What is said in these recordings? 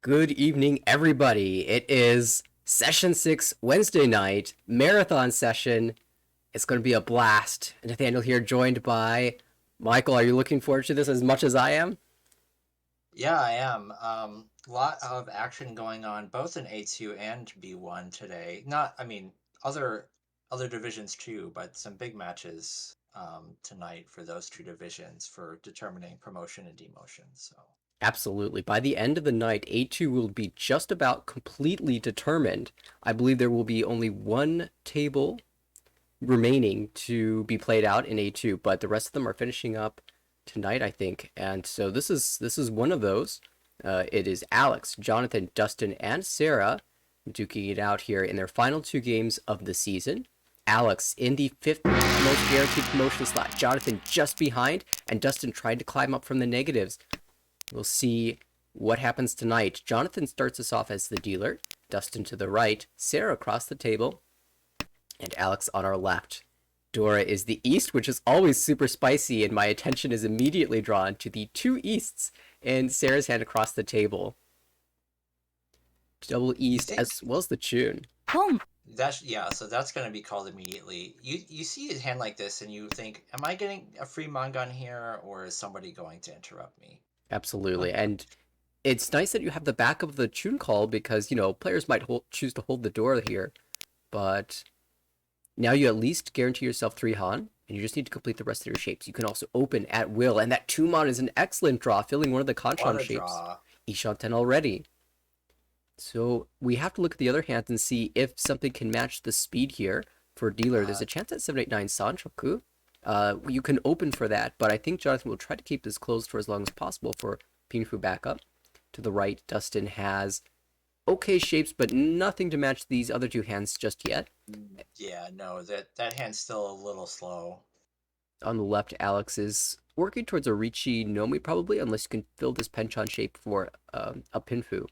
Good evening, everybody. It is session 6 Wednesday night marathon session. It's going to be a blast. Nathaniel here, joined by Michael. Are you looking forward to this as much as I am? Yeah, I am. Lot of action going on both in A2 and B1 today. Not, I mean, other divisions too, but some big matches tonight for those two divisions for determining promotion and demotion. So, Absolutely. By the end of the night, A2 will be just about completely determined. I believe there will be only one table remaining to be played out in A2, but the rest of them are finishing up tonight, I think. And so this is one of those. It is Alex, Jonathan, Dustin, and Sarah duking it out here in their final two games of the season. Alex in the fifth most guaranteed promotion slot. Jonathan just behind, and Dustin trying to climb up from the negatives. We'll see what happens tonight. Jonathan starts us off as the dealer. Dustin to the right. Sarah across the table and Alex on our left. Dora is the east, which is always super spicy, and my attention is immediately drawn to the two easts and Sarah's hand across the table. Double you east think as well as the tune. yeah, so that's going to be called immediately. You see his hand like this and you think, am I getting a free mangan here or is somebody going to interrupt me? Absolutely. And it's nice that you have the back of the tune call because, players might choose to hold the door here, but now you at least guarantee yourself 3 Han, and you just need to complete the rest of your shapes. You can also open at will, and that Tumon is an excellent draw, filling one of the What Kanchan a shapes. draw. Ishanten already. So we have to look at the other hands and see if something can match the speed here. For dealer, there's Uh, a chance at 789 Sanchoku. You can open for that, but I think Jonathan will try to keep this closed for as long as possible for Pinfu backup. To the right, Dustin has okay shapes, but nothing to match these other two hands just yet. yeah, no, that hand's still a little slow. On the left, Alex is working towards a Ricci Nomi probably, unless you can fill this Penchon shape for a Pinfu.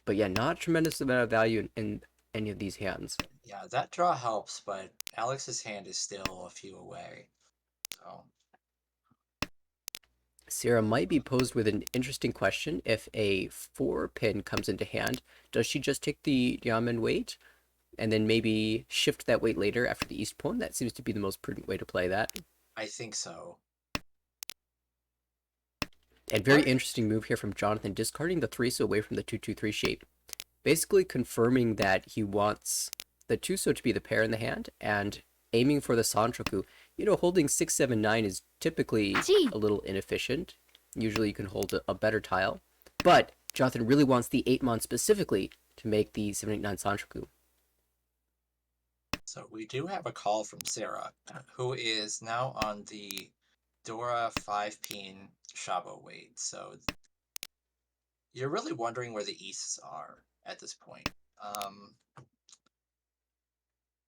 But yeah, not a tremendous amount of value in any of these hands. Yeah, that draw helps, but Alex's hand is still a few away. So, Sarah might be posed with an interesting question. If a 4 pin comes into hand, does she just take the Yamen weight and then maybe shift that weight later after the East pawn? That seems to be the most prudent way to play that. I think so. And very What? interesting move here from Jonathan, discarding the 3 so away from the 2-2-3 shape. Basically confirming that he wants the 2 so to be the pair in the hand and aiming for the Sanchoku. Holding 6-7-9 is typically a little inefficient. Usually you can hold a better tile. But Jonathan really wants the 8-mon specifically to make the 7-8-9 Sanchoku. So we do have a call from Sarah, who is now on the Dora 5-pin Shabo weight. So you're really wondering where the Easts are at this point. Um,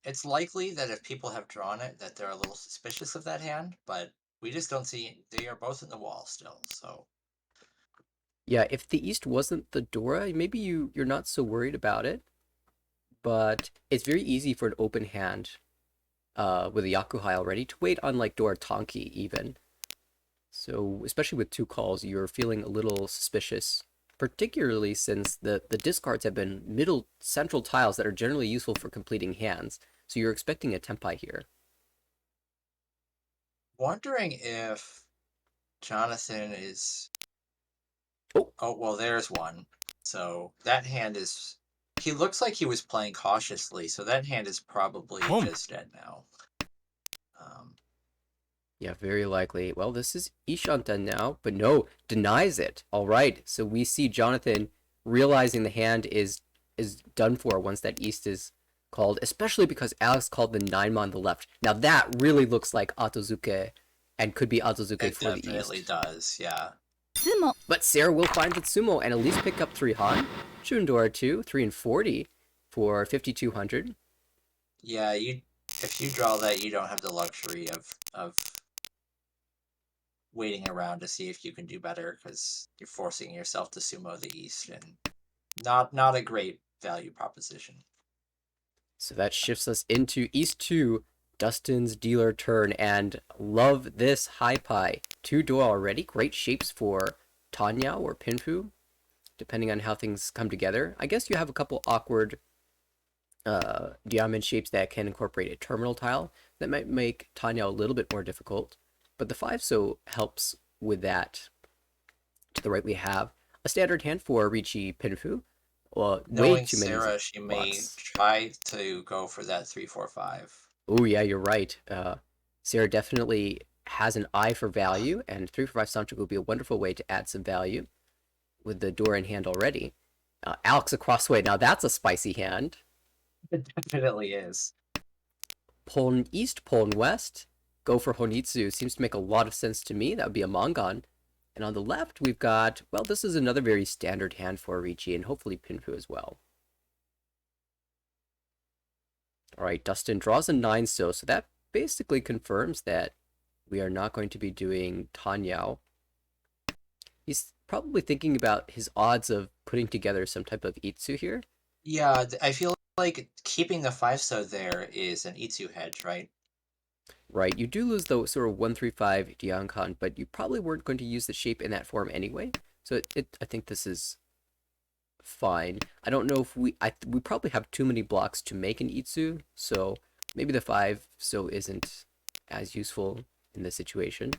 it's likely that if people have drawn it, that they're a little suspicious of that hand, but we just don't see. They are both in the wall still, so. Yeah, if the East wasn't the Dora, maybe you're not so worried about it. But it's very easy for an open hand with a Yakuhai already to wait on like Dora Tonki even. So especially with 2 calls, you're feeling a little suspicious, particularly since the discards have been middle central tiles that are generally useful for completing hands. So you're expecting a Tempai here. Wondering if Jonathan is. Oh, Oh, well, there's one. So that hand is. He looks like he was playing cautiously, so that hand is probably just dead now. Um, yeah, very likely. Well, this is Ishanten now, but no, denies it. All right, so we see Jonathan realizing the hand is done for once that East is called, especially because Alex called the 9 on the left. Now that really looks like Atozuke and could be Atozuke it for the definitely East. does, yeah. But Sarah will find the Sumo and at least pick up 3 Han. Chundora 2, 3 and 40 for 5,200. Yeah, if you draw that, you don't have the luxury of waiting around to see if you can do better because you're forcing yourself to sumo the East, and not a great value proposition. So that shifts us into East 2, Dustin's dealer turn, and love this high pie. 2 duo already, great shapes for Tanya or Pinfu. depending on how things come together. I guess you have a couple awkward diamond shapes that can incorporate a terminal tile that might make Tanya a little bit more difficult. But the 5 so helps with that. To the right, we have a standard hand for Ricci Pinfu. Well, way Knowing too many Sarah, she may blocks. try to go for that 3-4-5. Oh, yeah, you're right. Sarah definitely has an eye for value, and 3 for 5 Sancho would be a wonderful way to add some value with the door in hand already. Alex across the way. Now that's a spicy hand. It definitely is. Pon East, Pon West. Go for Honitsu. Seems to make a lot of sense to me. That would be a Mongon. And on the left, we've got, well, this is another very standard hand for Ricci, and hopefully Pinfu as well. All right, Dustin draws a 9 so that basically confirms that we are not going to be doing Tanyao. He's probably thinking about his odds of putting together some type of Itsu here. Yeah, I feel like keeping the 5 there is an Itsu hedge, right? Right, you do lose the sort of 135 Diancon, but you probably weren't going to use the shape in that form anyway. So I think this is fine. I don't know if we probably have too many blocks to make an Itsu, so maybe the 5 so isn't as useful in this situation.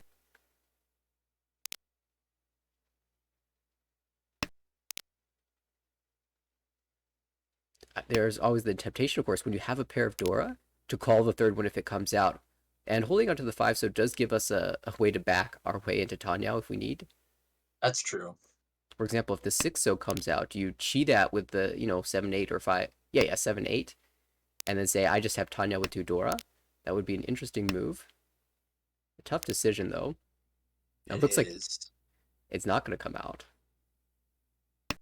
There's always the temptation, of course, when you have a pair of Dora, to call the third one if it comes out. And holding onto the 5 so does give us a way to back our way into Tanyao if we need. That's true. For example, if the 6 so comes out, you cheat at with the, 7, 8, or 5. Yeah, 7, 8. And then say, I just have Tanya with 2 Dora. That would be an interesting move. A tough decision, though. Now, it It looks like is. it's not going to come out.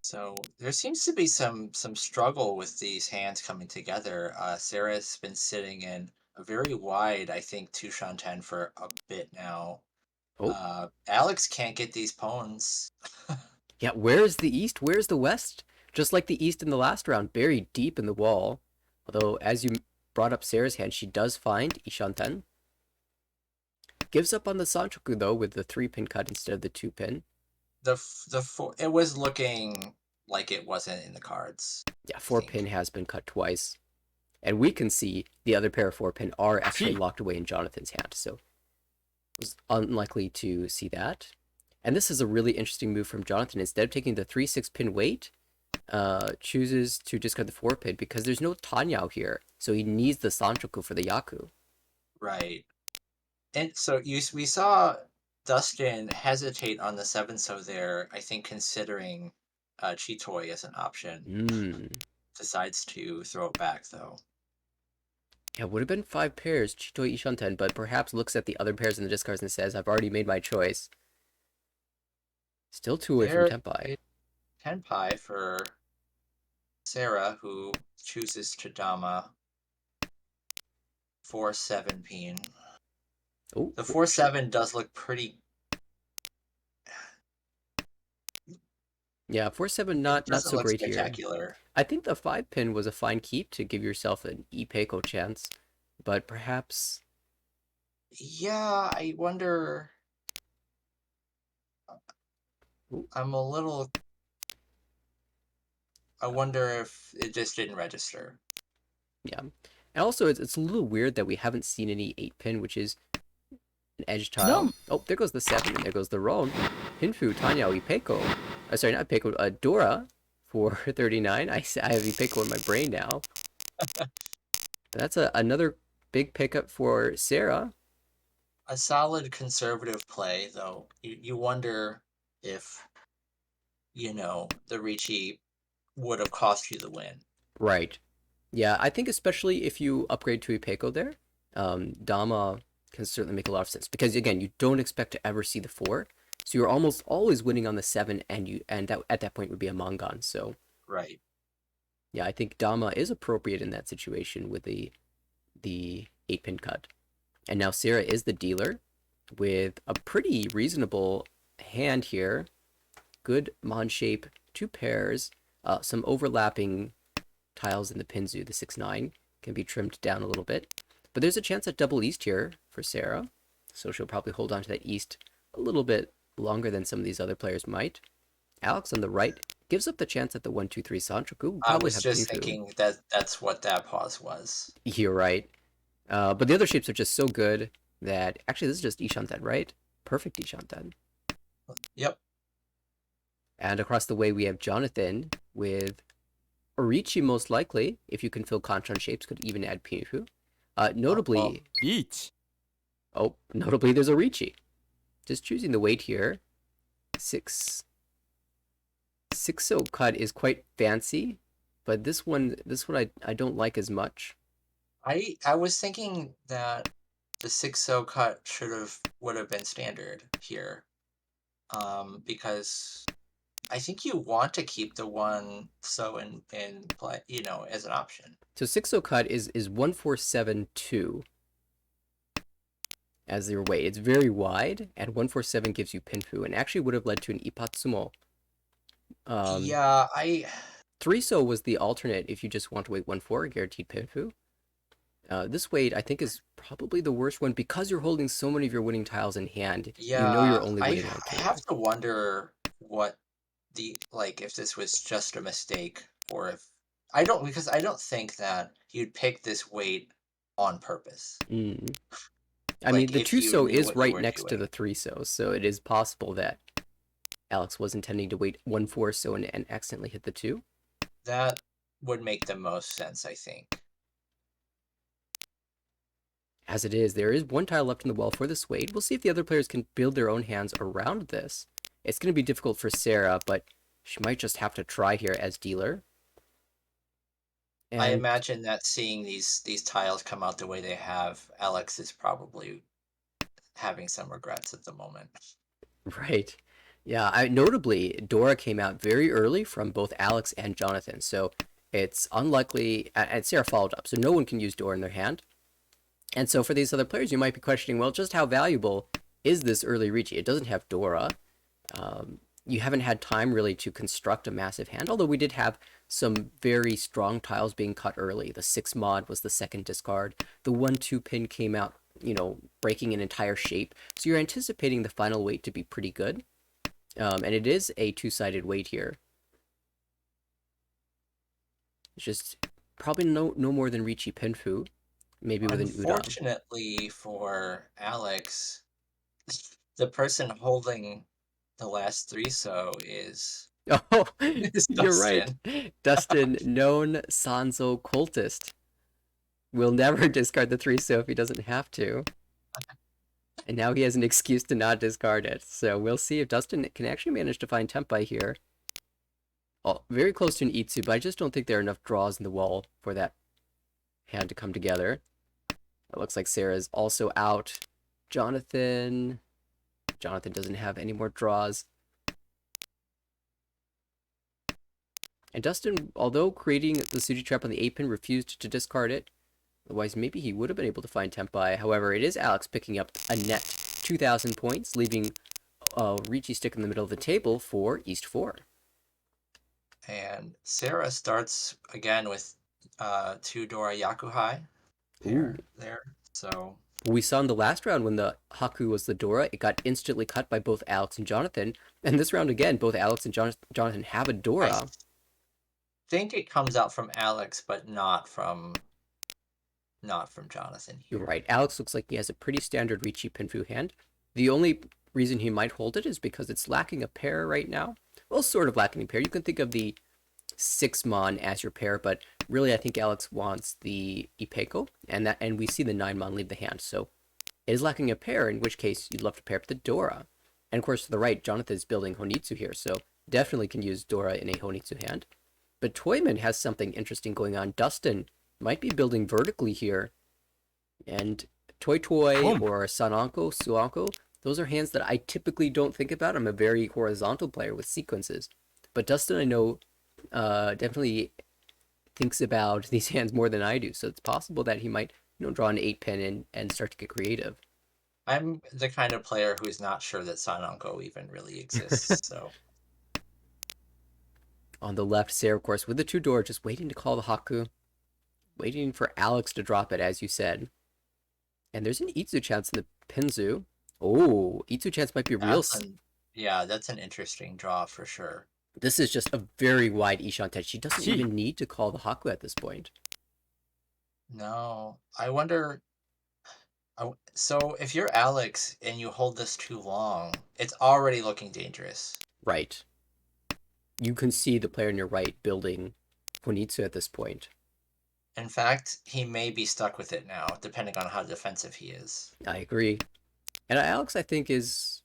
So there seems to be some struggle with these hands coming together. Sarah's been sitting in a very wide, I think, Tushan 10 for a bit now. Oh, Alex can't get these pawns. yeah, where's the East? Where's the West? Just like the East in the last round, buried deep in the wall. Although, as you brought up Sarah's hand, she does find Ishanten. Gives up on the Sanchoku, though, with the 3-pin cut instead of the 2-pin. The four, it was looking like it wasn't in the cards, Yeah, I 4-pin think. has been cut twice. And we can see the other pair of 4-pin are actually locked away in Jonathan's hand, so was unlikely to see that. And this is a really interesting move from Jonathan. Instead of taking the 3-6-pin weight, chooses to discard the 4-pin because there's no Tanyao here, so he needs the Sanchoku for the Yaku. Right. And so we saw Dustin hesitate on the 7 so there, I think considering Chitoi as an option. Decides to throw it back though. Yeah, would have been 5 pairs, Chitoi Ishanten, but perhaps looks at the other pairs in the discards and says, I've already made my choice. Still 2 away from There Tenpai. is Tenpai for Sarah, who chooses to Dama 4-7 peen. Oh, The 4-7 does look pretty. yeah, 4-7 It not doesn't so look great here. spectacular. I think the 5-pin was a fine keep to give yourself an Ipeiko chance, but perhaps... Yeah, I wonder. Ooh, I'm a little. I wonder if it just didn't register. yeah. And also, it's a little weird that we haven't seen any 8-pin, which is an edge tile. Oh, there goes the 7, and there goes the Ron. Pinfu, Tanya, Ipeiko. Sorry, not Ipeiko, Dora for 39. I have Ipeiko in my brain now. That's another big pickup for Sarah. A solid conservative play, though. You wonder if, the Ricci would have cost you the win. Right. Yeah, I think especially if you upgrade to Ipeiko there, Dama can certainly make a lot of sense because again, you don't expect to ever see the 4, so you're almost always winning on the 7, and that at that point would be a Mongon. So Right. yeah, I think Dama is appropriate in that situation with the 8-pin cut. And now Sarah is the dealer with a pretty reasonable hand here. Good Mon shape, 2 pairs, some overlapping tiles in the Pinzu, the 6-9, can be trimmed down a little bit. But there's a chance at double East here for Sarah, so she'll probably hold on to that East a little bit longer than some of these other players might. Alex on the right gives up the chance that the 1-2-3 Sanchoku will I probably was have just Pinfu. thinking that that's what that pause was. You're right. But the other shapes are just so good that actually this is just Ishanten, right? Perfect Ishanten. Yep. And across the way we have Jonathan with Orichi most likely, if you can fill Kanchan shapes, could even add Pinfu. Oh, well, Notably, notably there's Orichi. Just choosing the weight here. 6 cut is quite fancy, but this one I don't like as much. I was thinking that the 6-0 cut would have been standard here. Because I think you want to keep the 1 so in play, as an option. So 6 cut is 1472 as your weight. It's very wide, and 147 gives you Pinfu, and actually would have led to an Ipatsumo. Um, Yeah, I 3 was the alternate if you just want to wait 1-4, guaranteed Pinfu. This weight, I think, is probably the worst one because you're holding so many of your winning tiles in hand. You know you're yeah, only I waiting on I 2. have to wonder what the like if this was just a mistake or if I don't because I don't think that you'd pick this weight on purpose. Mm. I mean, Like the if 2 you knew is what you right were next to doing. the 3 so it is possible that Alex was intending to wait 1-4 and accidentally hit the 2. That would make the most sense, I think. As it is, there is one tile left in the well for the Suede. We'll see if the other players can build their own hands around this. It's going to be difficult for Sarah, but she might just have to try here as dealer. I And imagine that seeing these tiles come out the way they have, Alex is probably having some regrets at the moment. right. Yeah, notably, Dora came out very early from both Alex and Jonathan, so it's unlikely, and Sarah followed up, so no one can use Dora in their hand. And so for these other players, you might be questioning, well, just how valuable is this early Ricci? It doesn't have Dora. You haven't had time really to construct a massive hand, although we did have some very strong tiles being cut early. The 6 mod was the second discard. The 1-2 pin came out, breaking an entire shape. So you're anticipating the final weight to be pretty good. And it is a two-sided weight here. It's just probably no more than Ricci Pinfu, maybe with an Udon. Unfortunately for Alex, the person holding the last 3 Oh, is you're right. Dustin. Dustin, known Sanzo cultist, will never discard the 3 if he doesn't have to. And now he has an excuse to not discard it. So we'll see if Dustin can actually manage to find Tempai here. Oh, very close to an Itsu, but I just don't think there are enough draws in the wall for that hand to come together. It looks like Sarah's also out. Jonathan doesn't have any more draws. And Dustin, although creating the Suji trap on the 8 pin, refused to discard it. Otherwise, maybe he would have been able to find Tempai. However, it is Alex picking up a net 2,000 points, leaving a Ricci stick in the middle of the table for East 4. And Sarah starts again with 2 Dora Yakuhai Ooh. pair there. So We saw in the last round when the Haku was the Dora, it got instantly cut by both Alex and Jonathan. And this round again, both Alex and Jonathan have a I Dora. think it comes out from Alex, but not from Jonathan You're here. right. Alex looks like he has a pretty standard Ricci Pinfu hand. The only reason he might hold it is because it's lacking a pair right now. Well, sort of lacking a pair. You can think of the 6 Mon as your pair, but really I think Alex wants the Ipeco, and we see the 9 Mon leave the hand. So it is lacking a pair, in which case you'd love to pair up the Dora. And of course, to the right, Jonathan is building Honitsu here, so definitely can use Dora in a Honitsu hand. But Toyman has something interesting going on. Dustin might be building vertically here, and Toy Toy or Sananko, Suanko, those are hands that I typically don't think about. I'm a very horizontal player with sequences. But Dustin, I know, definitely thinks about these hands more than I do, so it's possible that he might, draw an 8 pin and start to get creative. I'm the kind of player who's not sure that Sanonko even really exists. So On the left, Sarah, of course, with the 2 door, just waiting to call the Haku, waiting for Alex to drop it, as you said. And there's an Itsu chance in the Pinzu. Oh, Itsu chance might be real. that's an yeah, that's an interesting draw for sure. This is just a very wide Ishanten. She doesn't ち even need to call the Haku at this point. No, I wonder. So if you're Alex and you hold this too long, it's already looking dangerous. Right. You can see the player on your right building Honitsu at this point. In fact, he may be stuck with it now, depending on how defensive he is. I agree. And Alex, I think, is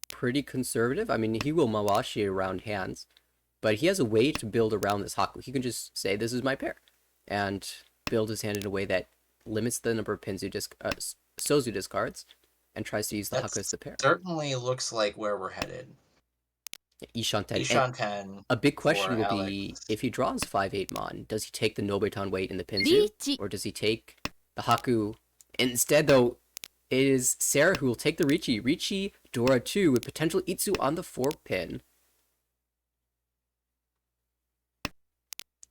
pretty conservative. I mean, he will Mawashi around hands, but he has a way to build around this Haku. He can just say, this is my pair, and build his hand in a way that limits the number of pins Sozu discards, and tries to use the That Haku as the pair. certainly looks like where we're headed. Ishanten. And Ishanten a big for question will be, Alex. if he draws 5-8 Mon, does he take the Nobeton weight in the Pinzu? リーチ Or does he take the Haku? Instead, though, it is Sarah who will take the Richi. Richi, Dora 2 with potential Itsu on the 4-pin.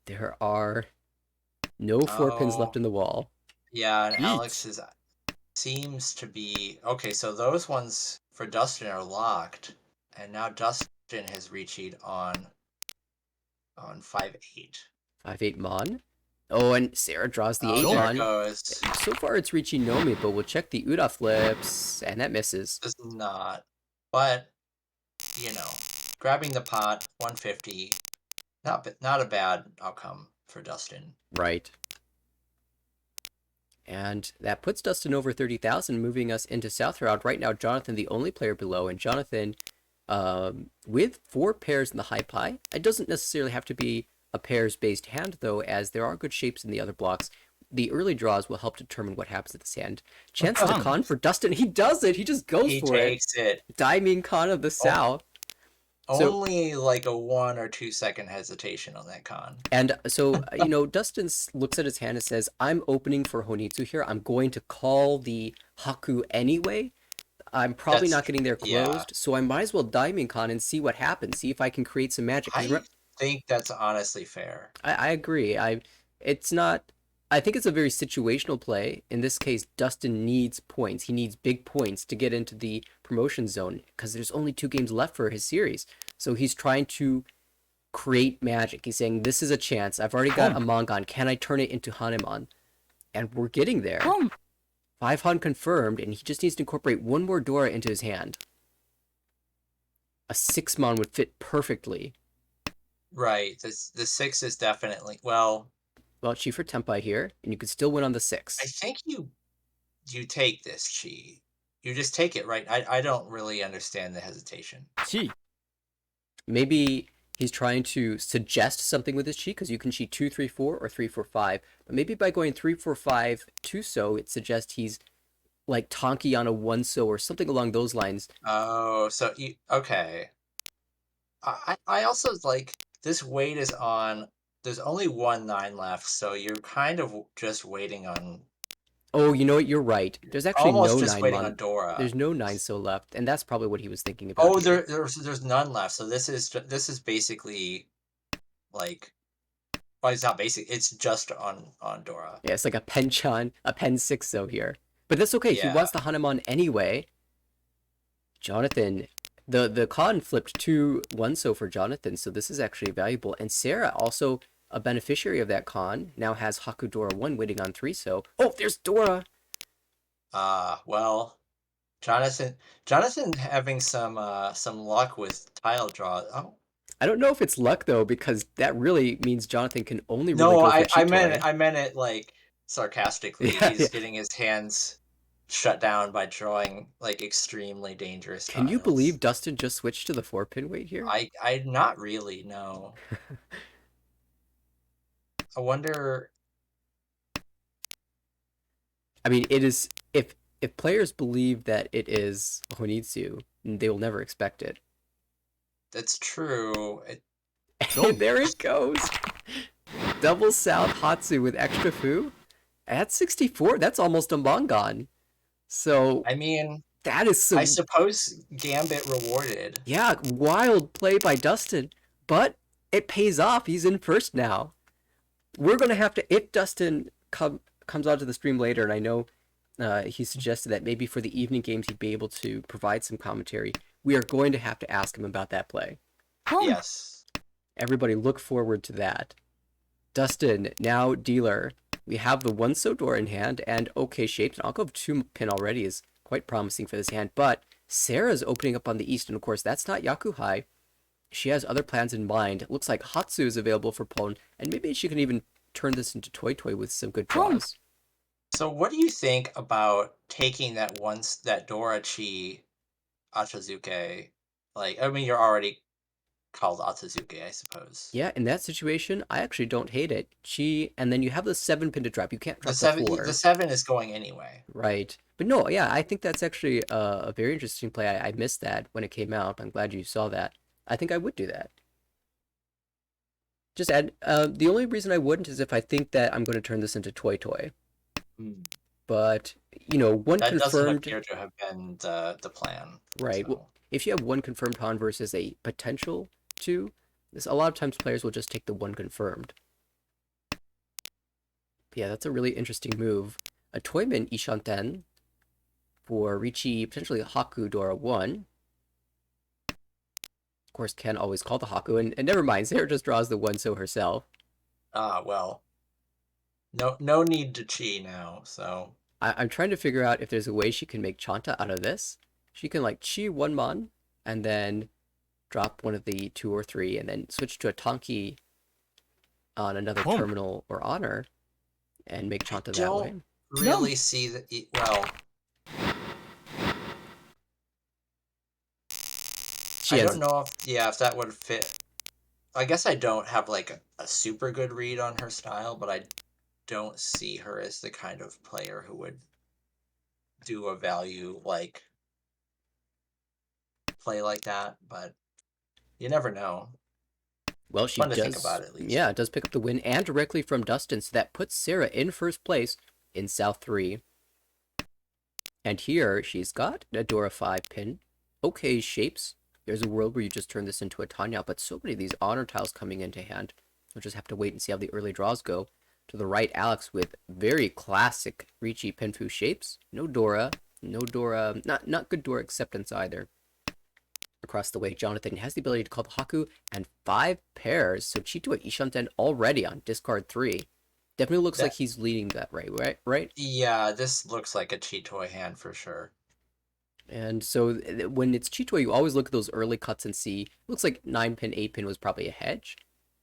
There are no 4-pins left in the wall. Yeah, and Eat. Alex seems to be okay. So those ones for Dustin are locked, and now Dustin has reached on 5-8. 5-8 Mon. Oh, and Sarah draws the 8 there Mon. it goes. So far it's Richi Nomi, but we'll check the Uda flips, and that misses. This is not, but you know, grabbing the pot 150, not a bad outcome for Dustin. Right. And that puts Dustin over 30,000, moving us into South Round. Right now, Jonathan, the only player below, and Jonathan, with 4 pairs in the high pie. It doesn't necessarily have to be a pairs-based hand, though, as there are good shapes in the other blocks. The early draws will help determine what happens at this hand. Chance to con for Dustin. He does it. He just goes He for it. takes it. Daiming con of the South. Only like a 1 or 2 second hesitation on that con. And so, Dustin looks at his hand and says, I'm opening for Honitsu here. I'm going to call the Haku anyway. I'm probably not getting there closed, so I might as well Daiming Con and see what happens. See if I can create some magic. I think that's honestly fair. I agree. I think it's a very situational play. In this case, Dustin needs points. He needs big points to get into the promotion zone because there's only 2 games left for his series. So he's trying to create magic. He's saying, this is a chance. I've already got a Mongon. Can I turn it into Hanemon? And we're getting there. 5 Han confirmed, and he just needs to incorporate 1 more Dora into his hand. A 6 Mon would fit perfectly. Right. The 6 is definitely well, Chi for Tempai here, and you could still win on the I 6. think you take this Chi. You just take it, right? I don't really understand the hesitation. ち Maybe he's trying to suggest something with his Chi, because you can Chi 2-3-4 or 3-4-5. But maybe by going 3-4-5 2-so, it suggests he's like Tonki on a 1-so or something along those lines. Oh, so okay. I also like this weight is on. There's only 1 9 left, so you're kind of just waiting on. Oh, you know what? You're right. There's actually Almost no just 9 waiting Mon. on Dora. There's no 9-so left, and that's probably what he was thinking about. Oh, there's none left. So this is basically like. Well, it's not basic. It's just on Dora. Yeah, it's like a Penchan, a Pen 6-so here. But that's okay. Yeah. He wants the Hanemon anyway. Jonathan, the con flipped to 1-so for Jonathan, so this is actually valuable. And Sarah, also a beneficiary of that con, now has Haku Dora 1 waiting on 3-so. Oh, there's Dora! Well, Jonathan having some luck with tile draw. Oh. I don't know if it's luck, though, because that really means Jonathan can only really go for Chitoy. I meant it like sarcastically. Yeah, He's getting his hands shut down by drawing like extremely dangerous Can you tiles. believe Dustin just switched to the 4-pin weight here? I not really, no. I wonder. I mean, it is if players believe that it is Honitsu, they will never expect it. That's true. And there it goes. Double South Hatsu with extra Fu. At 64, that's almost a Mongon. So I mean, that is some. I suppose Gambit rewarded. Yeah, wild play by Dustin, but it pays off. He's in first now. We're gonna have to, if Dustin comes onto the stream later, and I know he suggested that maybe for the evening games he'd be able to provide some commentary. We are going to have to ask him about that play. Yes. Everybody look forward to that. Dustin, now dealer. We have the one so door in hand and okay shaped. An Alcove 2 pin already is quite promising for this hand, but Sarah's opening up on the east, and of course that's not Yakuhai. She has other plans in mind. It looks like Hatsu is available for pawn, and maybe she can even turn this into Toy Toy with some good draws. So what do you think about taking that Dorachi Achazuke? Like, I mean, you're already called Achazuke, I suppose. Yeah, in that situation, I actually don't hate it. And then you have the 7 pin to drop. You can't drop the The 4. 7 is going anyway. Right. But no, yeah, I think that's actually a very interesting play. I missed that when it came out. I'm glad you saw that. I think I would do that. Just add, the only reason I wouldn't is if I think that I'm going to turn this into Toy Toy. Hmm. But, you know, one That doesn't confirmed, appear to have been the plan. right. Well, So if you have one confirmed pawn versus a potential two, a lot of times players will just take the one confirmed. But yeah, that's a really interesting move. A Toyman Ishanten for Ricci, potentially Haku Dora 1. Of course, Ken always call the Haku, and never mind, Sarah just draws the one so herself. well, no need to chi now. So I'm trying to figure out if there's a way she can make Chanta out of this. She can like chi one mon and then drop one of the 2 or 3 and then switch to a Tonki on another terminal or honor and make I Chanta that way. don't really see that. Well, She I has don't know if that would fit. I guess I don't have like a super good read on her style, but I don't see her as the kind of player who would do a value like play like that. But you never know. well, she Fun to think does, about at least. yeah, does pick up the win and directly from Dustin, so that puts Sarah in first place in South 3. And here she's got a Dora 5 pin. Okay shapes. There's a world where you just turn this into a Tanya, but so many of these honor tiles coming into hand. We'll just have to wait and see how the early draws go. To the right, Alex with very classic Ricci Pinfu shapes. No Dora. No Dora. Not good Dora acceptance either. Across the way, Jonathan has the ability to call the Haku and 5 pairs. So Chito Ishanten already on discard 3. Definitely looks like he's leading that right? Yeah, this looks like a cheat toy hand for sure. And so when it's Chito, you always look at those early cuts and see, it looks like 9 pin, 8 pin was probably a hedge,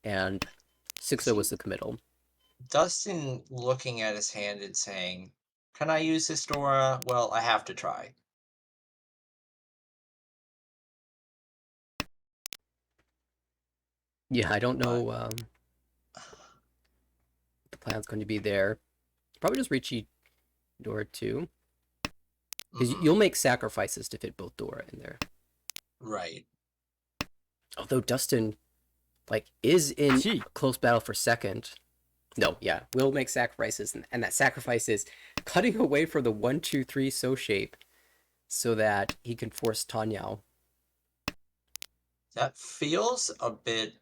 and 6-0 was the committal. Dustin looking at his hand and saying, "Can I use this Dora? Well, I have to try." Yeah, I don't But know the plan's going to be there. Probably just Richie Dora 2. Because you'll make sacrifices to fit both Dora in there. right. Although Dustin, like, is in a close battle for second. No, yeah, will make sacrifices, and that sacrifice is cutting away from the 1-2-3 so shape so that he can force Tanyao. That feels a bit.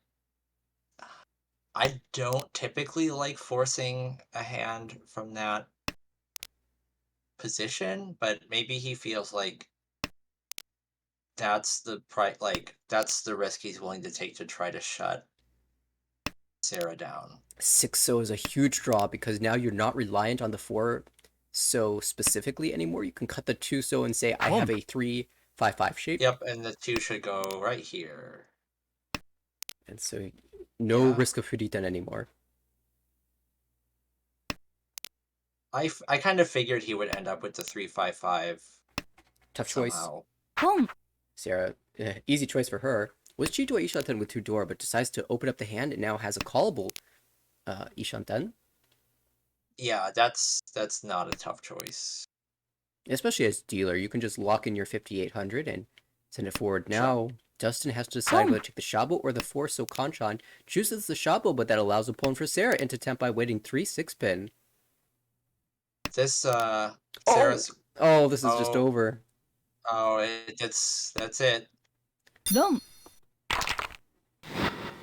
I don't typically like forcing a hand from that position, but maybe he feels like that's the risk he's willing to take to try to shut Sarah down. 6-0 is a huge draw because now you're not reliant on the 4 so specifically anymore. You can cut the 2 so and say, I have a 3-5-5 shape. Yep, and the 2 should go right here. And so no risk of Furiten anymore. I kind of figured he would end up with the 3-5-5. Tough somehow. choice. Sarah, easy choice for her. Was Chito Ishanten with 2 Dora, but decides to open up the hand and now has a callable Ishanten. Yeah, that's not a tough choice. Especially as dealer, you can just lock in your 5800 and send it forward. Now, Dustin has to decide whether to take the Shabo or the 4, so Kanchan chooses the Shabo, but that allows a pawn for Sarah into temp by waiting 3-6 pin. This Sarah's this is just over. That's it.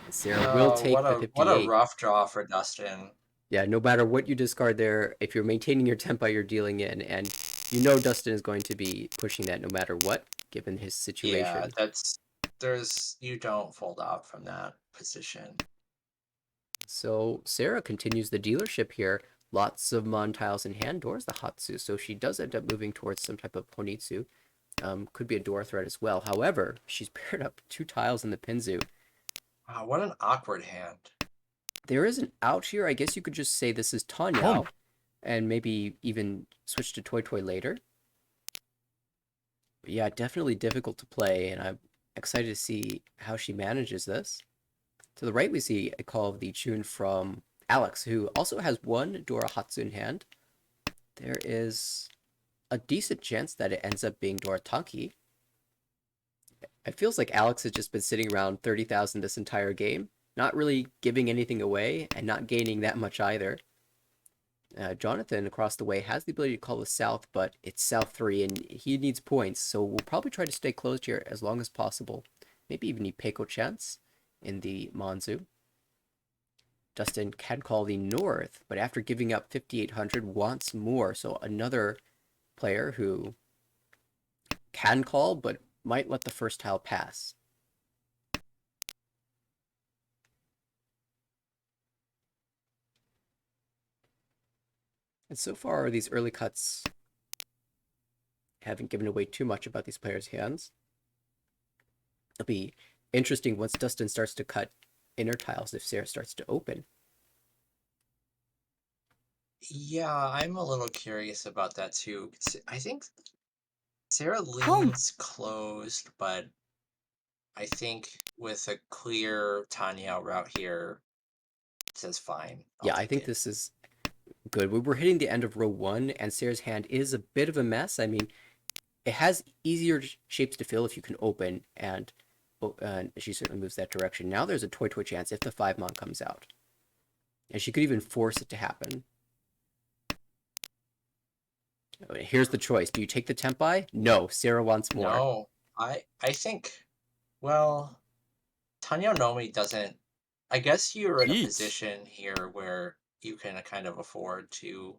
Sarah will take the 58. What a rough draw for Dustin. Yeah, no matter what you discard there, if you're maintaining your tempo, you're dealing in, and you know Dustin is going to be pushing that no matter what, given his situation. Yeah, you don't fold out from that position. So Sarah continues the dealership here. Lots of Mon tiles in hand. Dora's the Hatsu, so she does end up moving towards some type of Honitsu. Could be a Dora threat as well. However, she's paired up 2 tiles in the Pinzu. Wow, what an awkward hand. There is an out here. I guess you could just say this is Tanyao and maybe even switch to Toy Toy later. But yeah, definitely difficult to play, and I'm excited to see how she manages this. To the right, we see a call of the tune from Alex, who also has one Dora Hatsu in hand. There is a decent chance that it ends up being Dora Tanki. It feels like Alex has just been sitting around 30,000 this entire game, not really giving anything away and not gaining that much either. Jonathan across the way has the ability to call the South, but it's South 3 and he needs points, so we'll probably try to stay closed here as long as possible. Maybe even need Peiko chance in the Monzu. Dustin can call the North, but after giving up 5,800 wants more, so another player who can call but might let the first tile pass. And so far, these early cuts haven't given away too much about these players' hands. It'll be interesting once Dustin starts to cut inner tiles if Sarah starts to open. Yeah, I'm a little curious about that too. I think Sarah leans closed, but I think with a clear Tanya route here, it says fine. I'll Yeah, I take think it. this is good. We're hitting the end of row 1, and Sarah's hand is a bit of a mess. I mean, it has easier shapes to fill if you can open, and she certainly moves that direction. Now there's a Toy Toy chance if the 5-mon comes out. And she could even force it to happen. Here's the choice. Do you take the Tempai? No, Sarah wants more. No, I think, well, Tanya Nomi doesn't. I guess you're in a position here where you can kind of afford to.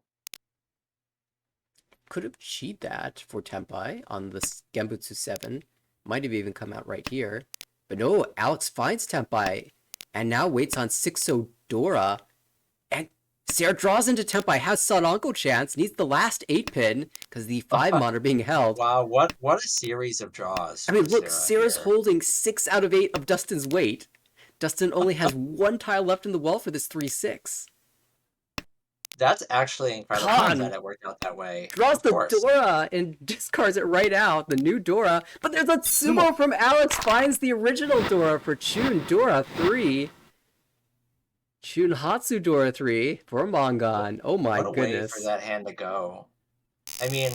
Could have cheated that for Tempai on the Genbutsu 7. Might have even come out right here. But no, Alex finds Tempai and now waits on 6-0 Dora. And Sarah draws into Tempai, has Sanonko chance, needs the last 8-pin because the 5-mon are being held. Wow, what a series of draws I mean, for look, Sarah Sarah's here. holding 6 out of 8 of Dustin's weight. Dustin only has 1 tile left in the well for this 3-6. That's actually incredible that it worked out that way. Draws Of the course. Dora and discards it right out, the new Dora. But there's a Sumo from Alex, finds the original Dora for Chun Dora 3. Chun Hatsu Dora 3 for Mongon. Oh my What a way for goodness. that hand to go. I mean,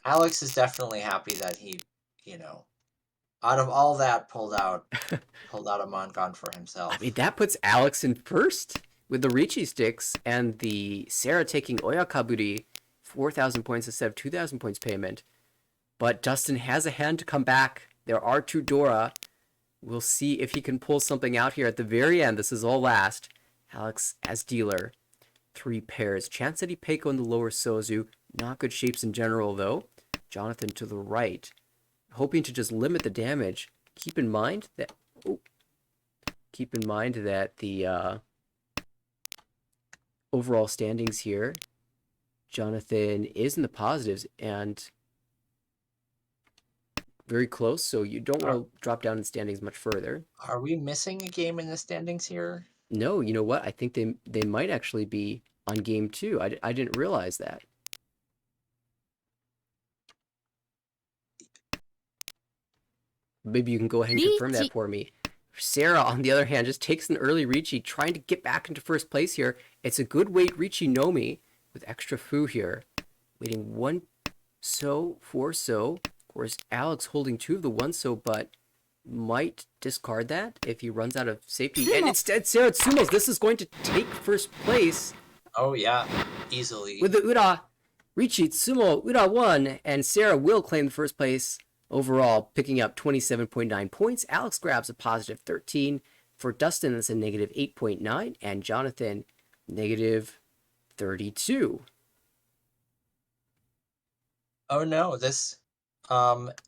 Alex is definitely happy that he, you know, out of all that pulled out a Mongon for I himself. mean, that puts Alex in first with the Ricci sticks and the Sarah taking Oyakaburi 4,000 points instead of 2,000 points payment. But Dustin has a hand to come back. There are 2 Dora. We'll see if he can pull something out here at the very end. This is all last. Alex as dealer. 3 pairs. Chance Eddie Peiko in the lower Sozu. Not good shapes in general, though. Jonathan to the right. Hoping to just limit the damage. Keep in mind that... Oh, keep in mind that the overall standings here, Jonathan is in the positives and very close, so you don't want to drop down in standings much further. Are we missing a game in the standings here? No, you know what? I think they might actually be on game 2. I didn't realize that. Maybe you can go ahead and confirm that for me. Sarah, on the other hand, just takes an early Ricci, trying to get back into first place here. It's a good weight Ricci Nomi with extra Fu here. Waiting 1 so, 4 so. Of course, Alex holding 2 of the 1 so, but might discard that if he runs out of safety. And instead, Sarah Tsumos, this is going to take first place. Oh yeah, easily. With the Ura, Ricci, Tsumo, Ura won, and Sarah will claim the first place overall, picking up 27.9 points. Alex grabs a positive 13. For Dustin, that's a negative 8.9, and Jonathan, negative 32. Oh no, this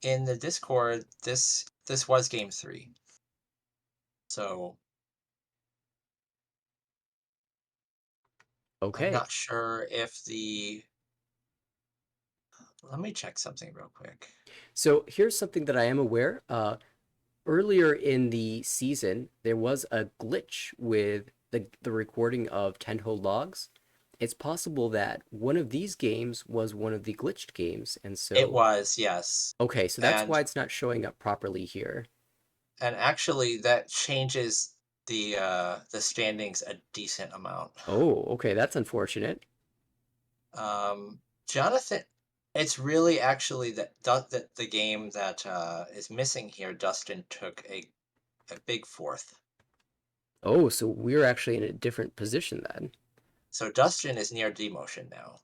in the Discord, this this was game 3. So I'm Okay. not sure if the let me check something real quick. So here's something that I am aware. Earlier in the season, there was a glitch with the recording of Tenho logs. It's possible that one of these games was one of the glitched games, and It so was, yes. okay, so that's And why it's not showing up properly here. actually that changes the standings a decent amount. Oh, okay, that's unfortunate. Jonathan, it's really actually that the game that is missing here. Dustin took a big fourth. Oh, so we're actually in a different position then. So Dustin is near demotion now.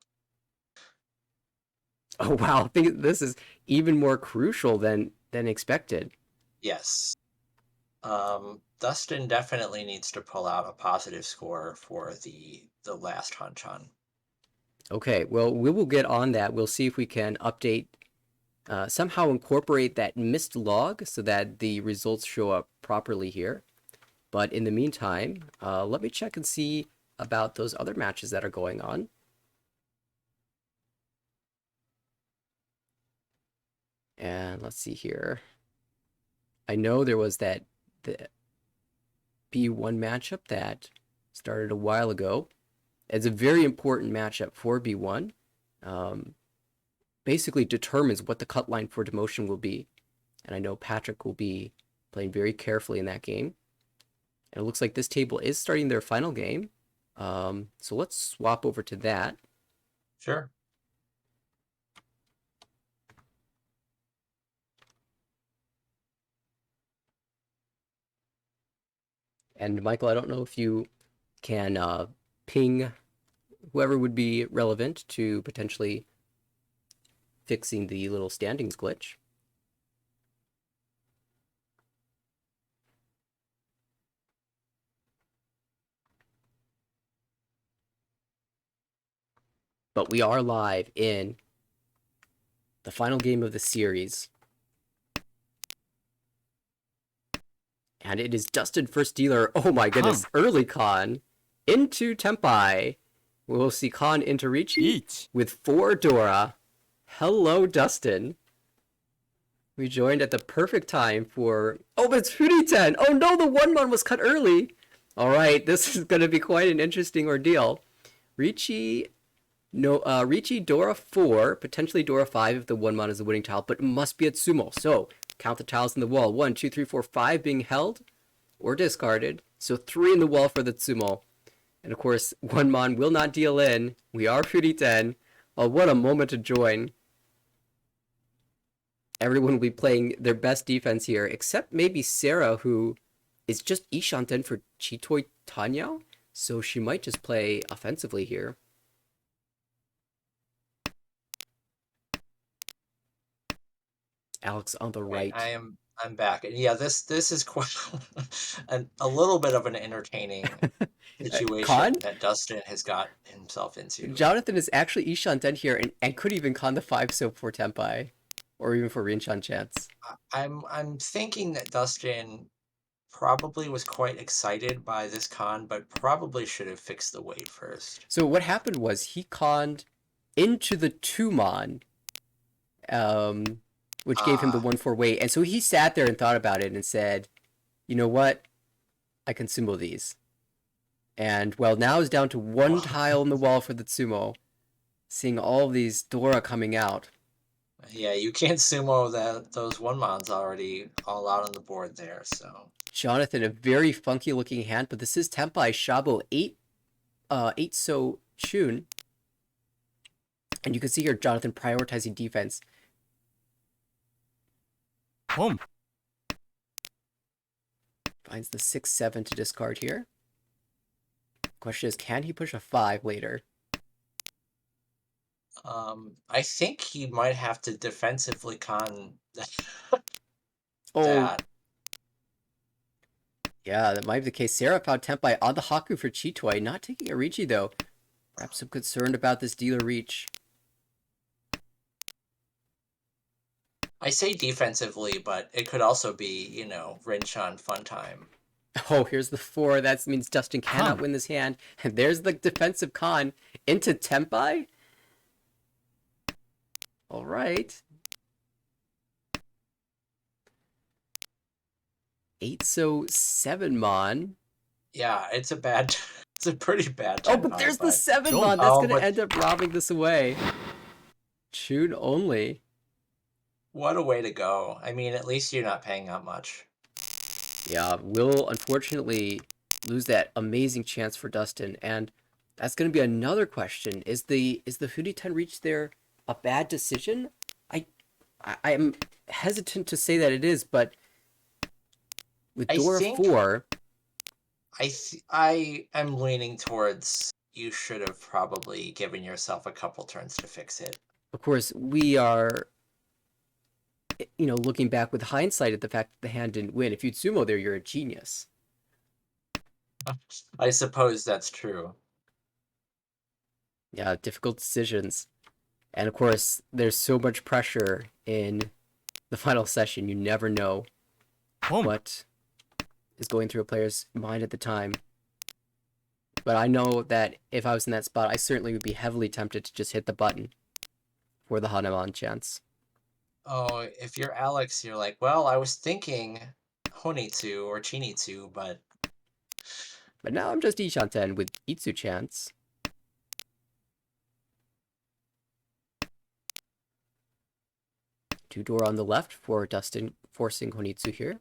Oh wow, I think this is even more crucial than expected. Yes. Dustin definitely needs to pull out a positive score for the last Hanchan. Okay, well, we will get on that. We'll see if we can update, somehow incorporate that missed log so that the results show up properly here. But in the meantime, let me check and see about those other matches that are going on. And let's see here. I know there was the B1 matchup that started a while ago. It's a very important matchup for B1. Um, Basically determines what the cut line for demotion will be. And I know Patrick will be playing very carefully in that game. And it looks like this table is starting their final game. So let's swap over to that. Sure. And Michael, I don't know if you can ping whoever would be relevant to potentially fixing the little standings glitch. But we are live in the final game of the series. And it is Dustin First Dealer. Oh my goodness. Early Khan into Tempai. We will see Khan into Ricci with 4 Dora. Hello, Dustin. We joined at the perfect time for... Oh, but it's Furiten! Oh no, the 1-mon was cut early! Alright, this is going to be quite an interesting ordeal. Ricci... No, Ricci Dora 4, potentially Dora 5 if the 1-mon is the winning tile, but it must be at Sumo. So, count the tiles in the wall. 1, 2, 3, 4, 5 being held or discarded. So 3 in the wall for the Tsumo. And of course, 1-mon will not deal in. We are Furiten. Oh, what a moment to join. Everyone will be playing their best defense here, except maybe Sarah, who is just Ishanten for Chitoi Tanyao. So she might just play offensively here. Alex on the Okay, right. I'm back. And yeah, this is quite a little bit of an entertaining Khan? situation that Dustin has got himself into. Jonathan is actually Ishanten here and could even con the 5 soap for Tempai. Or even for Rinchan chance. I'm thinking that Dustin probably was quite excited by this con, but probably should have fixed the weight first. So what happened was he conned into the 2-mon, um, which gave him the Ah, 1-4 weight. And so he sat there and thought about it and said, you know what? I can sumo these. And well, now is down to 1 well, tile in the wall for the Tsumo. Seeing all of these Dora coming out. yeah, you can't sumo that those one mons already all out on the board there. So Jonathan, a very funky looking hand, but this is Tempai Shabo 8 so Chun. And you can see here Jonathan prioritizing defense. Home. Finds the 6-7 to discard here. Question is, can he push a 5 later? I think he might have to defensively con Oh, that. yeah, that might be the case. Sarah found Tempai on the Haku for Chitoi, not taking a Riichi though. Perhaps I'm concerned about this dealer reach. I say defensively, but it could also be, Rinchan fun time. Oh, here's the 4. That means Dustin cannot win this hand. And there's the defensive con into Tempai. All right. 8 so 7 Mon. Yeah, it's a bad, it's a pretty bad Oh, but Tenpai, there's the but 7 Mon. That's oh, going to but end up robbing this away. Tune only. what a way to go. I mean, at least you're not paying that much. Yeah, will unfortunately lose that amazing chance for Dustin, and that's going to be another question. Is the Hootie 10 reach there a bad decision? I I am hesitant to say that it is, but with I Dora think 4, I am leaning towards you should have probably given yourself a couple turns to fix it. of course, we are, looking back with hindsight at the fact that the hand didn't win. If you'd sumo there, you're a genius. I suppose that's true. Yeah, difficult decisions. And of course, there's so much pressure in the final session. You never know what is going through a player's mind at the time. But I know that if I was in that spot, I certainly would be heavily tempted to just hit the button for the Hanuman chance. Oh, if you're Alex, you're like, well, I was thinking Honitsu or Chinitsu, but But now I'm just Ishanten with Itsu chance. Two door on the left for Dustin, forcing Honitsu here.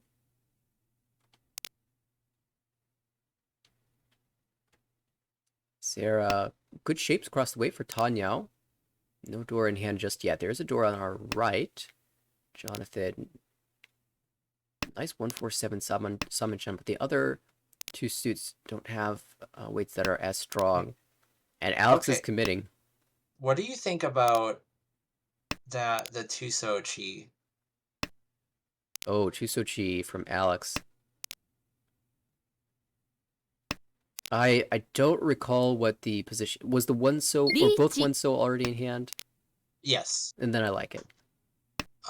Sarah, good shapes across the way for Tanyao. No door in hand just yet. There's a door on our right. Jonathan, nice 147 summon jump, but the other two suits don't have weights that are as strong. And Alex is okay. committing. What do you think about the Tusochi? Oh, Chusochi from Alex. I don't recall what the position was. The one so or both one so already in hand, Yes. and then I like it.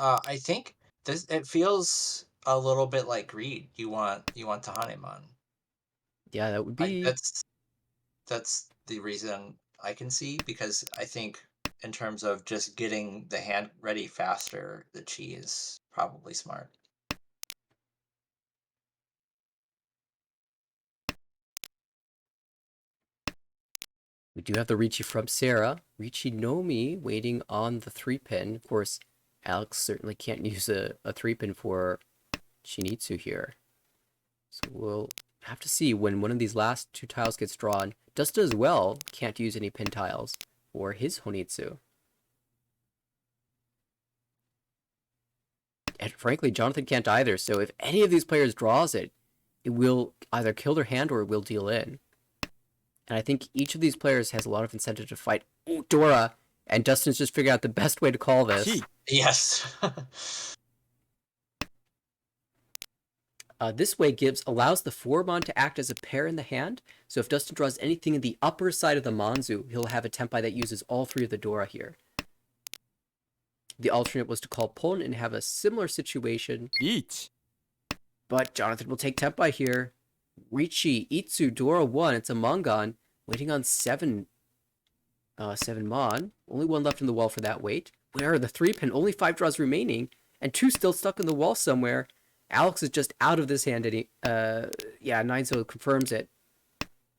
I think this it feels a little bit like greed. You want the Hanemon. Yeah, that would I be. that's the reason I can see, because I think in terms of just getting the hand ready faster, the chi is probably smart. We do have the Ricci from Sarah. Ricci no Mi waiting on the 3-pin. Of course, Alex certainly can't use a 3-pin for Shinitsu here. So we'll have to see when one of these last two tiles gets drawn. Dustin as well can't use any pin tiles for his Honitsu. And frankly, Jonathan can't either. So if any of these players draws it, it will either kill their hand or it will deal in. And I think each of these players has a lot of incentive to fight. Ooh, Dora! And Dustin's just figured out the best way to call this. Yes. This way allows the 4-mon to act as a pair in the hand. So if Dustin draws anything in the upper side of the Manzu, he'll have a Tempai that uses all 3 of the Dora here. The alternate was to call Pon and have a similar situation. But Jonathan will take Tempai here. Ricci, Itsu, Dora 1. It's a Mangan waiting on 7 Mon. Only 1 left in the wall for that weight. Where are the 3-pin? Only 5 draws remaining. And 2 still stuck in the wall somewhere. Alex is just out of this hand. And 9 so confirms it.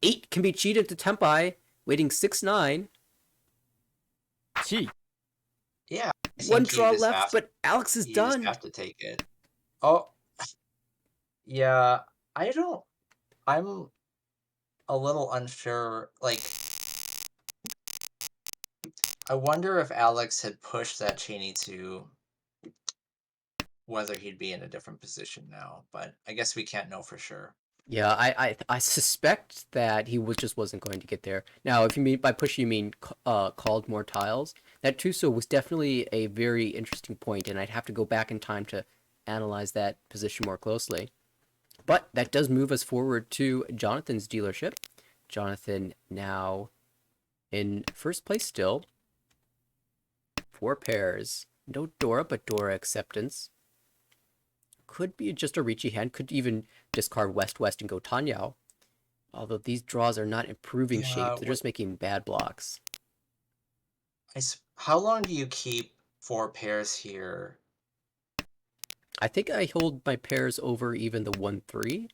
8 can be cheated to Tempai. Waiting 6-9. Yeah. I 1 think draw left, but Alex is you just done. have to take it. Oh, yeah. I'm a little unsure. Like, I wonder if Alex had pushed that Cheney to whether he'd be in a different position now, but I guess we can't know for sure. Yeah, I suspect that he just wasn't going to get there. Now, if you mean by push you mean called more tiles, that Tuso was definitely a very interesting point, and I'd have to go back in time to analyze that position more closely. But that does move us forward to Jonathan's dealership. Jonathan now in first place still. 4 pairs. No Dora, but Dora acceptance. Could be just a Ricci hand. Could even discard West West and go Tanyao. Although these draws are not improving Yeah. shape, they're just making bad blocks. How long do you keep 4 pairs here? I think I hold my pairs over even the 1-3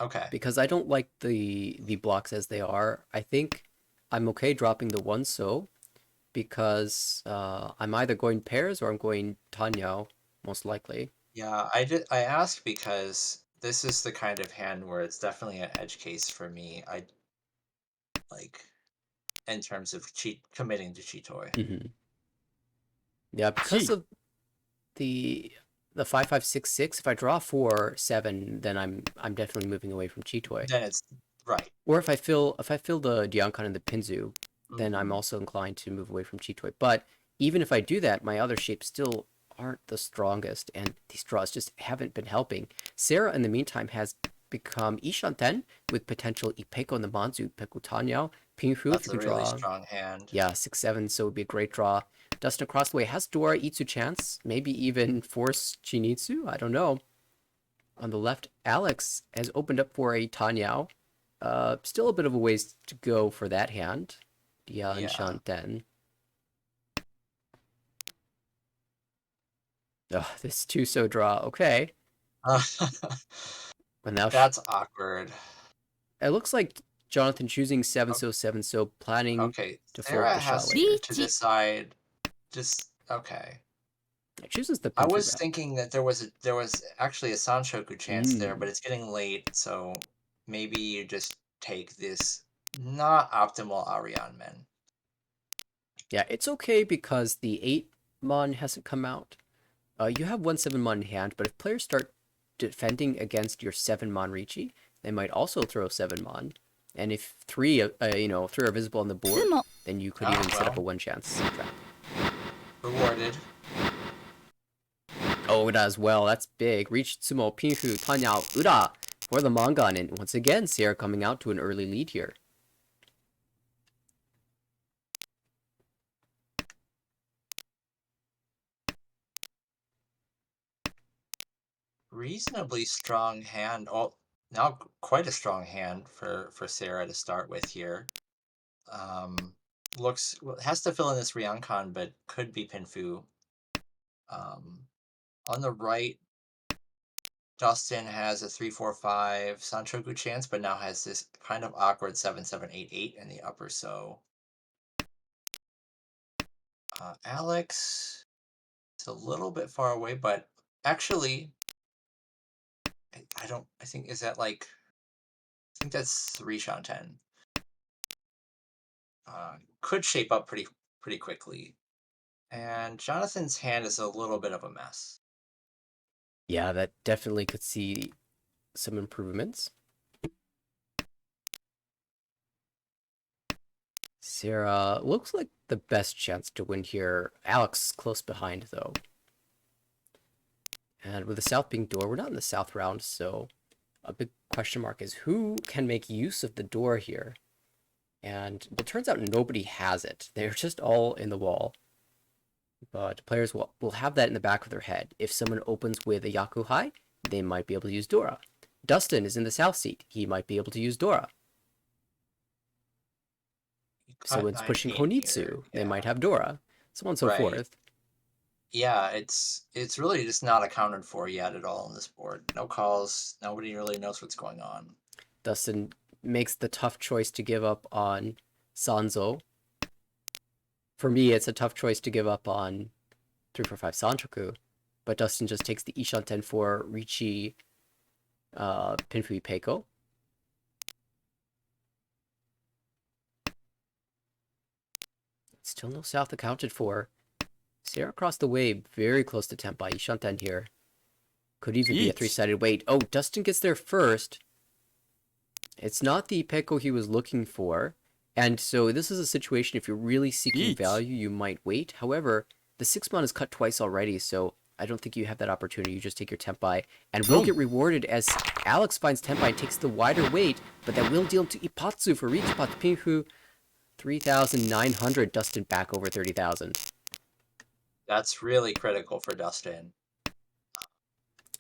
Okay. because I don't like the blocks as they are. I think I'm okay dropping the 1 so because I'm either going pairs or I'm going Tanyao, most likely. Yeah, I asked because this is the kind of hand where it's definitely an edge case for me. I like in terms of cheat committing to Cheatoy. Mm-hmm. Yeah, because of the 5-5-6-6, if I draw 4-7, then I'm definitely moving away from Chitoy. Then it's right. Or if I fill the Diankan and the Pinzu, then I'm Hmm. also inclined to move away from Chitoy. But even if I do that, my other shapes still aren't the strongest, and these draws just haven't been helping. Sarah, in the meantime, has become Ishanten with potential Ipeko Namanzu, Peku Tanyao, Pinghu if That's you a can really draw. strong hand. Yeah, 6-7, so it would be a great draw. Dustin across the way has Dora, Itsu chance, maybe even force Chinitsu. I don't know. On the left, Alex has opened up for a Tanyao. Still a bit of a ways to go for that hand. Dian Yeah. Shanten. Oh, this 2-so draw. Okay. And now That's awkward. it looks like Jonathan choosing O- 7-so, 7-so, planning Okay, to fold Sarah the shot has later. to decide. Just okay. It chooses the I Pinfu was route. thinking that there was actually a Sanshoku chance there, but Mm. it's getting late, so maybe you just take this not optimal Ariane Men. Yeah, it's okay because the 8-mon hasn't come out. You have 1 7-mon in hand, but if players start defending against your 7-mon Ricci, they might also throw 7-mon. And if three are visible on the board, then you could Ah, even set up a well, 1 chance trap. rewarded. Oh, it does well. That's big. Reach Tsumo, Pinhu, Tanyao, Ura for the Mangan. And once again, Sierra coming out to an early lead here. Reasonably strong hand. Oh, now quite a strong hand for Sarah to start with here. Um, has to fill in this Ryankon, but could be Pinfu. On the right, Dustin has a 3-4-5 Sanchoku chance, but now has this kind of awkward 7-7-8-8 in the upper. So Alex is a little bit far away, but actually, I don't. I think is that like I think that's 3 Shanten. Could shape up pretty quickly. And Jonathan's hand is a little bit of a mess. Yeah, that definitely could see some improvements. Sarah looks like the best chance to win here. Alex close behind, though. And with the south being door, we're not in the south round, so a big question mark is who can make use of the door here? And well, it turns out nobody has it. They're just all in the wall. But players will have that in the back of their head. If someone opens with a Yakuhai, they might be able to use Dora. Dustin is in the south seat. He might be able to use Dora. You cut Someone's 9 pushing pain here. Konitsu. They might Yeah. have Dora. So on and so Right. forth. Yeah, it's really just not accounted for yet at all on this board. No calls. Nobody really knows what's going on. Dustin makes the tough choice to give up on Sanzo. For me, it's a tough choice to give up on 345 Sanchoku, but Dustin just takes the Ishanten for Ricci Pinfui Peiko. Still no south accounted for. Sarah across the way, very close to Tenpai. Ishanten here. Could even be a 3-sided wait. Oh, Dustin gets there first. It's not the Peiko he was looking for. And so this is a situation, if you're really seeking value, you might wait. However, the 6-mon is cut twice already, so I don't think you have that opportunity. You just take your Tenpai and will get rewarded as Alex finds Tenpai and takes the wider weight, but that will deal to Ipatsu for reach Pinhu 3,900. Dustin back over 30,000. That's really critical for Dustin.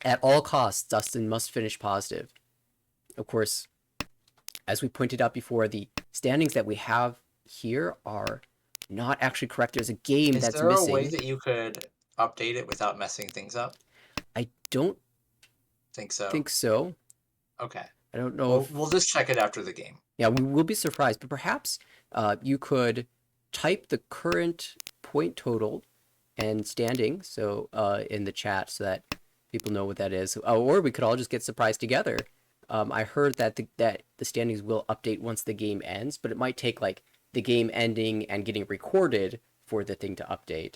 At all costs, Dustin must finish positive. Of course, as we pointed out before, the standings that we have here are not actually correct. There's a game Is that's there a way missing. that you could update it without messing things up? I don't Think so. think so. Okay. I don't know Well, if. we'll just check it after the game. Yeah, we will be surprised, but perhaps you could type the current point total and standing so in the chat so that people know what that is. Or we could all just get surprised together. I heard that the standings will update once the game ends, but it might take like the game ending and getting recorded for the thing to update.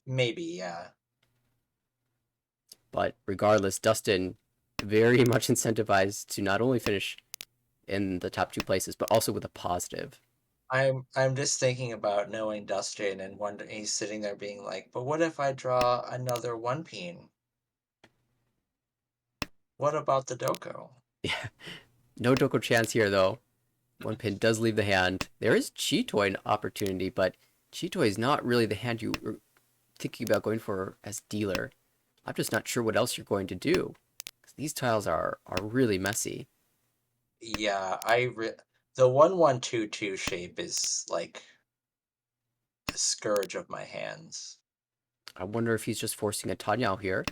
Maybe, yeah. But regardless, Dustin very much incentivized to not only finish in the top two places, but also with a positive. I'm just thinking about knowing Dustin and wondering he's sitting there being like, but what if I draw another one peen? What about the Doko? Yeah, no Doko chance here though. One pin does leave the hand. There is Chitoy opportunity, but Chitoy is not really the hand you were thinking about going for as dealer. I'm just not sure what else you're going to do. These tiles are really messy. Yeah, the 1-1-2-2 shape is like a scourge of my hands. I wonder if he's just forcing a Tanyao here.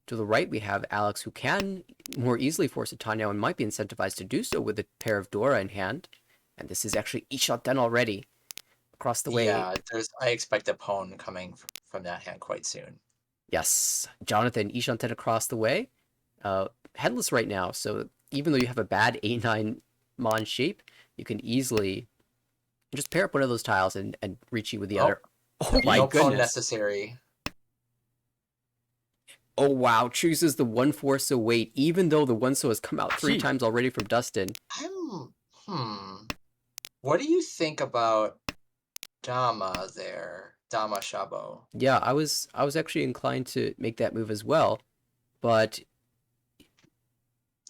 To the right, we have Alex, who can more easily force a Tanyao and might be incentivized to do so with a pair of Dora in hand. And this is actually Ishot done already. Across the way, Yeah, I expect a pawn coming from that hand quite soon. yes, Jonathan Ishanten across the way. Headless right now, so even though you have a bad 8-9 Mon shape, you can easily just pair up one of those tiles and reach you with the Oh, other. Oh my no pawn goodness. necessary. Oh wow, chooses the 1-4 weight, even though the 1 has come out 3 times already from Dustin. I'm, What do you think about Dama there? Dama Shabo. Yeah, I was actually inclined to make that move as well, but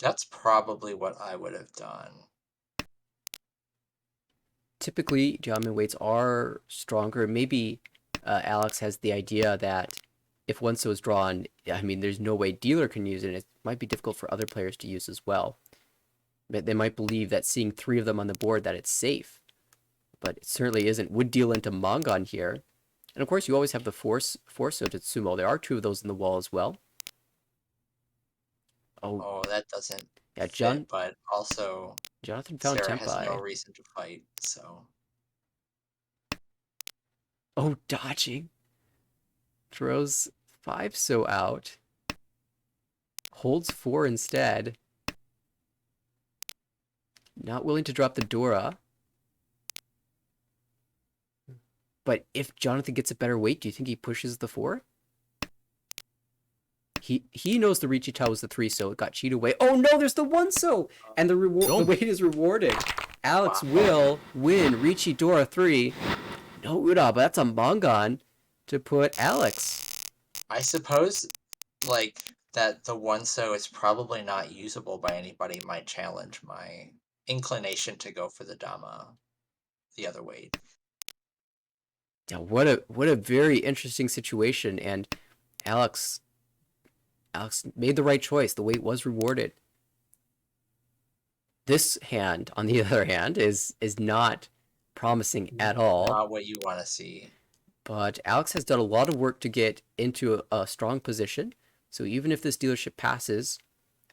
That's probably what I would have done. typically Diamond weights are stronger. Maybe Alex has the idea that if one is drawn, I mean, there's no way dealer can use it. And it might be difficult for other players to use as well. But they might believe that seeing 3 of them on the board that it's safe, but it certainly isn't. Would deal into Mangan here, and of course you always have the Force Tetsumo. There are 2 of those in the wall as well. Oh Oh, that doesn't yeah, fit, but also Jonathan found Sarah has no Tempai. reason to fight, so. Oh, dodging. Throws 5 out. Holds 4 instead. Not willing to drop the Dora. But if Jonathan gets a better weight, do you think he pushes the 4? He knows the Richita was the 3, so it got cheated away. Oh no, there's the 1 and the weight is rewarded. Alex Wow. will win Richi Dora 3. No Ura, but that's a Mangan to put Alex. I suppose, like, that the 1-so is probably not usable by anybody might challenge my inclination to go for the Dama the other way. Yeah, what a very interesting situation, and Alex made the right choice. The weight was rewarded. This hand, on the other hand, is not promising at all. Not what you want to see. But Alex has done a lot of work to get into a strong position. So even if this dealership passes,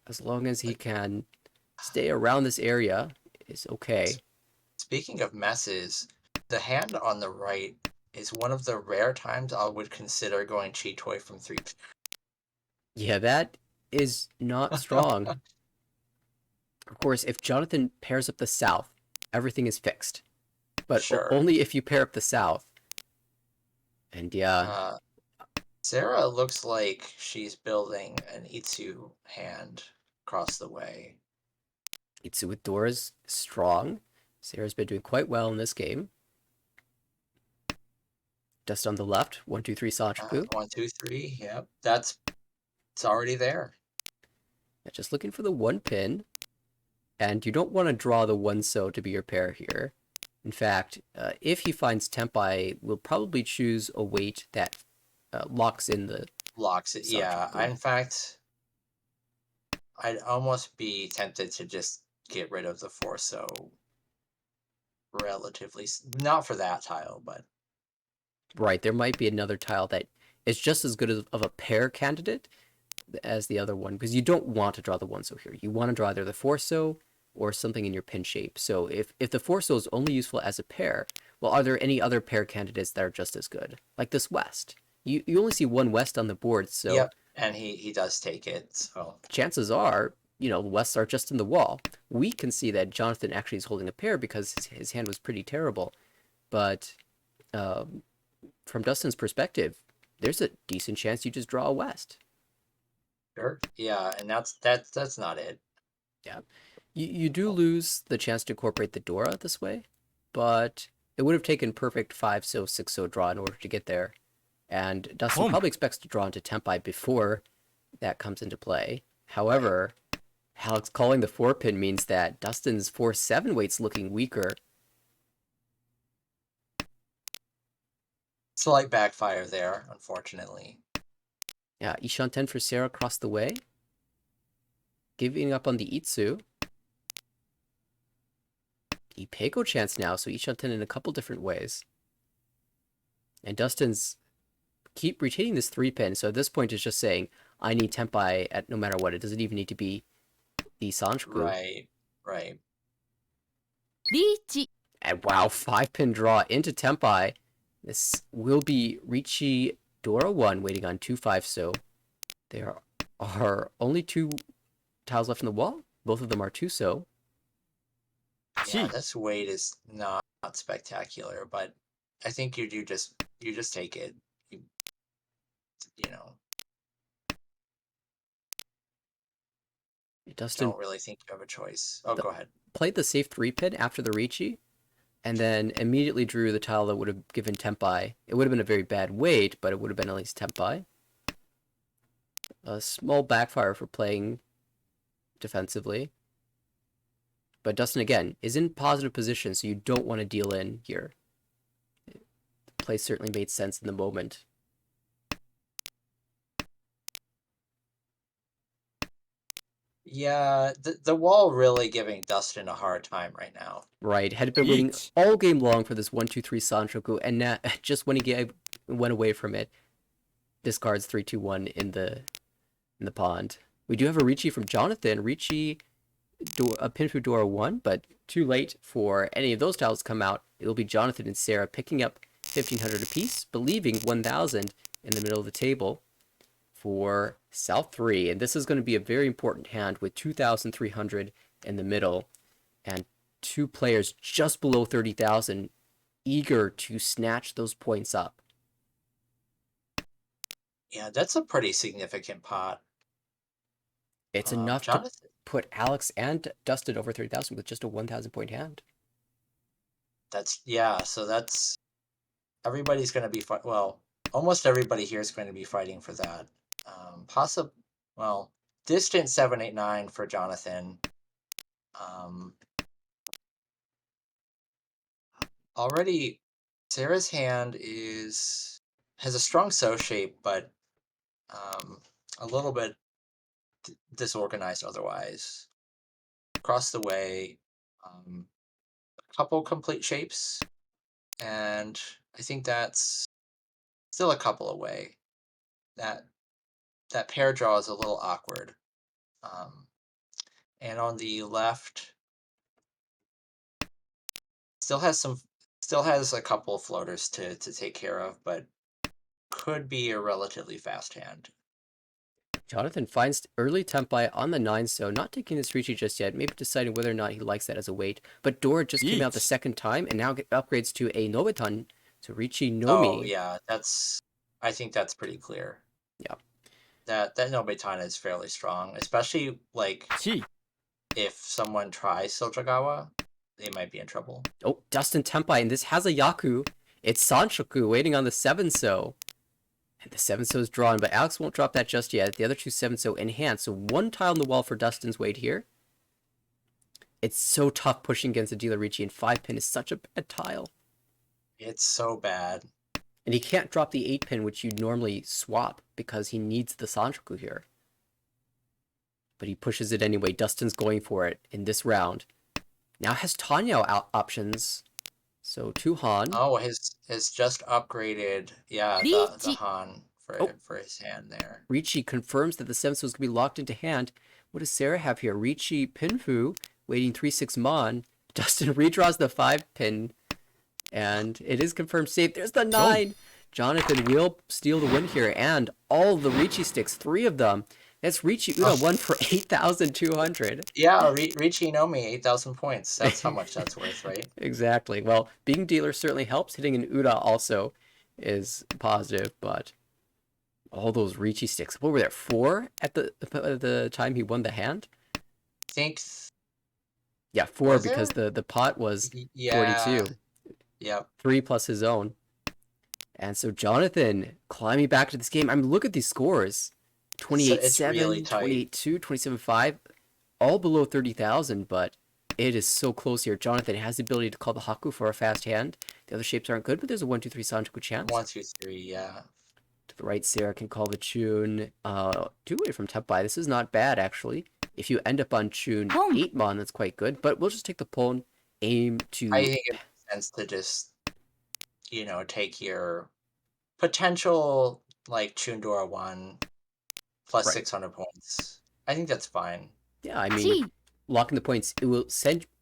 as long as he can stay around this area, is okay. Speaking of messes, the hand on the right is one of the rare times I would consider going Chitoy from 3. Yeah, that is not strong. Of course, if Jonathan pairs up the south, everything is fixed. But Sure. only if you pair up the south. And yeah, Sarah looks like she's building an Itsu hand across the way. Itsu with Dora's strong. Sarah's been doing quite well in this game. Just on the left, 1-2-3 Sanchaku. 1-2-3, yep. It's already there. Yeah, just looking for the 1 pin. And you don't want to draw the 1 to be your pair here. In fact, if he finds Tempai, we'll probably choose a weight that locks in the Locks it. Yeah. Sanchoku. In fact, I'd almost be tempted to just get rid of the Forso relatively. Not for that tile, but Right, there might be another tile that is just as good of a pair candidate as the other one, because you don't want to draw the one so here. You want to draw either the Forso or something in your pin shape. So if the Forso is only useful as a pair, well, are there any other pair candidates that are just as good? Like this West. You only see one West on the board, so yep. And he does take it. So chances are, the Wests are just in the wall. We can see that Jonathan actually is holding a pair because his hand was pretty terrible. But um, from Dustin's perspective, there's a decent chance you just draw a West. sure. Yeah, and that's not it. Yeah. You do Oh, lose the chance to incorporate the Dora this way, but it would have taken perfect 5-so, 6-so draw in order to get there. And Dustin Home. probably expects to draw into Tempai before that comes into play. right. However, Alex calling the 4-pin means that Dustin's 4-7 weight's looking weaker. Slight backfire there, unfortunately. Yeah, Ishan 10 for Sarah across the way. Giving up on the Itsu. Ipeko chance now, so Ishan 10 in a couple different ways. And Dustin's keep retaining this 3-pin, so at this point it's just saying, I need Tempai at no matter what. It doesn't even need to be the Sanchoku. Right, right. Reach. And wow, 5-pin draw into Tempai. This will be Richi Dora 1 waiting on 2-5, so there are only 2 tiles left in the wall. Both of them are 2-so. Yeah, this weight is not spectacular, but I think you just take it. You know, Dustin don't really think you have a choice. Oh, go ahead. played the safe 3-pin after the Richi, and then immediately drew the tile that would have given Tempai. It would have been a very bad weight, but it would have been at least Tempai. A small backfire for playing defensively. But Dustin, again, is in positive position, so you don't want to deal in here. The play certainly made sense in the moment. Yeah, the wall really giving Dustin a hard time right now. Right, had been waiting all game long for this 1-2-3 Sanchoku, and now, just when he went away from it, discards 3-2-1 in the pond. We do have a Ricci from Jonathan. Ricci, a pin through Dora 1, but too late for any of those tiles to come out. It'll be Jonathan and Sarah picking up 1,500 apiece, but leaving 1,000 in the middle of the table for South 3. And this is going to be a very important hand with 2,300 in the middle and 2 players just below 30,000 eager to snatch those points up. Yeah, that's a pretty significant pot. It's enough to Jonathan, put Alex and Dustin over 30,000 with just a 1,000 point hand. yeah, so that's everybody's going to be well, almost everybody here is going to be fighting for that. Well, distant 789 for Jonathan. Um, already Sarah's hand has a strong so shape, but a little bit disorganized otherwise. Across the way, a couple complete shapes, and I think that's still a couple away. That that pair draw is a little awkward. Um, and on the left, still has some, still has a couple of floaters to take care of, but could be a relatively fast hand. Jonathan finds early Tempai on the 9, so not taking this Ricci just yet, maybe deciding whether or not he likes that as a weight. But Dora just came out the second time and now upgrades to a Nobiton. So Ricci Oh Nomi. yeah, I think that's pretty clear. Yeah. That Nobitana is fairly strong, especially like if someone tries Sojagawa, they might be in trouble. Oh, Dustin Tempai, and this has a Yaku. It's Sanchoku waiting on the 7-so. And the 7-so is drawn, but Alex won't drop that just yet. The other 2 7-so in hand. So 1 tile on the wall for Dustin's weight here. It's so tough pushing against the Dealer Ricci, and 5-pin is such a bad tile. It's so bad. And he can't drop the 8 pin, which you'd normally swap because he needs the Sanchoku here. But he pushes it anyway. Dustin's going for it in this round. Now has Tanya options. So 2 Han. Oh, his just upgraded, yeah, the Han for his hand there. Ricci confirms that the 7 is going to be locked into hand. What does Sarah have here? Ricci Pinfu, waiting 3-6 Mon. Dustin redraws the 5 pin, and it is confirmed safe. There's the 9. Jonathan will steal the win here, and all the Ricci sticks, 3 of them. That's Ricci Una, 1 for 8,200. Yeah, Ricci Nomi, 8,000 points. That's how much that's worth, right? Exactly. Well, being dealer certainly helps. Hitting an Uda also is positive, but all those Ricci sticks. What were there? 4 at the time he won the hand? I think. Yeah, 4 because the pot was 42. Yep. 3 plus his own. And so Jonathan climbing back to this game. I mean, look at these scores. 28-7, really 28-2, 27-5, all below 30,000, but it is so close here. Jonathan has the ability to call the Haku for a fast hand. The other shapes aren't good, but there's a 1-2-3 Sanchoku chance. 1, 2, 3, yeah. To the right, Sarah can call the Chun 2 away from Teppai. This is not bad, actually. If you end up on Chun 8 Mon, that's quite good, but we'll just take the Pon, aim to... I think it makes sense to just, take your potential, like, Chundora 1 plus Right. 600 points. I think that's fine. Yeah, I mean, locking the points, it will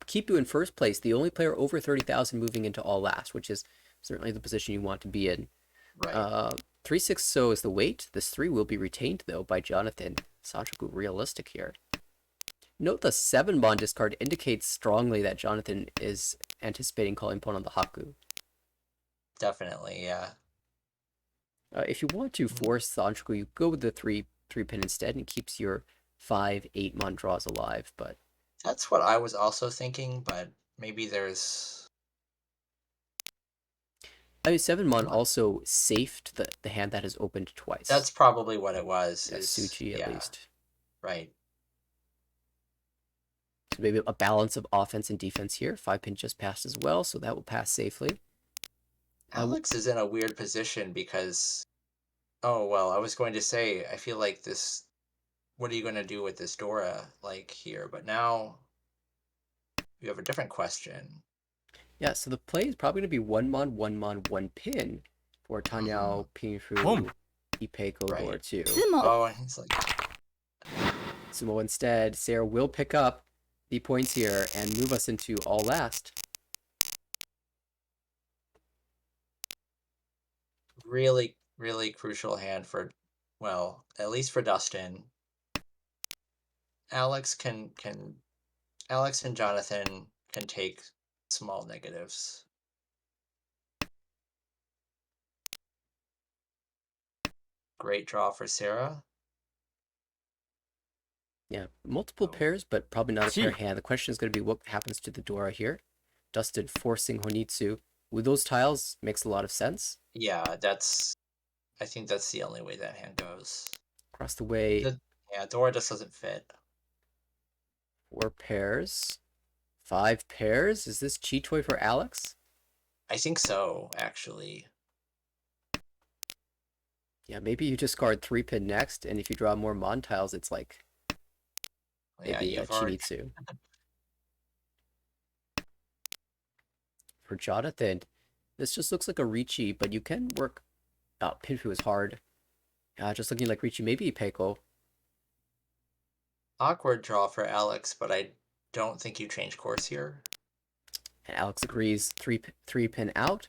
keep you in first place, the only player over 30,000 moving into all last, which is certainly the position you want to be in. Right. 3-6 so is the weight. This 3 will be retained, though, by Jonathan. Sanchoku realistic here. Note the 7 Mon discard indicates strongly that Jonathan is anticipating calling Pon on the Haku. Definitely, yeah. If you want to force Sanchoku, you go with the 3 pin instead, and it keeps your 5-8 Mon draws alive, but... That's what I was also thinking, but maybe there's... I mean, 7 Mon also safed the hand that has opened twice. That's probably what it was. Yeah, Suchi, at least. Right. So maybe a balance of offense and defense here. 5 pin just passed as well, so that will pass safely. Alex is in a weird position because... Oh, well, I was going to say, I feel like this... What are you going to do with this Dora, like, here? But now you have a different question. Yeah, so the play is probably going to be 1 Mon, 1 Mon, 1 pin for Tanyao, Pinfu, Ipeko, Right. Dora 2. Oh, and he's like... Sumo instead. Sarah will pick up the points here and move us into all last. Really, really crucial hand for, well, at least for Dustin. Alex and Jonathan can take small negatives. Great draw for Sarah. Yeah, multiple pairs, but probably not a pair hand. The question is going to be what happens to the Dora here. Dustin forcing Honitsu. With those tiles, makes a lot of sense. Yeah, I think that's the only way that hand goes. Across the way. Yeah, Dora just doesn't fit. 4 pairs. 5 pairs? Is this cheat toy for Alex? I think so, actually. Yeah, maybe you discard 3 pin next, and if you draw more Mon tiles, it's like maybe a Chinitsu. For Jonathan, this just looks like a Ricci, but you can work... Oh, Pinfu is hard. Just looking like Ricci, maybe Peiko. Awkward draw for Alex, but I don't think you change course here. And Alex agrees, 3 pin out,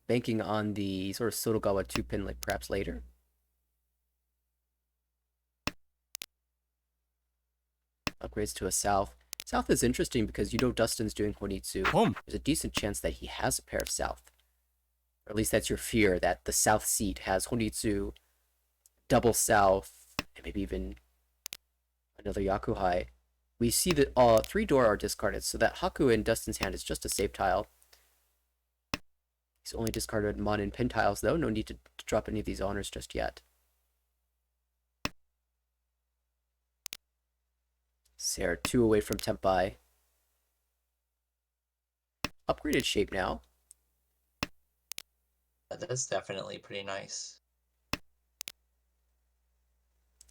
banking on the sort of Sotogawa 2 pin, like perhaps later. Upgrades to a South. South is interesting because you know Dustin's doing Honitsu. There's a decent chance that he has a pair of South. Or at least that's your fear, that the South seat has Honitsu, double South, and maybe even another Yakuhai. We see that 3 Dora are discarded, so that Haku in Dustin's hand is just a safe tile. He's only discarded Mon and Pin tiles, though. No need to drop any of these honors just yet. Sarah 2 away from Teppai. Upgraded shape now. That's definitely pretty nice.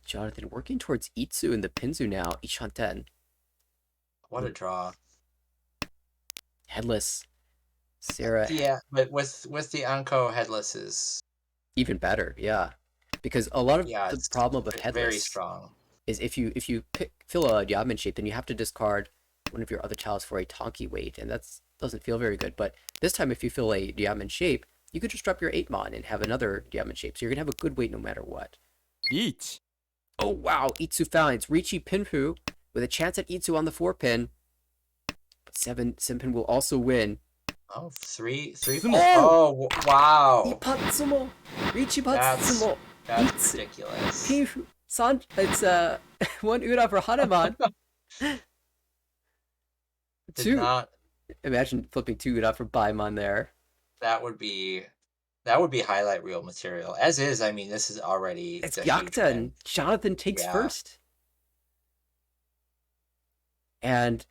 Jonathan working towards Itsu and the Pinzu now. Ishanten. What a draw. Headless. Sarah, Yeah, but with the Anko headlesses, even better, yeah. Because a lot of yeah, the it's problem with very headless strong. is if you fill a diamond shape, then you have to discard one of your other tiles for a Tonki weight, and that doesn't feel very good. But this time, if you fill a diamond shape, you could just drop your 8 mon and have another diamond shape, so you're gonna have a good weight no matter what. Each. Oh wow, Itsu finds Richi Pinfu with a chance at Itsu on the 4-pin. But 7-pin will also win. Oh, three. Oh! Wow. Ipatsumo! Richi That's Patsumo! that's ridiculous. Pinfu! It's one Ura for Hanuman. Did Two. not. Imagine flipping 2 Ura for Baimon there. That would be highlight reel material. As is, I mean, this is already It's a huge Gyakta, win. and Jonathan takes Yeah. first. And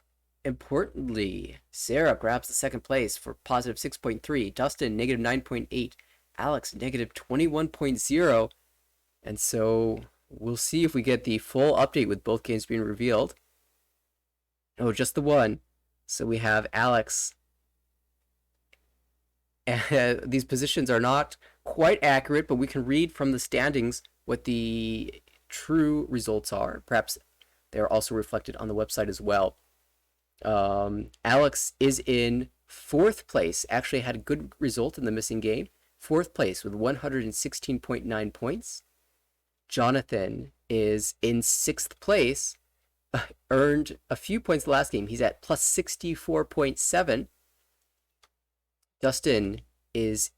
importantly, Sarah grabs the second place for positive 6.3, Dustin negative 9.8, Alex negative 21.0. And so we'll see if we get the full update with both games being revealed. No, just the one. So we have Alex. These positions are not quite accurate, but we can read from the standings what the true results are. Perhaps they're also reflected on the website as well. Alex is in 4th place. Actually had a good result in the missing game. 4th place with 116.9 points. Jonathan is in 6th place. Earned a few points the last game. He's at plus 64.7. Dustin is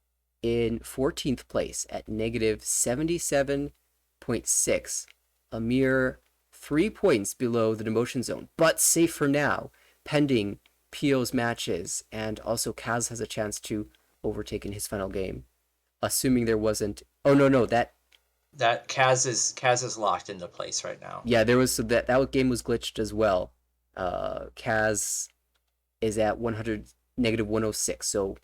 in 14th place at negative 77.6. A mere 3 points below the demotion zone, but safe for now, pending Pio's matches, and also Kaz has a chance to overtake in his final game, assuming there wasn't. Oh no, that Kaz is locked into place right now. yeah, there was so that game was glitched as well. Kaz is at 100 negative 106, so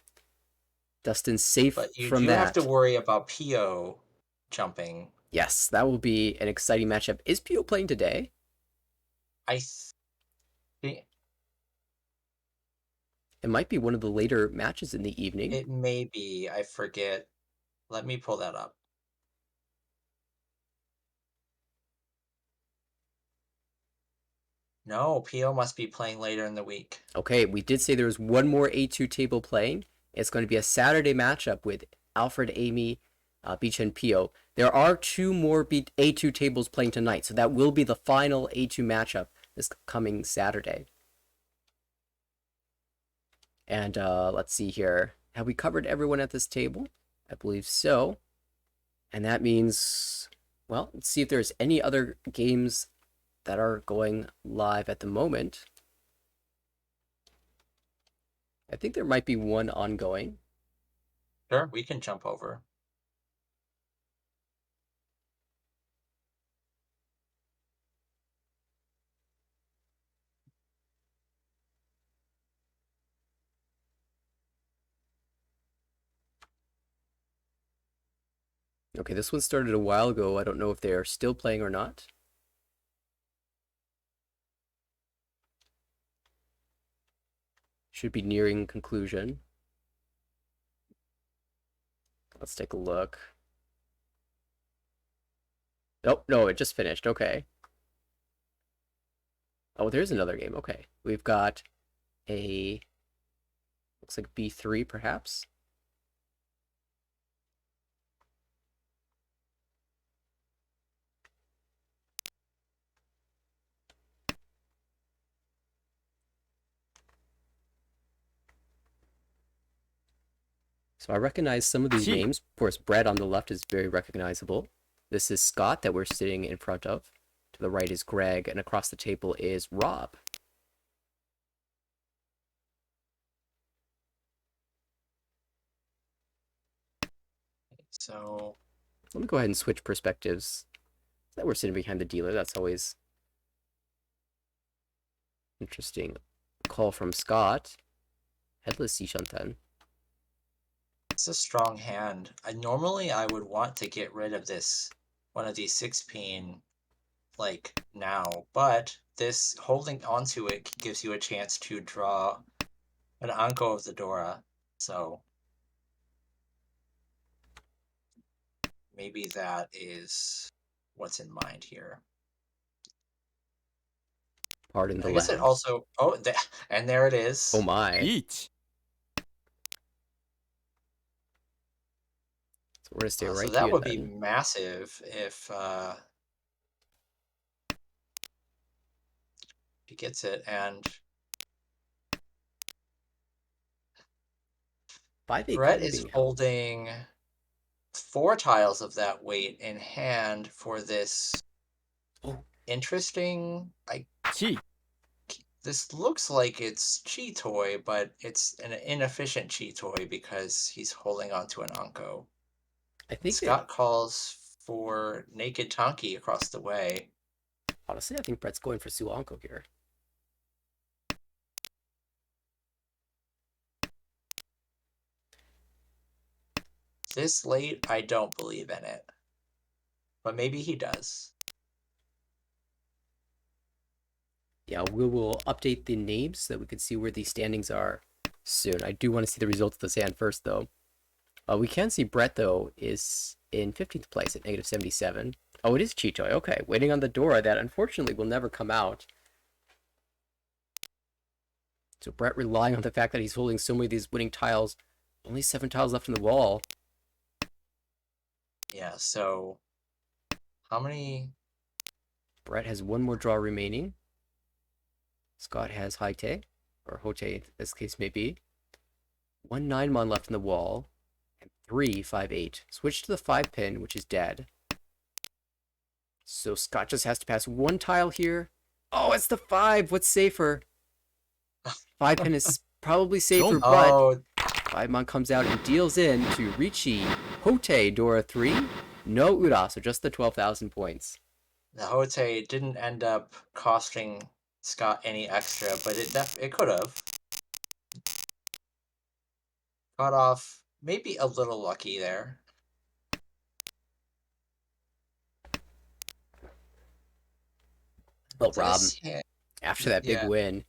Dustin's safe But you from do have that. to worry about Pio jumping. Yes, that will be an exciting matchup. Is Pio playing today? I think It might be one of the later matches in the evening. it may be. I forget. Let me pull that up. No, Pio must be playing later in the week. Okay, we did say there was one more A2 table playing. It's going to be a Saturday matchup with Alfred, Amy, Beach, and Pio. There are 2 more A2 tables playing tonight, so that will be the final A2 matchup this coming Saturday. And let's see here. Have we covered everyone at this table? I believe so. And that means, well, let's see if there's any other games that are going live at the moment. I think there might be one ongoing. Sure, we can jump over. Okay, this one started a while ago. I don't know if they are still playing or not. Should be nearing conclusion. Let's take a look. Oh, no, it just finished. Okay. Oh, there's another game. Okay. We've got a... Looks like B3, perhaps. So I recognize some of these names. Of course, Brett on the left is very recognizable. This is Scott that we're sitting in front of. To the right is Greg, and across the table is Rob. So let me go ahead and switch perspectives. That we're sitting behind the dealer. That's always interesting. Call from Scott. Headless Sishantan. It's a strong hand. Normally I would want to get rid of this one of these 6-peen like now, but this holding onto it gives you a chance to draw an Anko of the Dora. So maybe that is what's in mind here. Pardon the I guess it lag. also and there it is. Oh my. 1 So we're gonna stay So right that here would be then. massive if he gets it, and 5-8 Brett kind of is being held. holding 4 tiles of that weight in hand for this Oh, interesting.1 This looks like it's Chi Toy, but it's an inefficient Chi Toy because he's holding onto an Anko. I think that Scott calls for Naked Tonki across the way. honestly, I think Brett's going for Suanko here. This late, I don't believe in it. But maybe he does. Yeah, we will update the names so that we can see where these standings are soon. I do want to see the results of this hand first, though. We can see Brett, though, is in 15th place at negative 77. Oh, it is Chichoy. Okay, waiting on the Dora that unfortunately will never come out. So Brett relying on the fact that he's holding so many of these winning tiles. Only 7 tiles left in the wall. Yeah, so how many? Brett has 1 more draw remaining. Scott has Haite, or Hote, as case may be. 1 9-mon left in the wall. And 3 5-8. Switch to the 5-pin, which is dead. So Scott just has to pass 1 tile here. Oh, it's the 5. What's safer? 5-pin is probably safer, but Oh, 5-mon comes out and deals in to Ricci, Hote, Dora 3. No Ura, so just the 12,000 points. the Hote didn't end up costing Scott any extra, but it could have. Got off maybe a little lucky there. Well, Rob, This hand, after that big yeah, win,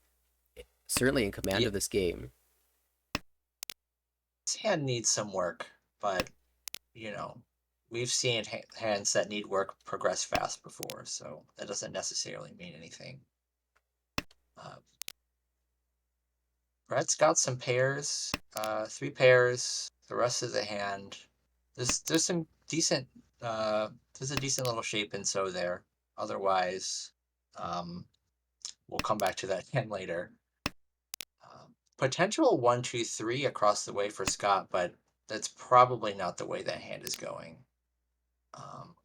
certainly in command yeah, of this game. this hand needs some work, but you know, we've seen hands that need work progress fast before, so that doesn't necessarily mean anything. Uh, Brett's got some pairs, 3 pairs. The rest of the hand, there's some decent, there's a decent little shape and so there. Otherwise, um, we'll come back to that hand later. Potential 1 2 3 across the way for Scott, but that's probably not the way that hand is going.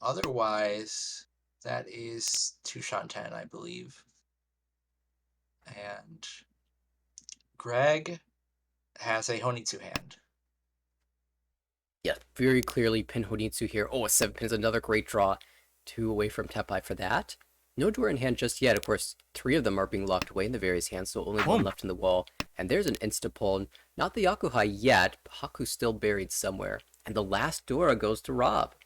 Otherwise, that is Touchant 10, I believe. And Greg has a Honitsu hand. Yeah, very clearly Pin Honitsu here. Oh, a 7-pin is another great draw. 2 away from Tepai for that. No Dora in hand just yet. Of course, 3 of them are being locked away in the various hands, so only 1 left in the wall. And there's an insta-pull. Not the Yakuhai yet. Haku's still buried somewhere. And the last Dora goes to Rob.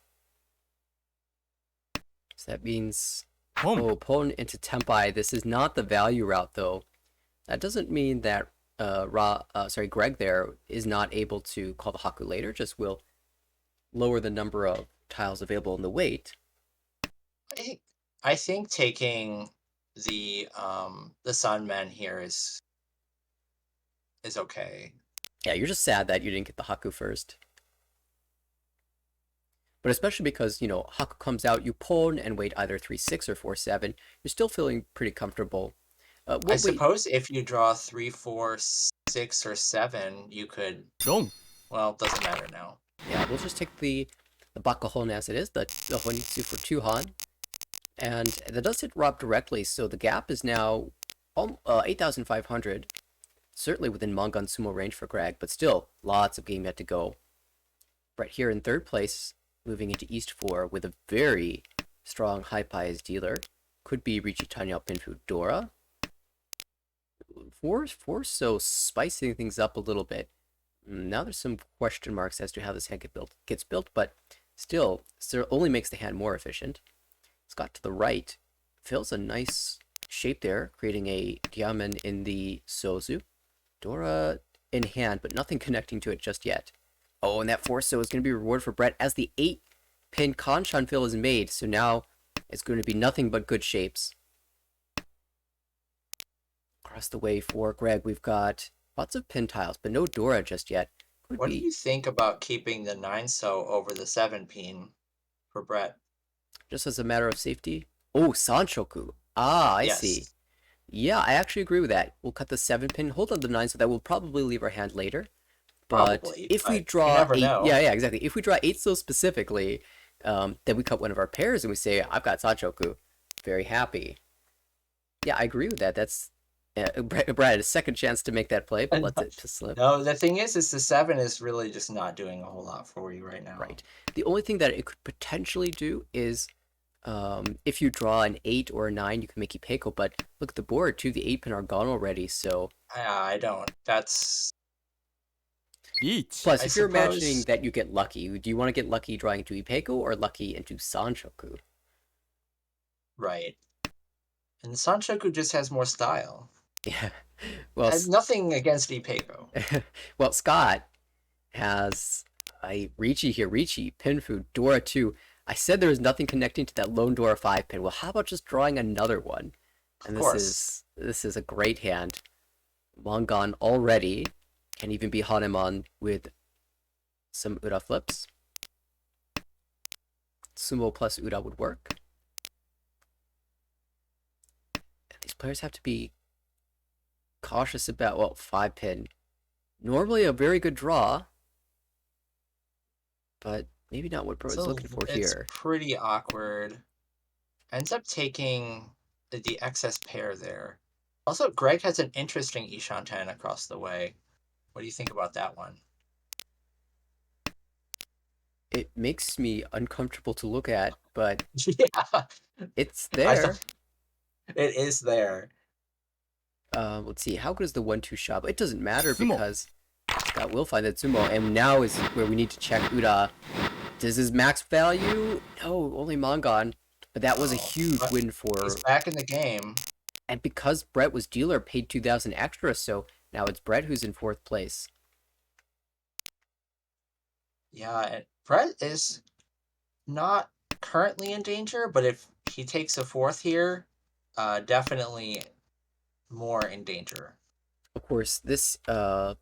So that means... Oh, pulling into Tempai. This is not the value route, though. That doesn't mean that Greg there is not able to call the Haku later. Just will lower the number of tiles available in the weight. I think taking the Sunman here is okay. Yeah, you're just sad that you didn't get the Haku first. But especially because, you know, Haku comes out, you pull and wait either 3-6 or 4-7. You're still feeling pretty comfortable. I suppose if you draw 3 4 6 or 7, you could. Well, it doesn't matter now. Yeah, we'll just take the Bakahon as it is, the Honitsu for 2 Han. And that does hit Rob directly, so the gap is now 8,500. Certainly within Mongun Sumo range for Greg, but still, lots of game yet to go. Brett here in 3rd place, moving into East 4 with a very strong high pies dealer. Could be Richitanya Pinfu Dora. 4, so spicing things up a little bit. Now there's some question marks as to how this hand gets built, but still only makes the hand more efficient. Scott to the right fills a nice shape there, creating a diamond in the Sozu. Dora in hand, but nothing connecting to it just yet. Oh, and that force so is going to be rewarded for Brett as the 8-pin Kanshan fill is made, so now it's going to be nothing but good shapes. Across the way for Greg, we've got lots of pin tiles, but no Dora just yet. Could What do be you think about keeping the 9 so over the 7 pin for Brett? just as a matter of safety. Oh, Sanchoku. Ah, I see. Yes, Yeah, I actually agree with that. We'll cut the 7-pin, hold on the 9, so that will probably leave our hand later. But probably, if we but you draw never 8, know. yeah, exactly. If we draw 8 so specifically, then we cut one of our pairs and we say, I've got Sanchoku. Very happy. Yeah, I agree with that. That's Brad had a second chance to make that play, but lets it to slip. No, the thing is the 7 is really just not doing a whole lot for you right now. Right. The only thing that it could potentially do is if you draw an 8 or a 9, you can make Ipeco, but look at the board, 2 of the 8 pin are gone already, so... I don't. That's... Plus, I if you're imagining suppose... that you get lucky, do you want to get lucky drawing into Ipeco or lucky into Sanchoku? Right. And Sanchoku just has more style. Yeah. Well, Nothing against Ipeco. well, Scott has a Ricci here. Ricci, pin food, Dora 2. I said there was nothing connecting to that lone Dora 5 pin. Well, how about just drawing another one? And Of course. this is a great hand. Mongon already can even be Hanemon with some Ura flips. Sumo plus Ura would work. And these players have to be cautious about, well, 5 pin. Normally a very good draw, but maybe not what Bro is looking for here. It's pretty awkward. Ends up taking the excess pair there. Also, Greg has an interesting Ishanten across the way. What do you think about that one? It makes me uncomfortable to look at, but Yeah, it's there. it is there. Let's see, how good is the 1-2 shot? It doesn't matter because Scott will find that Sumo, and now is where we need to check Ura. Does his max value? No, only Mongon. But that was a huge win for... He's back in the game. And because Brett was dealer, paid 2,000 extra, so now it's Brett who's in 4th place. Yeah, and Brett is not currently in danger, but if he takes a 4th here, definitely more in danger. Of course, this, and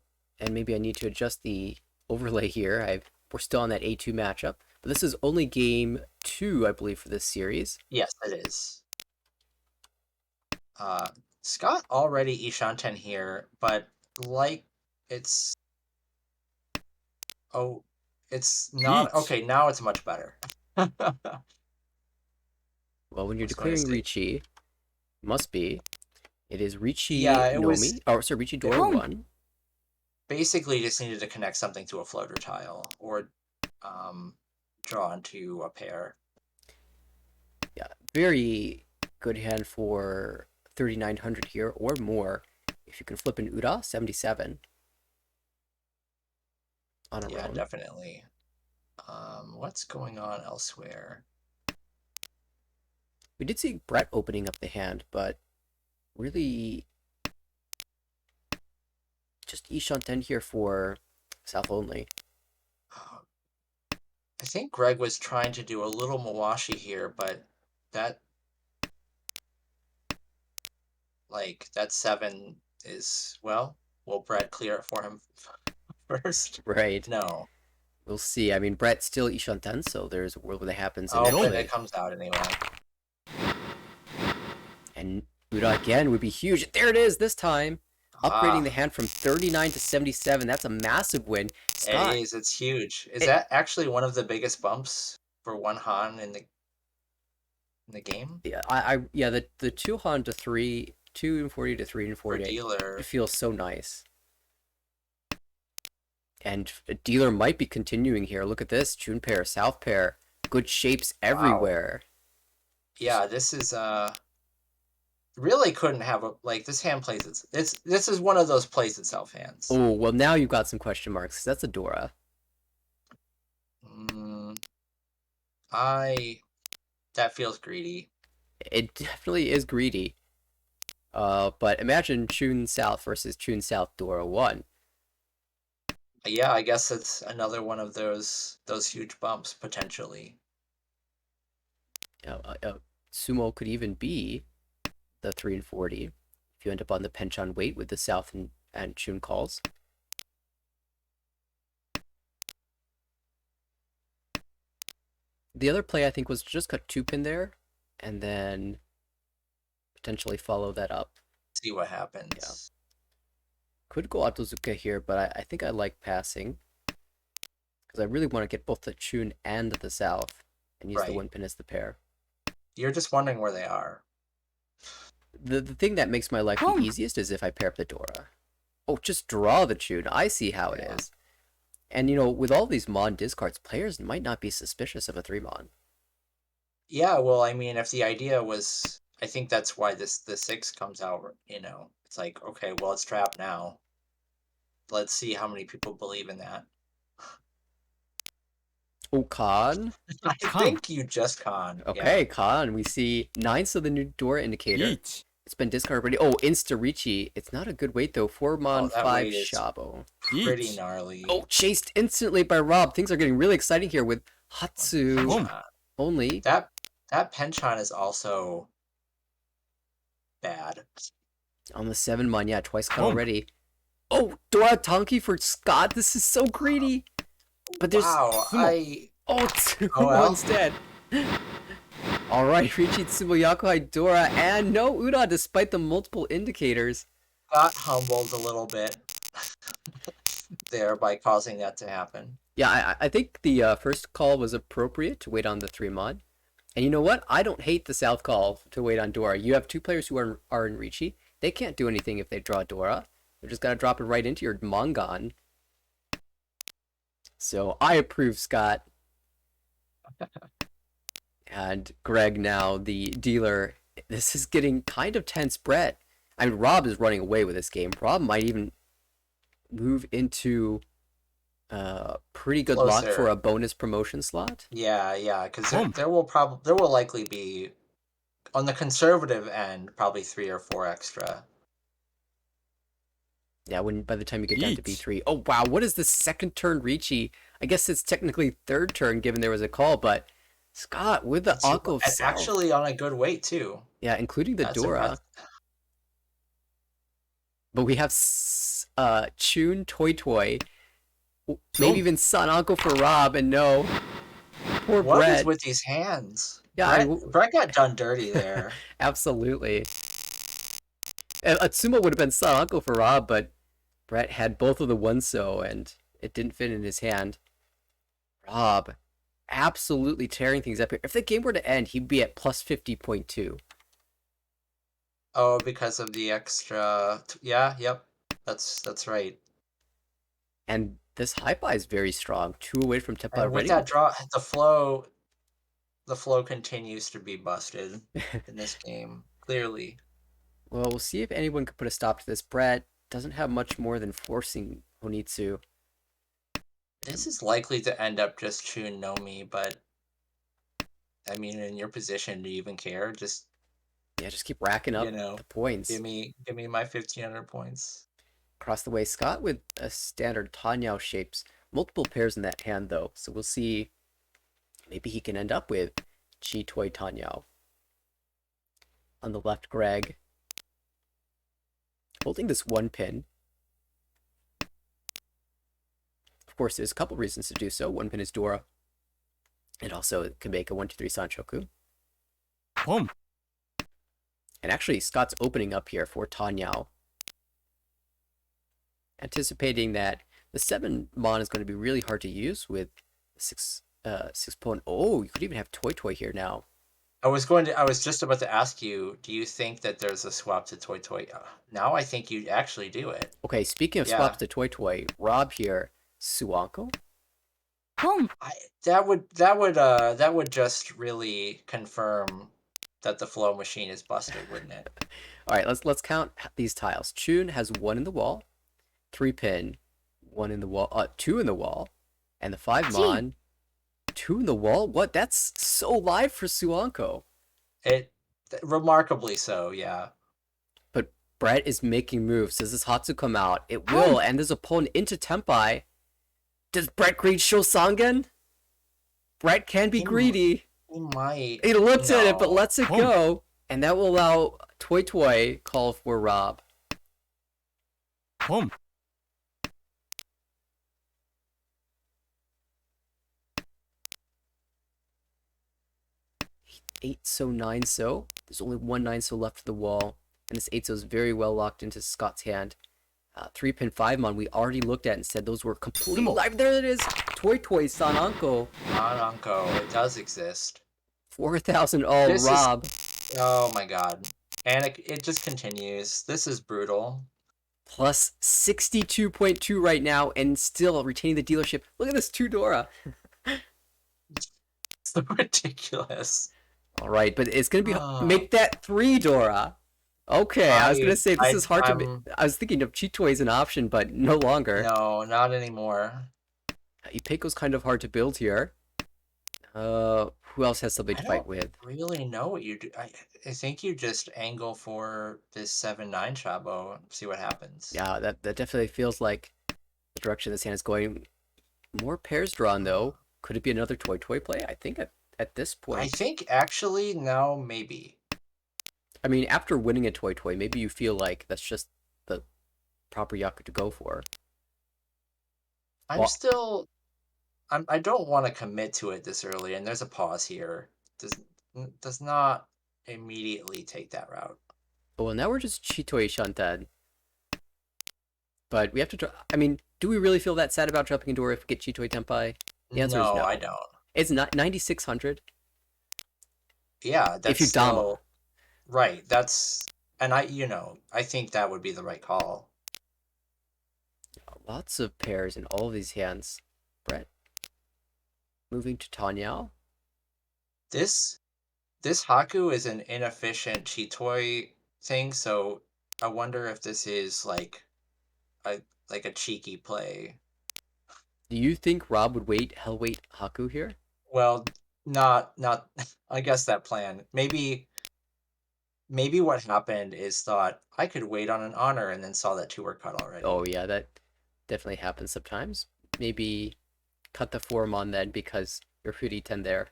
maybe I need to adjust the overlay here. We're still on that A2 matchup, but this is only game 2, I believe, for this series. Yes, it is. Scott already Ishanten here, but like it's... Oh, it's not... Okay, now it's much better. Well, when you're declaring Ricci, must be. It is Ricci Yeah, it Nomi. was... Oh, sorry, Ricci Dora 1. Basically, just needed to connect something to a floater tile or draw into a pair. Yeah, very good hand for 3,900 here or more. If you can flip an Ura, 77 on a round. Yeah, definitely. What's going on elsewhere? We did see Brett opening up the hand, but really just Ishanten here for South only. I think Greg was trying to do a little Mawashi here, but that... Like, that 7 is... Well, will Brett clear it for him first? Right. No. We'll see. I mean, Brett's still Ishanten, so there's a world where that happens. Oh, but it comes out anyway. And Ura again would be huge. There it is this time. Upgrading the hand from 39 to 77. That's a massive win. Scott, it is. It's huge. Is that actually one of the biggest bumps for one Han in the game? Yeah, the 2 Han to 3, 240 to 340. For dealer. It feels so nice. And a dealer might be continuing here. Look at this. June pair, South pair. Good shapes everywhere. Yeah, this is really couldn't have a like this hand plays this is one of those plays itself hands. Oh, well, now you've got some question marks. That's a Dora. That feels greedy. It definitely is greedy. But imagine Chun South versus Chun South Dora 1. Yeah, I guess it's another one of those huge bumps potentially. Sumo could even be the 3 and 40 if you end up on the penchant weight with the South and Chun calls. The other play I think was just cut 2-pin there and then potentially follow that up. See what happens. Yeah. Could go Otozuka here, but I think I like passing because I really want to get both the Chun and the South and use the 1-pin as the pair. You're just wondering where they are. The thing that makes my life the easiest is if I pair up the Dora. Oh, just draw the Chun. I see how it is. And, with all these Mon discards, players might not be suspicious of a 3-Mon. Yeah, well, I mean, if the idea was... I think that's why the 6 comes out, It's like, okay, well, it's trapped now. Let's see how many people believe in that. Oh, Khan? I think you just Khan. Okay, yeah. Khan. We see 9s of the new Dora indicator. It's been discarded already. Oh, Insta-Richi. It's not a good weight, though. 4-Mon, 5 Shabo. Pretty gnarly. Oh, chased instantly by Rob. Things are getting really exciting here with Hatsu only. That penchant is also bad. On the 7-Mon, yeah, twice cut already. Oh, Dora Tonki for Scott. This is so greedy. But there's Sumo. Sumo instead. All right, Richi, Tsubo, Yakuhai, Dora, and no Uda despite the multiple indicators. Got humbled a little bit there by causing that to happen. Yeah, I think the first call was appropriate to wait on the 3-Mon. And you know what? I don't hate the South call to wait on Dora. You have two players who are in Richi. They can't do anything if they draw Dora. They're just got to drop it right into your Mongon. So I approve, Scott. And Greg now, the dealer. This is getting kind of tense, Brett. I mean, Rob is running away with this game. Rob might even move into pretty good luck for a bonus promotion slot. Yeah, because there will likely be, on the conservative end, probably 3 or 4 extra. Yeah, by the time you get down to B3. Oh, wow, what is the second turn Richi? I guess it's technically third turn given there was a call, but Scott with the Akko of South. Actually on a good weight, too. Yeah, including the Dora. But we have Chun, Toy, maybe even San Akko for Rob, and no. Poor Brett. What is with these hands? Yeah, Brett got done dirty there. Absolutely. Atsumo would have been San Akko for Rob, but Brett had both of the 1-so, and it didn't fit in his hand. Rob absolutely tearing things up here. If the game were to end, he'd be at plus 50.2. Oh, because of the extra... Yeah, yep. That's right. And this Hype-Eye is very strong. 2 away from Tepa already. With that draw, the flow continues to be busted in this game, clearly. Well, we'll see if anyone can put a stop to this. Brett doesn't have much more than forcing Honitsu. This is likely to end up just Chun Nomi, but I mean, in your position, do you even care? Just keep racking up the points. Give me my 1,500 points. Across the way, Scott with a standard Tanyao shapes. Multiple pairs in that hand, though, so we'll see. Maybe he can end up with Chi Toy Tanyao. On the left, Greg. Holding this 1-pin. Of course, there's a couple reasons to do so. 1-pin is Dora. And also, it can make a 1-2-3 Sanchoku. Boom. And actually, Scott's opening up here for Tanyao. Anticipating that the 7-Mon is going to be really hard to use with 6 pawn. Oh, you could even have Toy here now. I was just about to ask you, do you think that there's a swap to Toy? Now I think you actually do it. Okay, speaking of swaps to Toy, Rob here, Suanko? That would just really confirm that the flow machine is busted, wouldn't it? All right, let's count these tiles. Chun has 1 in the wall, 3 pin, 1 in the wall, 2 in the wall, and the 5 Gee. mon, 2 in the wall. What? That's so live for Suanko. Remarkably so, yeah. But Brett is making moves. Does this Hatsu come out? It will, and there's a pawn into Tempai. Does Brett greed Shosangen? Brett can be greedy. He might. He looks at it, but No. lets it go, and that will allow Toy Toy call for Rob. ポン 8 so 9 so. There's only 1 9 so left of the wall, and this 8 so is very well locked into Scott's hand. 3 pin 5 mon we already looked at and said those were completely live. There it is. Toy Toy Sananko. Sananko, it does exist. 4,000 all. This is- Rob. Oh my god. And it just continues. This is brutal. Plus 62.2 right now, and still retaining the dealership. Look at this 2 Dora. So ridiculous. All right, but it's gonna be make that 3 Dora. Okay, I was gonna say this is hard to. I was thinking of Cheat Toy as an option, but no longer. No, not anymore. Ipeko's kind of hard to build here. Who else has something to fight with? Really know what you do. I think you just angle for this 7-9 Chabo, see what happens. Yeah, that definitely feels like the direction this hand is going. More pairs drawn though. Could it be another Toy Toy play? I think at this point. I think actually now maybe. I mean, after winning a Toy Toy, maybe you feel like that's just the proper Yaku to go for. I don't want to commit to it this early, and there's a pause here. Does not immediately take that route. Oh, well, now we're just Chitoi Shantan. But we have to. I mean, do we really feel that sad about jumping into if we get Chitoi Tempai? The answer is no. I don't. It's not 9,600. Yeah, that's if you Dama. Right, that's and I think that would be the right call. Lots of pairs in all of these hands. Brett. Moving to Tanyao. This Haku is an inefficient Chitoi thing, so I wonder if this is like a cheeky play. Do you think Rob would hellweight Haku here? Well, not I guess that plan. Maybe what happened is thought I could wait on an honor and then saw that 2 were cut already. Oh yeah, that definitely happens sometimes. Maybe cut the 4 mon then because you're Fudi 10 there.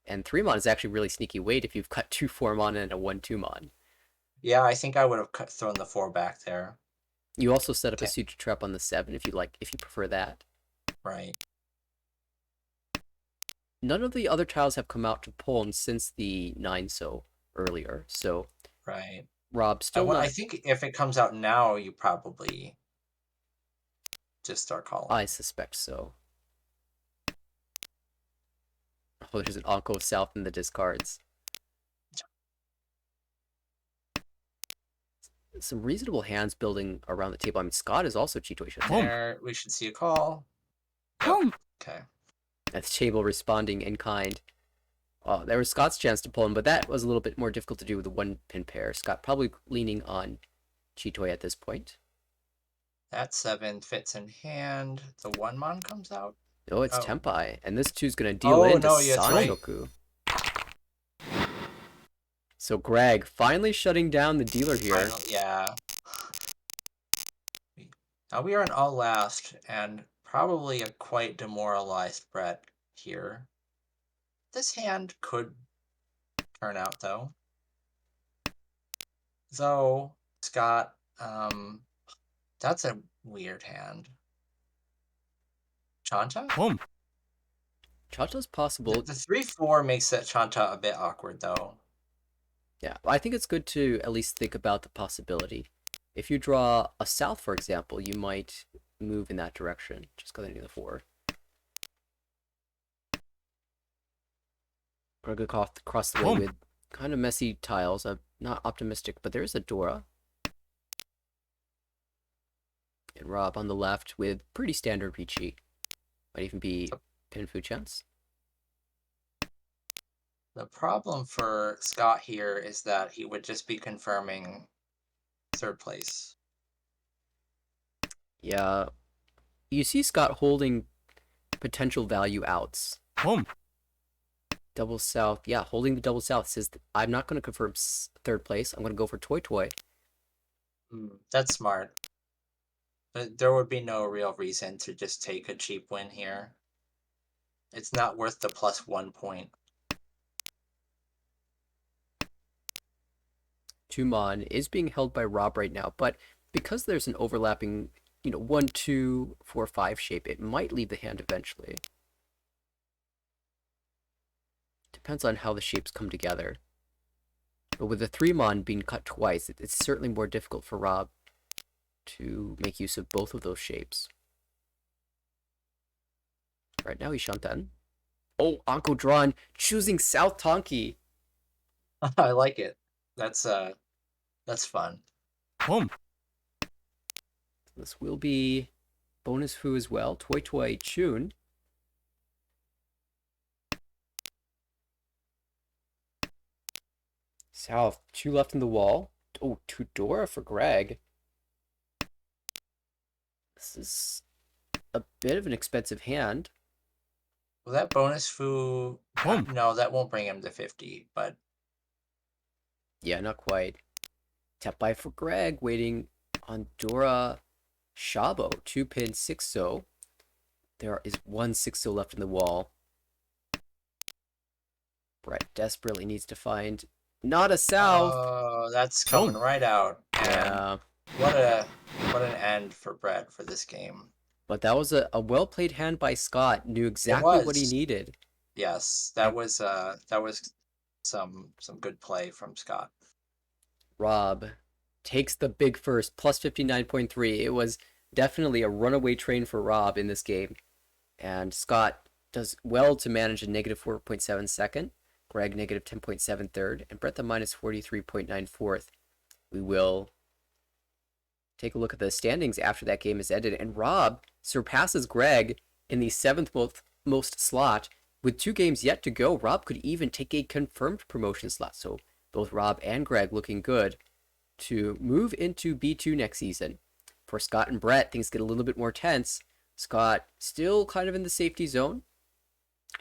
And 3 mon is actually really sneaky weight if you've cut 2 4 mon and a 1 2 mon. Yeah, I think I would have thrown the 4 back there. You also set up a suture trap on the 7 if you prefer that. Right. None of the other tiles have come out to Poland since the 9 so earlier, so right. Rob still I think if it comes out now, you probably just start calling. I suspect so. Oh, there's an Onko South in the discards. Some reasonable hands building around the table. I mean, Scott is also Chitoi Shantan. There, we should see a call. Pom. Okay. That's Chable responding in kind. Oh, there was Scott's chance to pull him, but that was a little bit more difficult to do with a 1-pin pair. Scott probably leaning on Chitoi at this point. That 7 fits in hand. The 1 mon comes out. Oh, it's Tempai, and this 2's gonna deal into Sanshoku. Right. So Greg finally shutting down the dealer here. Yeah. Now we are in all last, and probably a quite demoralized Brett here. This hand could turn out though. So Scott, that's a weird hand. Chanta? Pom. Chanta's possible. The 3-4 makes that Chanta a bit awkward though. Yeah, I think it's good to at least think about the possibility. If you draw a south, for example, you might move in that direction. Just go into the 4. We're gonna go across the way with kind of messy tiles. I'm not optimistic, but there's a Dora. And Rob on the left with pretty standard Richi. Might even be Pinfu chance. The problem for Scott here is that he would just be confirming third place. Yeah. You see Scott holding potential value outs. Home. Double south. Yeah, holding the double south says I'm not going to confirm third place. I'm going to go for Toy Toy. That's smart. But there would be no real reason to just take a cheap win here. It's not worth the +1 point. Tumon is being held by Rob right now, but because there's an overlapping, 1, 2, 4, 5 shape, it might leave the hand eventually. Depends on how the shapes come together. But with the 3-mon being cut twice, it's certainly more difficult for Rob to make use of both of those shapes. Right now he's Shantan. Oh, Anko drawn, choosing South Tonki. I like it. That's fun. Home. This will be bonus foo as well. Toy Toy Chun. South, 2 left in the wall. Oh, Tudora for Greg. This is a bit of an expensive hand. Will that bonus foo? No, that won't bring him to 50, but yeah, not quite. Tap by for Greg, waiting on Dora Shabo. 2-pin 6-0. There is 1 6-0 left in the wall. Brett desperately needs to find not a south. Oh, that's coming right out. Yeah. What an end for Brett for this game. But that was a well-played hand by Scott. Knew exactly what he needed. Yes, that was some good play from Scott. Rob takes the big first, plus 59.3. It was definitely a runaway train for Rob in this game. And Scott does well to manage a negative 4.7 second. Greg negative 10.7 third. And Brett the minus 43.9 fourth. We will take a look at the standings after that game is ended. And Rob surpasses Greg in the 7th most slot. With 2 games yet to go, Rob could even take a confirmed promotion slot. So both Rob and Greg looking good to move into B2 next season. For Scott and Brett, things get a little bit more tense. Scott still kind of in the safety zone.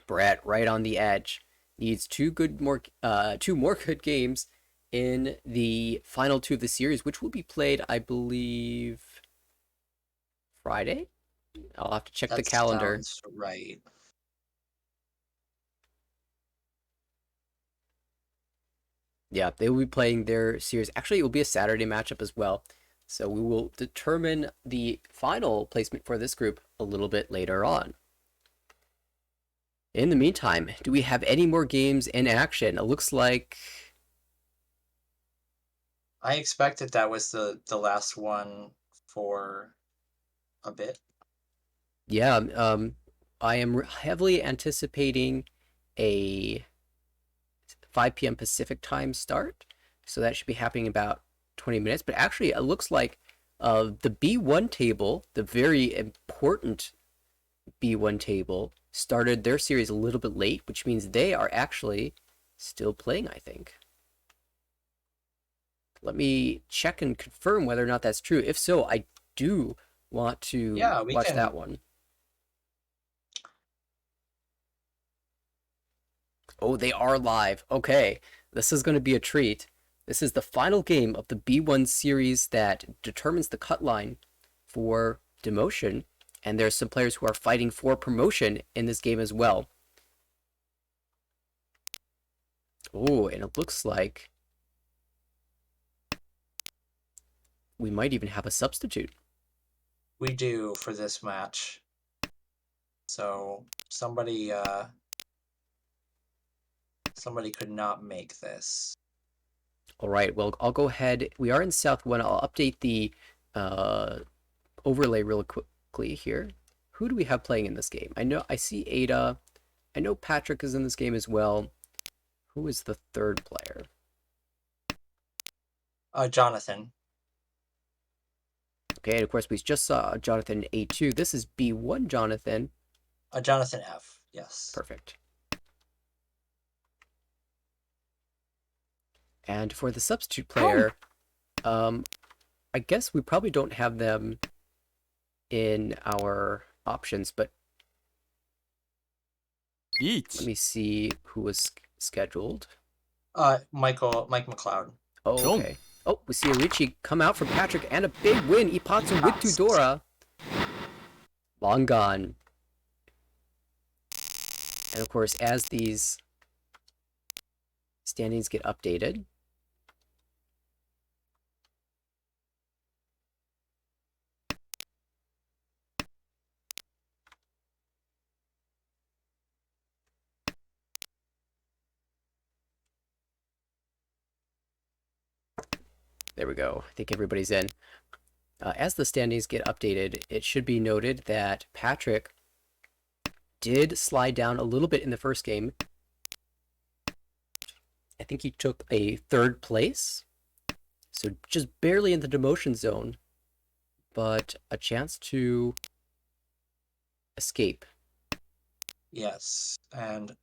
Brett right on the edge. Needs two more good games in the final 2 of the series, which will be played, I believe, Friday? I'll have to check the calendar. Sounds right. Yeah, they will be playing their series. Actually, it will be a Saturday matchup as well. So we will determine the final placement for this group a little bit later on. In the meantime, do we have any more games in action? It looks like... I expected that was the last one for a bit. Yeah, I am heavily anticipating a 5 p.m. Pacific time start. So that should be happening in about 20 minutes. But actually, it looks like the B1 table, the very important B1 table, started their series a little bit late, which means they are actually still playing, I think. Let me check and confirm whether or not that's true. If so, I do want to watch that one. Oh, they are live. Okay, this is going to be a treat. This is the final game of the B1 series that determines the cut line for demotion. And there's some players who are fighting for promotion in this game as well. Oh, and it looks like we might even have a substitute. We do for this match. So somebody could not make this. All right, well, I'll go ahead. We are in South 1. I'll update the overlay real quickly here. Who do we have playing in this game? I see Ada. I know Patrick is in this game as well. Who is the third player? Jonathan. Okay, and of course we just saw Jonathan A2. This is B1 Jonathan. Jonathan F. Yes. Perfect. And for the substitute player, I guess we probably don't have them in our options, but let 1 me see who was scheduled. Mike McLeod. Oh, Boom. okay. Oh, we see Arichi come out from Patrick and a big win. Ipatsu with Tudora. Long gone. And of course, as these standings get updated, there we go. I think everybody's in. As the standings get updated, it should be noted that Patrick did slide down a little bit in the first game. I think he took a 3rd place, so just barely in the demotion zone, but a chance to escape. Yes, and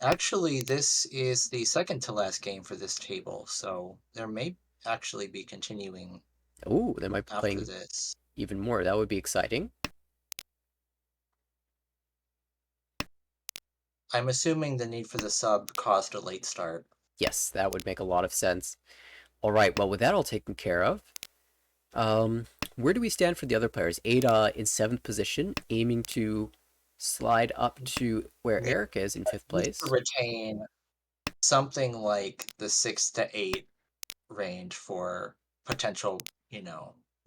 actually, this is the second to last game for this table, so there may actually be continuing Oh, they might be after playing this. even more. That would be exciting. I'm assuming the need for the sub caused a late start. Yes, that would make a lot of sense. All right, well, with that all taken care of, where do we stand for the other players? Ada in 7th position, aiming to slide up to where Need- Eric is in 5th Needs place. to retain something like the 6 to 8 range for potential,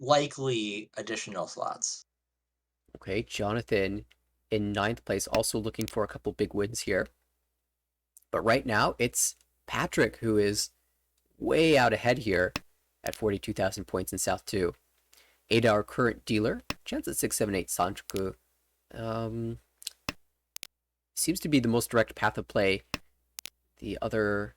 likely additional slots. Okay, Jonathan in 9th place, also looking for a couple big wins here. But right now, it's Patrick who is way out ahead here at 42,000 points in South 2. Ada, our current dealer, chance at 678 Sanchoku. Seems to be the most direct path of play. The other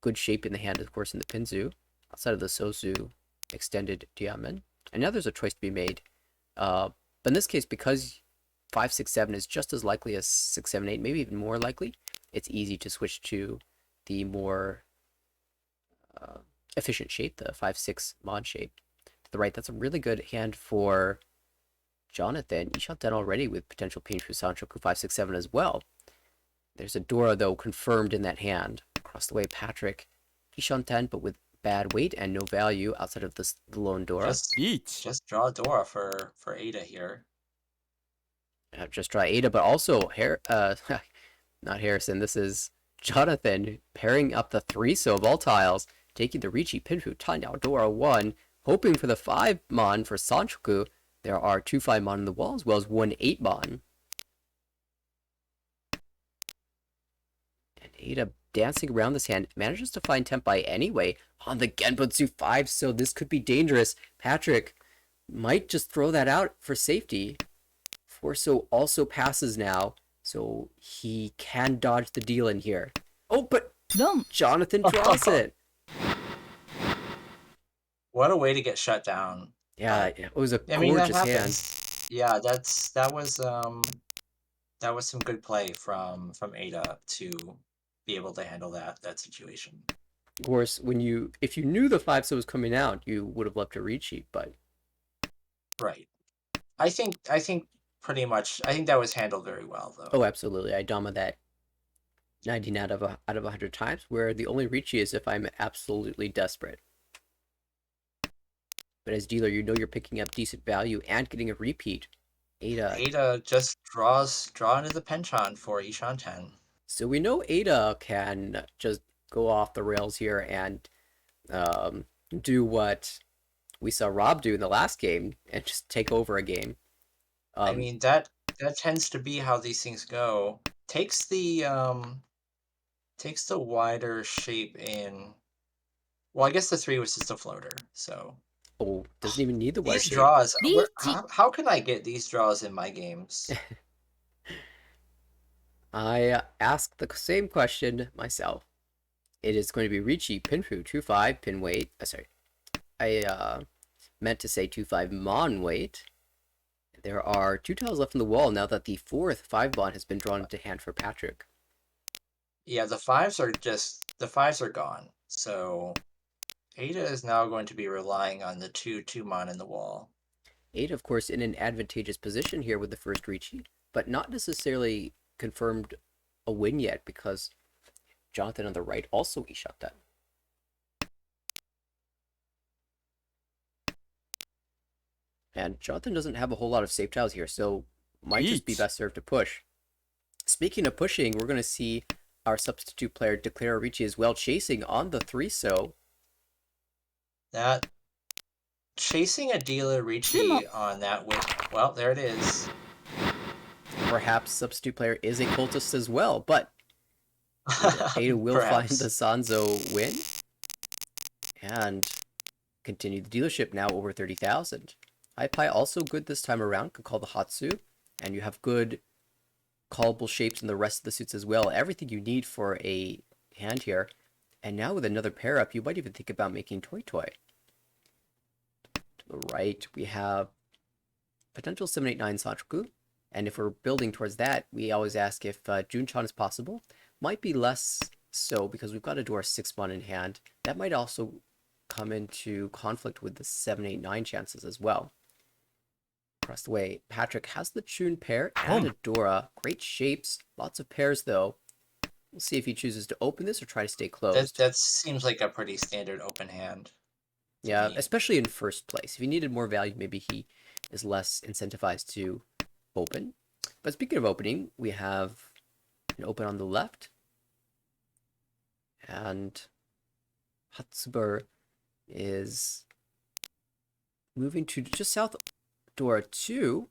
good shape in the hand, of course, in the Pinzu, outside of the Sozu extended Diamond. And now there's a choice to be made. But in this case, because 567 is just as likely as 678, maybe even more likely, it's easy to switch to the more efficient shape, the 5-6 mod shape. To the right, that's a really good hand for Jonathan. He shot down already with potential Pinshu Sanchoku 567 as well. There's a Dora, though, confirmed in that hand. Across the way, Patrick, Kishan 10, but with bad weight and no value outside of the lone Dora. Just draw Dora for Ada here. Just try Ada, but also not Harrison. This is Jonathan pairing up the 3-so of all tiles, taking the Richi Pinfu Tanyao Dora 1, hoping for the 5 mon for Sanchoku. There are 2 5 mon on the wall as well as 1 8 mon. And Ada dancing around this hand manages to find Tenpai anyway on the Genbutsu 5, so this could be dangerous. Patrick might just throw that out for safety. 4-so also passes now, so he can dodge the deal in here. Oh, but ドン Jonathan draws it. What a way to get shut down. Yeah, it was a I mean, that gorgeous hand. happens. Yeah, that was some good play from Ada to be able to handle that situation. Of course, if you knew the 5-so was coming out, you would have loved to reach it, but Right. I think pretty much. I think that was handled very well, though. oh, absolutely. I Dama that 19 out of 100 times, where the only reach is if I'm absolutely desperate. But as dealer, you know you're picking up decent value and getting a repeat. Ada just draw into the penchant for Ishan 10. So we know Ada can just go off the rails here and do what we saw Rob do in the last game and just take over a game. I mean, that tends to be how these things go. Takes the wider shape in. Well, I guess the 3 was just a floater, so. Oh, doesn't even need the wide These shape. draws. Reach. How can I get these draws in my games? I asked the same question myself. It is going to be Richi, Pinfu, 2-5, pin weight. Sorry. I meant to say 2-5 mon weight. There are 2 tiles left on the wall now that the 4th 5 bond has been drawn into hand for Patrick. Yeah, the fives are gone. So Ada is now going to be relying on the 2-2 mon in the wall. Ada, of course, in an advantageous position here with the first Ricci, but not necessarily confirmed a win yet because Jonathan on the right also e-shot that. And Jonathan doesn't have a whole lot of safe tiles here, so might just be Each. best served to push. Speaking of pushing, we're going to see our substitute player declare Ricci as well, chasing on the 3-so. That chasing a dealer Ricci on that win. Well, there it is. Perhaps substitute player is a cultist as well, but Ada will find the Perhaps. Sanzo win and continue the dealership now over 30,000. High Pie also good this time around, could call the Hatsu, and you have good callable shapes in the rest of the suits as well. Everything you need for a hand here. And now with another pair up, you might even think about making Toy Toy. To the right, we have potential 789 Sanchoku. And if we're building towards that, we always ask if Junchan is possible. Might be less so because we've got a door 6-mon in hand. That might also come into conflict with the 789 chances as well. Across the way, Patrick has the Chun pair and a Dora. Great shapes, lots of pairs though. We'll see if he chooses to open this or try to stay closed. That seems like a pretty standard open hand. Yeah, especially in first place. If he needed more value, maybe he is less incentivized to open. But speaking of opening, we have an open on the left. And Hatsuber is moving to just south door 2.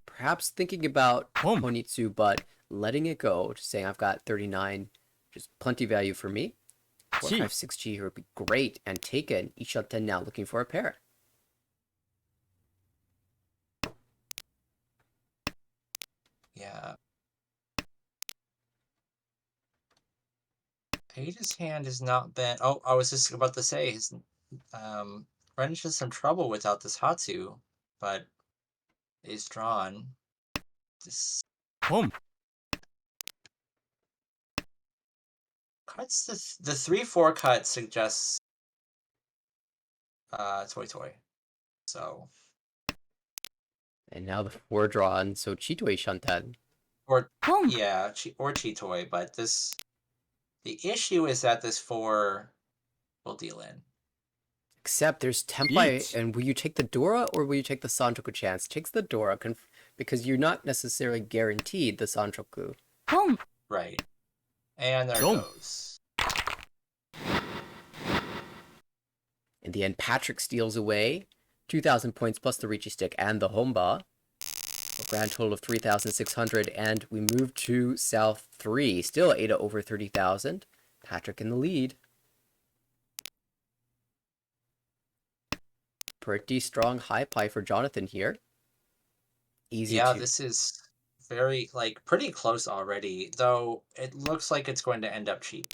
Perhaps thinking about Honitsu, but letting it go. Just saying I've got 39, just plenty value for me. 456G here would be great. And taken. Ishanten now looking for a pair. Yeah. Ada's hand has not been. Oh, I was just about to say, his run into some trouble without this Hatsu, but is drawn. This cuts the 3-4 cut suggests Toy Toy. So. And now the 4 drawn, so Chitoi Shantan. Or yeah, or Chitoy, but the issue is that this 4 will deal in. Except there's Tempai, and will you take the Dora or will you take the Sanchoku chance? Takes the Dora, because you're not necessarily guaranteed the Sanchoku. Right. And there goes. In the end, Patrick steals away 2,000 points plus the Ricci stick and the Homba. A grand total of 3,600, and we move to South 3. Still Ada over 30,000. Patrick in the lead. Pretty strong high pie for Jonathan here. Easy Yeah, to... this is very, pretty close already, though it looks like it's going to end up cheap.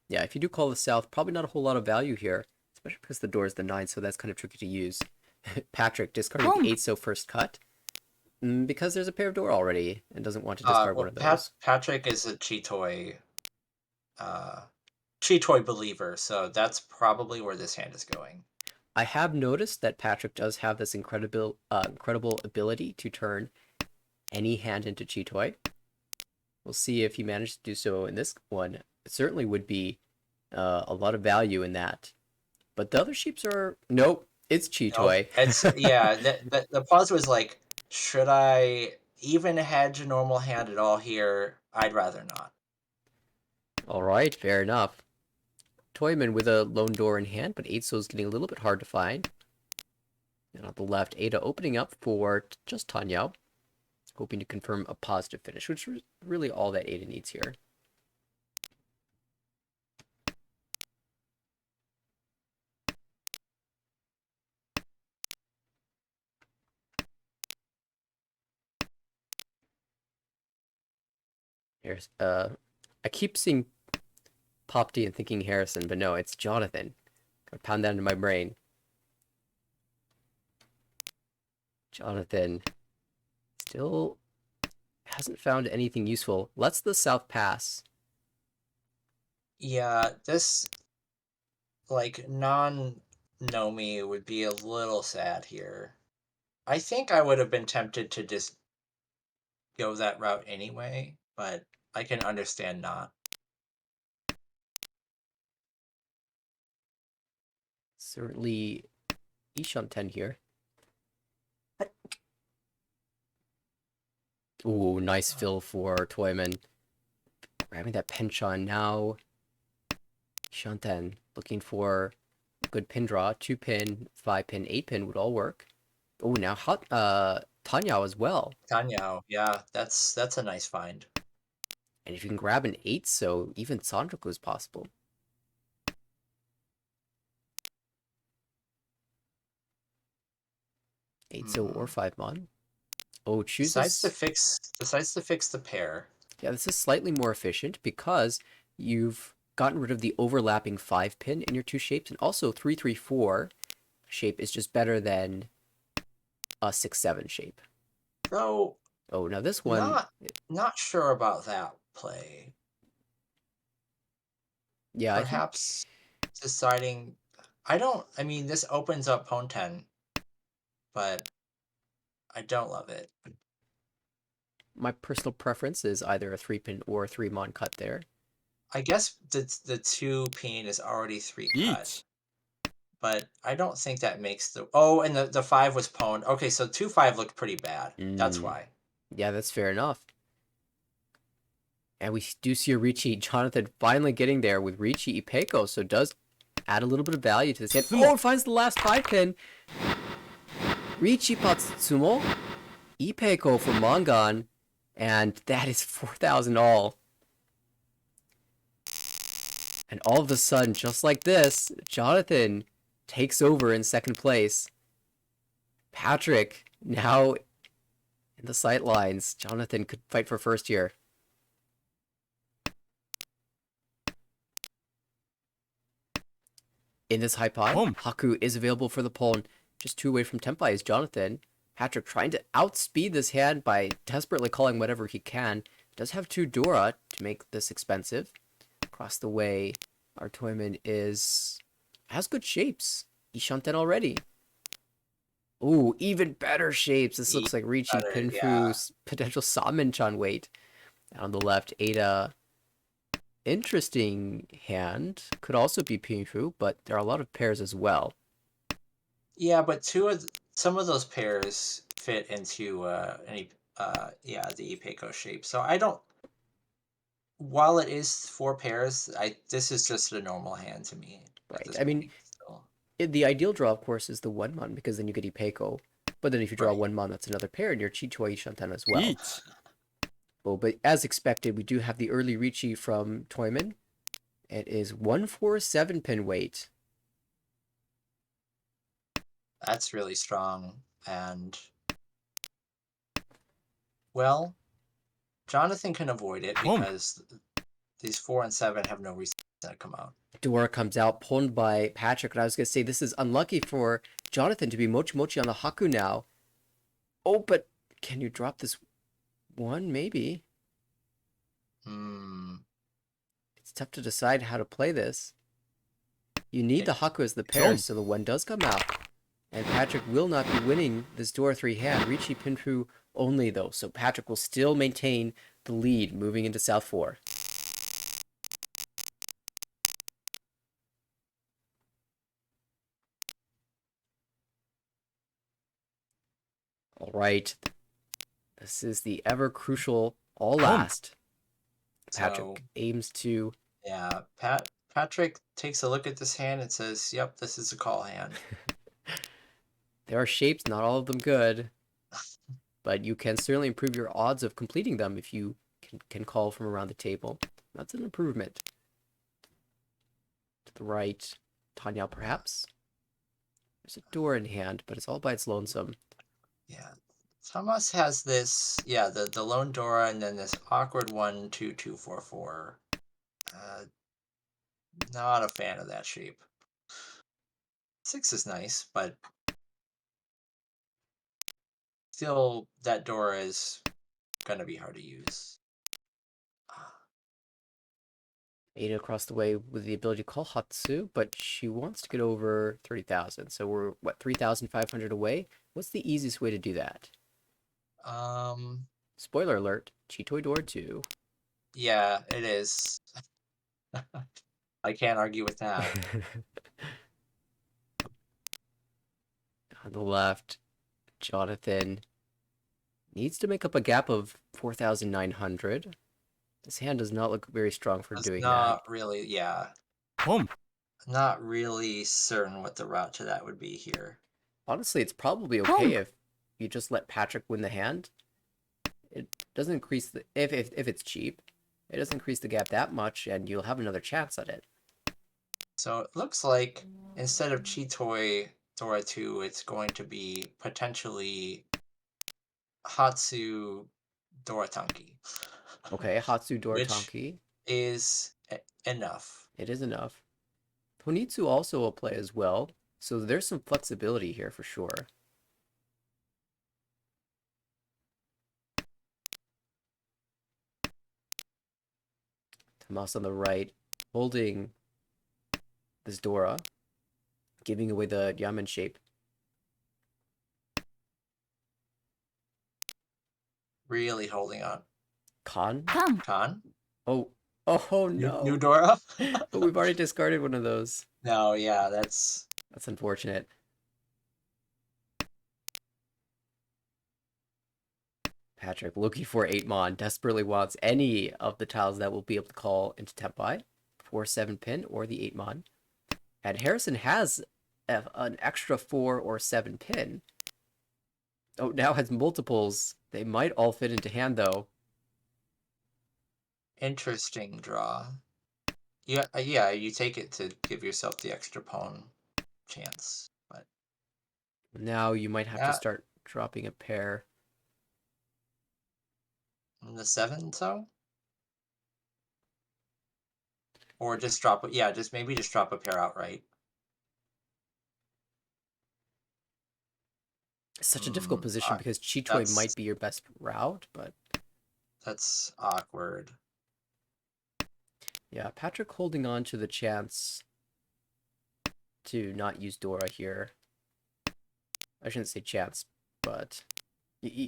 Yeah, if you do call the South, probably not a whole lot of value here, especially because the door is the 9, so that's kind of tricky to use. Patrick discarding the 8-so first cut, because there's a pair of door already, and doesn't want to discard one of those. Patrick is a Chitoy believer, so that's probably where this hand is going. I have noticed that Patrick does have this incredible ability to turn any hand into Chitoy. We'll see if he manages to do so in this one. It certainly would be a lot of value in that. But the other sheeps are... Nope, it's Chitoy. Nope. It's, yeah, the pause was like, should I even hedge a normal hand at all here? I'd rather not. Alright, fair enough. Toyman with a lone door in hand, but 8-so is getting a little bit hard to find. And on the left, Ada opening up for just Tanyao, hoping to confirm a positive finish, which is really all that Ada needs here. Here's I keep seeing Pop D and thinking Harrison, but no, it's Jonathan. Gotta pound that into my brain. Jonathan still hasn't found anything useful. Let's the south pass. Yeah, this like non-Nomi would be a little sad here. I think I would have been tempted to just go that route anyway, but I can understand not. Certainly Ishanten here. Ooh, nice fill for Toyman. Grabbing that penchant now. Ishanten looking for a good pin draw. 2-pin, 5-pin, 8-pin would all work. Oh, now Tanyao as well. Tanyao, yeah, that's a nice find. And if you can grab an 8, so even Sandraku is possible. 8 so or 5 mon. Oh, Decides to chooses. fix the pair. Yeah, this is slightly more efficient because you've gotten rid of the overlapping 5-pin in your two shapes, and also 3-3-4 shape is just better than a 6-7 shape. So Oh, now this one, not sure about that play. yeah, I think Perhaps deciding I mean this opens up pawn 10, but I don't love it. my personal preference is either a 3-pin or a 3-mon cut there. I guess the 2 pin is already 3 cut, 1 but I don't think that makes the oh, and the 5 was pawned. Okay, so 2-5 looked pretty bad. That's why. Yeah, that's fair enough. And we do see a Ricci Jonathan finally getting there with Ricci Ipeko, so it does add a little bit of value to this hand. Oh, it finds the last 5-pin. Ricci Patsumo, Ipeko for Mongan, and that is 4,000 all. And all of a sudden, just like this, Jonathan takes over in second place. Patrick now in the sight lines. Jonathan could fight for first here. In this high pot, Haku is available for the pawn. Just 2 away from Tenpai is Jonathan. Patrick trying to outspeed this hand by desperately calling whatever he can. Does have 2 Dora to make this expensive. Across the way, our Toyman has good shapes. Ishanten already. Ooh, even better shapes. This looks like Ricci Pinfu's potential Samenchan weight. On the left, Ada. Interesting hand. Could also be Pinfu, but there are a lot of pairs as well. Yeah, but some of those pairs fit into the Ipeko shape. So I don't. While it is 4 pairs, this is just a normal hand to me. Right. I mean, the ideal draw, of course, is the 1-mon, because then you get Ipeko. But then if you draw 1-mon, that's another pair, and you're Chichua Ishanten as well. Oh, but as expected, we do have the early Ricci from Toyman. It is 147-pin weight. That's really strong, and well, Jonathan can avoid it because these 4 and 7 have no reason to come out. Dora comes out, pawned by Patrick, and I was going to say this is unlucky for Jonathan to be Mochi Mochi on the Haku now. Oh, but can you drop this 1? Maybe. It's tough to decide how to play this. You need the Haku as the pair, so the 1 does come out. And Patrick will not be winning this Dora 3 hand. Ricci Pinfu only, though, so Patrick will still maintain the lead moving into South 4. All right. This is the ever crucial all last. Patrick aims to... Yeah, Patrick takes a look at this hand and says, yep, this is a call hand. There are shapes, not all of them good. But you can certainly improve your odds of completing them if you can call from around the table. That's an improvement. To the right, Tanya perhaps. There's a door in hand, but it's all by its lonesome. Yeah. Thomas has this, the lone Dora and then this awkward 1, 2, 2, 4, 4. Not a fan of that shape. 6 is nice, but still that Dora is gonna be hard to use. Ada across the way with the ability to call Hatsu, but she wants to get over 30,000. So we're, what, 3,500 away? What's the easiest way to do that? Spoiler alert, Chitoi Door 2. Yeah, it is. I can't argue with that. On the left, Jonathan needs to make up a gap of 4,900. This hand does not look very strong for It's doing that. not really, yeah. Boom. Not really certain what the route to that would be here. Honestly, it's probably okay if you just let Patrick win the hand. It doesn't increase the if it's cheap. It doesn't increase the gap that much, and you'll have another chance at it. So it looks like instead of Chitoi Dora 2, it's going to be potentially Hatsu Doratanki. Okay, Hatsu Which Doratanki. is enough. It is enough. Honitsu also will play as well, so there's some flexibility here for sure. Tomas on the right, holding this Dora, giving away the Yamen shape. Really holding on. Khan? Khan? Oh no. New Dora? But we've already discarded one of those. No, yeah, that's unfortunate. Patrick looking for 8 mon, desperately wants any of the tiles that will be able to call into Tempai, 4-7 pin or the 8 mon. And Harrison has an extra 4 or 7 pin. Oh, now has multiples. They might all fit into hand though. interesting draw. Yeah, you take it to give yourself the extra pawn chance, but Now you might have to start dropping a pair. the 7, so? Or just drop it, yeah, maybe just drop a pair outright. It's such a difficult position because Chitoi might be your best route, but that's awkward. Yeah, Patrick holding on to the chance to not use Dora here. I shouldn't say chance, but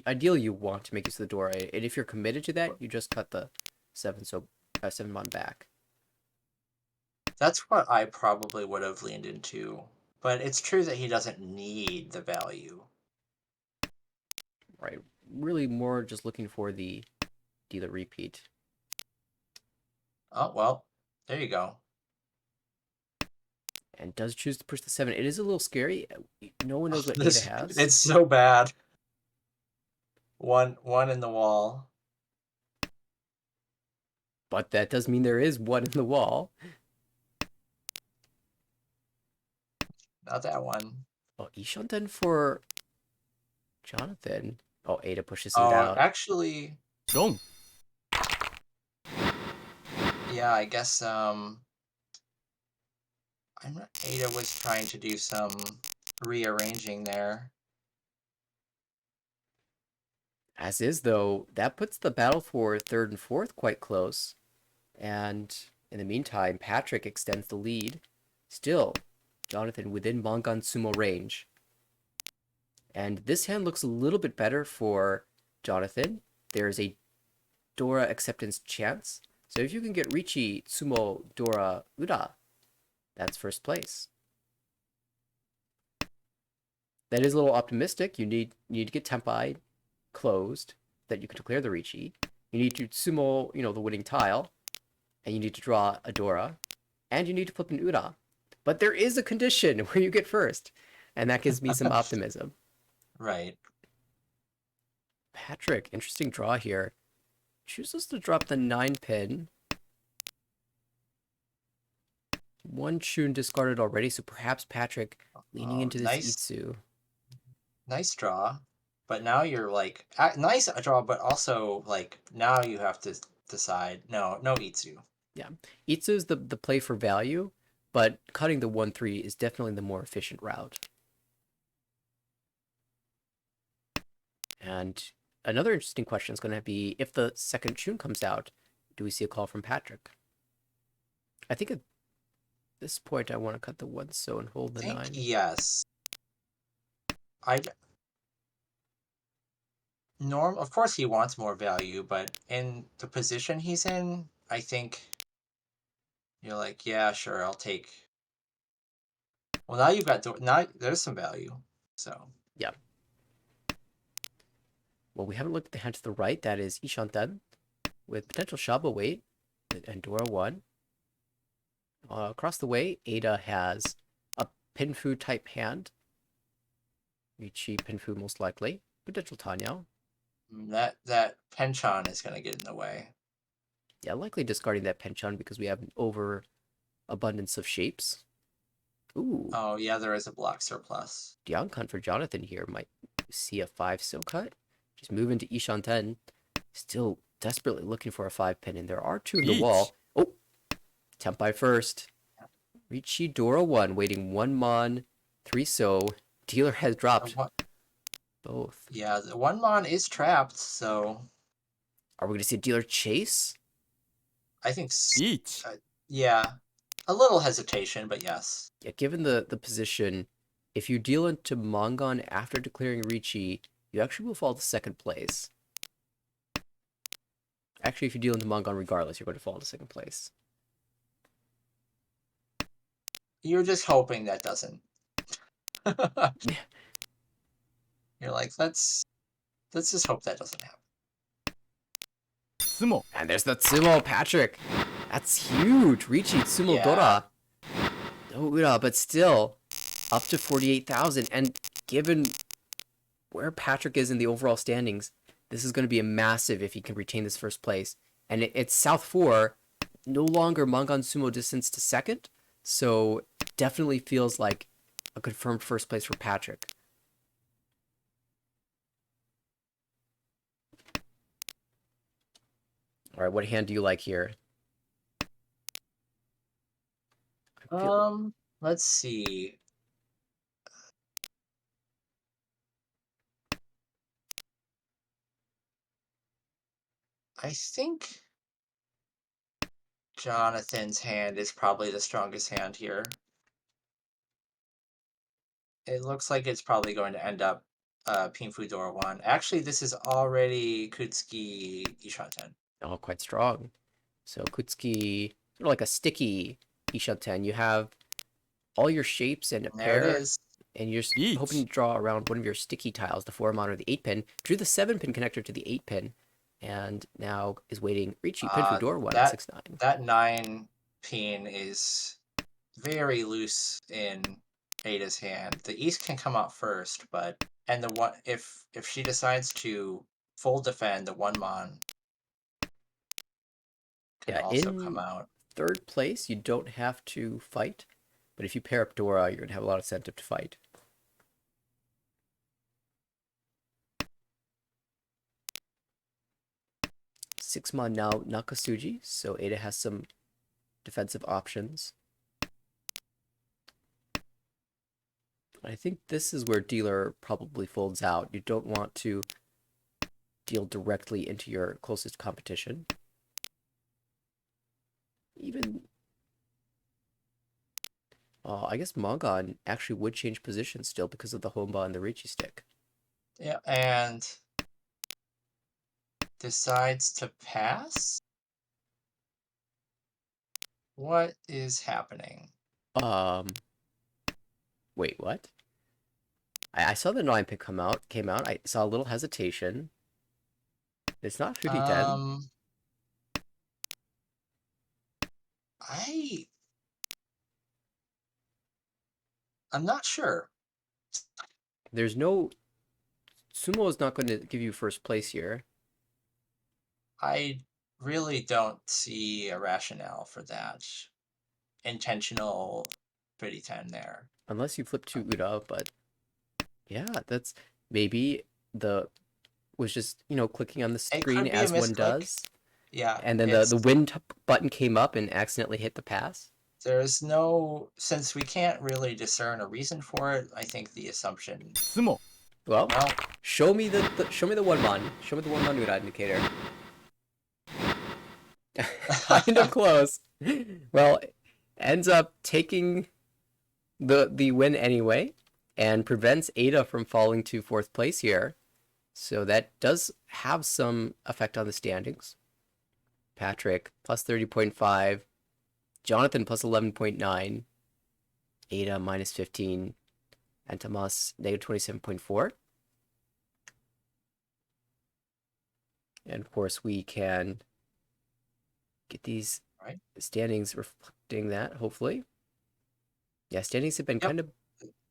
ideally you want to make use of the Dora, and if you're committed to that, you just cut the 7-mon back. That's what I probably would have leaned into, but it's true that he doesn't need the value. Right, really more just looking for the dealer repeat. Oh, well, there you go. And does choose to push the 7. It is a little scary. No one knows what Ada has. It's so bad. One in the wall. But that does mean there is one in the wall. Not that one. Oh, Ishanten for Jonathan. Oh, Ada pushes it Oh, out. actually, Wrong. yeah, I guess Ada was trying to do some rearranging there. As is, though, that puts the battle for 3rd and 4th quite close. And in the meantime, Patrick extends the lead. Still, Jonathan within Mangan Sumo range. And this hand looks a little bit better for Jonathan. There's a Dora acceptance chance. So if you can get Richi, Sumo, Dora, Ura, that's first place. That is a little optimistic. You need to get Tempai closed that you can declare the Richi. You need to Sumo, the winning tile. And you need to draw a Dora. And you need to flip an Ura. But there is a condition where you get first. And that gives me some optimism. Right. Patrick, interesting draw here. Chooses to drop the 9 pin. One Chun discarded already, so perhaps Patrick leaning into this Itsu. Nice draw. But now you're like, nice draw, but also like now you have to decide, no Itsu. Yeah, Itsu is the play for value, but cutting the 1-3 is definitely the more efficient route. And another interesting question is going to be if the second tune comes out, do we see a call from Patrick? I think at this point I want to cut the 1 so and hold the I think 9. yes. Of course he wants more value, but in the position he's in, I think you're like, yeah, sure, I'll take. Well, now you've got now there's some value. So Yeah. Well, we haven't looked at the hand to the right. That is Ishanten with potential Shaba weight and Dora 1. Across the way, Ada has a Pinfu type hand. Richi Pinfu most likely. Potential Tanyao. that Penchon is going to get in the way. Yeah, likely discarding that Penchon because we have an overabundance of shapes. Ooh, Oh yeah, there is a block surplus. Diankun for Jonathan here might see a 5 so cut. Just move into Ishanten. Still desperately looking for a 5 pin, and there are 2 in the Each. wall. Oh, Tempai first. Richi Dora 1, waiting 1 mon, 3 so. Dealer has dropped both. Yeah, the 1 mon is trapped, so Are we going to see a dealer chase? I think Each. yeah, a little hesitation, but yes. Yeah, given the position, if you deal into Mongon after declaring Richi, you actually will fall to 2nd place. Actually, if you deal into Mongon regardless, you're going to fall to 2nd place. You're just hoping that doesn't. You're like, let's just hope that doesn't happen. Sumo. And there's the Tsumo Patrick. That's huge. Richi Tsumo Yeah. Dora. No Ura, but still up to 48,000. And given where Patrick is in the overall standings, this is going to be a massive if he can retain this 1st place. And it's South 4, no longer Mongon Sumo distance to 2nd. So definitely feels like a confirmed 1st place for Patrick. All right, what hand do you like here? Let's see. I think Jonathan's hand is probably the strongest hand here. It looks like it's probably going to end up Pinfu Dora 1. Actually, this is already Kutsuki Ishanten. Oh, quite strong. So Kutsuki, sort of like a sticky Ishanten. You have all your shapes and a And there it pair, is. and you're Each. hoping to draw around one of your sticky tiles, the 4 mon or the 8 pin. Drew the 7 pin connector to the 8 pin, and now is waiting Richi Pinfu Door 1 at 6-9. That 9 pin is very loose in Ada's hand. The East can come out first, but and the one if she decides to full defend, the 1 mon can also come out. 3rd place, you don't have to fight, but if you pair up Dora, you're going to have a lot of incentive to fight. Six mon now Nakasuji, so Ada has some defensive options. I think this is where dealer probably folds out. You don't want to deal directly into your closest competition. Even I guess Mongon actually would change position still because of the Homba and the Richi stick. Yeah, and decides to pass? What is happening? Wait, what? I saw the 9 pick came out. I saw a little hesitation. It's not 50-10. I'm not sure. There's no Sumo is not going to give you 1st place here. I really don't see a rationale for that. Intentional 50-10 there. Unless you flip to Uda, but yeah, that's maybe was just, clicking on the screen as one does. Yeah. And then the win button came up and accidentally hit the pass. There's since we can't really discern a reason for it, I think the assumption Sumo. Well, Well, show me the show me the one mon. Show me the one Manura indicator. Kind of close. Well, ends up taking the win anyway, and prevents Ada from falling to fourth place here. So that does have some effect on the standings. Patrick plus 30.5, Jonathan plus 11.9, Ada minus 15, and Tomas negative 27.4. And of course, we can get these right. standings reflecting that, hopefully. Yeah, standings have been Yep. kind of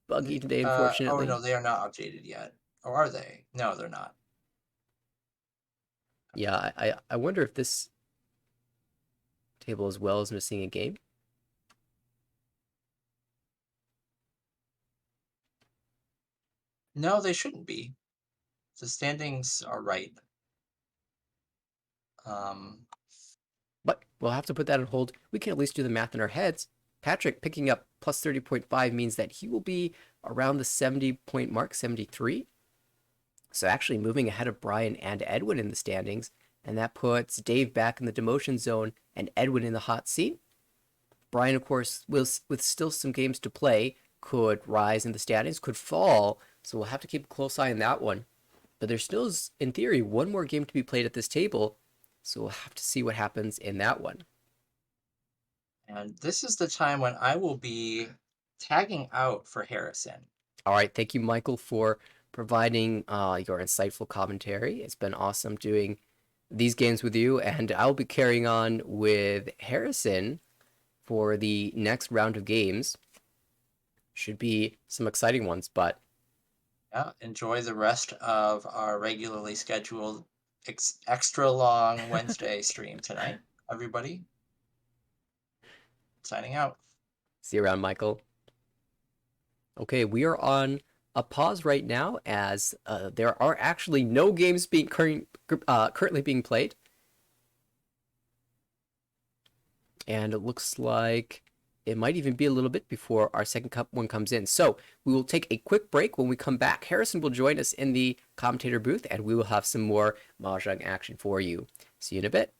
buggy today, Oh unfortunately. no, they are not updated yet. Or are they? No, they're not. Yeah, I wonder if this table as well is missing a game. No, they shouldn't be. The standings are right. Um, But we'll have to put that on hold. We can at least do the math in our heads. Patrick picking up plus 30.5 means that he will be around the 70-point mark, 73. So actually moving ahead of Brian and Edwin in the standings. And that puts Dave back in the demotion zone and Edwin in the hot seat. Brian, of course, will, with still some games to play, could rise in the standings, could fall. So we'll have to keep a close eye on that one. But there still is, in theory, one more game to be played at this table. So we'll have to see what happens in that one. and this is the time when I will be tagging out for Harrison. All right. Thank you, Michael, for providing your insightful commentary. It's been awesome doing these games with you. And I'll be carrying on with Harrison for the next round of games. Should be some exciting ones, but Yeah, enjoy the rest of our regularly scheduled extra long Wednesday stream tonight, everybody. Signing out. see you around, Michael. Okay, we are on a pause right now as there are actually no games being currently being played. And it looks like it might even be a little bit before our second one comes in. So we will take a quick break. When we come back, Harrison will join us in the commentator booth, and we will have some more Mahjong action for you. See you in a bit.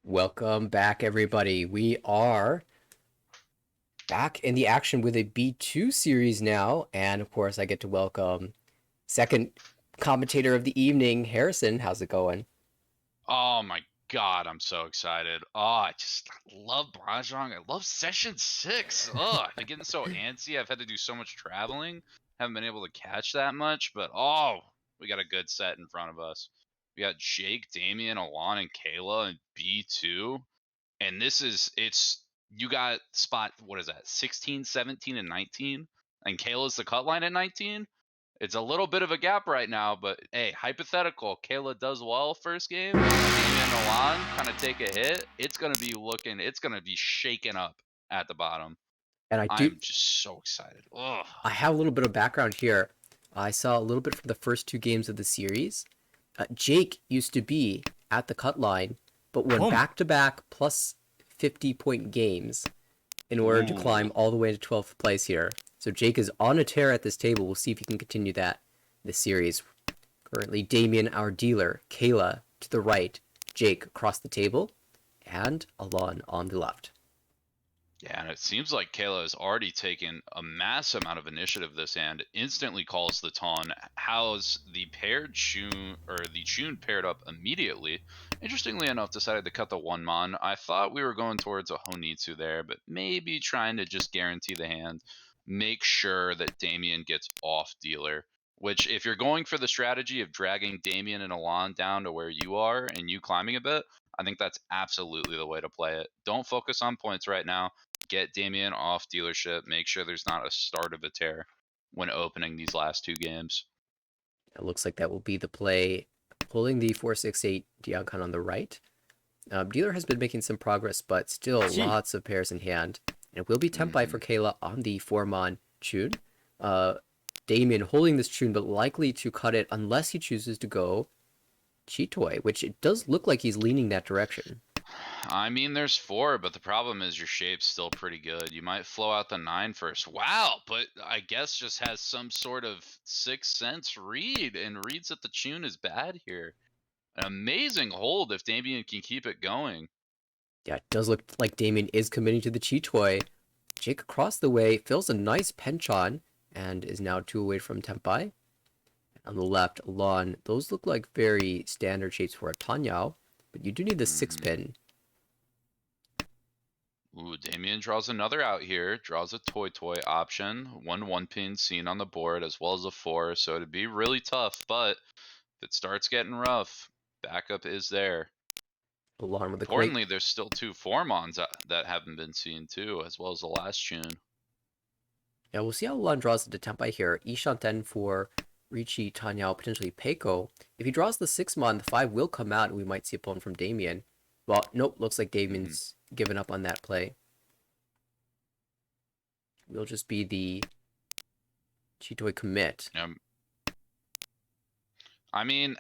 Welcome back, everybody. We are back in the action with a B2 series now, and of course, I get to welcome second commentator of the evening, Harrison. How's it going? Oh my god, I'm so excited. Oh, I just love Mahjong. I love session 6. Oh, I've been getting so antsy. I've had to do so much traveling. Haven't been able to catch that much, but we got a good set in front of us. We got Jake, Damien, Alon, and Kayla in B2. And you got spot, what is that, 16, 17, and 19? And Kayla's the cut line at 19? It's a little bit of a gap right now, but hey, hypothetical. Kayla does well first game. Damien and Alon kind of take a hit. It's gonna be shaken up at the bottom. And I'm just so excited. Ugh. I have a little bit of background here. I saw a little bit from the first two games of the series. Jake used to be at the cut line, but won back-to-back plus 50-point games in order to climb all the way to 12th place here. So Jake is on a tear at this table. We'll see if he can continue that this series. Currently, Damien, our dealer, Kayla to the right, Jake across the table, and Alon on the left. Yeah, and it seems like Kayla has already taken a mass amount of initiative this hand. Instantly calls the Ton. How's the paired Chun or the Chun paired up immediately? Interestingly enough, decided to cut the one mon. I thought we were going towards a Honitsu there, but maybe trying to just guarantee the hand. Make sure that Damien gets off dealer. Which, if you're going for the strategy of dragging Damien and Alon down to where you are and you climbing a bit, I think that's absolutely the way to play it. Don't focus on points right now. Get Damien off dealership. Make sure there's not a start of a tear when opening these last two games. It looks like that will be the play, pulling the 4-6-8 Diancon on the right. Dealer has been making some progress, but still lots of pairs in hand. And it will be Tempai for Kayla on the 4-mon Chun. Damien holding this Chun, but likely to cut it unless he chooses to go Chitoi, which it does look like he's leaning that direction. I mean, there's 4, but the problem is your shape's still pretty good. You might flow out the 9 first. Wow, but I guess just has some sort of sixth sense read and reads that the Chun is bad here. An amazing hold if Damien can keep it going. Yeah, it does look like Damien is committing to the Chitoi. Jake across the way fills a nice penchon and is now 2 away from Tempai. On the left, Alon. Those look like very standard shapes for a Tanyao, but you do need the 6-pin. Ooh, Damien draws another out here. Draws a toy option. 1-1-pin seen on the board as well as a 4. So it'd be really tough, but if it starts getting rough, backup is there. Alon with Importantly, there's still 2 4-mons that haven't been seen too, as well as the last Chun. Yeah, we'll see how Alon draws the Tempai here. Ishanten for Ricci, Tanyao, potentially Peiko. If he draws the 6-mon, the 5 will come out, and we might see a pawn from Damien. Well, nope, looks like Damien's given up on that play. Will just be the Chitoi commit. I mean,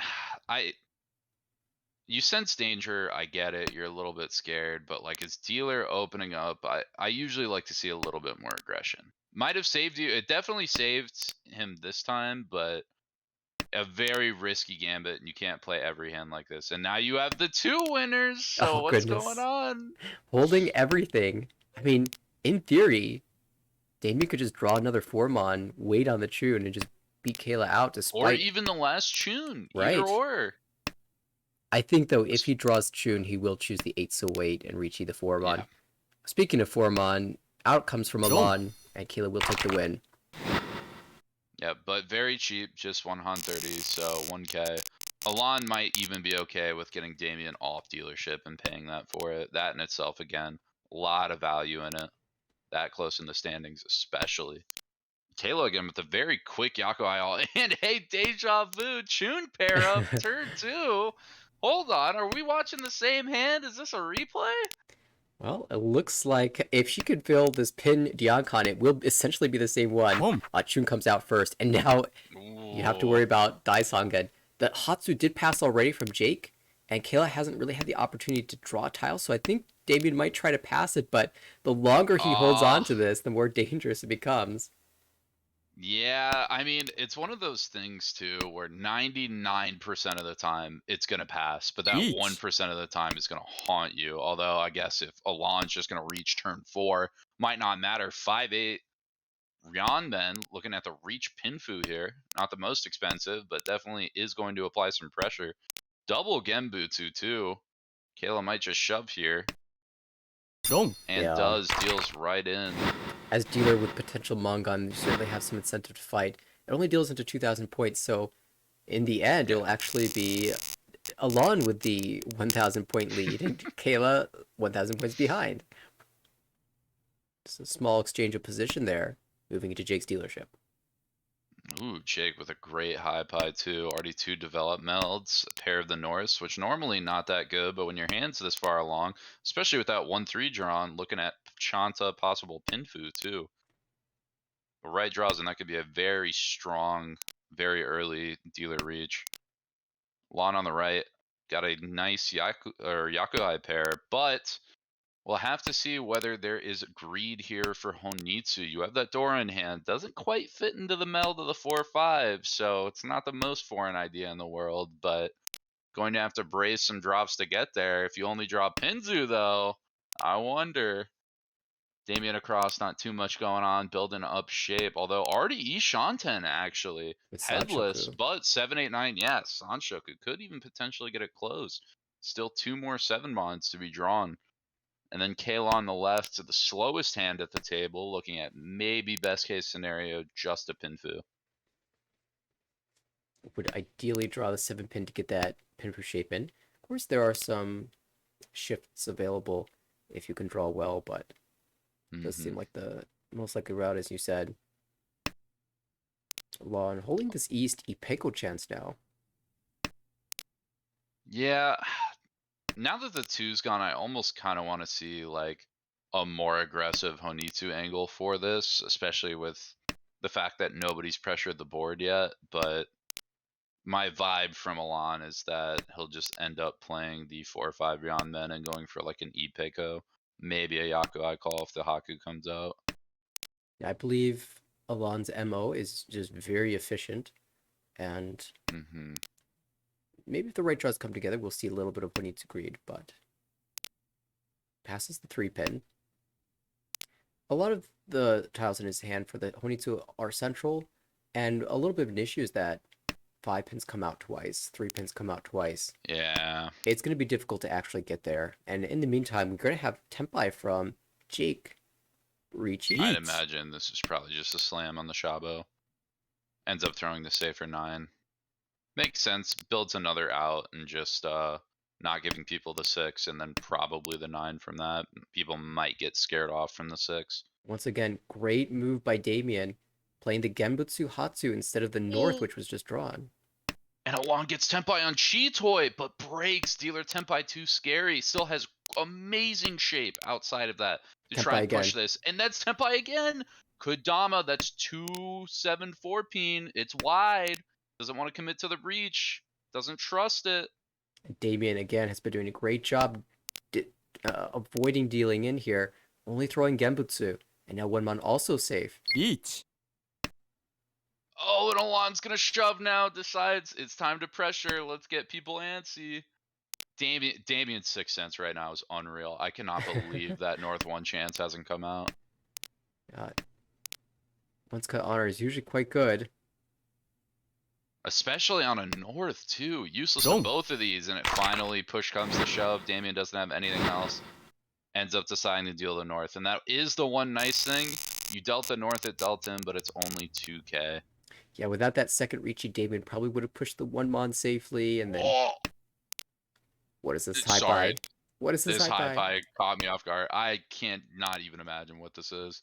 you sense danger, I get it, you're a little bit scared, but like his dealer opening up, I usually like to see a little bit more aggression. Might have saved you, it definitely saved him this time, but a very risky gambit, and you can't play every hand like this. And now you have the 2 winners, so what's going on? Holding everything. I mean, in theory, Damien could just draw another 4-mon, wait on the Chun, and just beat Kayla out despite... Or even the last Chun, either or. I think, though, if he draws Chun, he will choose the 8-so-8 and Ricci the 4-mon. Yeah. Speaking of 4-mon, out comes from Alon, and Kayla will take the win. Yeah, but very cheap, just 130, so 1k. Alon might even be okay with getting Damien off dealership and paying that for it. That in itself, again, a lot of value in it. That close in the standings, especially. Kayla again with a very quick Yakuai all. And hey, deja vu, Chun pair up, turn 2. Hold on, are we watching the same hand? Is this a replay? Well, it looks like if she could fill this pin Diancon, it will essentially be the same one. Chun comes out first, and now you have to worry about Daisangen. The Hatsu did pass already from Jake, and Kayla hasn't really had the opportunity to draw a tile, so I think Damien might try to pass it, but the longer he holds on to this, the more dangerous it becomes. Yeah, I mean, it's one of those things too where 99% of the time it's going to pass, but that Each. 1% of the time is going to haunt you. Although I guess if Alon's just going to reach turn 4, might not matter. 5-8 Ryanben looking at the reach Pinfu here. Not the most expensive, but definitely is going to apply some pressure. Double Genbutsu too. Kayla might just shove here Wrong. and Yeah. deals right in. As dealer with potential Mongon, you certainly have some incentive to fight. It only deals into 2,000 points, so in the end, Yeah. it'll actually be Alon with the 1,000 point lead and Kayla 1,000 points behind. Just a small exchange of position there, moving into Jake's dealership. Ooh, Jake with a great high pie too. Already 2 developed melds, a pair of the Norse, which normally not that good, but when your hand's this far along, especially with that 1-3 drawn, looking at Chanta, possible Pinfu too. The right draws, and that could be a very strong, very early dealer reach. Lon on the right, got a nice Yakuhai pair, but we'll have to see whether there is greed here for Honitsu. You have that Dora in hand. Doesn't quite fit into the meld of the 4-5, so it's not the most foreign idea in the world, but going to have to brace some drops to get there. If you only draw Pinzu, though, I wonder. Damien across, not too much going on, building up shape. Although already Ishanten actually With headless, Sanshoku. but 7-8-9, yes, Sanshoku could even potentially get it closed. Still 2 more 7 mods to be drawn. And then Kayla on the left to the slowest hand at the table, looking at maybe best case scenario, just a Pinfu. Would ideally draw the 7 pin to get that pin for shape in. Of course, there are some shifts available if you can draw well, but it does seem like the most likely route, as you said. Lawn holding this east Ipeco chance now. Yeah, now that the 2's gone, I almost kind of want to see like a more aggressive Honitsu angle for this, especially with the fact that nobody's pressured the board yet. But my vibe from Alon is that he'll just end up playing the 4-5 Ryan Men and going for like an Ipeco, maybe a Yakuai call if the Haku comes out. I believe Alon's MO is just very efficient, and maybe if the right draws come together, we'll see a little bit of Honitsu greed, but passes the 3 pin. A lot of the tiles in his hand for the Honitsu are central, and a little bit of an issue is that 5 pins come out twice, 3 pins come out twice. Yeah. It's going to be difficult to actually get there, and in the meantime, we're going to have Tempai from Jake reaching. I'd imagine this is probably just a slam on the Shabo. Ends up throwing the safer 9. Makes sense. Builds another out and just not giving people the 6, and then probably the 9 from that. People might get scared off from the 6. Once again, great move by Damien, playing the Genbutsu Hatsu instead of the North, which was just drawn. And Alon gets Tempai on Cheetoy, but breaks. Dealer Tempai too scary. Still has amazing shape outside of that to try Tempai and push again. this. And that's Tempai again. Kodama, that's 2-7-4 peen. It's wide. Doesn't want to commit to the breach. Doesn't trust it. Damien again has been doing a great job avoiding dealing in here, only throwing Genbutsu. And now Wenman also safe. Each. Oh, and Alon's gonna shove now. Decides it's time to pressure. Let's get people antsy. Damien's 6 cents right now is unreal. I cannot believe that North 1 chance hasn't come out. Once cut honor is usually quite good. Especially on a North, too. Useless Don't. to both of these, and it finally push comes to shove. Damien doesn't have anything else. Ends up deciding to deal the North. And that is the one nice thing. You dealt the North, it dealt him, but it's only 2k. Yeah, without that second Ricci, Damien probably would have pushed the 1-mon safely, and then... Oh! What is this high Sorry. buy? What is This high buy caught me off guard. I can't not even imagine what this is.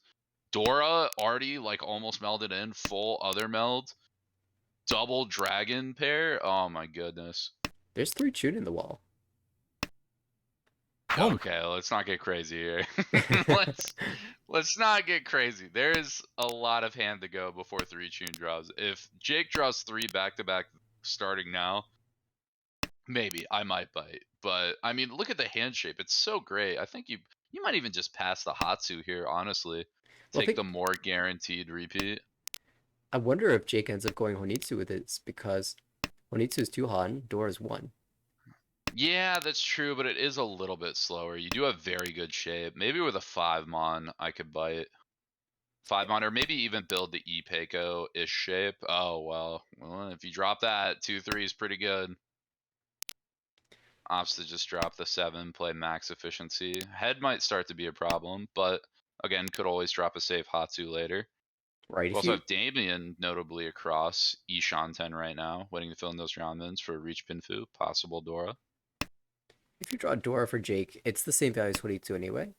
Dora already like almost melded in, full other meld. Double dragon pair. Oh my goodness. There's 3 tune in the wall. Okay, let's not get crazy here. let's not get crazy. There's a lot of hand to go before 3 tune draws. If Jake draws 3 back-to-back starting now, maybe I might bite. But I mean, look at the hand shape. It's so great. I think you might even just pass the Hatsu here, honestly. Well, Take the more guaranteed repeat. I wonder if Jake ends up going Honitsu with it because Honitsu is 2 Han, Dora is 1. Yeah, that's true, but it is a little bit slower. You do have very good shape. Maybe with a 5 mon, I could bite. 5 mon, or maybe even build the E-Peiko-ish shape. Oh, well, if you drop that, 2-3 is pretty good. Opts to just drop the 7, play max efficiency. Head might start to be a problem, but again, could always drop a safe Hatsu later. Right, We also have Damien notably across Ishanten right now, waiting to fill in those roundmans for Reach Pinfu, possible Dora. if you draw Dora for Jake, it's the same value as Honitsu anyway.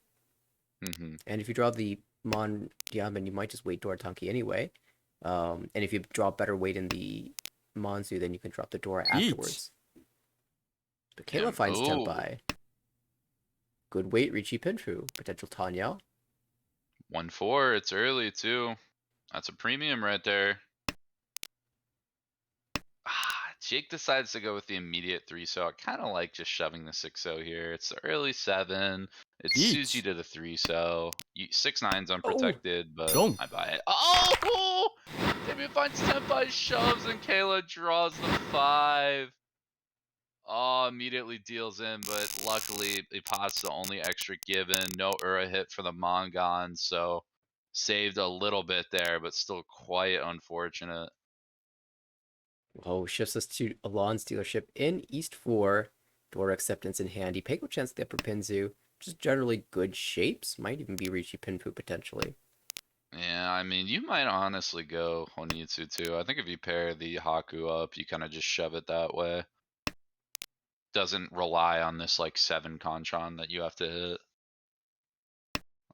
Mm-hmm. And if you draw the Mon Diamond, you might just wait Dora Tanki anyway. And if you draw better weight in the Monzu, then you can drop the Dora afterwards. But Kayla finds Tenpai. Good weight, Richi Pinfu. Potential Tanya. 1-4, it's early too. That's a premium right there. Jake decides to go with the immediate 3, so I kind of like just shoving the 6-0 here. It's the early 7. It suits you to the 3, so 6-9's unprotected, but I buy it. Oh! Damien finds Tenpai, shoves, and Kayla draws the 5. Oh, immediately deals in, but luckily Ipat's the only extra given. No Ura hit for the Mongon, so saved a little bit there, but still quite unfortunate. Oh, shifts us to Alon's dealership in East 4. Dora acceptance in handy. Peiko chance to get for Pinzu. Just generally good shapes. Might even be Richi Pinfu potentially. Yeah, I mean, you might honestly go Honitsu too. I think if you pair the Haku up, you kind of just shove it that way. Doesn't rely on this like 7 Conchan that you have to hit.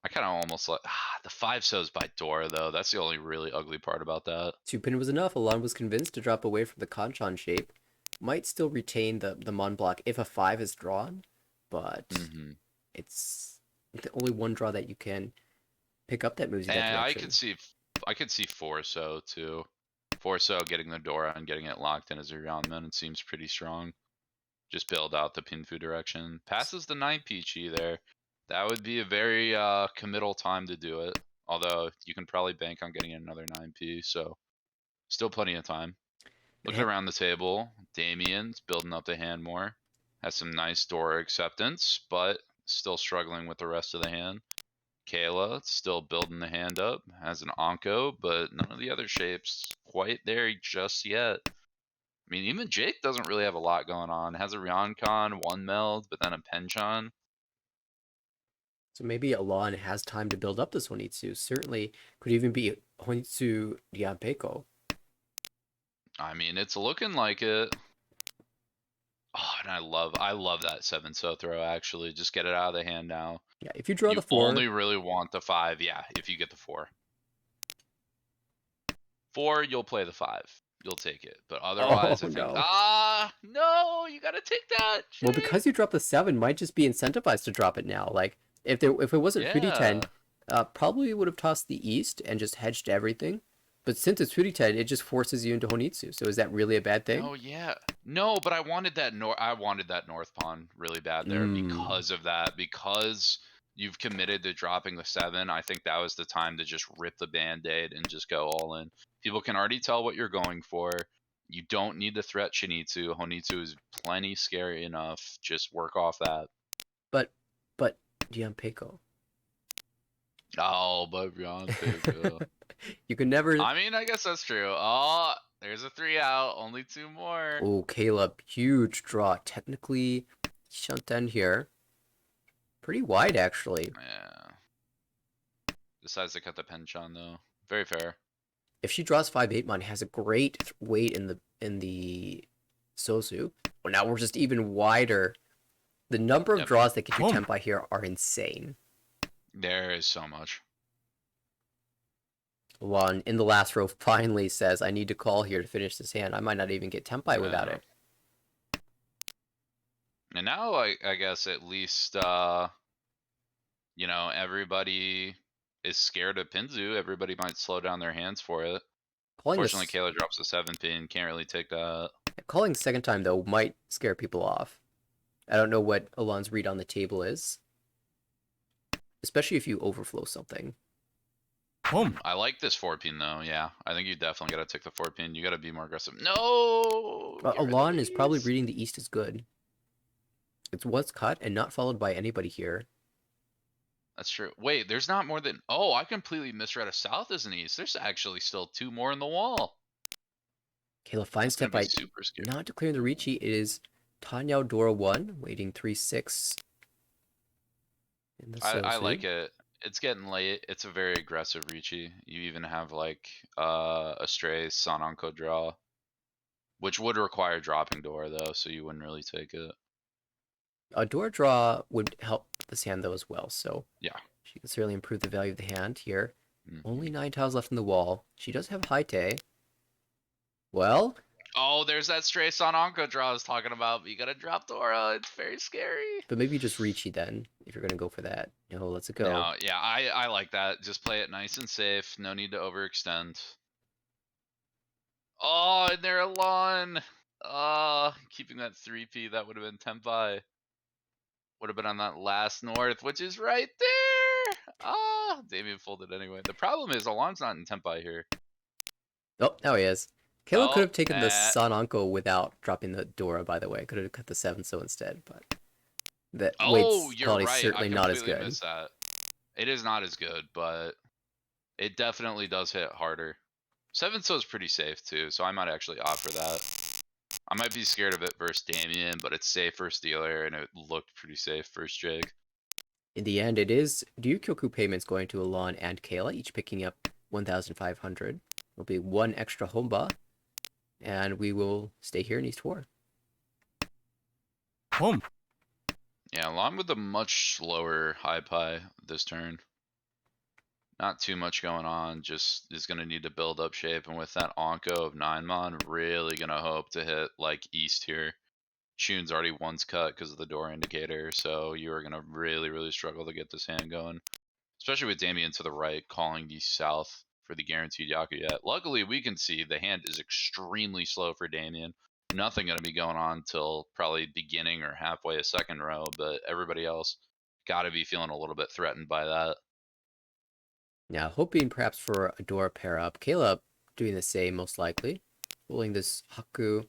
I kind of almost like the 5 so's by Dora though. That's the only really ugly part about that. 2 pin was enough. Alon was convinced to drop away from the Conchan shape. Might still retain the Mon block if a 5 is drawn, but it's the only one draw that you can pick up that moves you that direction. I could see 4 so too. 4 so getting the Dora and getting it locked in as a roundman, it seems pretty strong. Just build out the Pinfu direction. Passes the 9 Peachy there. That would be a very committal time to do it. Although you can probably bank on getting another 9P, so still plenty of time. Looking around the table, Damien's building up the hand more. Has some nice Dora acceptance, but still struggling with the rest of the hand. Kayla still building the hand up. Has an Anko, but none of the other shapes quite there just yet. I mean, even Jake doesn't really have a lot going on. Has a Ryoncon, 1 meld, but then a Penchon. So maybe Alon has time to build up this Honitsu. Certainly could even be Honitsu Dianpeiko. I mean, it's looking like it. Oh, and I love that 7 so throw actually. Just get it out of the hand now. Yeah, if you draw the 4. You only really want the 5, yeah, if you get the 4. 4, you'll play the 5. You'll take it. But otherwise, I think no, you gotta take that. Jake. Well, because you dropped the 7, might just be incentivized to drop it now. Like if it wasn't 3D10, probably would have tossed the East and just hedged everything. But since it's 3D10, it just forces you into Honitsu. So is that really a bad thing? Oh yeah. No, but I wanted that north pawn really bad there because of that. Because you've committed to dropping the 7, I think that was the time to just rip the band-aid and just go all in. People can already tell what you're going for. You don't need to threat Shinitsu. Honitsu is plenty scary enough. Just work off that. But Dianpeiko. Oh, but Dianpeiko. You can never. I mean, I guess that's true. Oh, there's a 3 out. Only 2 more. Oh, Caleb, huge draw. Technically, Shanten here. Pretty wide, actually. Yeah. Decides to cut the Penchon, though. Very fair. If she draws 5/8 mon, has a great weight in the Sosu. Well, now we're just even wider. The number of draws that get you Tenpai here are insane. There is so much. One in the last row finally says, I need to call here to finish this hand. I might not even get Tenpai without it. And now, I guess at least, you know, everybody is scared of Pinzu. Everybody might slow down their hands for it. Fortunately, Kayla drops a 7-pin. Can't really take that. Calling second time, though, might scare people off. I don't know what Alon's read on the table is. Especially if you overflow something. Home. I like this 4-pin though. Yeah, I think you definitely got to take the 4-pin. You got to be more aggressive. No, get rid of Alon is probably these. reading the east is good. It's what's cut and not followed by anybody here. That's true. Wait, there's not more than. Oh, I completely misread a south as an east. There's actually still 2 more in the wall. Kayla finds That's gonna step be by super scary. not declaring the Ricci. It is Tanyao Dora 1, waiting 3-6. In the I Sosu. like it. It's getting late. It's a very aggressive Ricci. You even have like a stray Sanonko draw, which would require dropping Dora though, so you wouldn't really take it. A Dora draw would help this hand though as well, so Yeah. she can certainly improve the value of the hand here. Mhm. Only 9 tiles left in the wall. She does have Haite. Well, Oh, there's that stray Sanonko draw I was talking about. But you gotta drop Dora. It's very scary. but maybe just Ricci then, if you're gonna go for that. No, let's it go. No, yeah, I like that. Just play it nice and safe. No need to overextend. Oh, and they're a lawn. Keeping that 3P, that would have been Tempai. Would have been on that last north, which is right there. Damien folded anyway. The problem is Alon's not in Tempai here. Oh, now he is. Kayla could Oh, have taken the Sanonko without dropping the Dora, by the way. Could have cut the 7 so instead, but the Oh, weight's you're quality is right. I certainly not as completely good. missed that. It is not as good, but it definitely does hit harder. 7 so is pretty safe too, so I might actually opt for that. I might be scared of it versus Damien, but it's safe versus Dealer, and it looked pretty safe versus Jig. In the end, it is Ryukyoku payments going to Alon and Kayla, each picking up 1,500. There'll be 1 extra Homba, and we will stay here in East 4. Home. Yeah, along with a much slower high pie this turn. Not too much going on, just is going to need to build up shape, and with that Onko of 9-mon, really going to hope to hit like East here. Tune's already once cut because of the door indicator, so you are going to really struggle to get this hand going. Especially with Damien to the right, calling the south for the guaranteed Yakuyet. Luckily, we can see the hand is extremely slow for Damien. Nothing going to be going on till probably beginning or halfway a second row, but everybody else got to be feeling a little bit threatened by that. Now, hoping perhaps for a Dora pair up. Kayla doing the same, most likely. Rolling this Haku.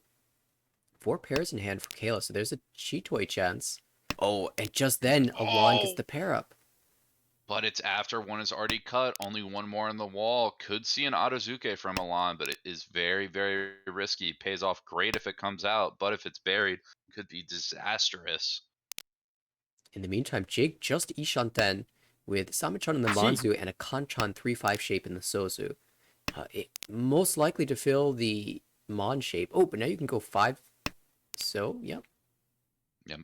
4 pairs in hand for Kayla, so there's a Chitoi chance. Oh, and just then, Alon gets the pair up. But it's after one is already cut, only 1 more on the wall. Could see an Otozuke from Alon, but it is very risky. Pays off great if it comes out, but if it's buried, could be disastrous. In the meantime, Jake just Ishanten with Samichan in the Manzu and a Kanchan 3-5 shape in the Sozu. It most likely to fill the Mon shape. Oh, but now you can go 5. So, yep. Yep.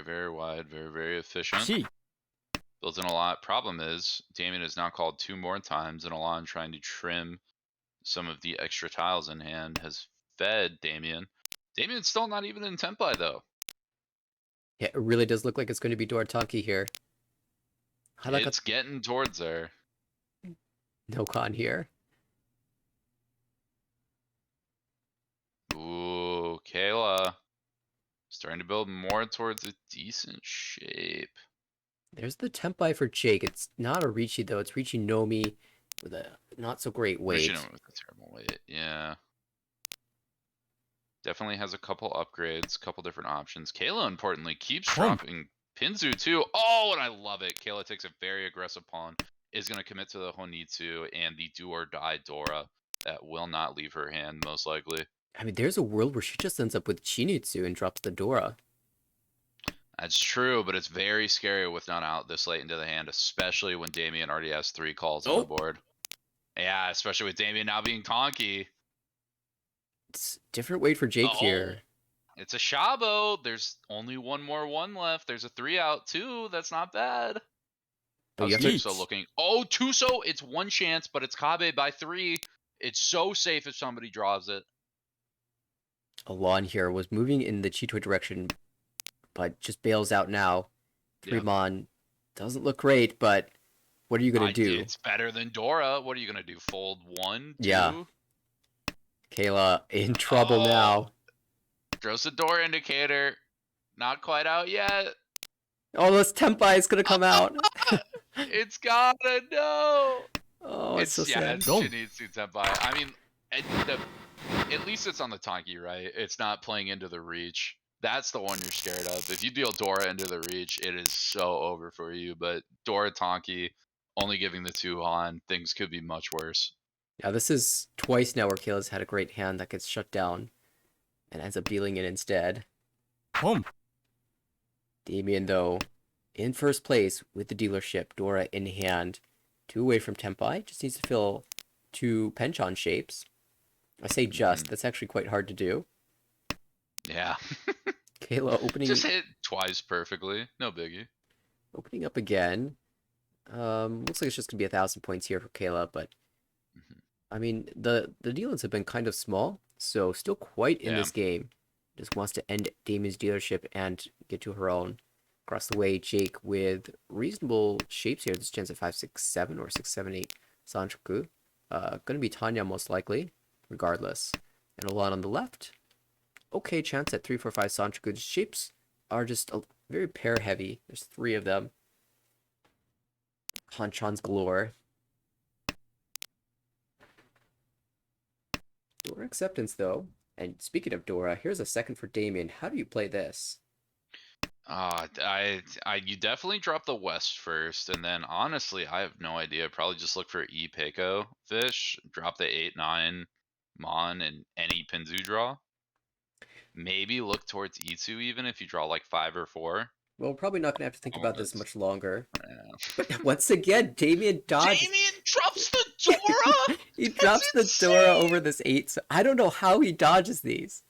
Very wide, very efficient. She. Built in a lot. Problem is, Damien has now called 2 more times, and Alon trying to trim some of the extra tiles in hand has fed Damien. Damien's still not even in Tempai, though. Yeah, it really does look like it's going to be Doratanki here. It's getting towards there. No con here. Ooh, Kayla. Starting to build more towards a decent shape. There's the Tempai for Jake. It's not a Ricci, though. It's Ricci Nomi with a not so great weight. With a terrible weight, yeah. Definitely has a couple upgrades, couple different options. Kayla, importantly, keeps dropping Pinzu too. Oh, and I love it. Kayla takes a very aggressive pawn, is going to commit to the Honitsu and the do or die Dora that will not leave her hand, most likely. I mean, there's a world where she just ends up with Chinitsu and drops the Dora. That's true, but it's very scary with not out this late into the hand, especially when Damien already has 3 calls on the board. Yeah, especially with Damien now being Tonki. It's different weight for Jake here. It's a Shabo. There's only 1 more 1 left. There's a 3 out too. That's not bad. How's Tuso looking? Oh, Tuso, it's 1 chance, but it's Kabe by 3. It's so safe if somebody draws it. Alon here was moving in the Chitoi direction, but just bails out now. 3-mon doesn't look great, but what are you going to do? It's better than Dora. What are you going to do? Fold 1, 2? Yeah. Kayla in trouble now. Throws the door indicator. Not quite out yet. Oh, this Tempai is going to come out. It's gotta know. Oh, it's so sad. It's Wrong. Shinichi Senpai. I mean, at least it's on the Tanki, right? It's not playing into the reach. That's the one you're scared of. If you deal Dora into the reach, it is so over for you. But Dora Tanki, only giving the 2 on, things could be much worse. Now, this is twice now where Kayla's had a great hand that gets shut down and ends up dealing it instead. Home. Damien, though, in first place with the dealership, Dora in hand. 2 away from Tempai. Just needs to fill 2 penchant shapes. I say just, that's actually quite hard to do. Yeah. Kayla opening Just hit twice perfectly. No biggie. opening up again. Looks like it's just gonna be 1,000 points here for Kayla, but I mean the dealings have been kind of small, so still quite in this game. Just wants to end Damien's dealership and get to her own. Across the way, Jake with reasonable shapes here. This chance at 5, 6, 7 or 6, 7, 8 Sanchoku. Gonna be Tanya most likely, regardless. And Olan on the left. Okay chance at 3, 4, 5 Sanchoku. The shapes are just very pair heavy. There's 3 of them. Hanchons galore. Dora acceptance though. And speaking of Dora, here's a second for Damien. How do you play this? You definitely drop the West first, and then honestly, I have no idea. Probably just look for E Peiko fish, drop the 8-9 Mon and any Pinzu draw. Maybe look towards E2 even if you draw like 5 or 4. Well, we're probably not gonna have to think about this It's- much longer. yeah. But once again, Damien dodged. Damien drops the Dora. He That's drops the insane! Dora over this 8. So I don't know how he dodges these.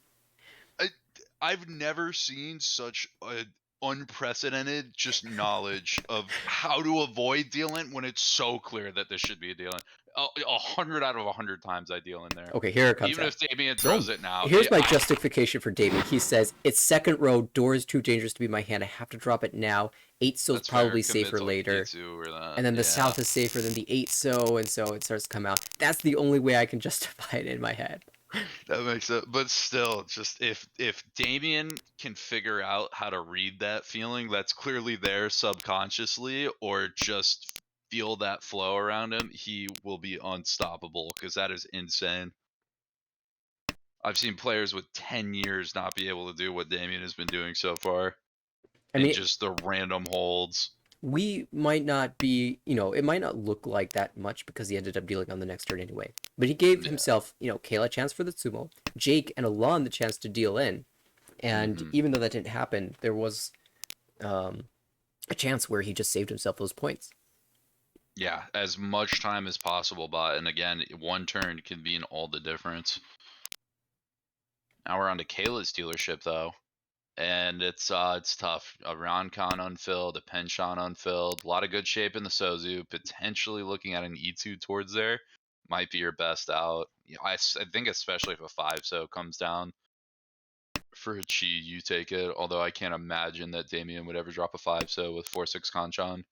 I've never seen such a unprecedented just knowledge of how to avoid dealing when it's so clear that this should be a dealing. 100 out of 100 times I deal in there. Okay, here it comes Even out. if Damien throws it now. Here's my justification for Damien. He says, it's second row, Dora is too dangerous to be in my hand. I have to drop it now. 8 so is probably safer later. And then the south is safer than the 8 so, and so it starts to come out. That's the only way I can justify it in my head. That makes it, but still, just if Damien can figure out how to read that feeling that's clearly there subconsciously, or just feel that flow around him, he will be unstoppable because that is insane. I've seen players with 10 years not be able to do what Damien has been doing so far. I mean, just the random holds. We might not be, it might not look like that much because he ended up dealing on the next turn anyway. But he gave himself, Kayla a chance for the sumo, Jake and Alon the chance to deal in. And even though that didn't happen, there was a chance where he just saved himself those points. Yeah, as much time as possible, but and again, one turn can be in all the difference. Now we're on to Kayla's dealership though. And it's tough. A Roncon unfilled, a Penchant unfilled, a lot of good shape in the Sozu. Potentially looking at an E2 towards there might be your best out. I think especially if a 5 so comes down for a Chi, you take it. Although I can't imagine that Damien would ever drop a 5 so with 4-6 Conchan.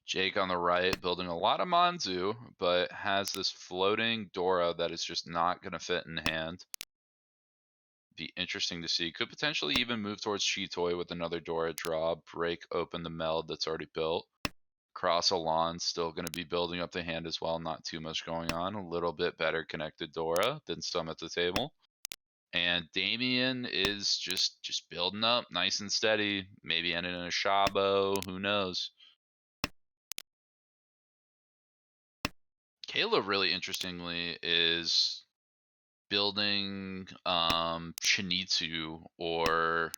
Jake on the right building a lot of Manzu, but has this floating Dora that is just not going to fit in hand. Be interesting to see. Could potentially even move towards Cheetoy with another Dora draw, break open the meld that's already built. Cross Alon still going to be building up the hand as well. Not too much going on. A little bit better connected Dora than some at the table. And Damien is just building up nice and steady. Maybe ending in a Shabo. Who knows? Kayla really interestingly is building Chinitsu or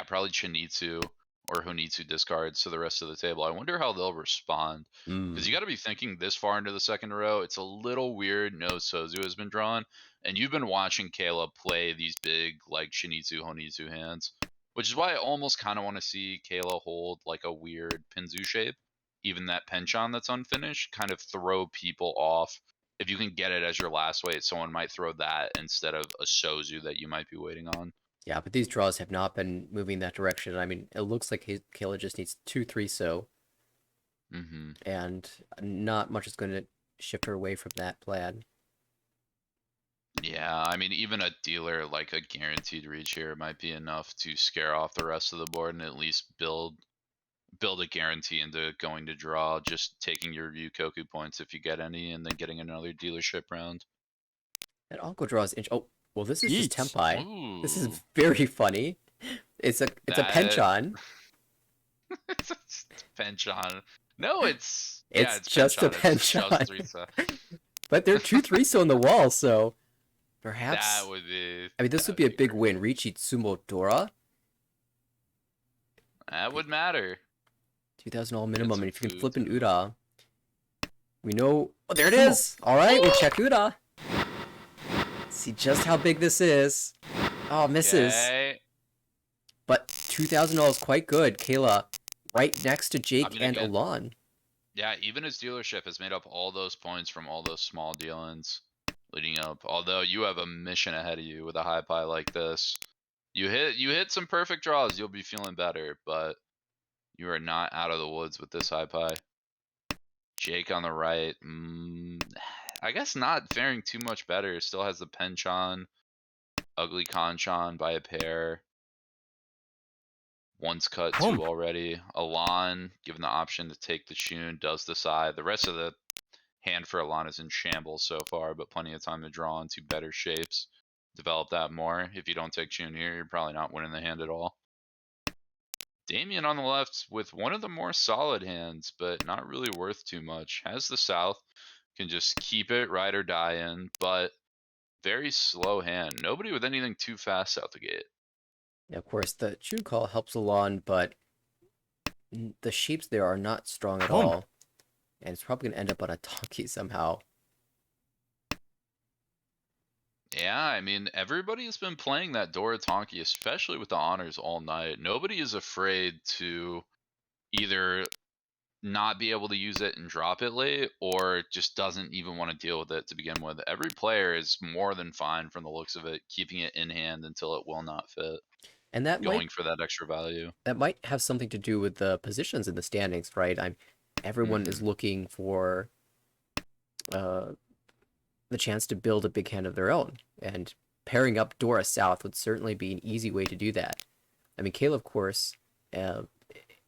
probably Chinitsu or Honitsu discards to the rest of the table. I wonder how they'll respond because you got to be thinking this far into the second row. It's a little weird. No Sozu has been drawn, and you've been watching Kayla play these big like Chinitsu Honitsu hands, which is why I almost kind of want to see Kayla hold like a weird Pinzu shape, even that Penchant that's unfinished, kind of throw people off. If you can get it as your last weight, someone might throw that instead of a Sozu that you might be waiting on. Yeah, but these draws have not been moving that direction. I mean, it looks like Kayla just needs 2, 3 so. And not much is going to shift her away from that plan. Yeah, I mean, even a dealer like a guaranteed reach here might be enough to scare off the rest of the board and at least build build a guarantee into going to draw, just taking your Ryukoku points if you get any, and then getting another dealership round. That Anko draws inch. Oh, well, this is just Yeet. Tenpai. This Ooh, is very funny. It's a that penchon. it's a penchant. No, yeah, It's it's just a penchant. It's penchon. just 3-star. But there are 2 3 on the wall, so That perhaps. would be. I mean, this would be a big win. great. Riichi Tsumo Dora, That would matter. 2,000 all Get minimum, some and if you can food flip an too. Ura, we know. Oh, there it is. All right, we'll check Ura. See just how big this is. Oh, misses. Okay. But 2,000 all is quite good. Kayla, right next to Jake mean, and again, Alon. Yeah, even his dealership has made up all those points from all those small deal-ins leading up. Although you have a mission ahead of you with a high pie like this. You hit some perfect draws, you'll be feeling better, but you are not out of the woods with this high pie. Jake on the right, I guess not faring too much better. Still has the penchon, ugly conchon by a pair. One's cut Pump. 2 already. Alon, given the option to take the Shun, does decide. The rest of the hand for Alon is in shambles so far, but plenty of time to draw into better shapes. Develop that more. If you don't take Shun here, you're probably not winning the hand at all. Damien on the left with one of the more solid hands, but not really worth too much. Has the South, can just keep it, ride or die in, but very slow hand. Nobody with anything too fast out the gate. Now, of course, the Chun call helps Alon, but the shapes there are not strong at all. And it's probably going to end up on a donkey somehow. Yeah, I mean, everybody has been playing that Dora Tonki, especially with the honors all night. Nobody is afraid to either not be able to use it and drop it late, or just doesn't even want to deal with it to begin with. Every player is more than fine from the looks of it, keeping it in hand until it will not fit, And that going for that extra value. might have something to do with the positions in the standings, right? Everyone is looking for the chance to build a big hand of their own, and pairing up Dora South would certainly be an easy way to do that. I mean, Kayla, of course,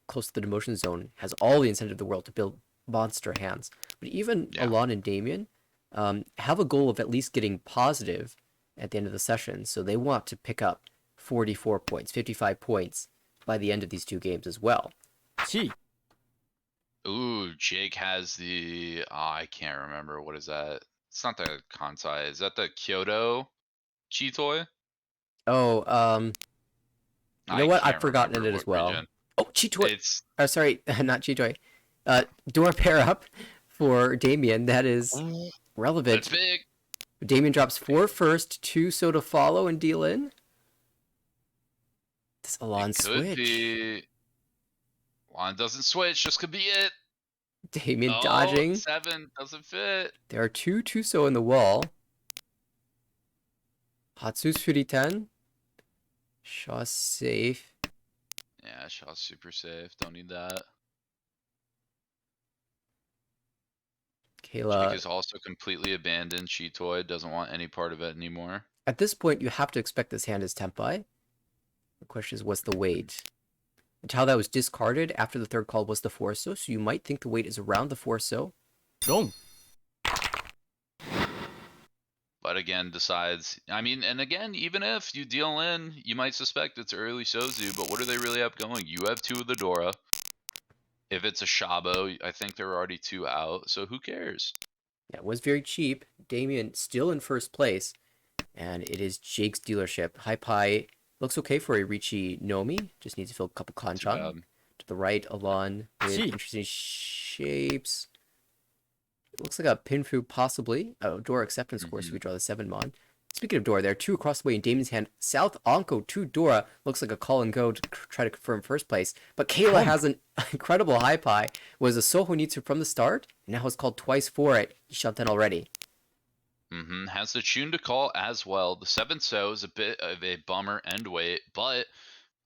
close to the demotion zone, has all the incentive in the world to build monster hands. But even Alon and Damien have a goal of at least getting positive at the end of the session, so they want to pick up 44 points, 55 points by the end of these 2 games as well. Chi. Ooh, Jake has the, I can't remember, what is that? It's not the Kansai, is that the Kyoto Chitoi? Oh, you know what? I've forgotten it as well. Region. Oh, Chitoi. It's Sorry, not Chitoi. Door pair up for Damien. That is relevant. that's big. Damien drops 4 first, 2 so to follow and deal in. This Alon It could switch. be. Alon doesn't switch, just could be it. Damien dodging. 7 doesn't fit. There are 2 so in the wall. Hatsu's Furiten. Shaw's safe. Yeah, Shaw's super safe. Don't need that. Kayla. Jake is also completely abandoned Chitoi. Doesn't want any part of it anymore. At this point, you have to expect this hand is Tenpai. The question is, what's the weight? The tile that was discarded after the 3rd call was the Forso, so you might think the weight is around the Forso. Wrong. But again, decides. I mean, and again, even if you deal in, you might suspect it's early Sozu, but what do they really have going? You have 2 of the Dora. If it's a Shabo, I think there are already 2 out, so who cares? Yeah, it was very cheap. Damien still in first place, and it is Jake's dealership. High Pie looks okay for a Riichi Nomi. Just needs to fill a couple Kanchan. To the right, Alon with interesting shapes. It looks like a Pinfu, possibly. Oh, Dora acceptance course. We draw the 7-mon. Speaking of Dora, there are 2 across the way in Damien's hand. South Onko to Dora. Looks like a call and go to try to confirm first place. But Kayla has an incredible high pie. Was a Soho Nitsu from the start. And now has called twice for it. He shot 10 already. Has the tune to call as well. The 7-so is a bit of a bummer end weight, but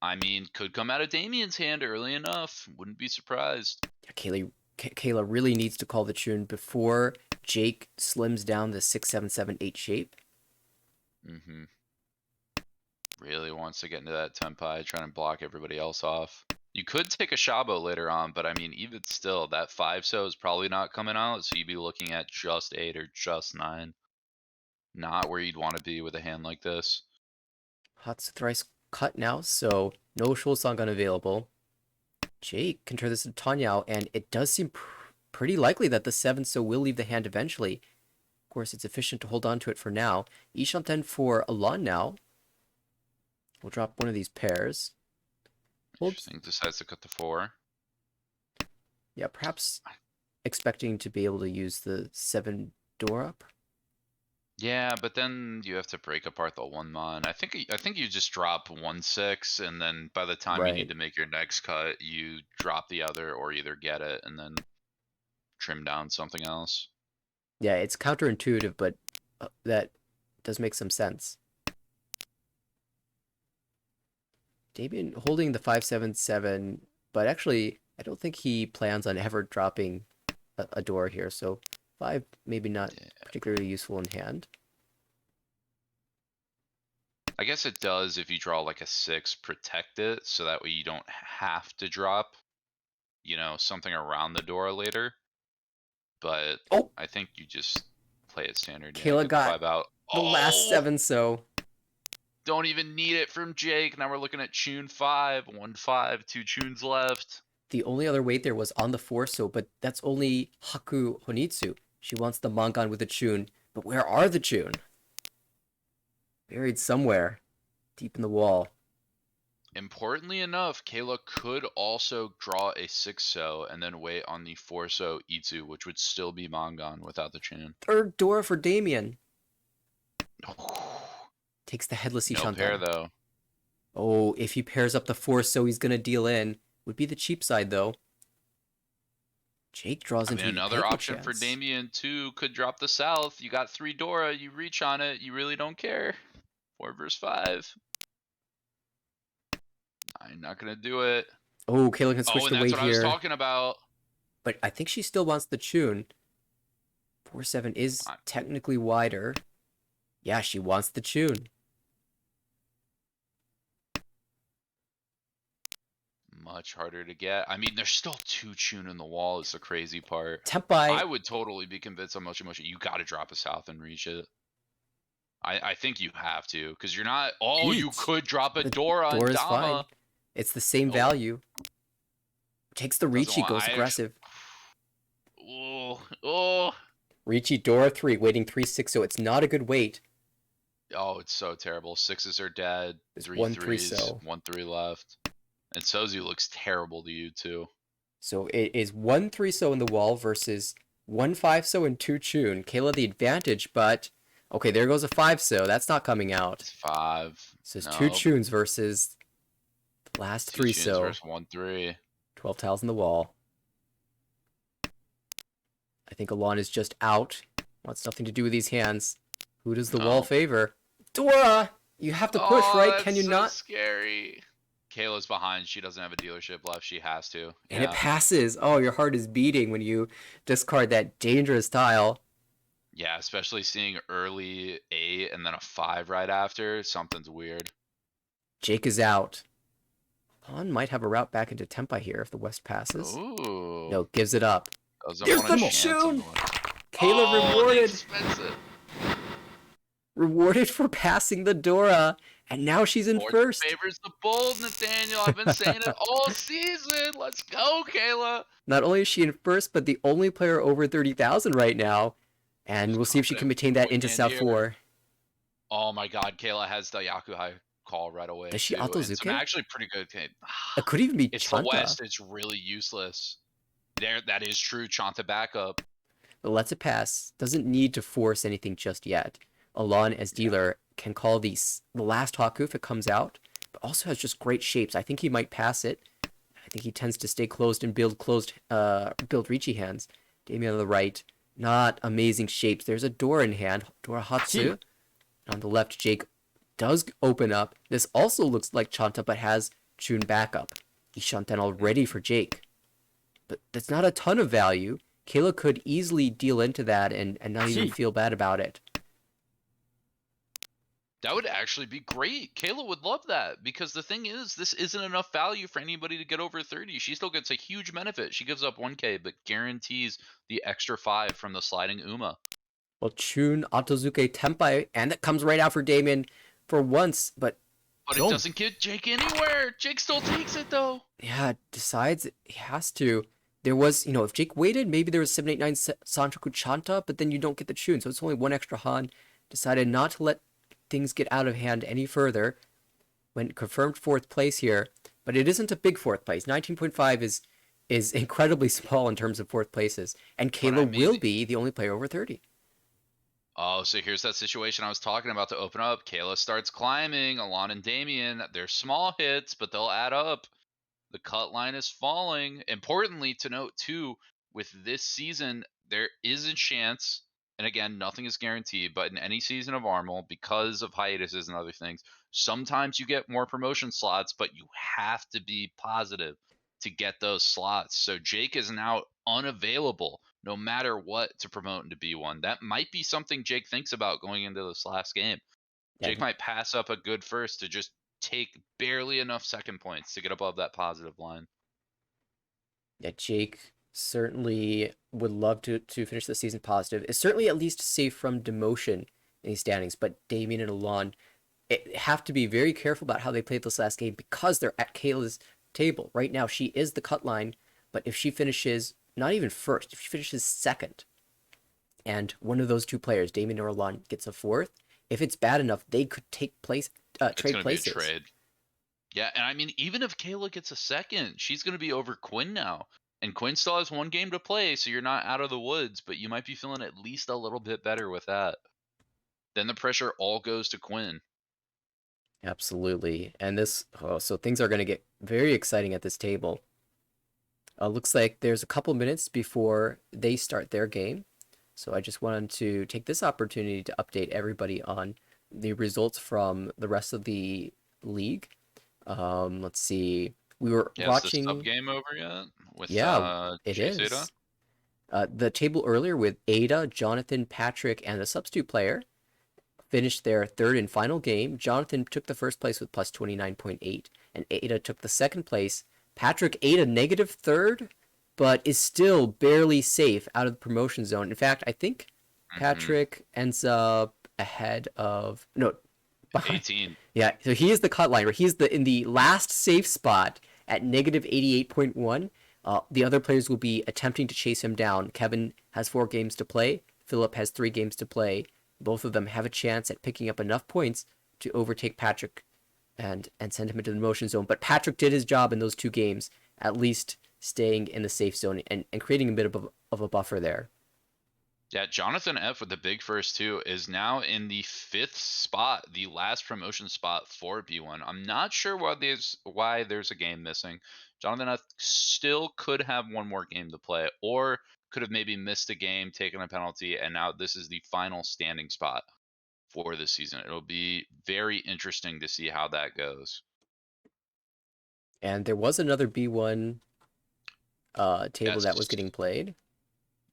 I mean, could come out of Damien's hand early enough. Wouldn't be surprised. Yeah, Kayla really needs to call the tune before Jake slims down the 6, 7, 7, 8 shape. Really wants to get into that Tenpai, trying to block everybody else off. You could take a Shabo later on, but I mean, even still, that 5-so is probably not coming out, so you'd be looking at just 8 or just 9. Not where you'd want to be with a hand like this. Hatsu thrice cut now, so no Shulsangan available. Jake can turn this into Tanyao, and it does seem pretty likely that the 7-so will leave the hand eventually. Of course, it's efficient to hold on to it for now. Ishanten for Alon now. We'll drop one of these pairs. Interesting. Decides to cut the 4. Yeah, perhaps expecting to be able to use the 7 door up. Yeah, but then you have to break apart the 1 mon. I think you just drop 1/6, and then by the time you need Right. to make your next cut, you drop the other or either get it and then trim down something else. Yeah, it's counterintuitive, but that does make some sense. Damien holding the 5/7/7, but actually, I don't think he plans on ever dropping a door here, so 5 maybe not particularly useful in hand. I guess it does if you draw like a 6, protect it, so that way you don't have to drop, something around the door later. But Oh! I think you just play it standard. Kayla get got 5 out. the last 7-so. Don't even need it from Jake. Now we're looking at Chun 5, 1/5, 2 Chuns left. The only other weight there was on the 4-so, but that's only Haku Honitsu. She wants the Mangan with the Chun, but where are the Chun? Buried somewhere, deep in the wall. Importantly enough, Kayla could also draw a 6-so and then wait on the 4-so Itsu, which would still be Mangan without the Chun. Third Dora for Damien. Takes the headless No Ishanten. pair though. Oh, if he pairs up the 4-so, he's gonna deal in. Would be the cheap side though. Jake draws into another option for Damien too could drop the south. You got 3 Dora, you reach on it, you really don't care. 4 versus 5. I'm not gonna do it. Oh, Kayla can switch the weight here. That's what I was talking about. But I think she still wants the Chun. 4/7 is technically wider. Yeah, she wants the Chun. Much harder to get. I mean, there's still 2 Chun in the wall is the crazy part. Tempai. I would totally be convinced on Mochi Mochi. You gotta drop a south and reach it. I think you have to, because you're not. Oh, you could drop a Dora on Dora's Dama. fine. It's the same value. Takes the Ricci, goes aggressive. Oh. Ricci, Dora 3, waiting 3/6, so it's not a good weight. Oh, it's so terrible. 6s are dead. There's 3 1 3s, 3-so. 1 3 left. And Sozu looks terrible to you too. So it is 1 3-so in the wall versus 1 5-so and 2 Chun. Kayla the advantage, but okay, there goes a 5-so. That's not coming out. It's 5. So it's 2 Chuns versus the last 3-so. 2 Chuns versus 1 3. 12 tiles in the wall. I think Alon is just out. Wants nothing to do with these hands. Who does the wall favor? Dora! You have to push, right? Can you so not? Scary. Kayla's behind. She doesn't have a dealership left. She has to. And it passes. Oh, your heart is beating when you discard that dangerous tile. Yeah, especially seeing early 8 and then a 5 right after. Something's weird. Jake is out. Alon might have a route back into Tempai here if the West passes. Ooh. No, gives it up. There's the Chun! Kayla rewarded. Rewarded for passing the Dora. And now she's in first. Favors the bold, Nathaniel. I've been saying it all season. Let's go, Kayla. Not only is she in first, but the only player over 30,000 right now. And we'll see if she can maintain that into South 4. Oh my god, Kayla has the Yakuhai call right away. Does she Altozuke? Some actually pretty good. It could even be It's Chanta. the West. It's really useless. That is true. Chanta backup. But lets it pass. Doesn't need to force anything just yet. Alon as dealer can call the last Haku if it comes out, but also has just great shapes. I think he might pass it. I think he tends to stay closed and build Ricci hands. Damien on the right, not amazing shapes. There's a Dora in hand, Dora Hatsu. On the left, Jake does open up. This also looks like Chanta, but has Chun backup. Ishanten already for Jake. But that's not a ton of value. Kayla could easily deal into that and not even feel bad about it. That would actually be great. Kayla would love that because the thing is, this isn't enough value for anybody to get over 30. She still gets a huge benefit. She gives up 1K, but guarantees the extra 5 from the sliding Uma. Well, Chun, Otozuke, Tempai, and it comes right out for Damien for once, but But it Don't. doesn't get Jake anywhere. Jake still takes it though. yeah, decides he has to. There was, if Jake waited, maybe there was 789 Sanchoku Chanta, but then you don't get the Chun, so it's only one extra Han. Decided not to let things get out of hand any further. Went confirmed 4th place here, but it isn't a big 4th place. 19.5 is incredibly small in terms of 4th places, and Kayla will be the only player over 30. Oh, so here's that situation I was talking about to open up. Kayla starts climbing. Alon and Damien, they're small hits, but they'll add up. The cut line is falling. Importantly to note, too, with this season, there is a chance, and again, nothing is guaranteed, but in any season of Armel, because of hiatuses and other things, sometimes you get more promotion slots, but you have to be positive to get those slots. So Jake is now unavailable no matter what to promote into B1. That might be something Jake thinks about going into this last game. Yeah, Jake might pass up a good first to just take barely enough second points to get above that positive line. Yeah, Jake certainly would love to finish the season positive. It's certainly at least safe from demotion in these standings, but Damien and Alon have to be very careful about how they play this last game because they're at Kayla's table. Right now, she is the cut line, but if she finishes not even first, if she finishes second, and one of those two players, Damien or Alon, gets a 4th, if it's bad enough, they could trade places. It's going to be a trade. Yeah, and I mean, even if Kayla gets a 2nd, she's going to be over Quinn now. And Quinn still has 1 game to play, so you're not out of the woods, but you might be feeling at least a little bit better with that. Then the pressure all goes to Quinn. Absolutely. And so things are going to get very exciting at this table. Looks like there's a couple minutes before they start their game. So I just wanted to take this opportunity to update everybody on the results from the rest of the league. Let's see. We were watching. Is the sub game over yet? With, it Chase is. Ada? The table earlier with Ada, Jonathan, Patrick, and the substitute player finished their 3rd and final game. Jonathan took the 1st place with plus 29.8, and Ada took the 2nd place. Patrick, Ada, negative 3rd, but is still barely safe out of the promotion zone. In fact, I think Patrick ends up ahead of behind. 18. Yeah, so he is the cut line. He's in the last safe spot at negative 88.1. The other players will be attempting to chase him down. Kevin has 4 games to play. Philip has 3 games to play. Both of them have a chance at picking up enough points to overtake Patrick and send him into the motion zone. But Patrick did his job in those 2 games, at least staying in the safe zone and creating a bit of a buffer there. Yeah, Jonathan F with the big first 2 is now in the 5th spot, the last promotion spot for B1. I'm not sure why there's a game missing. Jonathan F still could have 1 more game to play, or could have maybe missed a game, taken a penalty, and now this is the final standing spot for this season. It'll be very interesting to see how that goes. And there was another B1 table that was getting played.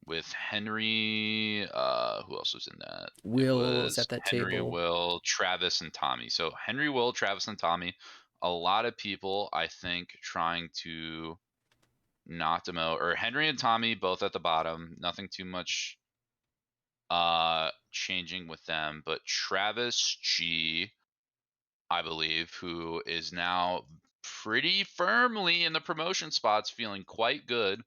With Henry, who else was in that? Will was at that Henry, table. Will, Travis, and Tommy. So Henry, Will, Travis, and Tommy. A lot of people, I think, trying to knock them out. Or Henry and Tommy both at the bottom. Nothing too much changing with them. But Travis G, I believe, who is now pretty firmly in the promotion spots, feeling quite good.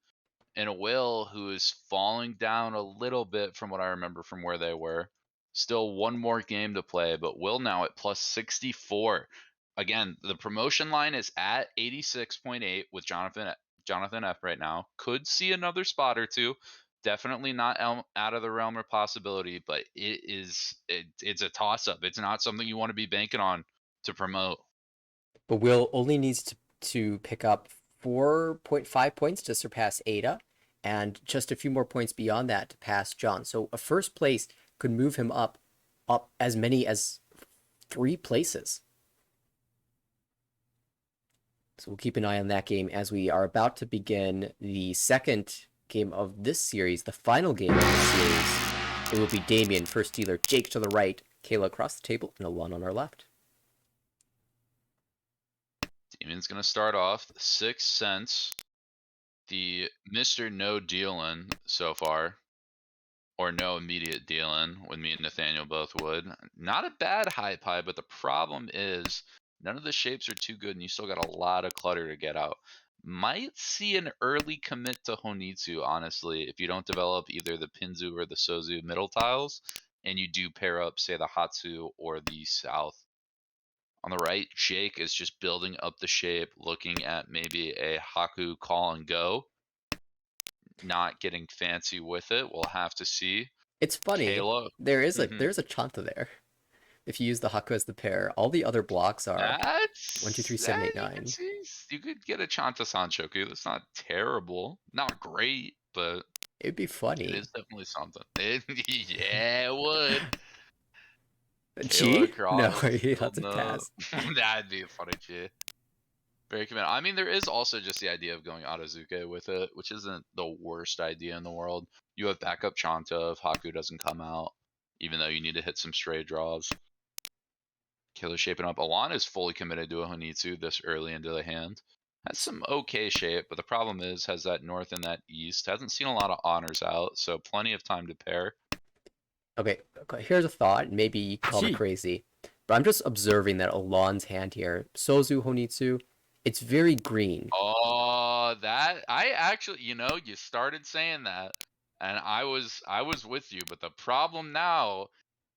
And a Will who is falling down a little bit from what I remember from where they were. Still 1 more game to play, but Will now at plus 64. Again, the promotion line is at 86.8 with Jonathan F right now. Could see another spot or 2. Definitely not out of the realm of possibility, but it's a toss-up. It's not something you want to be banking on to promote. But Will only needs to pick up 4.5 points to surpass Ada, and just a few more points beyond that to pass John. So a 1st place could move him up as many as 3 places. So we'll keep an eye on that game as we are about to begin the 2nd game of this series, the final game of the series. It will be Damien, first dealer, Jake to the right, Kayla across the table and Alon on our left. Demon's gonna start off 6 cents. The Mr. No dealing so far. Or no immediate dealing when me and Nathaniel both would. Not a bad high pie, but the problem is none of the shapes are too good and you still got a lot of clutter to get out. Might see an early commit to Honitsu, honestly, if you don't develop either the Pinzu or the Sozu middle tiles, and you do pair up, say, the Hatsu or the South. On the right, Jake is just building up the shape, looking at maybe a Haku call and go. Not getting fancy with it. We'll have to see. It's funny. Kayla. There's a Chanta there. If you use the Haku as the pair, all the other blocks are That's 1, 2, 3, 7, 8, you 9. could see, you could get a Chanta Sanchoku. That's not terrible. Not great, but It'd be it funny. is definitely something. Yeah, it would. Chi? Kayla Cross. No, that's a No. pass. That'd be a funny Chi. Very command. I mean, there is also just the idea of going Atazuke with it, which isn't the worst idea in the world. You have backup Chanta if Haku doesn't come out, even though you need to hit some stray draws. Killer shaping up. Alana is fully committed to a Honitsu this early into the hand. Has some okay shape, but the problem is has that north and that east. Hasn't seen a lot of honors out, so plenty of time to pair. Okay, here's a thought. Maybe you call me Chi. crazy, but I'm just observing that Alon's hand here, Sozu Honitsu, it's very green. Oh, that I actually, you started saying that, and I was with you, but the problem now,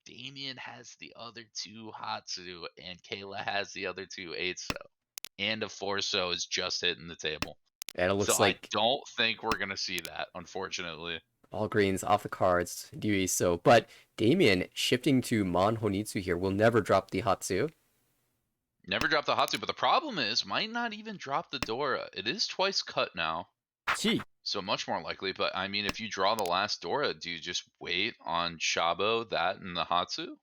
Damien has the other two Hatsu, and Kayla has the other two 8-so, and a 4-so is just hitting the table. And it looks So I like don't think we're gonna see that, unfortunately. all greens off the cards, Dewey. So, but Damien shifting to Mon Honitsu here will never drop the Hatsu. Never drop the Hatsu, but the problem is, might not even drop the Dora. It is twice cut now, Chi. so much more likely. But I mean, if you draw the last Dora, do you just wait on Shabo, that, and the Hatsu?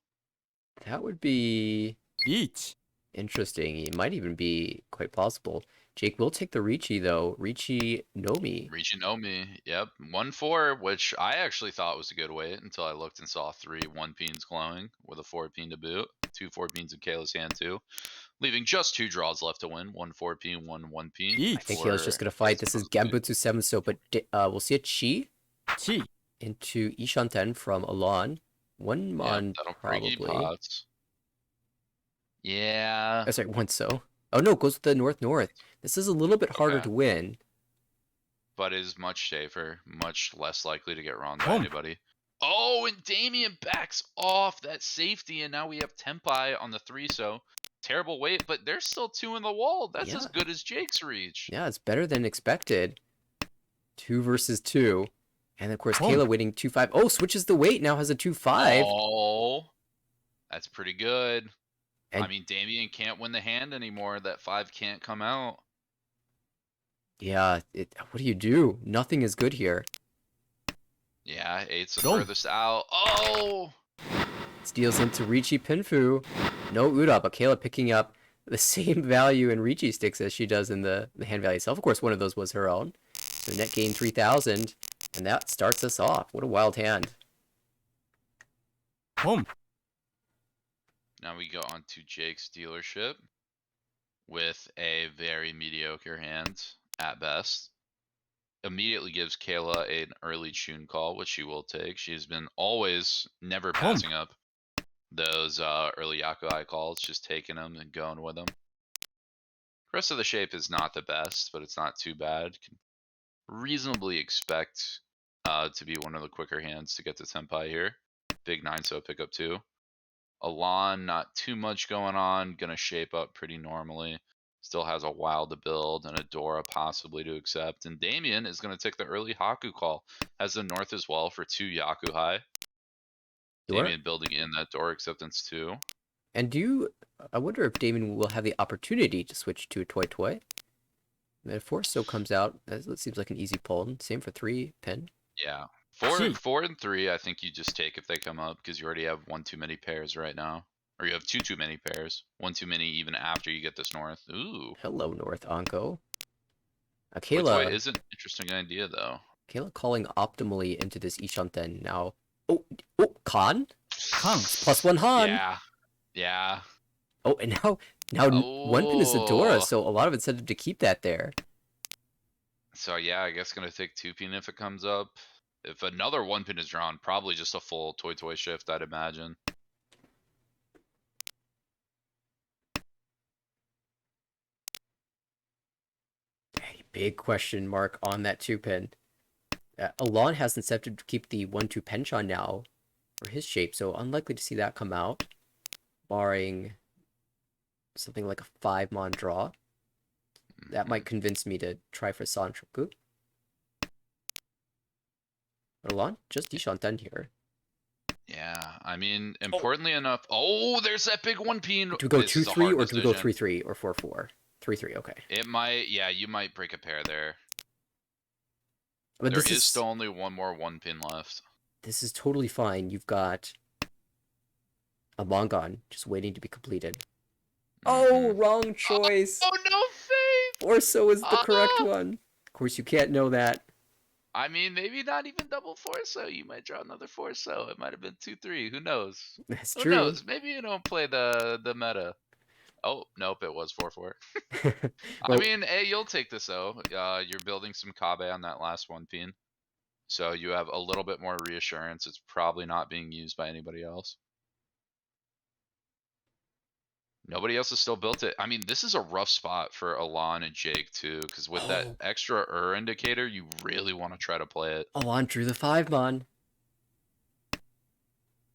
That would be Ich. interesting. It might even be quite plausible. Jake will take the Ricci though. Ricci Nomi. Richinomi, yep. 1-4, which I actually thought was a good wait until I looked and saw 3 1-peens glowing with a 4-peen to boot. 2 4-peens in Kayla's hand too. Leaving just 2 draws left to win. 1 4-peen, 1 1-peen. I think Kayla's just gonna fight. This is Gambutsu 7-so, but we'll see a Chi Chi. into Ishanten from Alon. One Mon that'll pre-heat probably. pots. Yeah. Oh, sorry, 1-so. Oh no, it goes with the north. This is a little bit harder Okay. to win. But is much safer, much less likely to get wronged by Boom. anybody. Oh, and Damien backs off that safety, and now we have Tempai on the 3-so. Terrible weight, but there's still 2 in the wall. That's as Yeah. good as Jake's reach. Yeah, it's better than expected. 2 versus 2. And of course, Boom. Kayla waiting 2-5. Oh, switches the weight, now has a 2-5. Oh, that's pretty good. And I mean, Damien can't win the hand anymore. That 5 can't come out. yeah, what do you do? Nothing is good here. Yeah, 8's the Boom. furthest out. Oh! Steals into Ricci Pinfu. No Uda, but Kayla picking up the same value in Ricci sticks as she does in the hand value itself. Of course, one of those was her own. So net gain 3,000. And that starts us off. What a wild hand. Boom. Now we go on to Jake's dealership with a very mediocre hand at best. Immediately gives Kayla an early tune call, which she will take. She's been always never passing up those early Yakuai calls, just taking them and going with them. The rest of the shape is not the best, but it's not too bad. Can reasonably expect to be one of the quicker hands to get to Tenpai here. Big 9-so pickup too. Alon, not too much going on. Gonna shape up pretty normally. Still has a while to build and a Dora possibly to accept. And Damien is going to take the early Haku call. Has the north as well for 2 Yaku high. Dora? Damien building in that Dora acceptance too. And I wonder if Damien will have the opportunity to switch to a Toy Toy. And 4-so comes out. That seems like an easy pull. Same for 3 pin. Yeah. Gee. 4 and 3, I think you just take if they come up because you already have 1 too many pairs right now. Or you have 2 too many pairs. 1 too many even after you get this north. Ooh. Hello, North Anko. Toy Kayla is an interesting idea though. calling optimally into this Ishanten now. Oh, Khan? Counts. +1 Han. Yeah. Yeah. Oh, and now one pin is Adora, Oh. so a lot of incentive to keep that there. So yeah, I guess gonna take 2 pin if it comes up. If another 1 pin is drawn, probably just a full toy shift, I'd imagine. A big question mark on that 2 pin. Alon has incentive to keep the 1-2 penchant now for his shape, so unlikely to see that come out, barring something like a 5-mon draw. That might convince me to try for Sanchoku. But Alon, just Ishanten here. Yeah, I mean, importantly enough. Oh, there's that big 1 pin. Do we go This is a 2-3 hard or do we go decision. 3-3 or 4-4? 3-3, okay. It might, yeah, you might break a pair there. But There this is still only one more 1 pin left. This is totally fine. You've got a Mongon just waiting to be completed. Oh, wrong choice. Oh, no faith! Orso is the correct one. Of course, you can't know that. I mean, maybe not even double Forso. You might draw another Forso. It might have been 2-3. Who knows? That's Who true. knows? Maybe you don't play the meta. Oh, nope, it was 4-4. I Well, mean, hey, you'll take this though. You're building some Kabe on that last 1 pin. So you have a little bit more reassurance. It's probably not being used by anybody else. Nobody else has still built it. I mean, this is a rough spot for Alon and Jake too, because with that extra indicator, you really want to try to play it. Alon drew the 5-mon.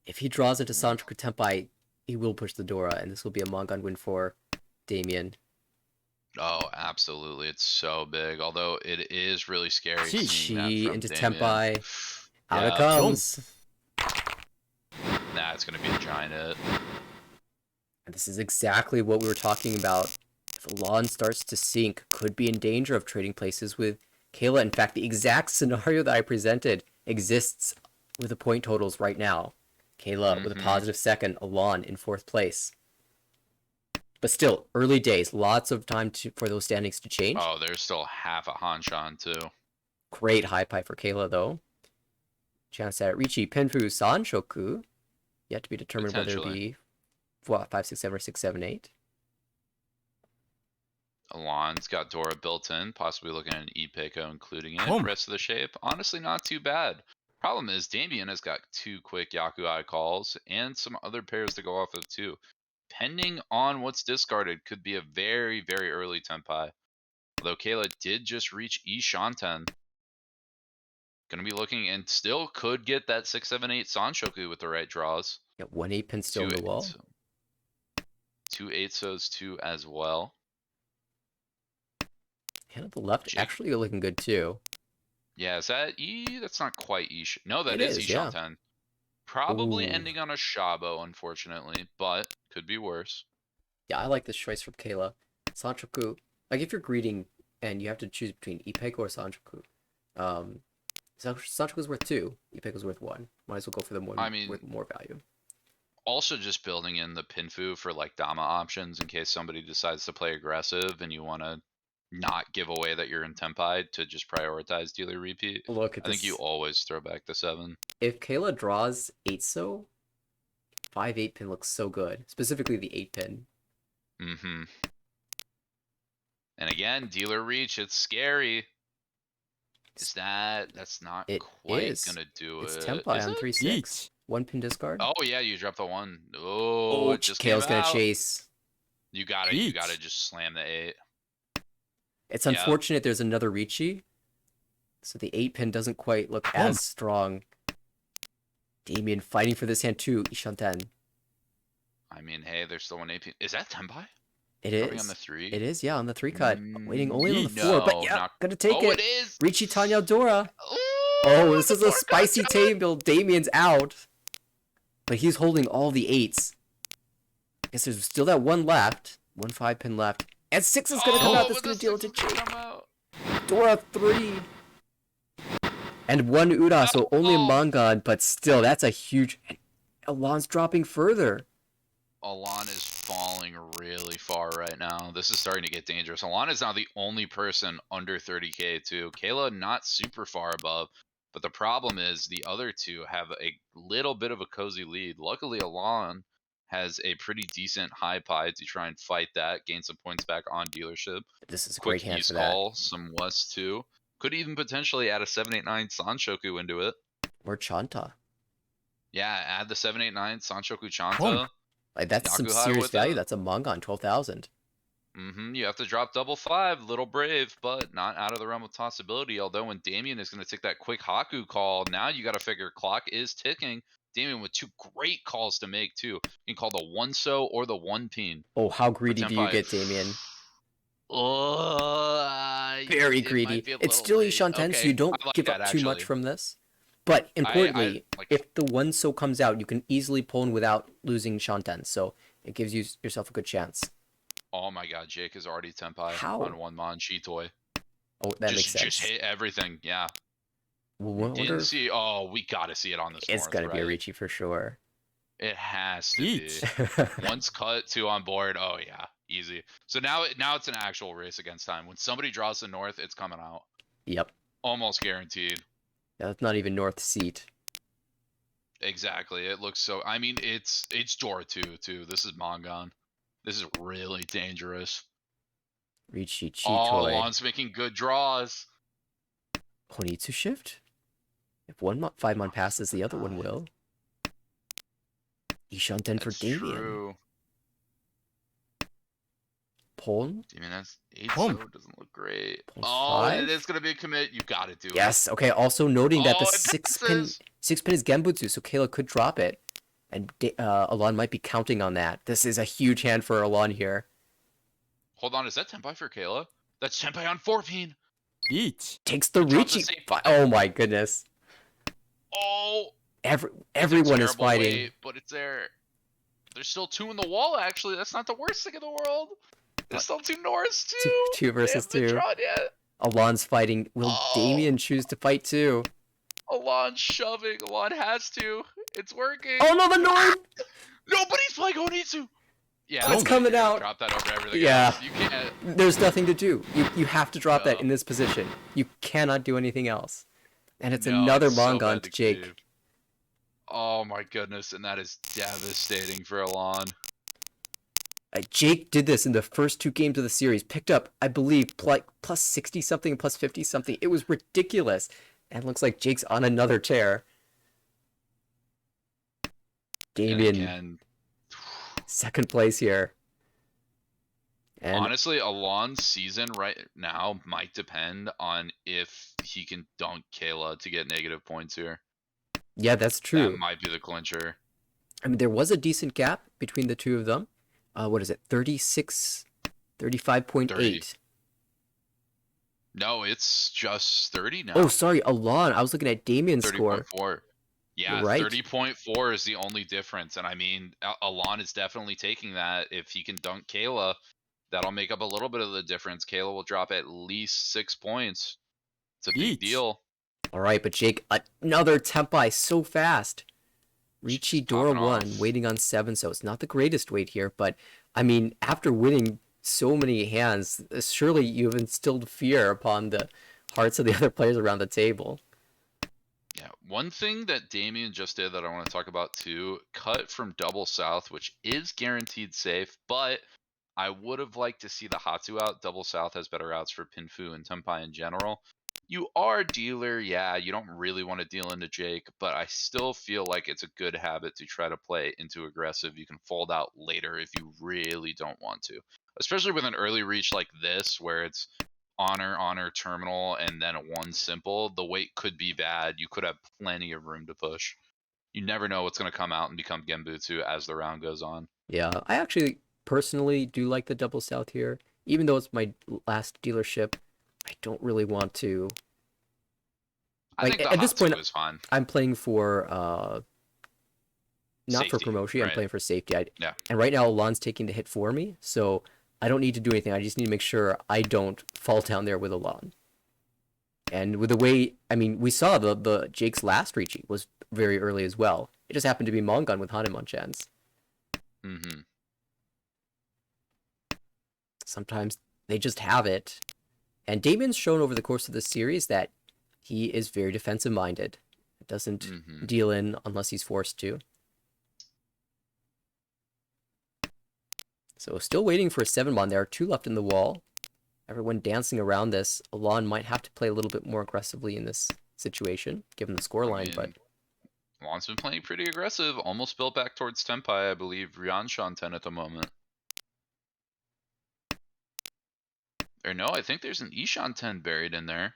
If he draws into Sanchoku Tenpai, he will push the Dora, and this will be a Mongon win for Damien. Oh, absolutely. It's so big. Although it is really scary seeing that Chi from into Damien. Tenpai. Out it Yeah. comes. Nah, it's going to be a giant hit. And this is exactly what we were talking about. If Alon starts to sink, could be in danger of trading places with Kayla. In fact, the exact scenario that I presented exists with the point totals right now. Kayla with a positive second, Alon in 4th place. But still, early days, lots of time for those standings to change. Oh, there's still half a Hanshan too. Great high pie for Kayla, though. Chance at Richi, Penfu, Sanshoku. Yet to be determined whether it be 5, 6, 7, or 6, 7, 8. Alon's got Dora built in, possibly looking at an Ipeko including it. Rest of the shape, honestly not too bad. Problem is, Damien has got 2 quick Yakuai calls and some other pairs to go off of too. Depending on what's discarded, could be a very, very early Tenpai. Although Kayla did just reach Ishanten. Gonna be looking and still could get that 6, 7, 8 Sanshoku with the right draws. Yeah, 1 8-pin still in the wall. 2 8-sos too as well. Hand on the left, actually looking good too. Yeah, is that E? That's not quite E. No, that It is is, Ishanten. yeah. Probably Ooh. ending on a Shabo, unfortunately, but could be worse. Yeah, I like this choice from Kayla. Sanchoku, like if you're greeting and you have to choose between Ipeko or Sanchoku, Sanchoku's worth 2, Ipeko's worth 1. Might as well go for the one with more value. Also just building in the Pinfu for like Dama options in case somebody decides to play aggressive and you want to not give away that you're in Tenpai to just prioritize dealer repeat. Look at I think you always throw back the 7. If Kayla draws 8-so, 5 8-pin looks so good. Specifically the 8-pin. And again, dealer reach, it's scary. Is that's not quite gonna do it's it. Tenpai on 3-6. 1-pin discard. Oh yeah, you dropped the 1. Oh, it just Kale's came out. Gonna chase. You gotta just slam the 8. It's unfortunate there's another Richi, so the 8-pin doesn't quite look as strong. Damien fighting for this hand too, Ishanten. I mean, hey, there's still an 8-pin. Is that Tenpai? It is. Coming on the 3? It is, yeah, on the 3 cut. Waiting only on the 4, but yeah, gonna take it. It is! Richi Tanya Dora. Ooh, Oh, this is a spicy table. Damien's out. But he's holding all the 8s. I guess there's still that 1 left. 1 5-pin left. And 6 is gonna come out. That's gonna deal it to Jake. Dora 3. And 1 Ura, so only a Mongon, but still, that's a huge... Alon's dropping further. Alon is falling really far right now. This is starting to get dangerous. Alon is now the only person under 30k too. Kayla not super far above. But the problem is the other two have a little bit of a cozy lead. Luckily, Alon has a pretty decent high pie to try and fight that, gain some points back on dealership. This is a great Quick hand East for that. call, some West too. Could even potentially add a 789 Sanshoku into it. Or Chanta. Yeah, add the 789 Sanshoku Chanta. Boom. Like, that's some Yakuhai serious with value. it. That's a manga on 12,000. You have to drop double 5, little brave, but not out of the realm of possibility. Although when Damien is going to take that quick Haku call, now you got to figure clock is ticking. Damien with 2 great calls to make too. You can call the 1-so or the 1-pin. Oh, how greedy do you Tenpai. get, Damien? Very Very greedy. Be a It's little still late. Ishanten, so Okay, you don't I like give that, up too much actually. from this. But importantly, like. if the 1-so comes out, you can easily pull in without losing Shanten, so it gives you yourself a good chance. Oh my god, Jake is already Tenpai How? on 1-mon Chitoi. Oh, that makes sense. Just hit everything, yeah. Well, Didn't see. Oh, we gotta see it on this. It's North, gonna right? be a Ricci for sure. It has to Each. be. Once cut, 2 on board. Oh yeah, easy. So now it's an actual race against time. When somebody draws the North, it's coming out. Yep. Almost guaranteed. Yeah, that's not even North seat. Exactly. It looks so. I mean, it's Dora 2 too. This is Mongon. This is really dangerous. Ricci, Oh, Chitoi. Lon's making good draws. Honitsu shift? If one 5-mon passes, the other one will. Ishanten for That's Damien. true. Pon? Damien has 8 Boom. so doesn't look great. Pulse Oh, 5? it is gonna be a commit. You gotta do it. Yes. Okay. Also noting that the Oh, it 6-pin passes. 6-pin is Genbutsu, so Kayla could drop it, and Alon might be counting on that. This is a huge hand for Alon here. Hold on, is that Tenpai for Kayla? That's Tenpai on 4-pin. Each. Takes the Drops the Ricci. safe Oh my goodness. Oh, Everyone is terrible fighting. weight, but it's there. There's still 2 in the wall. Actually, that's not the worst thing in the world. There's still 2 Norths too. Two versus They haven't been two. drawn yet. Alon's fighting. Will Oh. Damien choose to fight too? Alon shoving. Alon has to. It's working. Oh no, the North! Nobody's playing Onitsu. Yeah, It's but coming you're gonna out. Drop that over everything Yeah. else. You can't. There's nothing to do. You have to drop that No. in this position. You cannot do anything else. And it's No, another it's so Mongon bad to to Jake. cave. Oh my goodness, and that is devastating for Alon. Jake did this in the first 2 games of the series. Picked up, I believe, plus 60 something and plus 50 something. It was ridiculous. And it looks like Jake's on another tear. Damien, And again, second place here. And honestly, Alon's season right now might depend on if he can dunk Kayla to get negative points here. yeah, that's true. That might be the clincher. I mean, there was a decent gap between the two of them. What is it? 35.8. 30. No, it's just 30 now. Oh, sorry, Alon. I was looking at Damien's score. 30.4. Yeah, You're right. 30.4 is the only difference. And I mean, Alon is definitely taking that. If he can dunk Kayla, that'll make up a little bit of the difference. Kayla will drop at least 6 points. It's a big Each. deal. All right, but Jake, another Tenpai so fast. Ricci Just Dora popping 1, off. waiting on 7, so it's not the greatest weight here, but I mean, after winning so many hands, surely you've instilled fear upon the hearts of the other players around the table. Yeah, one thing that Damien just did that I want to talk about too, cut from double south, which is guaranteed safe, but I would have liked to see the Hatu out. Double south has better routes for Pinfu and Tenpai in general. You are dealer, yeah, you don't really want to deal into Jake, but I still feel like it's a good habit to try to play into aggressive. You can fold out later if you really don't want to. Especially with an early reach like this, where it's honor, terminal, and then a 1 simple, the weight could be bad. You could have plenty of room to push. You never know what's going to come out and become Genbutsu as the round goes on. Yeah, I actually personally do like the double south here. Even though it's my last dealership, I don't really want to. I Like, think the at this Hatu point, is fine. I'm playing for not for Safety, promotion. I'm right. playing for safety. Yeah. And right now, Alon's taking the hit for me, so I don't need to do anything. I just need to make sure I don't fall down there with Alon. And with the way, I mean, we saw the Jake's last Ricci was very early as well. It just happened to be Mongon with Hanemon chance. Mm-hmm. Sometimes they just have it. And Damien's shown over the course of the series that He is very defensive minded. Doesn't Mm-hmm. deal in unless he's forced to. So still waiting for a 7-mon. There are 2 left in the wall. Everyone dancing around this. Alon might have to play a little bit more aggressively in this situation, given the scoreline, but Alon's been playing pretty aggressive. Almost built back towards Tenpai, I believe. Ryanshan 10 at the moment. Or no, I think there's an Ishan 10 buried in there.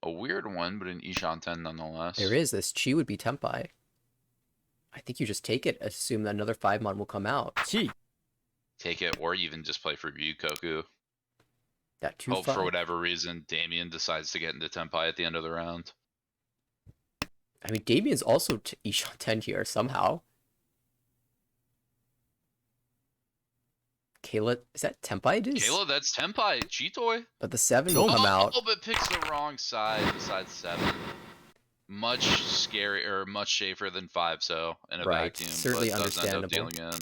A weird one, but an Ishan 10 nonetheless. there is. This Chi would be Tenpai. I think you just take it, assume that another 5-mon will come out. Chi. Take it, or even just play for Ryukoku. That 2-5. Hope for whatever reason Damien decides to get into Tenpai at the end of the round. I mean, Damien's also Ishan 10 here somehow. Kayla, is that Tenpai? It is. Kayla, that's Tenpai. Chitoi. But the 7 will come out. Oh, but picks the wrong side besides 7. Much scarier, much safer than 5, so in a Right, vacuum. certainly but does end up understandable. dealing in.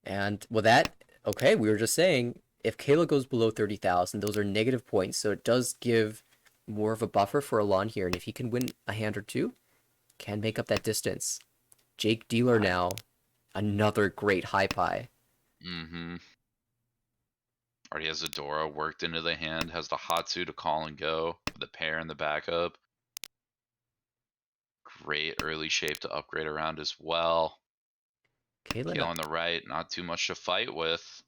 And, well, that, okay, we were just saying, if Kayla goes below 30,000, those are negative points, so it does give more of a buffer for Alon here, and if he can win a hand or two, can make up that distance. Jake Dealer now, another great high pie. Mm-hmm. Already has Adora worked into the hand, has the Hatsu to call and go, with the pair in the backup. Great early shape to upgrade around as well. Kayla, Kayla on the right, not too much to fight with.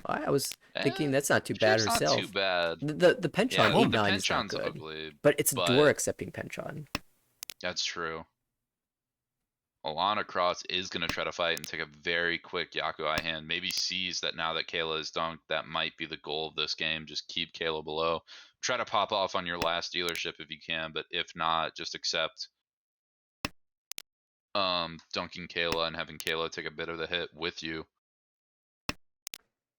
I was thinking that's not too Jake's bad herself. Not too bad. The Penchon Yeah, 8-9 the is not Penchon's good. ugly, But it's but Dora accepting Penchon. that's true. Alana Cross is going to try to fight and take a very quick Yakuai hand. Maybe sees that now that Kayla is dunked, that might be the goal of this game. Just keep Kayla below. Try to pop off on your last dealership if you can, but if not, just accept dunking Kayla and having Kayla take a bit of the hit with you.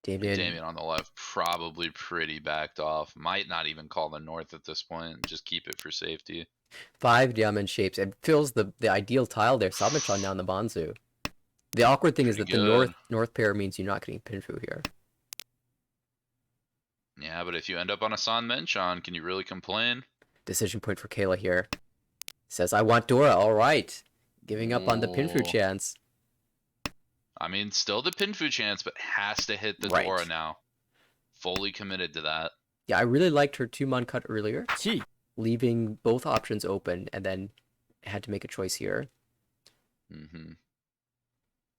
Damien on the left, probably pretty backed off. Might not even call the north at this point. Just keep it for safety. 5 diamond shapes. It fills the ideal tile there. Sabachan now in the Banzu. The awkward thing is that Pretty the north pair means you're not getting Pinfu here. Yeah, but if you end up on a San Menchon, can you really complain? Decision point for Kayla here. Says, I want Dora. All right. Giving up on the Pinfu Ooh. chance. I mean, still the Pinfu chance, but has to hit the Right. Dora now. Fully committed to that. Yeah, I really liked her 2-mon cut earlier, Chi. leaving both options open, and then had to make a choice here. Mm-hmm.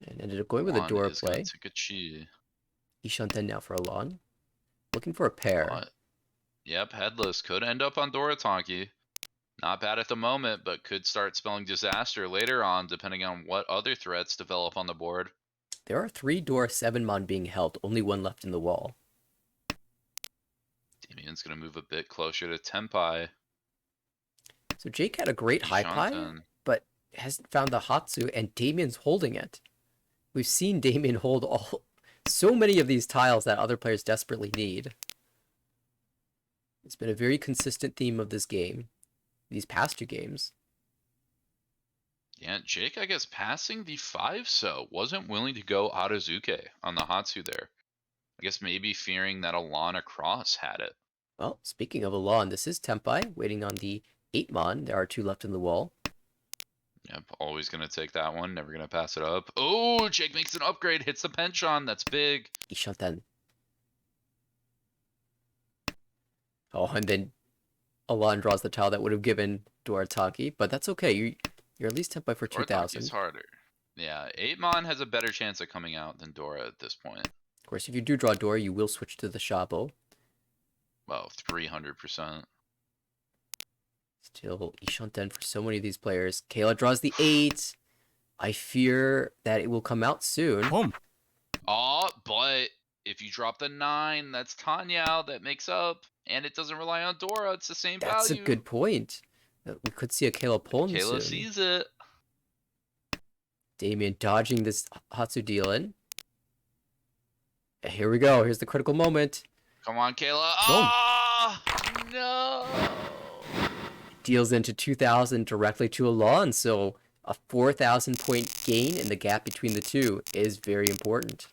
And ended up going with a Dora play. Take a chi. Ishanten now for Alon. Looking for a pair. But, yep, headless. Could end up on Dora Tonki. Not bad at the moment, but could start spelling disaster later on, depending on what other threats develop on the board. There are 3 Dora 7-mon being held, only 1 left in the wall. Damien's going to move a bit closer to Tenpai. So Jake had a great high pie, Ishanten. but hasn't found the Hatsu, and Damien's holding it. We've seen Damien hold so many of these tiles that other players desperately need. It's been a very consistent theme of this game, these past 2 games. Yeah, Jake, I guess, passing the 5-so. Wasn't willing to go Arazuke on the Hatsu there. I guess maybe fearing that Alana Cross had it. Well, speaking of Alon, this is Tenpai, waiting on the 8-mon. There are 2 left in the wall. Yep, always going to take that one. Never going to pass it up. Oh, Jake makes an upgrade. Hits the Penchon. That's big. Ishanten. Oh, and then Alon draws the tile that would have given Dorataki, but that's okay. You're at least Tenpai for 2,000. It's harder. Yeah, 8-mon has a better chance of coming out than Dora at this point. Of course, if you do draw Dora, you will switch to the Shabo. Well, 300%. Still Ishanten for so many of these players. Kayla draws the 8. I fear that it will come out soon. Home. Oh, but if you drop the 9, that's Tanya that makes up. And it doesn't rely on Dora. It's the same That's value. a good point. We could see a Kayla Puln soon. Kayla sees it. Damien dodging this Hatsu deal in. Here we go. Here's the critical moment. Come on, Kayla. Oh, no. Deals into 2,000 directly to Alon, so a 4,000 point gain in the gap between the two is very important.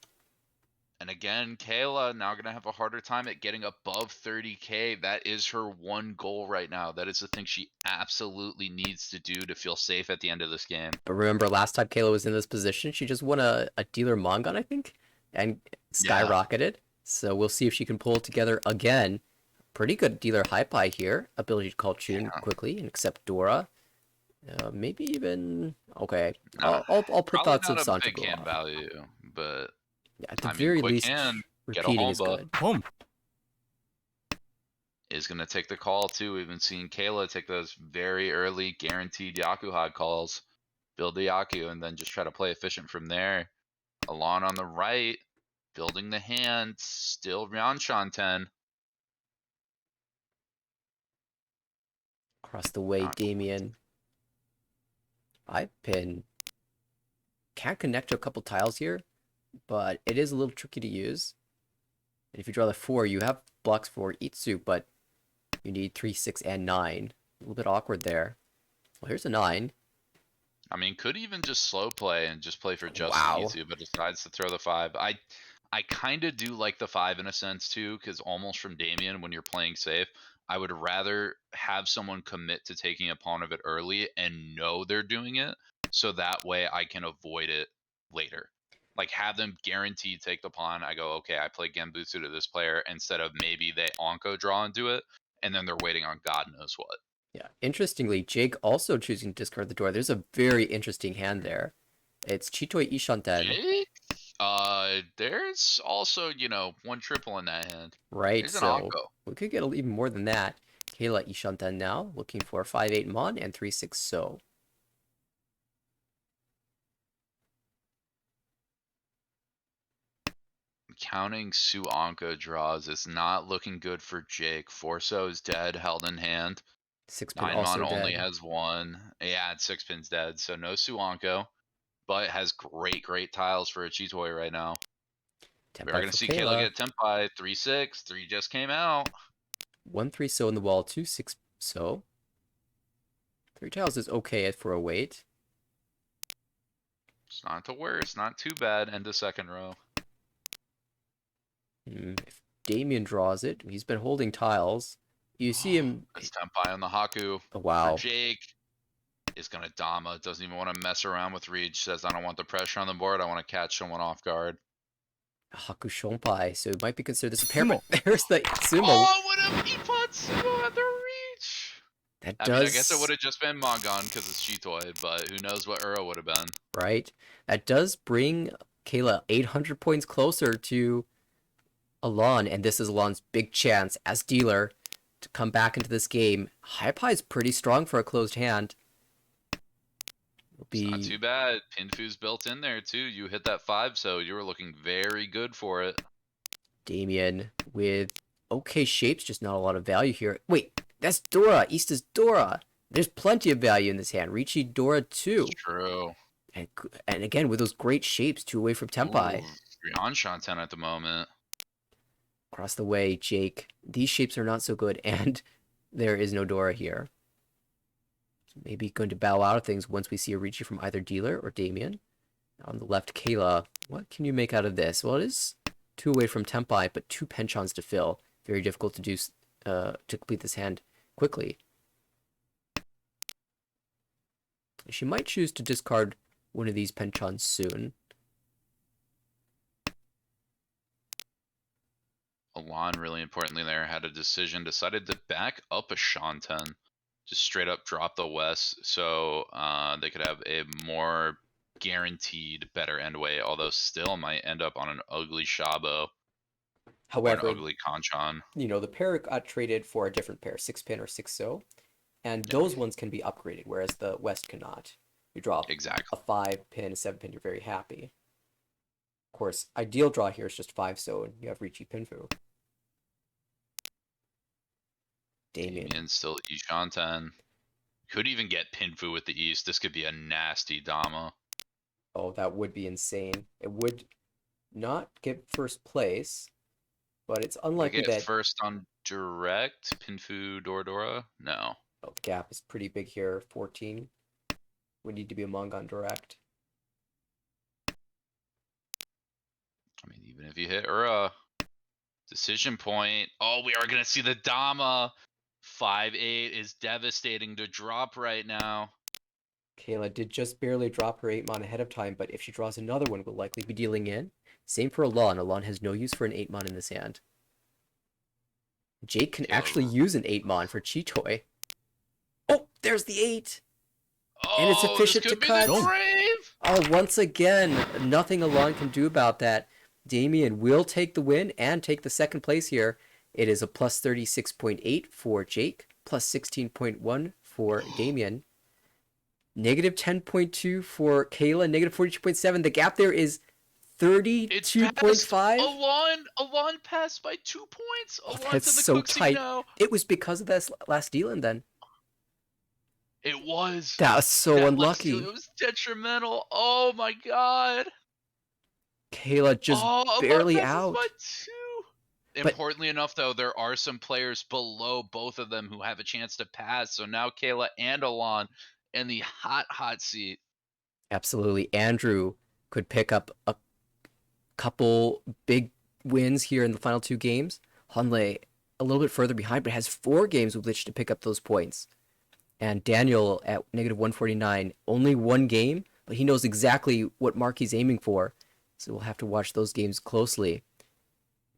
And again, Kayla now going to have a harder time at getting above 30K. That is her one goal right now. That is the thing she absolutely needs to do to feel safe at the end of this game. But remember, last time Kayla was in this position, she just won a dealer Mongon, I think, and Yeah. skyrocketed. So we'll see if she can pull it together again. Pretty good dealer high pie here. Ability to call tune quickly and accept Dora. Maybe even okay. Nah, I'll put probably thoughts of not a Sancho big go hand off. value, but Yeah, at the I mean, very quick least, hand, get a repeating is Homba. good. Home. Is going to take the call too. We've been seeing Kayla take those very early guaranteed Yaku hot calls, build the Yaku, and then just try to play efficient from there. Alon on the right, building the hand, still Ryanshan 10. Across the way, Not Damien. 5-pin. Can't connect to a couple tiles here, but it is a little tricky to use. And if you draw the 4, you have blocks for Itsu, but you need 3, 6, and 9. A little bit awkward there. Well, here's a 9. I mean, could even just slow play and just play for just the Wow. E2, but decides to throw the 5. I kind of do like the 5 in a sense too, because almost from Damien, when you're playing safe, I would rather have someone commit to taking a pawn of it early and know they're doing it, so that way I can avoid it later. Like have them guaranteed take the pawn. I go, okay, I play Genbutsu to this player instead of maybe they Onko draw into it, and then they're waiting on God knows what. Yeah. Interestingly, Jake also choosing to discard the door. There's a very interesting hand there. It's Chitoi Ishanten. Jake? There's also, one triple in that hand. Right, There's an so Onko. we could get even more than that. Kayla Ishanten now, looking for 5-8 Mon and 3-6 So. Counting Suanka draws is not looking good for Jake. Forso is dead, held in hand. 6-pin 9 also mon only dead. has 1. Yeah, 6 pin's dead, so no Suanko. But has great tiles for a Chitoi right now. We are Tenpai going to for see Kayla Kayla. get Tenpai. 3-6. 3 just came out. 1-3 So in the wall, 2-6 So. 3 tiles is okay for a wait. It's not the worst, not too bad. End of second row. If Damien draws it, he's been holding tiles. You see him. It's Tenpai on the Haku. Oh, wow. For Jake. Is going to Dama. Doesn't even want to mess around with reach. Says, I don't want the pressure on the board. I want to catch someone off guard. Haku Shonpai, so it might be considered this a pair, but there's the Sumo. Oh, what a Epot Sumo at the reach! That I does. mean, I guess it would have just been Mongon because it's Chitoi, but who knows what Uro would have been. Right? That does bring Kayla 800 points closer to Alon, and this is Alon's big chance as dealer to come back into this game. High Pie is pretty strong for a closed hand. It's not too bad. Pinfu's built in there too. You hit that 5, so you were looking very good for it. Damien with okay shapes, just not a lot of value here. Wait, that's Dora. East is Dora. There's plenty of value in this hand. Ricci Dora too. It's true. And again, with those great shapes, 2 away from Tenpai. On Shanten at the moment. Across the way, Jake. These shapes are not so good, and there is no Dora here. So maybe going to bow out of things once we see a Ricci from either Dealer or Damien. On the left, Kayla. What can you make out of this? Well, it is 2 away from Tenpai, but 2 penchants to fill. Very difficult to do to complete this hand quickly. She might choose to discard one of these penchants soon. Alon, really importantly there, had a decision, decided to back up a Shanten. Just straight up drop the West so they could have a more guaranteed better end way, although still might end up on an ugly Shabo. However, or an ugly Kanchan. The pair got traded for a different pair, 6-pin or 6-so, and those ones can be upgraded, whereas the West cannot. You draw Exactly. a 5-pin, a 7-pin, you're very happy. Of course, ideal draw here is just 5-so, and you have Ricci Pinfu. Damien still Ishanten. Could even get Pinfu with the East. This could be a nasty Dama. Oh, that would be insane. It would not get first place, but it's unlikely that... first on direct, Pinfu Dordora? No. Oh, the gap is pretty big here, 14. Would need to be a Mongon direct. I mean, even if you hit Ura, decision point. Oh, we are going to see the Dama. 5-8 is devastating to drop right now. Kayla did just barely drop her 8-mon ahead of time, but if she draws another one, will likely be dealing in. Same for Alon. Alon has no use for an 8-mon in this hand. Jake can actually Kayla. use an 8-mon for Chitoy. Oh, there's the 8! And it's Oh, this efficient to could be cut. the grave. Oh, once again, nothing Alon can do about that. Damien will take the win and take the second place here. It is a plus 36.8 for Jake, plus 16.1 for Damien. Negative 10.2 for Kayla, negative 42.7. The gap there is It's past 32.5. Alon passed by 2 points. Oh, Alon's that's in the so Cooksy tight. now. It was because of that last deal, and then It was. that was so That unlucky. it was detrimental. Oh my god. Kayla just Alon barely passes out. by 2. But Importantly enough, though, there are some players below both of them who have a chance to pass. So now Kayla and Alon in the hot seat. absolutely, Andrew could pick up a couple big wins here in the final 2 games. Hanley a little bit further behind, but has 4 games with which to pick up those points. And Daniel at negative 149, only 1 game, but he knows exactly what mark he's aiming for. So we'll have to watch those games closely.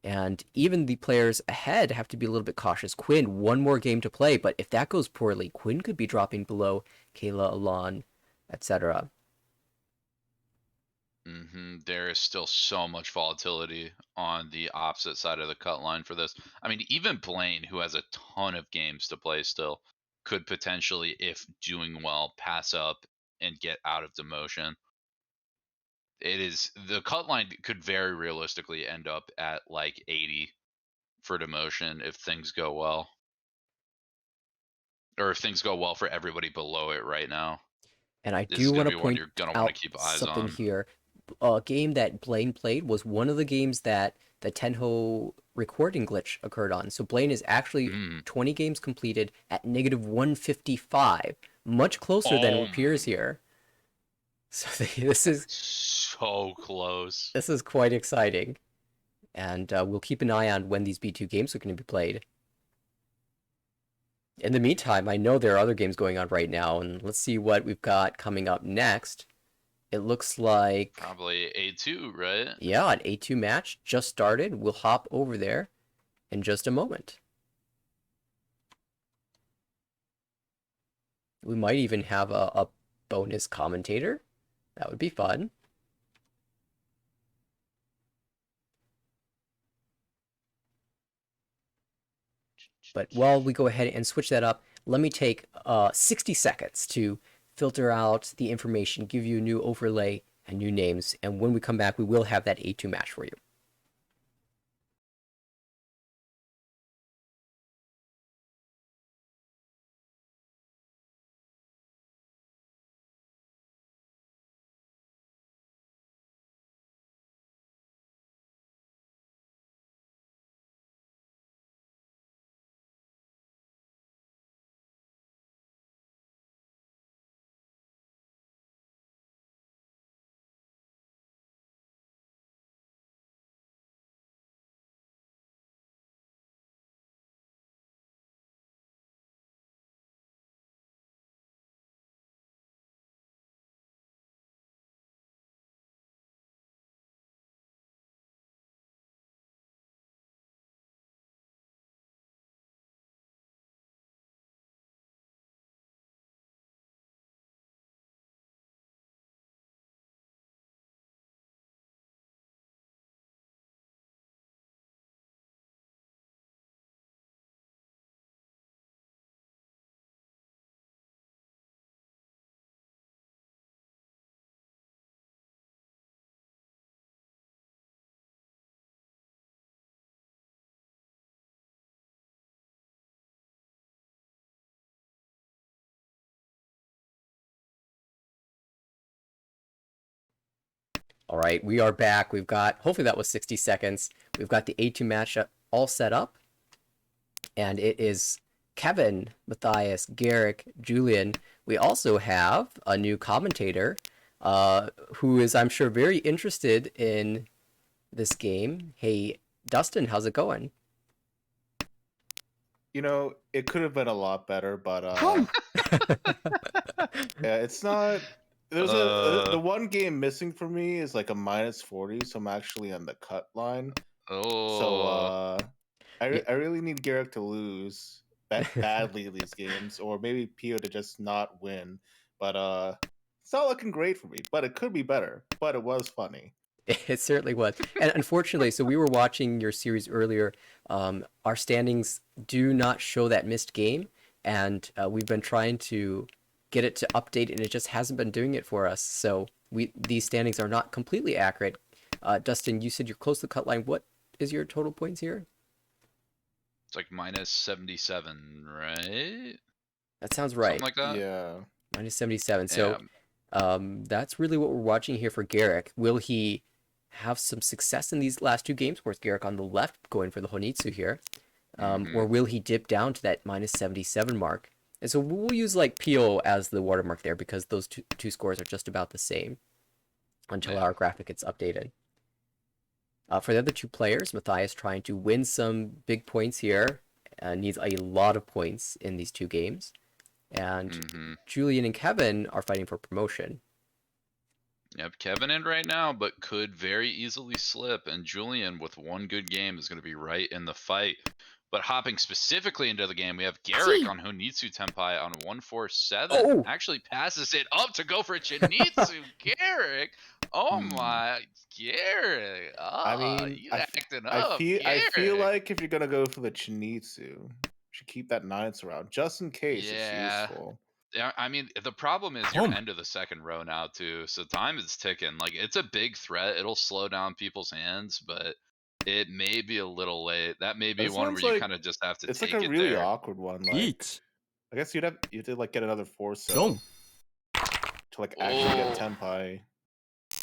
And even the players ahead have to be a little bit cautious. Quinn, 1 more game to play, but if that goes poorly, Quinn could be dropping below Kayla, Alon, etc. There is still so much volatility on the opposite side of the cut line for this. I mean, even Blaine, who has a ton of games to play still, could potentially, if doing well, pass up and get out of demotion. The cut line could very realistically end up at like 80 for demotion if things go well. Or if things go well for everybody below it right now. And I This is do going want to to be one point you're going to want out to keep eyes something on. here. A game that Blaine played was one of the games that the Tenho recording glitch occurred on. So Blaine is actually 20 games completed at negative 155, much closer than Oh, her peers here. So this is so close. this is quite exciting, and we'll keep an eye on when these B2 games are going to be played. In the meantime, I know there are other games going on right now, and let's see what we've got coming up next. It looks like Probably A2, right? yeah, an A2 match just started. We'll hop over there in just a moment. We might even have a bonus commentator. That would be fun. But while we go ahead and switch that up, let me take 60 seconds to filter out the information, give you a new overlay and new names. And when we come back, we will have that A2 match for you. All right, we are back. We've got, hopefully that was 60 seconds. We've got the A2 match all set up. And it is Kevin, Matthias, Garrick, Julian. We also have a new commentator who is, I'm sure, very interested in this game. Hey, Dustin, how's it going? You know, it could have been a lot better, but yeah, it's not. There's the Uh, one game missing for me is like a -40, so I'm actually on the cut line. So oh, Yeah. I really need Garrick to lose badly these games, or maybe Pio to just not win. But it's not looking great for me. But it could be better. But it was funny. It certainly was. And unfortunately, so we were watching your series earlier. Our standings do not show that missed game, and we've been trying to get it to update, and it just hasn't been doing it for us. So these standings are not completely accurate. Dustin, you said you're close to the cut line. What is your total points here? it's like -77, right? That sounds Something right. like that. Yeah. -77. Yeah. So that's really what we're watching here for Garrick. Will he have some success in these last two games? Of course, Garrick on the left going for the Honitsu here. Or will he dip down to that -77 mark? And so we'll use like Pio as the watermark there because those two scores are just about the same until our graphic gets updated. For the other two players, Matthias trying to win some big points here. Needs a lot of points in these two games. And Julian and Kevin are fighting for promotion. Yep, Kevin in right now, but could very easily slip. And Julian, with one good game, is going to be right in the fight. But hopping specifically into the game, we have Garrick on Honitsu Tenpai on 147. Oh! Actually passes it up to go for Chinitsu. Garrick! Oh my, Garrick! I mean, you I acting up, feel Garrick. like if you're gonna go for the Chinitsu, you should keep that 9s around just in case it's Yeah. useful. Yeah, I mean, the problem is you're end of the second row now too, so time is ticking. Like, it's a big threat. It'll slow down people's hands, but it may be a little late. That may be This one where one's you like kind of just have to it's like take a it really there. awkward one. Like, 1 I guess you have to like get another 4-cell 4 to like actually get Oh. Tenpai.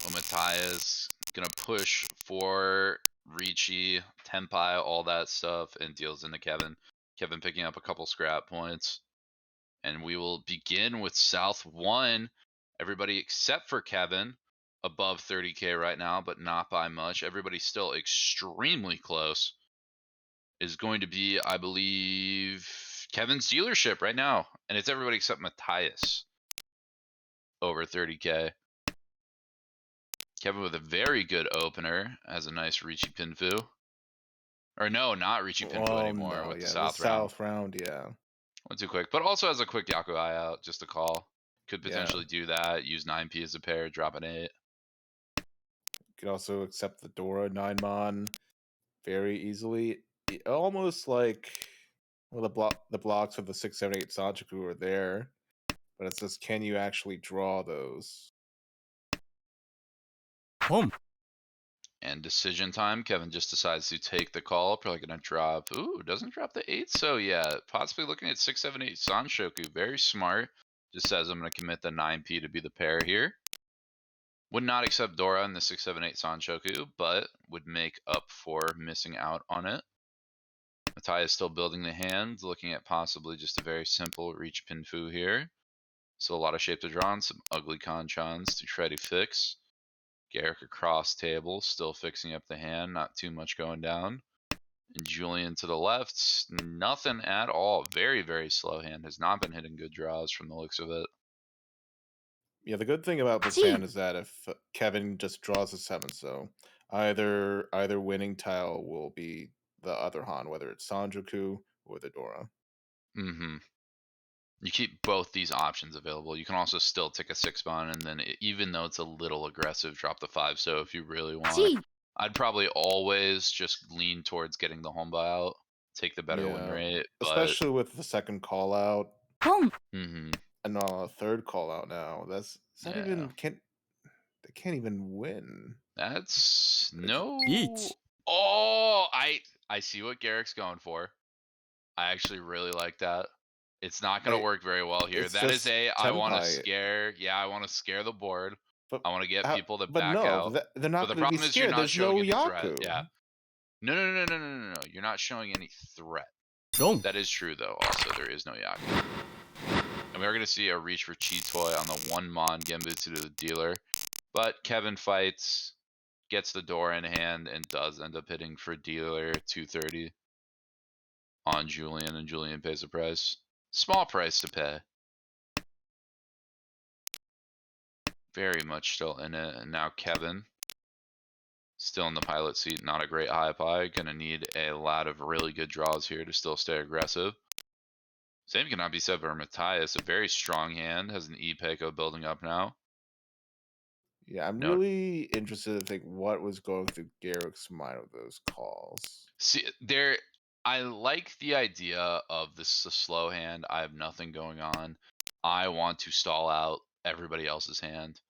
Well, Matthias gonna push for Ricci, Tenpai, all that stuff, and deals into Kevin. Kevin picking up a couple scrap points. And we will begin with South 1. Everybody except for Kevin above 30K right now, but not by much. Everybody still extremely close. Is going to be, I believe, Kevin's dealership right now. And it's everybody except Matthias over 30K. Kevin with a very good opener. Has a nice Ricci Pinfu. Or no, not Ricci Pinfu anymore with the South round. South round, yeah. Went too quick, but also has a quick Yaku Eye out, just a call. Could potentially do that. Use 9P as a pair, drop an 8. Could also accept the Dora 9-mon very easily. Almost like well, the blocks for the 6, 7, 8 Sanjaku are there, but it says, can you actually draw those? Home. And decision time. Kevin just decides to take the call. Probably going to drop. Ooh, doesn't drop the 8. So yeah, possibly looking at 6, 7, 8 Sanshoku. Very smart. Just says I'm going to commit the 9P to be the pair here. Would not accept Dora in the 6, 7, 8 Sanshoku, but would make up for missing out on it. Matai is still building the hand, looking at possibly just a very simple reach Pinfu here. So a lot of shape to draw on, some ugly Kanchans to try to fix. Garrick across table, still fixing up the hand, not too much going down. And Julian to the left, nothing at all. Very, very slow hand. Has not been hitting good draws from the looks of it. Yeah, the good thing about this hand is that if Kevin just draws a 7, so either winning tile will be the other Han, whether it's Sanjaku or the Dora. Mm-hmm. You keep both these options available. You can also still take a 6-mon, and then even though it's a little aggressive, drop the 5. So if you really want, I'd probably always just lean towards getting the home buyout, take the better win rate. But especially with the second call out. Mm-hmm. And a third call out now. They can't even win. That's no. Each. Oh, I see what Garrick's going for. I actually really like that. It's not going to work very well here. That is I want to scare. Yeah, I want to scare the board. But I want to get people to back out. They're not but the going to be problem is scared. you're not There's showing no any Yaku. threat. Yeah. No. You're not showing any threat. Don't. That is true, though. Also, there is no Yaku. And we're going to see a reach for Chi Toy on the 1-mon Genbutsu to the dealer. But Kevin fights. gets the door in hand and does end up hitting for dealer 230 on Julian, and Julian pays a price. Small price to pay. Very much still in it. And now Kevin, still in the pilot seat, not a great high pie. Gonna need a lot of really good draws here to still stay aggressive. Same cannot be said for Matthias. A very strong hand, has an E-Peko building up now. Yeah, I'm No. really interested to think what was going through Garrick's mind with those calls. See, I like the idea of this is a slow hand. I have nothing going on. I want to stall out everybody else's hand.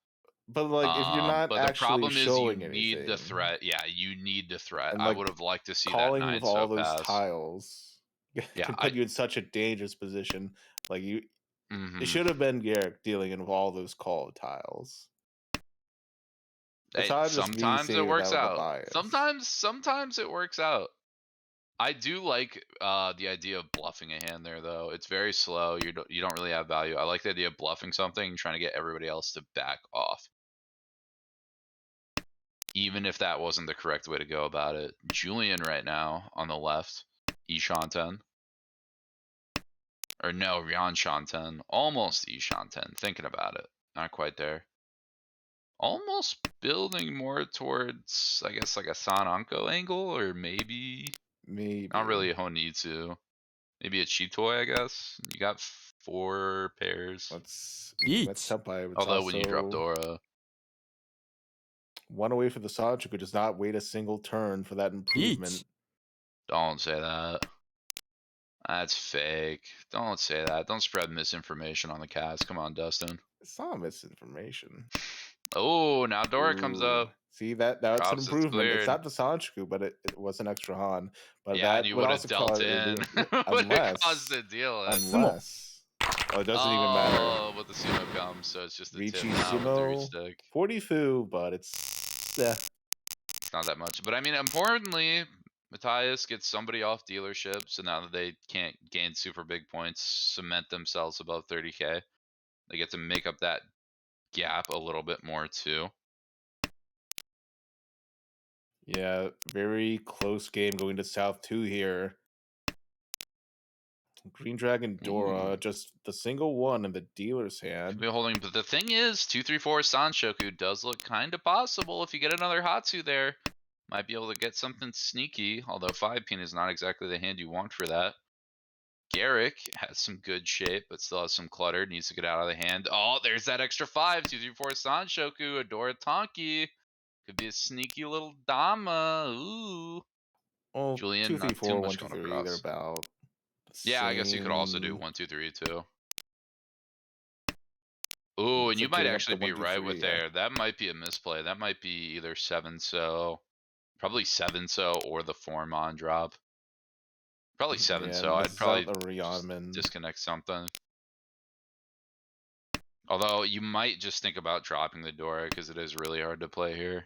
But like, if you're not But the actually problem is you showing need the anything, threat. Yeah, you need the threat. and I like would have liked to see that calling 9 with all so those pass. tiles Yeah, can put you in such a dangerous position. Like it Mhm. should have been Garrick dealing in with all those called tiles. It's Hey, not just me sometimes it saying that works with a out. bias. Sometimes it works out. I do like the idea of bluffing a hand there, though. It's very slow. You don't really have value. I like the idea of bluffing something and trying to get everybody else to back off, even if that wasn't the correct way to go about it. Julian right now on the left, Ishanten. Or no, Ryan Shanten. Almost Ishanten. Thinking about it. Not quite there. Almost building more towards, I guess, like a Sananko angle, or maybe Maybe not really a Honitsu. Maybe a Chitoi, I guess. You got 4 pairs. That's Each. Senpai. It's Although when you drop also Dora, one away for the Sanchoku does not wait a single turn for that improvement. don't say that. That's fake. Don't say that. Don't spread misinformation on the cast. Come on, Dustin. It's not misinformation. Oh, now Dora comes Ooh. up. See, that's an Drops, it's improvement. It's cleared. not the Sanchoku, but it was an extra Han. But Yeah, and that you would would have also dealt cause in. Would have unless caused a deal. oh, it doesn't even matter. Oh, but the sumo comes, so it's just a tip Richi now with the reach Sumo, stick. 40 fu, but it's It's not that much. But I mean, importantly, Matthias gets somebody off dealership, so now that they can't gain super big points, cement themselves above 30k. They get to make up that gap a little bit more too. yeah, very close game going to South 2 here. Green Dragon Dora, Ooh. just the single one in the dealer's Could hand. be holding, but the thing is, 234 Sanshoku does look kind of possible if you get another Hatsu there. Might be able to get something sneaky, although 5-pin is not exactly the hand you want for that. Garrick has some good shape, but still has some clutter. Needs to get out of the hand. Oh, there's that extra 5. 234 Sanshoku, Adora Tonki. Could be a sneaky little Dama. Ooh. Well, Julian, 2 3 not too 4 much 1 2 going 3, they're across. about the Yeah, I guess you could also do same. 1 2 3 too. Ooh, and It's you like might getting up actually to be 1 2 right 3, with yeah. there. That might be a misplay. That might be either 7-so, probably 7-so, or the 4-mon drop. Probably 7-so. Yeah, I'd this is probably out the just Rionman. disconnect something. Although you might just think about dropping the Dora because it is really hard to play here.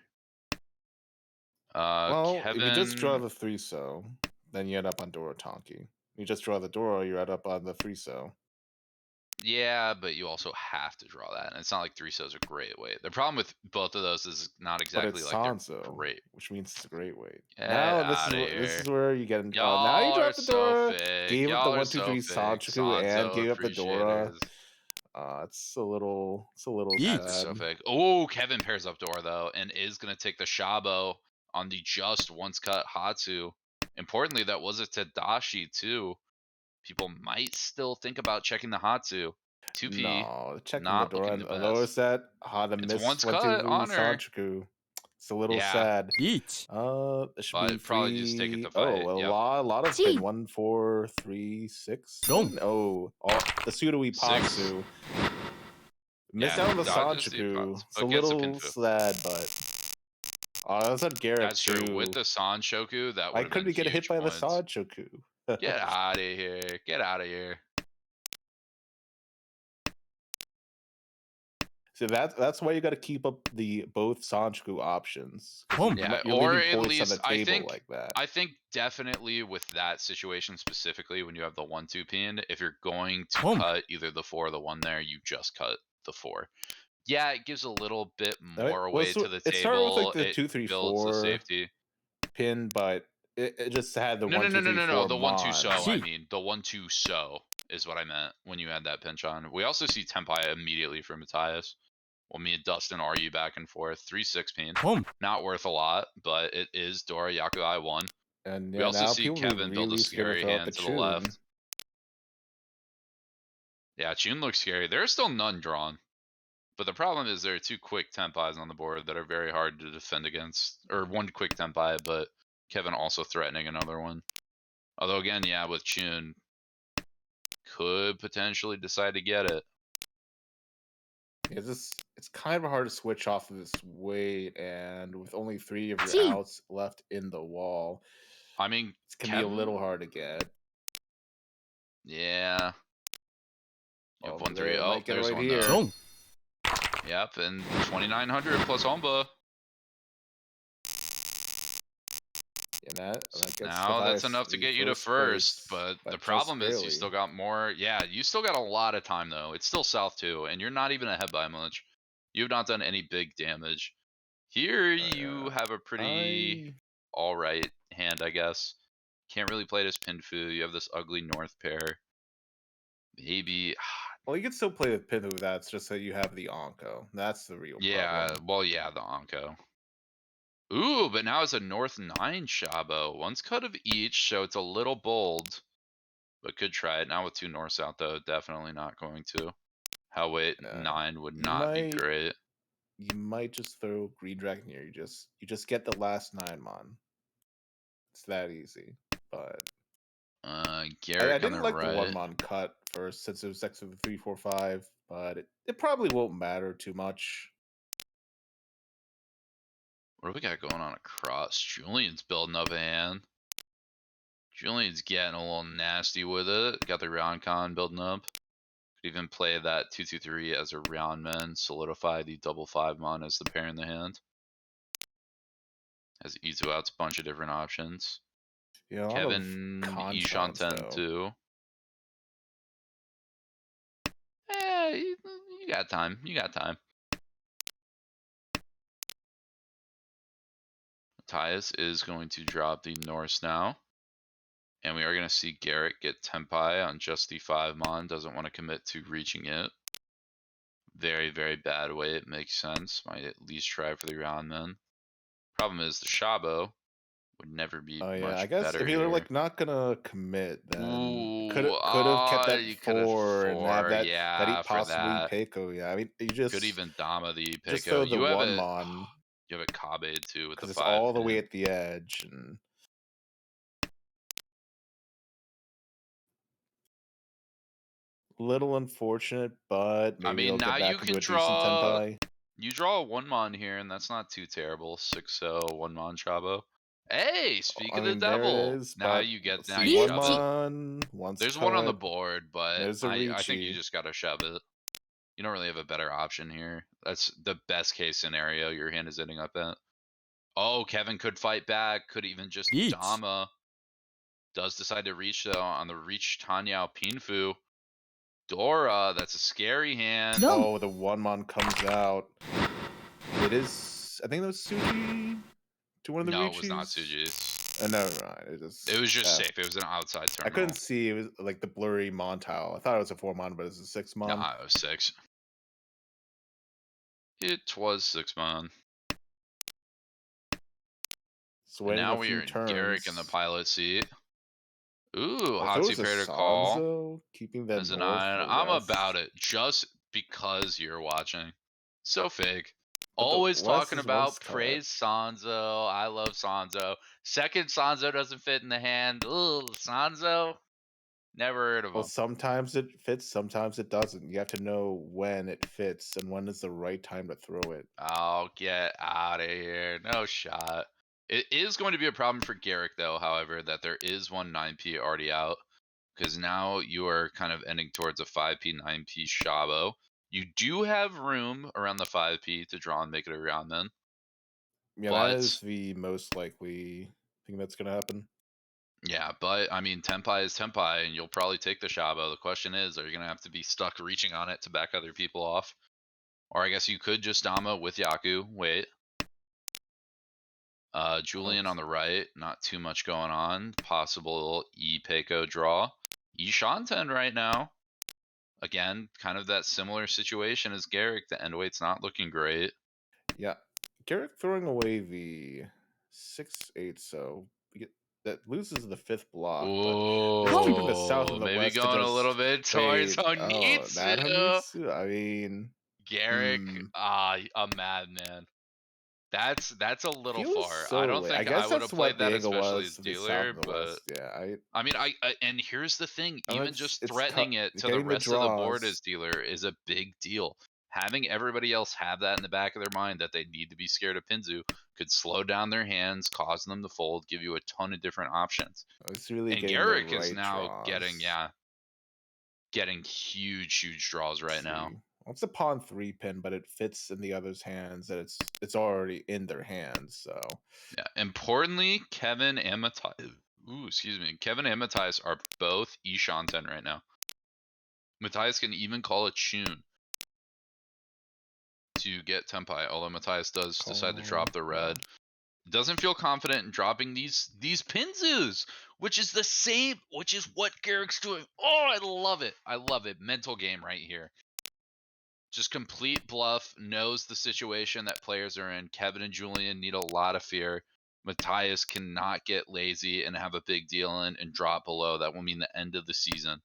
Well, Kevin... if you just draw the 3-so, then you end up on Dora Tonki. You just draw the Dora, you end up on the 3-so. Yeah, but you also have to draw that, and it's not like 3-so's a great weight. The problem with both of those is not exactly But it's like they're Sanzo, great. which means it's a great weight. Get Now outta this here. is where you get. Now you Y'all are drop the so Dora, fake. gave up the Y'all are 1 2 so 3 fake. Sanchoku, and Sanzo gave up the Dora. appreciators. It's a little That's sad. so fake. Oh, Kevin pairs up Dora though, and is gonna take the Shabo on the just once cut Hatsu. Importantly, that was a Tadashi too. People might still think about checking the Hatsu. 2P, No, checking the not Dora looking and the the lower best. set, how to It's miss once 1 2 cut 3 on her. Sanchoku. It's a little Yeah. sad. Each. It should be But probably just take it to free. Oh, fight. a Yep. lot of pin. 1 4 3 6. Don't. Oh, the Sudoi 6. Patsu. Missed Yeah, out on the dodges the Sanchoku. Patsu, It's a but gets a little Pinfu. sad, but that's on Garrick That's true. too. With the Sanshoku, that Why would have been couldn't we get hit huge by points. the Sanchoku? Get out of here. Get out of here. So that's why you got to keep up the both Sanchoku options. Home. Yeah, You're or leaving at points on least the table like that. I think definitely with that situation specifically, when you have the 1-2 pin, if you're going to Home. cut either the 4 or the 1 there, you just cut the 4. Yeah, it gives a little bit Alright, more well, weight so to the it started with like table. the It 2-3-4 builds the safety. pin, but it just had the No, no, one no, two no, three no, no. four The 1-2 so. I Gee. mean, the 1-2 so is what I meant when you had that pinch on. We also see Tempai immediately from Matthias. Well, me and Dustin argue back and forth. 3-6 pin. Home. Not worth a lot, but it is Dora Yakuai 1. And We yeah, also now see people be Kevin build a really scared to scary throw out the hand to the left. tune. Yeah, Tune looks scary. There are still none drawn. But the problem is there are 2 quick Tempais on the board that are very hard to defend against. Or 1 quick Tempai, but Kevin also threatening another one. Although again, yeah, with Tune, could potentially decide to get it. It's kind of hard to switch off of this weight, and with only 3 of your Gee. outs left in the wall, I mean, it can be a little hard to get. Yeah. You have 1-3. They Oh, might get it there's right one here. though. Wrong. Yep, and 2,900 plus Homba. And that gets Now that's Matthias enough to the get you to first, place, but the just problem is you barely. still got more. Yeah, you still got a lot of time though. It's still South too, and you're not even ahead by much. You've not done any big damage. Here you have a pretty alright hand, I guess. Can't really play this Pinfu. You have this ugly North pair. Maybe. Well, you can still play with Pinfu. That's just that you have the Onko. That's the real Yeah, problem. well, yeah, the Onko. Ooh, but now it's a North 9 Shabo. One's cut of each, so it's a little bold. But could try it. Now with 2 Norths out, though, definitely not going to. How wait, 9 would not be great. You might just throw Green Dragon here. You just get the last 9 mon. It's that easy. But Garrick I on didn't the like the 1 right. mon cut first since it was next to the 3-4-5, but it probably won't matter too much. What do we got going on across? Julian's building up a hand. Julian's getting a little nasty with it. Got the round con building up. Could even play that 2-2-3 as a round man. Solidify the double 5 mon as the pair in the hand. Has Izu out's a bunch of different options. Yeah, a lot Kevin of con Ishan spawns, 10 though. too. You got time. You got time. Matthias is going to drop the Norse now. And we are going to see Garrett get Tempai on just the 5 mon. Doesn't want to commit to reaching it. Very, very bad way. It makes sense. Might at least try for the round man. Problem is the Shabo would never be Oh yeah, much I guess better if you're here. like not gonna commit, then Ooh, could have kept that you could have 4 and have 4, that yeah, for possibly that. Peiko. Yeah, I mean you Could just even Dama the just Peiko. throw the You have 1 it. mon You have it Kabe too with the because it's 5 all the way pin. at the edge and. Little unfortunate, but I maybe mean, they'll now get you back can into a decent draw. Tenpai. You draw a 1 mon here, and that's not too terrible. 6-0, 1 mon Shabo. Hey, speak I of the mean, there it devil. is, Now but you get. let's Now see, you 1 shove it. mon, once There's cut, one on the board, but there's a I think you Ricci. just gotta shove it. You don't really have a better option here. That's the best case scenario your hand is ending up at. Oh, Kevin could fight back. Could even just Eat. Dama. Does decide to reach though on the reach Tanyao Pinfu. Dora, that's a scary hand. No. Oh, the 1 mon comes out. It is, I think that was Suji to one of the No, Richis. it was not Suji. No, it was just safe. It was an outside terminal. I couldn't see. It was like the blurry mon tile. I thought it was a 4 mon, but it's a 6 mon. Nah, it was 6. It was 6 mon. So And waiting now a we few are in turns. Garrick in the pilot seat. Ooh, If it was Hatsu a pair to call. Sanzo, keeping that As a north 9. for I'm West. about it just because you're watching. So fake. But the Always West talking is about once cut. praise Sanzo. I love Sanzo. Second Sanzo doesn't fit in the hand. Ugh, Sanzo. Never heard of Well, him. sometimes it fits, sometimes it doesn't. You have to know when it fits and when is the right time to throw it. Oh, get out of here. No shot. It is going to be a problem for Garrick, though, however, that there is one 9P already out. Because now you are kind of ending towards a 5P, 9P Shabo. You do have room around the 5P to draw and make it a round then. Yeah, But, that is the most likely thing that's going to happen. yeah, but, I mean, Tenpai is Tenpai, and you'll probably take the Shabo. The question is, are you going to have to be stuck reaching on it to back other people off? Or I guess you could just Dama with Yaku. Wait. Julian on the right. Not too much going on. Possible E-Peiko draw. E-Shanten right now. Again, kind of that similar situation as Garrick. The end weight's not looking great. Yeah, Garrick throwing away the 6/8, so that loses the 5th block, but just keeping the south and Oh, the maybe west to going a little just bit towards wait. Oh, that Honitsu. Honitsu? I mean, Garrick, a madman. That's a little feels far. I so don't late. I think I guess would that's have what played the that, angle especially was, as the south dealer. and the But west. Yeah, I mean, and here's the thing: even just it's threatening it to the getting the rest of the board draws. as dealer is a big deal. Having everybody else have that in the back of their mind that they need to be scared of Pinzu could slow down their hands, cause them to fold, give you a ton of different options. It's really And getting the Garrick is right now draws. getting huge draws right now. See. Well, it's a pawn 3 pin, but it fits in the other's hands, and it's already in their hands. So Yeah. Importantly, Kevin and Matthias are both E-Shanten right now. Matthias can even call a tune to get Tempai, although Matthias does decide to drop the red. Doesn't feel confident in dropping these Pinzus, which is what Garrick's doing. Oh, I love it. I love it. Mental game right here. Just complete bluff, knows the situation that players are in. Kevin and Julian need a lot of fear. Matthias cannot get lazy and have a big deal in and drop below. That will mean the end of the season.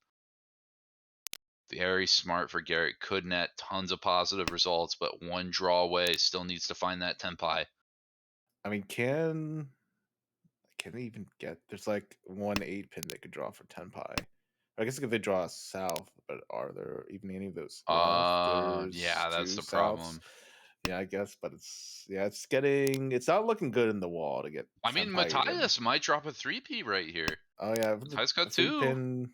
Very smart for Garrett. Could net tons of positive results, but one draw away. Still needs to find that Tempai. I mean, can they even get? There's like 1/8 pin they could draw for Tenpai. I guess if they draw a south, but are there even any of those left? There's Yeah, that's 2 the souths. problem. Yeah, I guess, but it's not looking good in the wall to get I mean, Tenpai even. Matthias might drop a 3P right here. Oh yeah, Matthias got the 3 2. pin.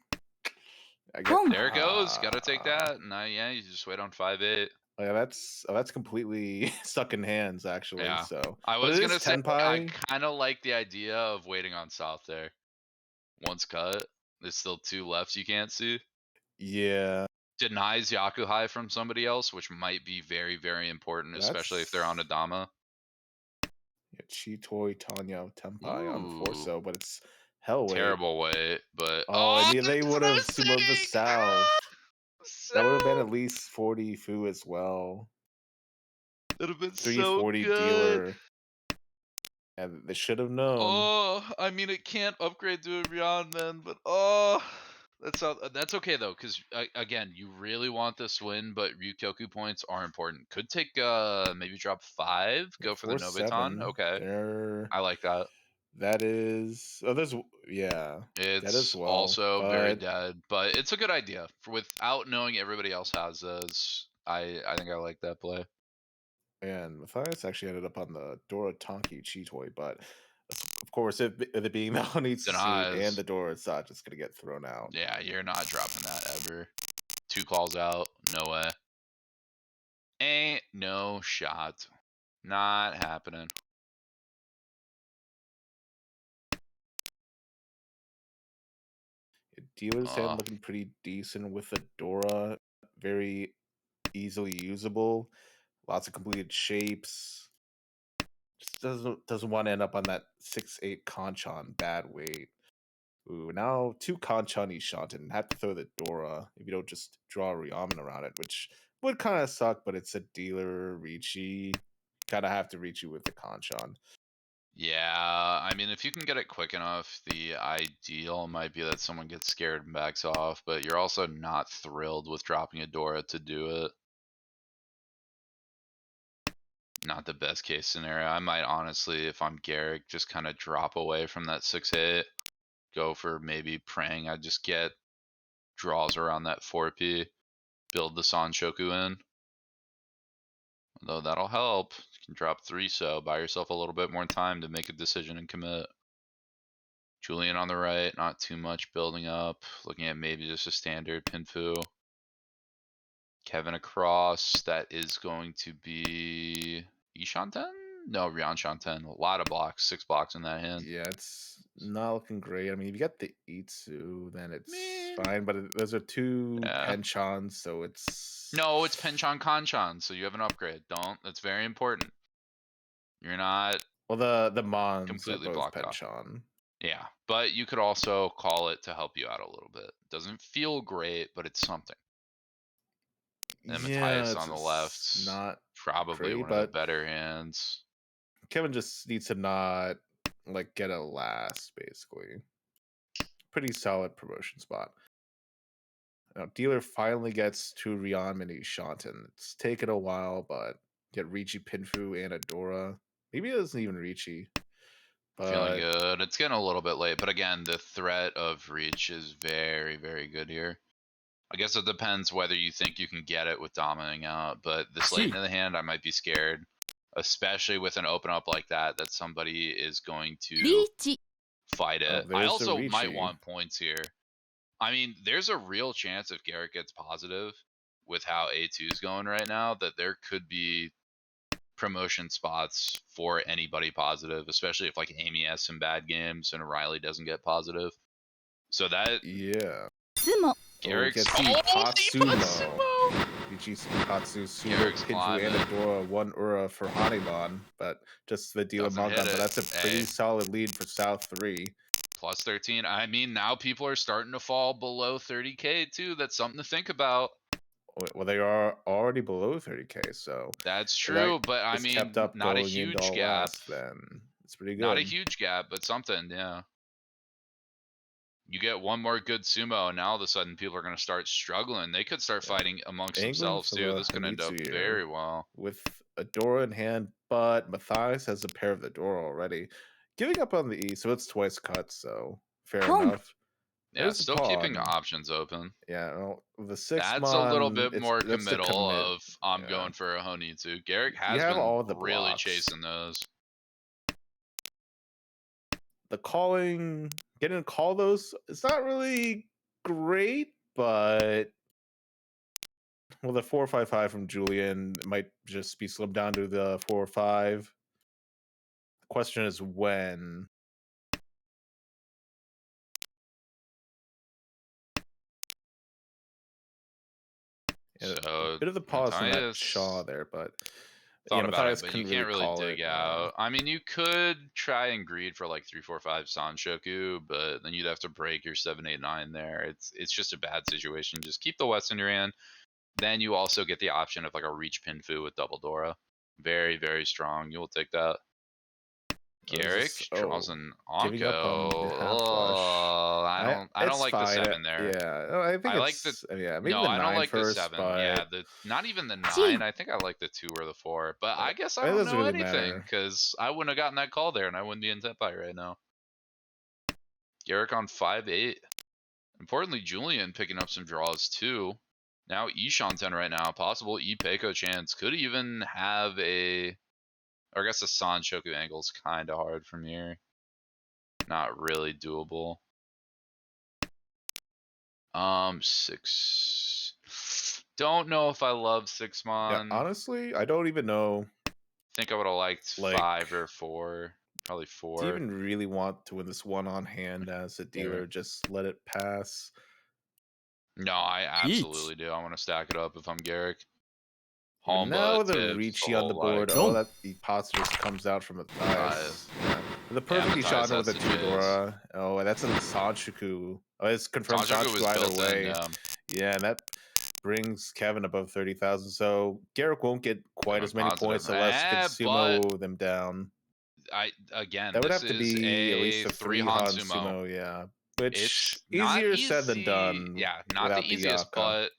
I get There it goes. Got to take that. Nah, yeah, you just wait on 5/8. Oh, yeah, that's completely stuck in hands actually. Yeah. So, I but was it going is to say, I Tenpai. kind of like the idea of waiting on south there. Once cut, there's still 2 lefts you can't see. Yeah, Denies Yakuhai from somebody else, which might be very important, especially if they're on that's Adama. yeah, Chitoi Tanya Tenpai on the Ooh, Forso, but it's hell wait. terrible weight, but Oh, I mean they would have it's sumoed the mistake! south. That would have been So, at least 40 Fu as well. it'd have been so 340 good. dealer. And they should have known. Oh, I mean, it can't upgrade to a Rion then, but that's okay though, because again, you really want this win, but Ryukyoku points are important. Could take maybe drop 5, Yeah, go for the 4/7. Nobeton. Okay, There. I like that. That is. Oh, there's. Yeah. That as It's well. also very But. dead, but it's a good idea without knowing everybody else has those. I think I like that play. And Matthias actually ended up on the Dora Tonki Chitoi, but of course, it being the Honitsu suit and Denies. the Dora, it's not just going to get thrown out. Yeah, you're not dropping that ever. 2 calls out. No way. Ain't no shot. Not happening. Dealer's hand looking pretty decent with the Dora. Very easily usable. Lots of completed shapes. Just doesn't want to end up on that 6/8 Kanchan bad weight. Ooh, now 2 Kanchan Ishanten. Have to throw the Dora if you don't just draw a Ryamen around it, which would kind of suck, but it's a dealer Ricci. Gotta have to reach you with the Kanchan. Yeah, I mean, if you can get it quick enough, the ideal might be that someone gets scared and backs off, but you're also not thrilled with dropping a Dora to do it. Not the best case scenario. I might honestly, if I'm Garrick, just kind of drop away from that 6/8. Go for maybe praying I just get draws around that 4P. Build the Sanshoku in. Though that'll help. You can drop 3, so buy yourself a little bit more time to make a decision and commit. Julian on the right, not too much building up. Looking at maybe just a standard Pinfu. Kevin across, that is going to be Ishanten? No, Ryan Shanten. A lot of blocks, 6 blocks in that hand. Yeah, it's not looking great. I mean, if you get the Itsu, then it's fine. But those are 2 Yeah. Penchans, so it's No, it's Penchon Kanchan, so you have an upgrade. Don't. That's very important. You're not Well, the Mons are completely both blocked off. Penchon. Yeah, but you could also call it to help you out a little bit. Doesn't feel great, but it's something. And Yeah, Matthias it's on the just left, not probably great, one of the but better hands. Kevin just needs to not like get a last, basically. Pretty solid promotion spot. Now, dealer finally gets to Rion Mini Shanten. It's taken a while, but get Ricci Pinfu and Adora. Maybe it doesn't even Ricci. Feeling But good. It's getting a little bit late, but again, the threat of reach is very, very good here. I guess it depends whether you think you can get it with dominating out, but this late into the hand, I might be scared, especially with an open up like that, that somebody is going to リーチ fight oh, it. I there's the also might Ricci. want points here. I mean, there's a real chance if Garrett gets positive with how A2 is going right now, that there could be promotion spots for anybody positive, especially if like Amy has some bad games and Riley doesn't get positive. So that Yeah. スモ Oh, Garrick's gets the Patsumo. Patsumo! Ricci Patsu Sumo Garrick's Pinfu and climbing. Adora 1 Ura for Hanemon, but just the dealer Doesn't hit Magon. But it. that's a pretty Hey. solid lead for South 3. Plus 13. I mean, now people are starting to fall below 30k too. That's something to think about. Well, they are already below 30k, so That's if that true, but I is mean, kept up not a going into huge all gap. last, then it's pretty good. Not a huge gap, but something, yeah. You get one more good sumo, and now all of a sudden people are going to start struggling. They could start fighting amongst Angling themselves for too. the This could end up Hanitsu here very well. with Adora in hand, but Matthias has a pair of the Adora already. Giving up on the E, so it's twice cut, so fair Pong. enough. Yeah, There's the still keeping pawn. options open. Yeah, well, the 6 That's a little mon, bit more that's the committal commit. of I'm Yeah. going for a Honitsu. Garrick You has have been all the really blocks. chasing those. The calling, getting to call those, it's not really great, but well, the 4-5-5 from Julian might just be slimmed down to the 4-5. The question is when. Yeah, So a bit of the pause from that Matthias Shaw there, but thought about Matthias it, but you couldn't can't really call dig it. out. I mean, you could try and greed for like 3-4-5 Sanshoku, but then you'd have to break your 7-8-9 there. It's just a bad situation. Just keep the West in your hand. Then you also get the option of like a reach Pinfu with double Dora. Very, very strong. You'll take that. Garrick draws an giving up on the half flush. Oh, I don't It's like the fine. 7 there. Yeah, I think I like it's the yeah. Maybe no, the I don't 9 like the first, 7. but Yeah, not even the 9. Gee. I think I like the 2 or the 4. But I guess I it don't doesn't know really anything matter. because I wouldn't have gotten that call there, and I wouldn't be in Senpai right now. Garrick on 5-8. Importantly, Julian picking up some draws too. Now Ishan 10 right now. Possible Peiko chance. Could even have a, or I guess the Sanshoku angle's kind of hard from here. Not really doable. 6. Don't know if I love 6 Yeah, mon. honestly, I don't even know. Think I would have liked Like, 5 or 4. Probably 4. Do you even really want to win this one on hand as a dealer? Just let it pass. No, I absolutely do. I want to stack it up if I'm Garrick. And now the tips, Ricci the on the whole, board. like, Oh, that the positive comes out from Matthias. Yeah. The perfect Matthias shot with has the to chase. Tudora. Oh, and that's a Sanshoku. Oh, it's confirmed Sanshoku was Sanshoku either built way. in. Yeah, and that brings Kevin above 30,000. So Garrick won't get quite as many points unless he can sumo them down. That would have to be at least a 3 Han sumo, yeah. Which it's easier not said than easy. done. Yeah, not without the easiest, Yaka. but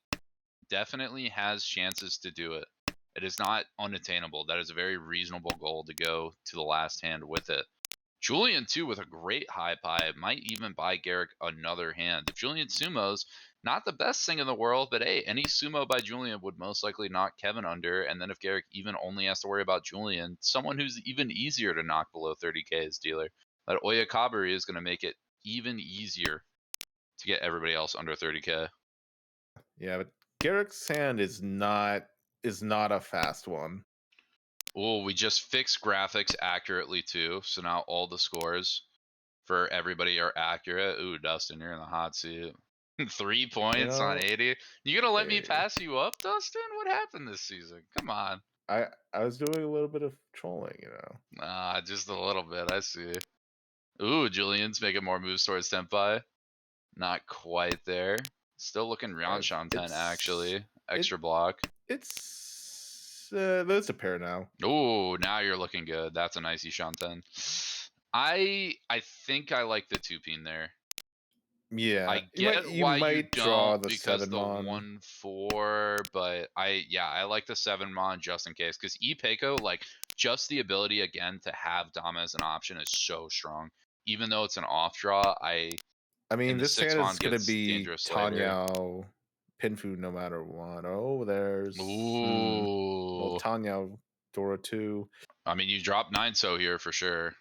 definitely has chances to do it. It is not unattainable. That is a very reasonable goal to go to the last hand with it. Julian, too, with a great high pie, might even buy Garrick another hand. If Julian sumos, not the best thing in the world, but hey, any sumo by Julian would most likely knock Kevin under. And then if Garrick even only has to worry about Julian, someone who's even easier to knock below 30k is dealer. That Oyakabari is going to make it even easier to get everybody else under 30k. Yeah, but Garrick's hand is not a fast one. Oh, we just fixed graphics accurately too. So now all the scores for everybody are accurate. Ooh, Dustin, you're in the hot seat. 3 points on know, 80. You gonna let me hey, pass you up, Dustin? What happened this season? Come on. I was doing a little bit of trolling, you know. Ah, just a little bit. I see. Ooh, Julian's making more moves towards Senpai. Not quite there. Still looking around Shanten, actually. Extra block. There's a pair now. Ooh, now you're looking good. That's a nice Shanten. I think I like the 2-pin there. Yeah, I you get why you draw don't the because 7 the mon. 1-4, but I like the 7 mon just in case. Because Peiko, like, just the ability again to have Dama as an option is so strong. Even though it's an off draw, I and mean, the this 6 hand mon is gonna gets be dangerous later. Tanyao Pinfu no matter what. Oh, there's well, Ooh. Tanyao Dora 2. I mean, you drop 9 here for sure.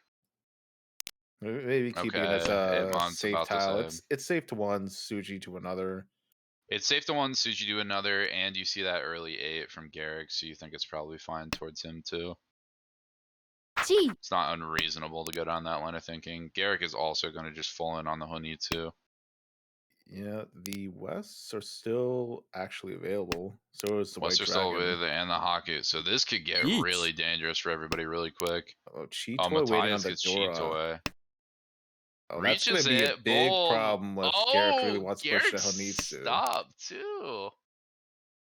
Maybe keeping it as Okay, a Hitmon's safe about the tile. same. It's safe to one, Suji to another. It's safe to one, Suji to another, and you see that early 8 from Garrick, so you think it's probably fine towards him too. G. It's not unreasonable to go down that line of thinking. Garrick is also going to just fall in on the Honitsu. Yeah, the Wests are still actually available. So is the Wests White are still Dragon. with and the Haku, so this could get Yeet. really dangerous for everybody really quick. Oh, Chi Oh, Toy waiting on Matthias the gets Cheat Dora. Toy. Oh, that's gonna Reaches be a it, big bold. problem if Garrick really Oh, wants to push Garrick the Honitsu. stopped too.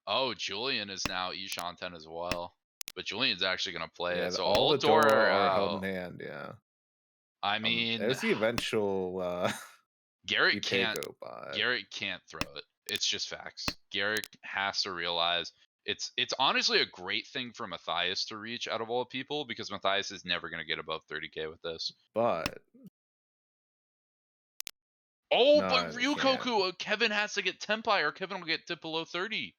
Oh, Julian is now Shanten as well. But Julian's actually going to play Yeah, it. So all the Dora Dora are are held in out. hand. Yeah. I mean, There's the eventual Garrett can't Ipeco buy. Garrett can't throw it. It's just facts. Garrett has to realize it's honestly a great thing for Matthias to reach out of all people because Matthias is never going to get above 30k with this. But oh, no, but he can't. Ryukoku, Kevin has to get Tenpai or Kevin will get dip below 30.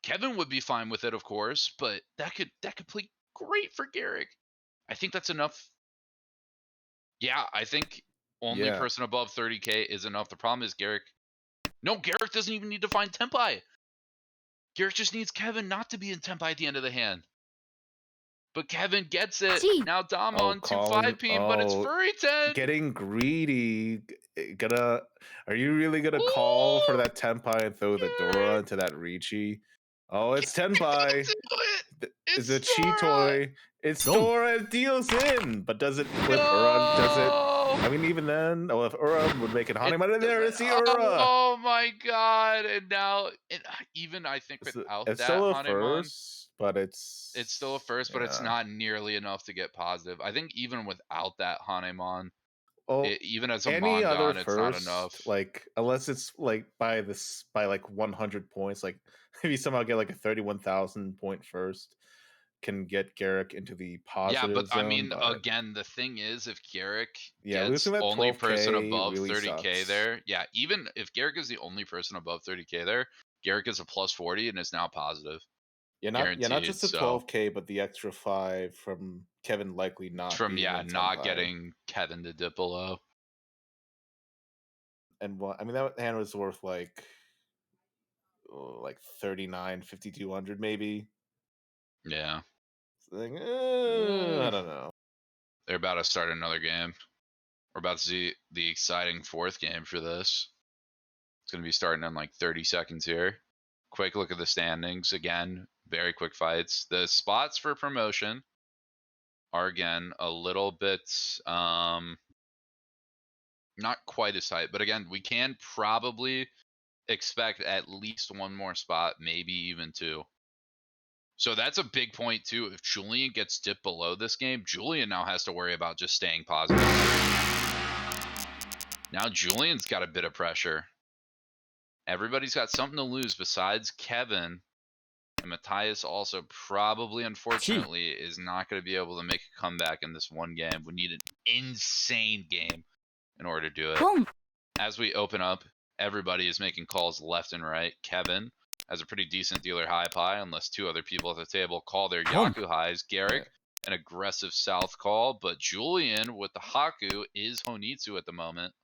Kevin would be fine with it, of course, but that could play great for Garrick. I think that's enough. Yeah, I think only Yeah. person above 30k is enough. The problem is Garrick. No, Garrick doesn't even need to find Tenpai. Garrick just needs Kevin not to be in Tenpai at the end of the hand. But Kevin gets it. Gee. Now Dom Oh, on 2 calling. 5-pin, but it's Furry 10. Getting greedy. Are you really gonna call for that Tenpai and throw the Dora into that Ricci? Oh, it's Tenpai. It's a Chi Toy. It's Don't. Dora deals in, but does it with Uran? Does it? I mean, even then, if Uran would make it Hanimon, there is the Ura. Oh my god! And now, even I think without It's that still a Hanemon, first, but it's still a first, but it's not nearly enough to get positive. I think even without that Hanemon, well, even as a any other Mongon, it's not first, enough. like unless it's like by like 100 points, like maybe somehow get like a 31,000 point first, can get Garrick into the positive Yeah, but zone. I mean, but again, the thing is, if Garrick yeah, gets losing that only 12K person above really 30k sucks. there, yeah, even if Garrick is the only person above 30k there, Garrick is a plus 40 and is now positive. Yeah, not just the 12K, but the extra 5 from Kevin likely not from being in not Tenpai. getting Kevin to dip below. And I mean, that hand was worth like 39, 5,200 maybe. Yeah. Like, I don't know. They're about to start another game. We're about to see the exciting 4th game for this. It's going to be starting in like 30 seconds here. Quick look at the standings. Again, very quick fights. The spots for promotion are, again, a little bit not quite as tight. But again, we can probably expect at least one more spot, maybe even 2. So that's a big point too. If Julian gets dipped below this game, Julian now has to worry about just staying positive. Now Julian's got a bit of pressure. Everybody's got something to lose besides Kevin. And Matthias also probably, unfortunately, is not going to be able to make a comeback in this one game. We need an insane game in order to do it. Boom. As we open up, everybody is making calls left and right. Kevin has a pretty decent dealer high pie, unless 2 other people at the table call their Yaku highs. Garrick, an aggressive south call, but Julian with the Haku is Honitsu at the moment.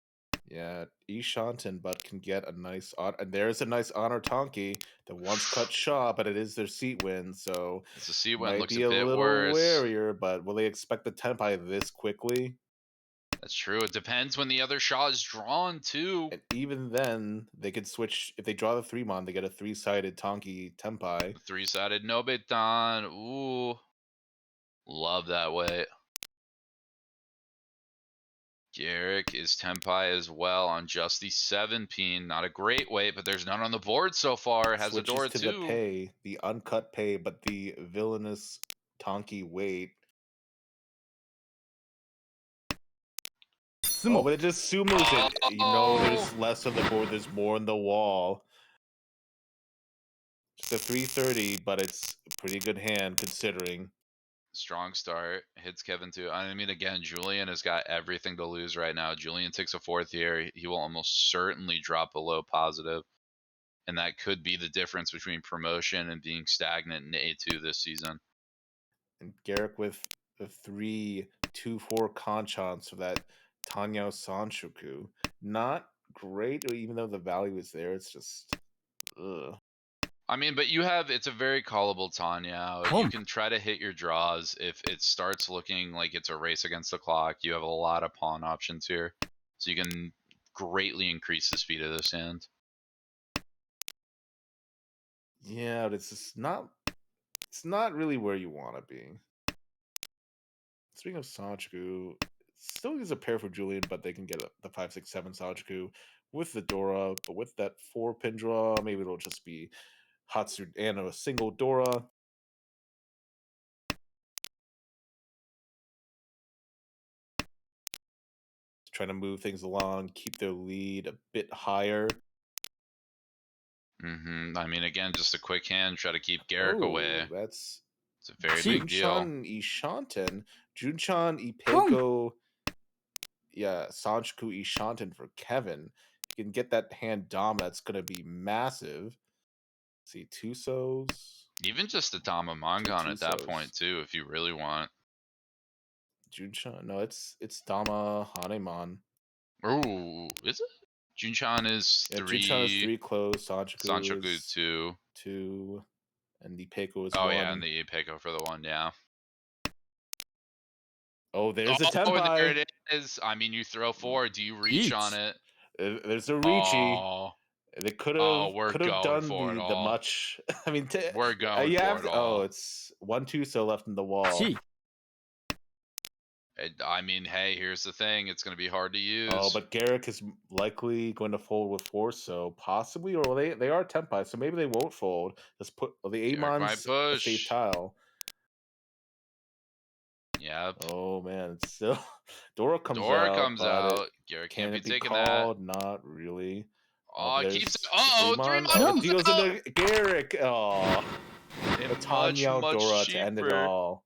Yeah, Shanten, but can get a nice and there's a nice honor Tonki that once cut Shaw, but it is their seat win, so it's a seat win. Might Looks be a a bit little worse. warier, but will they expect the Tenpai this quickly? That's true. It depends when the other Shaw is drawn too. And even then, they could switch. If they draw the 3-mon, they get a 3-sided Tonki Tenpai. 3-sided Nobetan. Ooh. Love that way. Garrick is Tenpai as well on just the 7-peen. Not a great weight, but there's none on the board so far. Has Switches Adora to too. the pay, the uncut pay, but the villainous Tonki weight. Oh, but it just sumos it. You know, there's less on the board. There's more on the wall. Just a 330, but it's a pretty good hand considering. Strong start. Hits Kevin too. I mean, again, Julian has got everything to lose right now. Julian takes a 4th here. He will almost certainly drop below positive. And that could be the difference between promotion and being stagnant in A2 this season. And Garrick with the 3-2-4 Kanchans for that Tanyao Sanshoku. Not great, even though the value is there. It's just, ugh. I mean, but it's a very callable Tanya. You can try to hit your draws. If it starts looking like it's a race against the clock, you have a lot of pawn options here. So you can greatly increase the speed of this hand. Yeah, but it's not really where you want to be. Speaking of Sanchoku, still is a pair for Julian, but they can get the 5-6-7 Sanchoku with the Dora, but with that 4-pin draw, maybe it'll just be Hatsu and a single Dora. Trying to move things along, keep their lead a bit higher. I mean, again, just a quick hand, try to keep Garrick away. That's It's a very big deal. Junchan Ishanten. Junchan Ipeko. Yeah, Sanchoku Ishanten for Kevin. You can get that hand dom, that's going to be massive. See, Tusos. Even just a Dama Mangan at that point, too, if you really want. Junchan. No, it's Dama Haneman. Oh, is it? Junchan is 3. Junchan is 3 close. Sanchoku is 2. 2. And the Ipeko is 1. Oh, yeah, and the Ipeko for the 1, yeah. Oh, there's a Oh, Tenpai. there it is. I mean, you throw 4. Do you reach on it? There's a Ricci. Oh. They could we're have going done for it the all. much. I mean, we're going you for have it all. Oh, it's 1-2 so left in the wall. I mean, hey, here's the thing. It's going to be hard to use. Oh, but Garrick is likely going to fold with 4, so possibly, or they are Tenpai, so maybe they won't fold. Just put the Amon's a safe tile. Yep. Oh man, it's still Dora comes comes but out. Garrick can can't it be be taking called? that. Not really. Oh, it keeps. 3-mon. It deals into Garrick. Oh, a Tanya Dora cheaper. to end it all.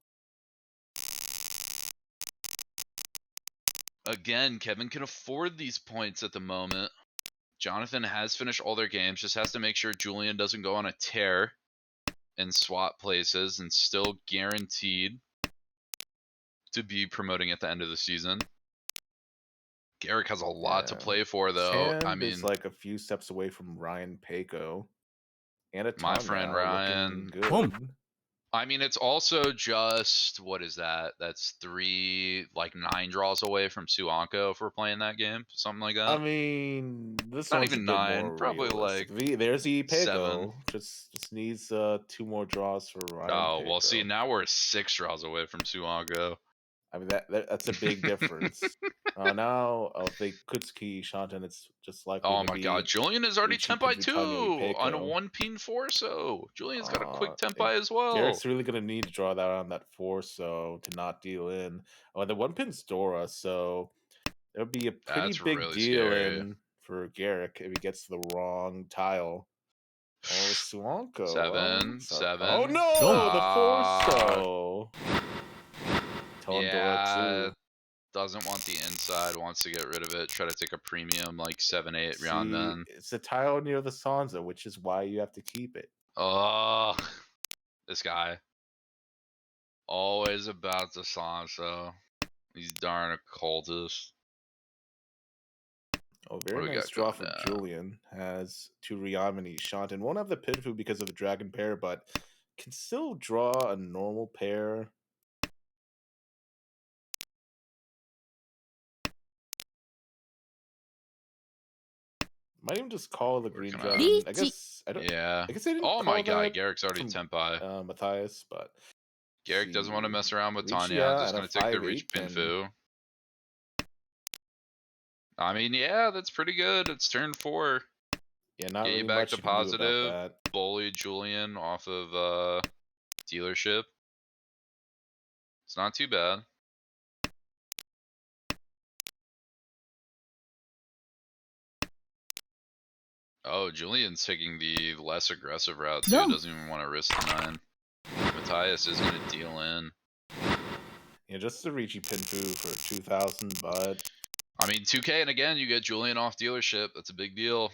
Again, Kevin can afford these points at the moment. Jonathan has finished all their games. Just has to make sure Julian doesn't go on a tear and swap places, and still guaranteed to be promoting at the end of the season. Garrick has a lot to play for, though. I mean, is like a few steps away from Ryan Pako and my friend Ryan. Good. I mean, it's also just, what is that? That's 9 draws away from Suanko if we're playing that game, something like that. I mean, this not one's even a bit 9, more probably realistic. like There's the 7. Pako. Just needs 2 more draws for Ryan. Oh, well, see, now we're 6 draws away from Suanko. I mean, that's a big difference. Now, if they Kutsuki Shantan, it's just likely Oh to my be god, Julian is already Ichi Tenpai Kuzutanya 2 on a Ipeko. 1-peen 4-so. Julian's got a quick Tenpai as well. Garrick's really going to need to draw that on that 4-so to not deal in. Oh, the 1-pin's Dora, so it would be a pretty big really deal scary. in for Garrick if he gets the wrong tile. Oh, Suanko. 7. Oh no, the 4-so. Yeah, Dora 2. doesn't want the inside, wants to get rid of it, try to take a premium like 7-8 See, it's a tile near the Sansa, which is why you have to keep it. Oh, this guy. Always about the Sansa. These darn occultists. Oh, very nice draw from Julian. Has 2 Ryamani Shantan. Won't have the Pinfu because of the dragon pair, but can still draw a normal pair. Might even just call the We're green gonna- dragon. I Reach. guess I don't. Yeah. I guess they didn't Oh call my god, that Garrick's already from, Tempai. Matthias, but Garrick doesn't want to see. mess around with Reach, Tanya. yeah, Just and a gonna take the 5/8 reach can- Pinfu. I mean, yeah, that's pretty good. It's turn 4. Yeah, not Get you really back much to you can do about positive. that. Bully Julian off of dealership. It's not too bad. Oh, Julian's taking the less aggressive route too. No. Doesn't even want to risk the 9. Matthias is gonna deal in. Yeah, just the Ricci Pinfu for 2,000, but I mean, 2K, and again, you get Julian off dealership. That's a big deal.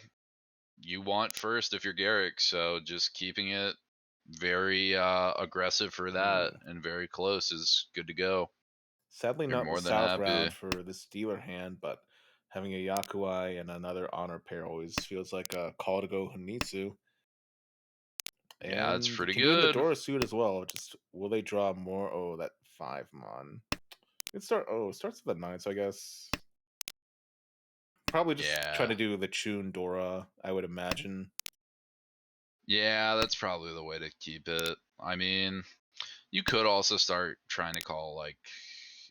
You want first if you're Garrick, so just keeping it very aggressive for that and very close is good to go. sadly They're not the more than south happy. round for this dealer hand, but having a Yakuai and another honor pair always feels like a call to go Hanitsu. Yeah, it's And pretty can do it in the good. Dora suit as well. Just will they draw more? Oh, that 5 mon. It starts with a 9, so I guess probably just trying to Yeah. do the Chun Dora, I would imagine. Yeah, that's probably the way to keep it. I mean, you could also start trying to call, like,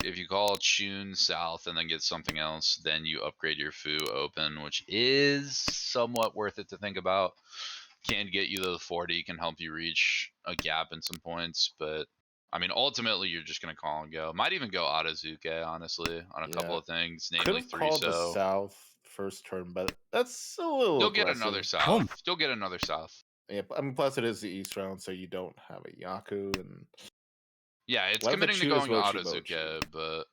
if you call Chun south and then get something else, then you upgrade your Fu open, which is somewhat worth it to think about. Can get you to the 40, can help you reach a gap in some points, but I mean, ultimately, you're just going to call and go. Might even go Atazuke, honestly, on a couple Yeah. of things, Could namely have called the 3-so. south first turn, but that's a little You'll aggressive. get another south. You'll get another south. Yeah, I mean, plus it is the East round, so you don't have a Yaku, and Yeah, it's Life of committing to Chu is going Rochi Atazuke, but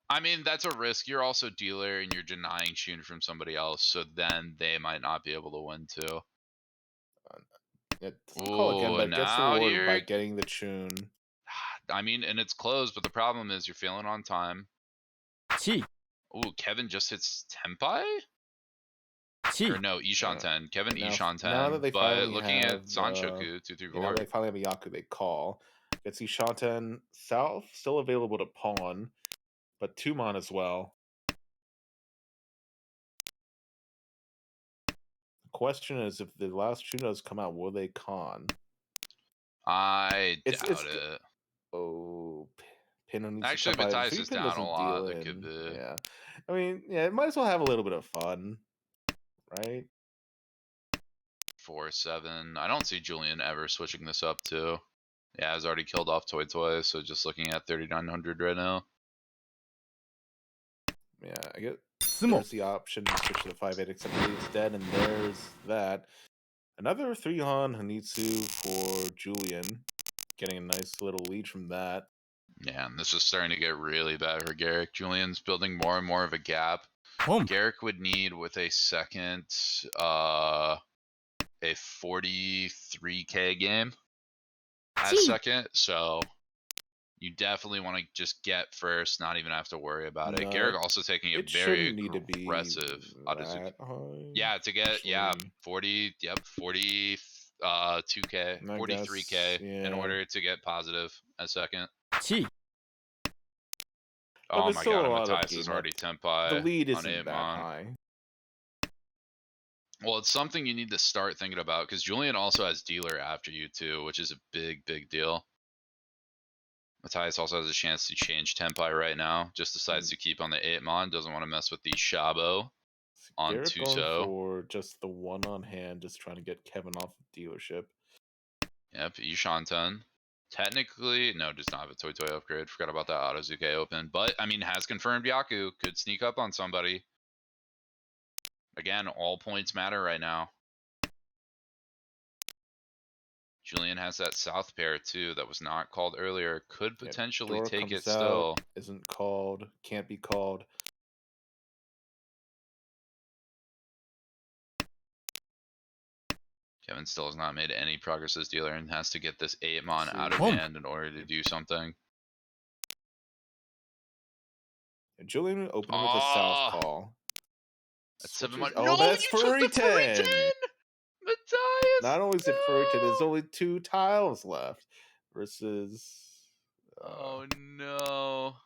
I mean, that's a risk. You're also dealer and you're denying Chun from somebody else, so then they might not be able to win too. it doesn't call again, Ooh, but it gets now rewarded by here. getting the Chun. I mean, and it's closed, but the problem is you're failing on time. Chi. Ooh, Kevin just hits Tempai? Chi. Or no, Ishan 10. Kevin Now, Ishan 10. now that they But finally looking have at Sanshoku, 2 through now 4. they finally have a Yaku, they call. Gets Ishanten South still available to pawn, but 2 mon as well. The question is, if the last Chun does come out, will they con? I It's doubt it. Oh, Pin needs Actually, to come by. Matthias 3 is pin down a doesn't lot. deal That in. could be. Yeah, I mean, yeah, it might as well have a little bit of fun, right? 4-7. I don't see Julian ever switching this up too. Yeah, he's already killed off Toy Toy, so just looking at 3,900 right now. Yeah, I get Sumo. there's the option to switch to the 5/8, except it's dead, and there's that. Another 3 Han Hanitsu for Julian, getting a nice little lead from that. Yeah, and this is starting to get really bad for Garrick. Julian's building more and more of a gap. Home. Garrick would need with a second a 43k game as Gee. second, so you definitely want to just get first, not even have to worry about it. No, Garrick also taking a it very shouldn't need to be aggressive Atazuki. that high. Yeah, to get actually. 40, 40 2k, I 43k guess, in yeah. order to get positive as second. Chi. But Oh there's my still god, a and lot of Matthias is game already left. Tempai The lead on isn't that 8-mon. high. Well, it's something you need to start thinking about because Julian also has dealer after you too, which is a big deal. Matthias also has a chance to change Tempai right now. Just decides to keep on the 8-mon, doesn't want to mess with the Shabo on Garrett going 2-so. for just the 1 on hand, just trying to get Kevin off the dealership. Yep, Ishan 10. Technically, no, does not have a Toy Toy upgrade. Forgot about that Atazuke open. But, I mean, has confirmed Yaku. Could sneak up on somebody. Again, all points matter right now. Julian has that south pair, too, that was not called earlier. Could Yeah, potentially Dora take it comes out, still. isn't called, can't be called. Kevin still has not made any progress as dealer and has to get this 8-mon out of Boom. hand in order to do something. And Julian opening with a south call. That's Switches- 7-mon. Oh, No, that's you took the furry 10! Matthias! Not only is it furry 10, there's only 2 tiles left. Versus Oh no.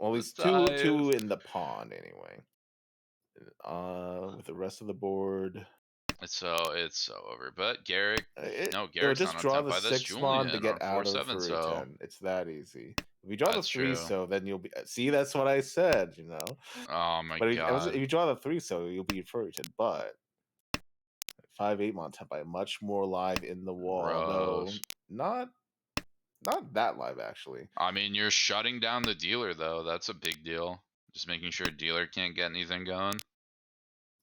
well, at least two Matthias. in the pond anyway. With the rest of the board, It's so over. But Garrick, no, it would Garrick's not just on draw the tempo. That's 6 mon to Julian on get out of 4/7. for a So 10. It's that easy. If you draw the that's 3 true. so, then you'll be see. That's what I said. Oh my But if god. you draw the 3 so, you'll be for 10. But 5/8 mon tempai much more live in the wall, though Gross. not that live actually. I mean, you're shutting down the dealer though. That's a big deal. Just making sure dealer can't get anything going.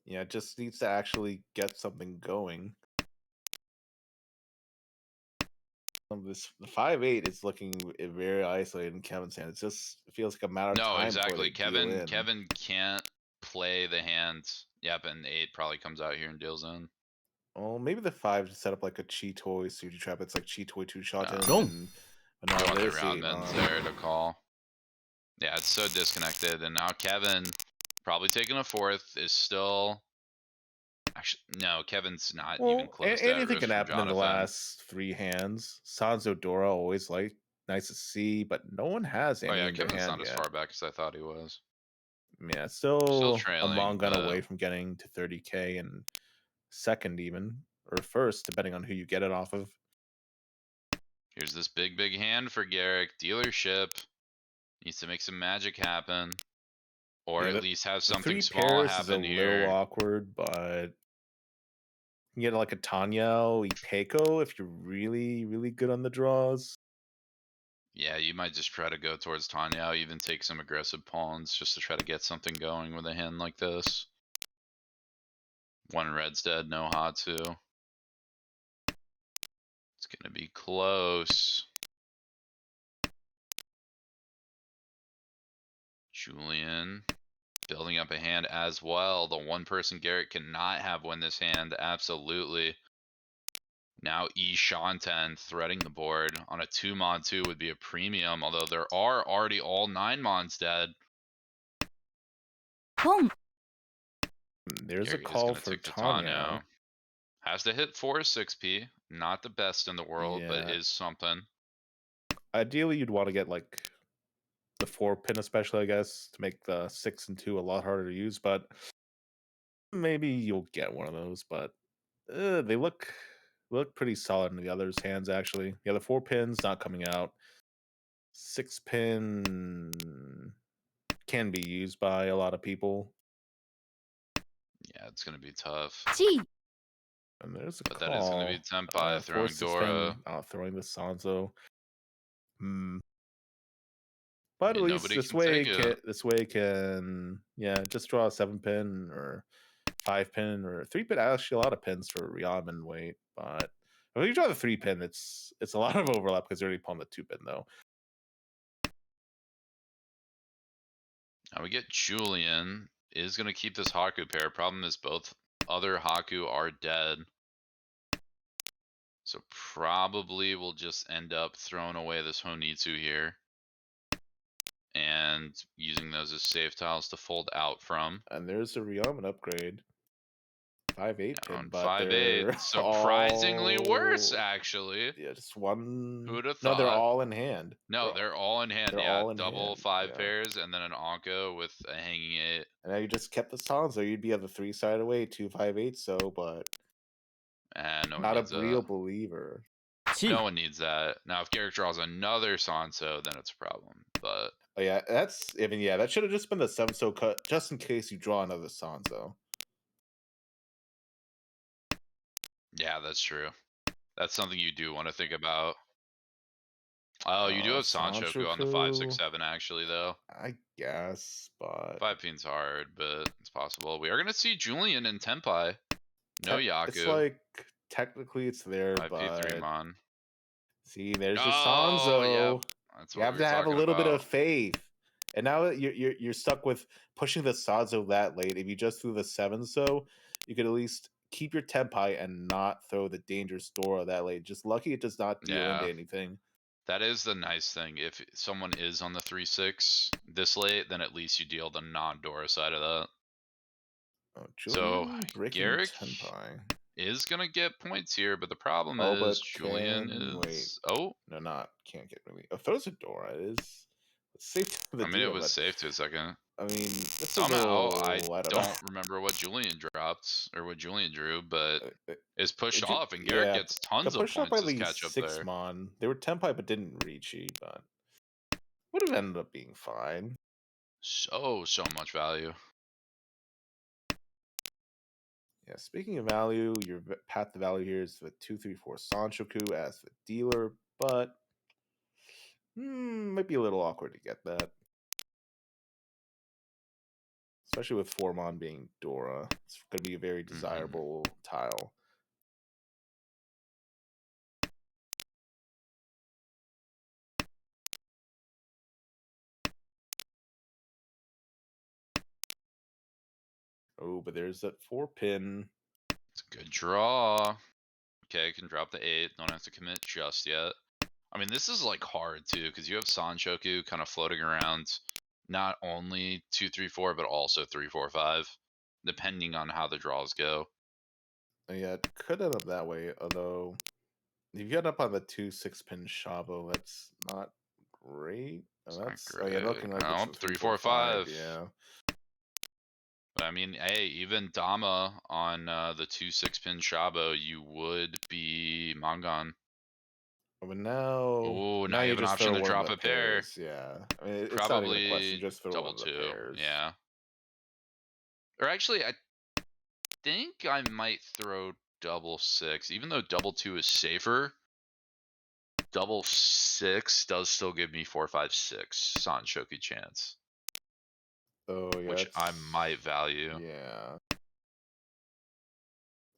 Yeah, it just needs to actually get something going. The 5/8 is looking very isolated in Kevin's hand. It feels like a matter of No, time before exactly. they deal in. Kevin can't play the hand. Yep, and 8 probably comes out here and deals in. Oh, maybe the 5 to set up like a Cheetoy Suji Trap. It's like Cheetoy 2-shot in. No. And, but You no, want the there's round 8 mins mon. there to call. Yeah, it's so disconnected. And now Kevin, probably taking a 4th, is still... Actually, no, Kevin's not even Well, close to at anything risk can from happen in the Jonathan. last 3 hands. Sanzo Dora always nice to see, but no one has Oh any yeah, in their Kevin's hand not as yet. far back as I thought he was. Yeah, Still still a trailing, long gun but away from getting to 30K and second even, or first, depending on who you get it off of. here's this big hand for Garrick. Dealership needs to make some magic happen. Or Yeah, at least have the something 3 small pairs is a happen little here. awkward, but you get like a Tanyao Ipeko if you're really, really good on the draws. Yeah, you might just try to go towards Tanya, even take some aggressive pawns just to try to get something going with a hand like this. One red's dead, no Hatu. It's gonna be close. Julian building up a hand as well. The one person Garrett cannot have win this hand, absolutely. Now E Shanten threading the board on a 2-mon 2 would be a premium, although there are already all 9 mons dead. Pong. There's a Garrett is call gonna for take the Tanyao. Has to hit 4 6p. Not the best in the world, but Yeah. is something. Ideally, you'd want to get like the 4-pin, especially, I guess, to make the 6 and 2 a lot harder to use. But maybe you'll get one of those. But they look pretty solid in the other's hands, actually. Yeah, the 4-pin's not coming out. 6-pin can be used by a lot of people. Yeah, it's gonna be tough. G. And there's a But call. that is gonna be Tenpai throwing 4-6 Dora. pin, throwing the Sanzo. But I at mean, least nobody can take it. this way can just draw a 7-pin or 5-pin or 3-pin. Actually, a lot of pins for Ryaman weight. But when you draw the 3-pin, it's a lot of overlap because you're already pulling the 2-pin though. Now we get Julian. Is gonna keep this Haku pair. Problem is both other Haku are dead. So probably we'll just end up throwing away this Honitsu here. And using those as safe tiles to fold out from. And there's a Ryaman upgrade. 5/8 pin, On but 5/8, they're surprisingly all... worse, actually. Yeah, just one. Who would have No, thought? they're all in hand. No, they're all in hand. They're Yeah, all in double hand, 5 yeah. pairs and then an Anko with a hanging 8. And now you just kept the Sanzo, you'd be on the 3-side away, 2/5/8, so, but No one not a needs real that. believer. No one needs that. Now, if Garrick draws another Sanso, then it's a problem. But oh, yeah, that should have just been the 7-so cut, just in case you draw another Sanzo. yeah, that's true. That's something you do want to think about. Oh, you do have Sanchoku on the 5, 6, 7, actually, though. I guess, but 5 pin's hard, but it's possible. We are going to see Julian and Tenpai. No Yaku. It's like, technically it's there, 5p3 but... mon. See, there's your Oh, Sanzo. yeah. That's You what have we to were have a talking little bit of about. faith. And now you're stuck with pushing the Sanzo that late. If you just threw the 7-so, you could at least keep your Tenpai and not throw the dangerous Dora that late. Just lucky it does not deal into anything. That is the nice thing. If someone is on the 3-6 this late, then at least you deal the non-Dora side of that. Oh, So Garrick Tenpai is gonna get points here, but the problem but is Julian is No, can't get really. Oh, throws a Dora. It is safe to the I mean, it dealer, was but safe to a second. I mean, this is a Somehow, I little. I don't know. don't remember what Julian dropped or what Julian drew, but it's pushed It ju- off, and Garrett yeah, gets got tons of pushed up by points as the catch up 6 there. mon. They were Tempai but didn't reach you, but would have ended up being fine. So much value. Yeah, speaking of value, your path to value here is the 234 Sanchoku as the dealer, but might be a little awkward to get that. Especially with Formon being Dora. It's going to be a very desirable tile. Oh, but there's that 4-pin. It's a good draw. Okay, can drop the 8. Don't have to commit just yet. I mean, this is like hard too, because you have Sanchoku kind of floating around not only 2, 3, 4, but also 3, 4, 5, depending on how the draws go. Yeah, it could end up that way, although if you get up on the 2 6-pin Shabo, that's not great. It's Oh, not that's great. yeah, looking like it's No, a 3, 4, 5. Yeah. But I mean, hey, even Dama on the 2 6-pin Shabo, you would be Mangan. But now, Oh, now now you you have an just option throw to one of drop the a pair. pairs. Yeah, I mean, it's not even a question. Probably Just throw one double of the 2. pairs. Yeah. Or actually, I think I might throw double 6, even though double 2 is safer. Double 6 does still give me 4, 5, 6 Sanshoku chance, Oh yeah, which I might value. Yeah.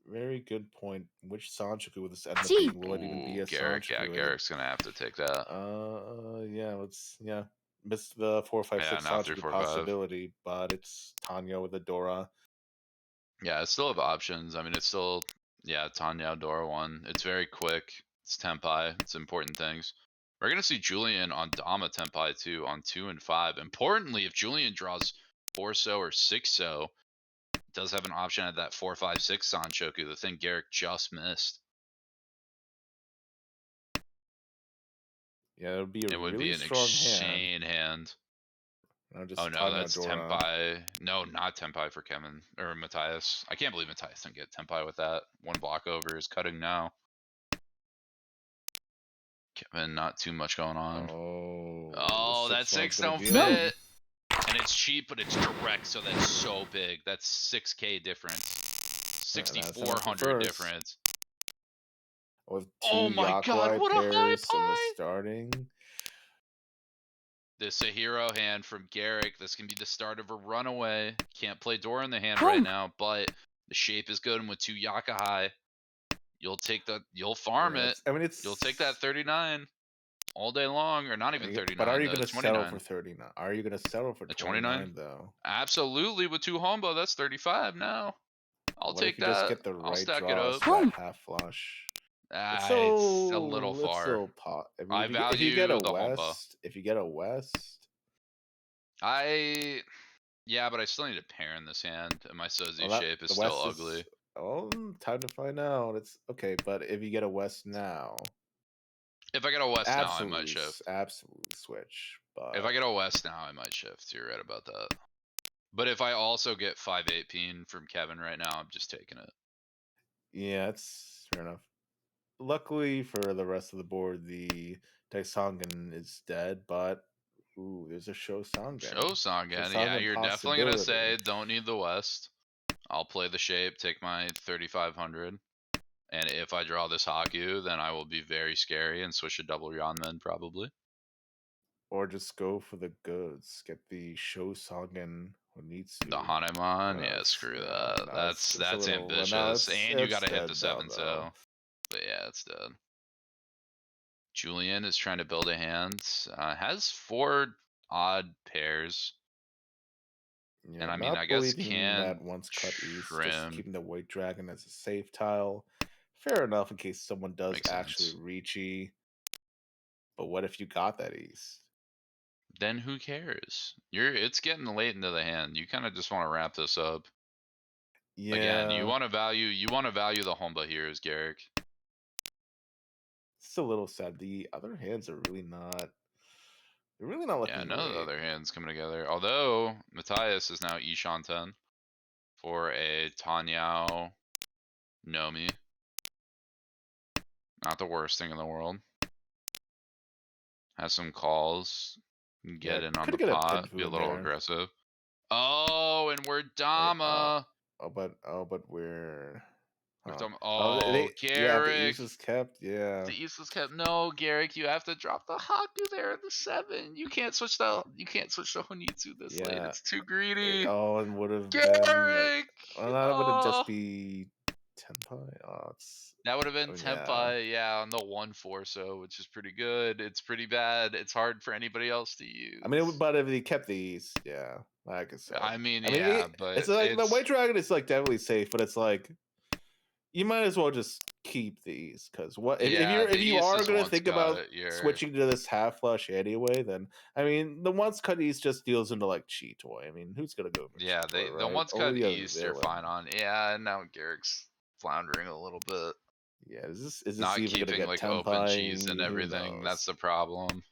Very good point. Which Sanchoku would this end up Gee. being? Will it even be Ooh, a Garrick. Yeah, Sanchoku? Garrick's gonna have to take that. Yeah, miss the 4, 5, Yeah, 6 now 3, Sanchoku 4, 5. possibility, but it's Tanya with a Dora. Yeah, it still have options. I mean, it's still, yeah, Tanya Dora 1. It's very quick. It's Tempai. It's important things. We're going to see Julian on Dama Tempai too on 2 and 5. Importantly, if Julian draws 4-so or 6-so, does have an option at that 4, 5, 6 Sanchoku, the thing Garrick just missed. Yeah, it would be a It would really be an strong insane hand. No, just Oh no, Tanya that's Dora. Tempai. No, not Tempai for Kevin or Matthias. I can't believe Matthias didn't get Tempai with that. One block over is cutting now. Kevin, not too much going on. Oh, that 6 gonna don't deal. fit. And it's cheap, but it's direct, so that's so big. That's 6K difference. Yeah, that's enough for 6,400 first. difference. With 2 Oh my god, Yakuai what a high pairs in the pie! starting. This a hero hand from Garrick. This can be the start of a runaway. Can't play Dora in the hand Boom. right now, but the shape is good, and with 2 Yakuai, you'll farm Yeah, it. I mean, You'll take that 39 all day long, or not even 39. But are you going to settle for 39? Are you going to settle for The 29 29? though? Absolutely, with 2 Hombo, that's 35 now. I'll What take if you just that. get the I'll right stack it draws up. for that half flush? It's a little far. I mean, I if you get a value the Hombo. west, Yeah, but I still need a pair in this hand, and my Sozu well, shape is the still west ugly. time to find out. It's okay, but if you get a west now, If I get a west now, I might absolutely, shift. absolutely switch. But If I get a west now, I might shift. You're right about that. But if I also get 5-8 peen from Kevin right now, I'm just taking it. yeah, it's fair enough. Luckily for the rest of the board, the Daisongan is dead, but ooh, there's a Shosangan. Shosangan, yeah, you're definitely gonna say don't need the west. I'll play the shape, take my 3,500, and if I draw this Haku, then I will be very scary and switch a double Yanmen probably. Or just go for the goods. Get the Shosangan who needs to. The Hanemon, yeah, screw that. No, That's little, ambitious, and you gotta hit the dead, 7-so. But yeah, it's dead. Julian is trying to build a hand. Has 4 odd pairs. Yeah, And I mean, not I guess believing that once cut east, just keeping the White Dragon as a safe tile. Fair enough in case someone does Makes actually sense. reachy. But what if you got that east? Then who cares? It's getting late into the hand. You kind of just want to wrap this up. Yeah. Again, you want to value the Homba here as Garrick. It's a little sad. The other hands are really not They're really not Yeah, looking none of the great. other hands coming together. Although Matthias is now Ishan 10 for a Tanyao Nomi. Not the worst thing in the world. Has some calls. Get in on could the get a pot. Pinfu Be a in little there. aggressive. Oh, and we're Wait, Dama. but we're. We're Huh. Dama. Oh, Yeah, the Garrick. ease is kept. Yeah. The East is kept. No, Garrick, you have to drop the Haku there at the 7. You can't switch the Honitsu this late. Yeah. It's too greedy. And would have been like. Garrick. Well, that would have just Oh. be Tenpai. Oh, it's. That would have been Yeah. Tenpai, yeah, on the 1-4, so which is pretty good. It's pretty bad. It's hard for anybody else to use. I mean, but if he kept these, yeah, like I said. I mean, yeah, but it's like the White Dragon is like definitely safe, but it's like you might as well just keep these because what if you are going to think about switching to this half flush anyway? Then I mean, the once cut East just deals into like Chi Toy. I mean, who's going to go for yeah, Chi Toy, the right? once cut Only the East they're fine on. Yeah, and now Garrick's floundering a little bit. Yeah, is this Not even keeping get like Tenpai? open cheese and everything. That's the problem.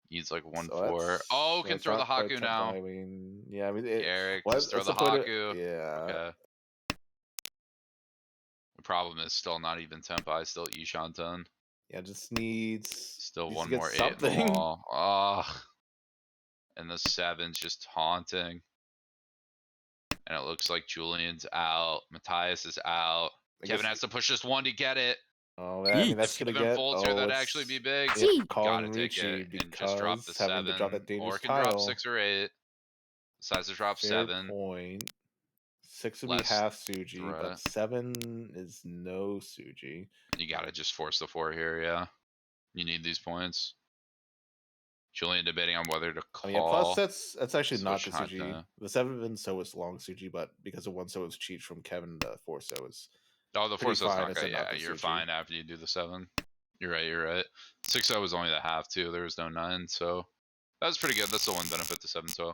He's like 1-4. Oh, can throw the Haku now. I mean, yeah, I mean, Garrick, just throw the Haku. Yeah. Okay. The problem is still not even Tenpai, still Ishanten. Yeah, just needs still needs one to get more something. 8 in the wall. Ah, and the 7's just haunting. And it looks like Julian's out. Matthias is out. Kevin has to push this 1 to get it. Oh, I mean, that's gonna Kevin get. folds here, that'd actually be big. Calling Gotta take Ricci it and just drop the because having 7, to drop that or dangerous it can drop tile. 6 or 8. Decides to drop Fair 7. point. 6 would Less be half Suji, threat. but 7 is no Suji. You gotta just force the 4 here, yeah. You need these points. Julian debating on whether to call. Yeah, plus that's actually not the switch Suji. The 7 so is long Suji, but because of 1 so is cheat from Kevin, the 4 so is. Oh, the 4 so is not good. Yeah, Naka you're Suji. fine after you do the 7. You're right. 6-0 was only the half too. There was no 9, so that was pretty good. That's the one benefit to 7-2.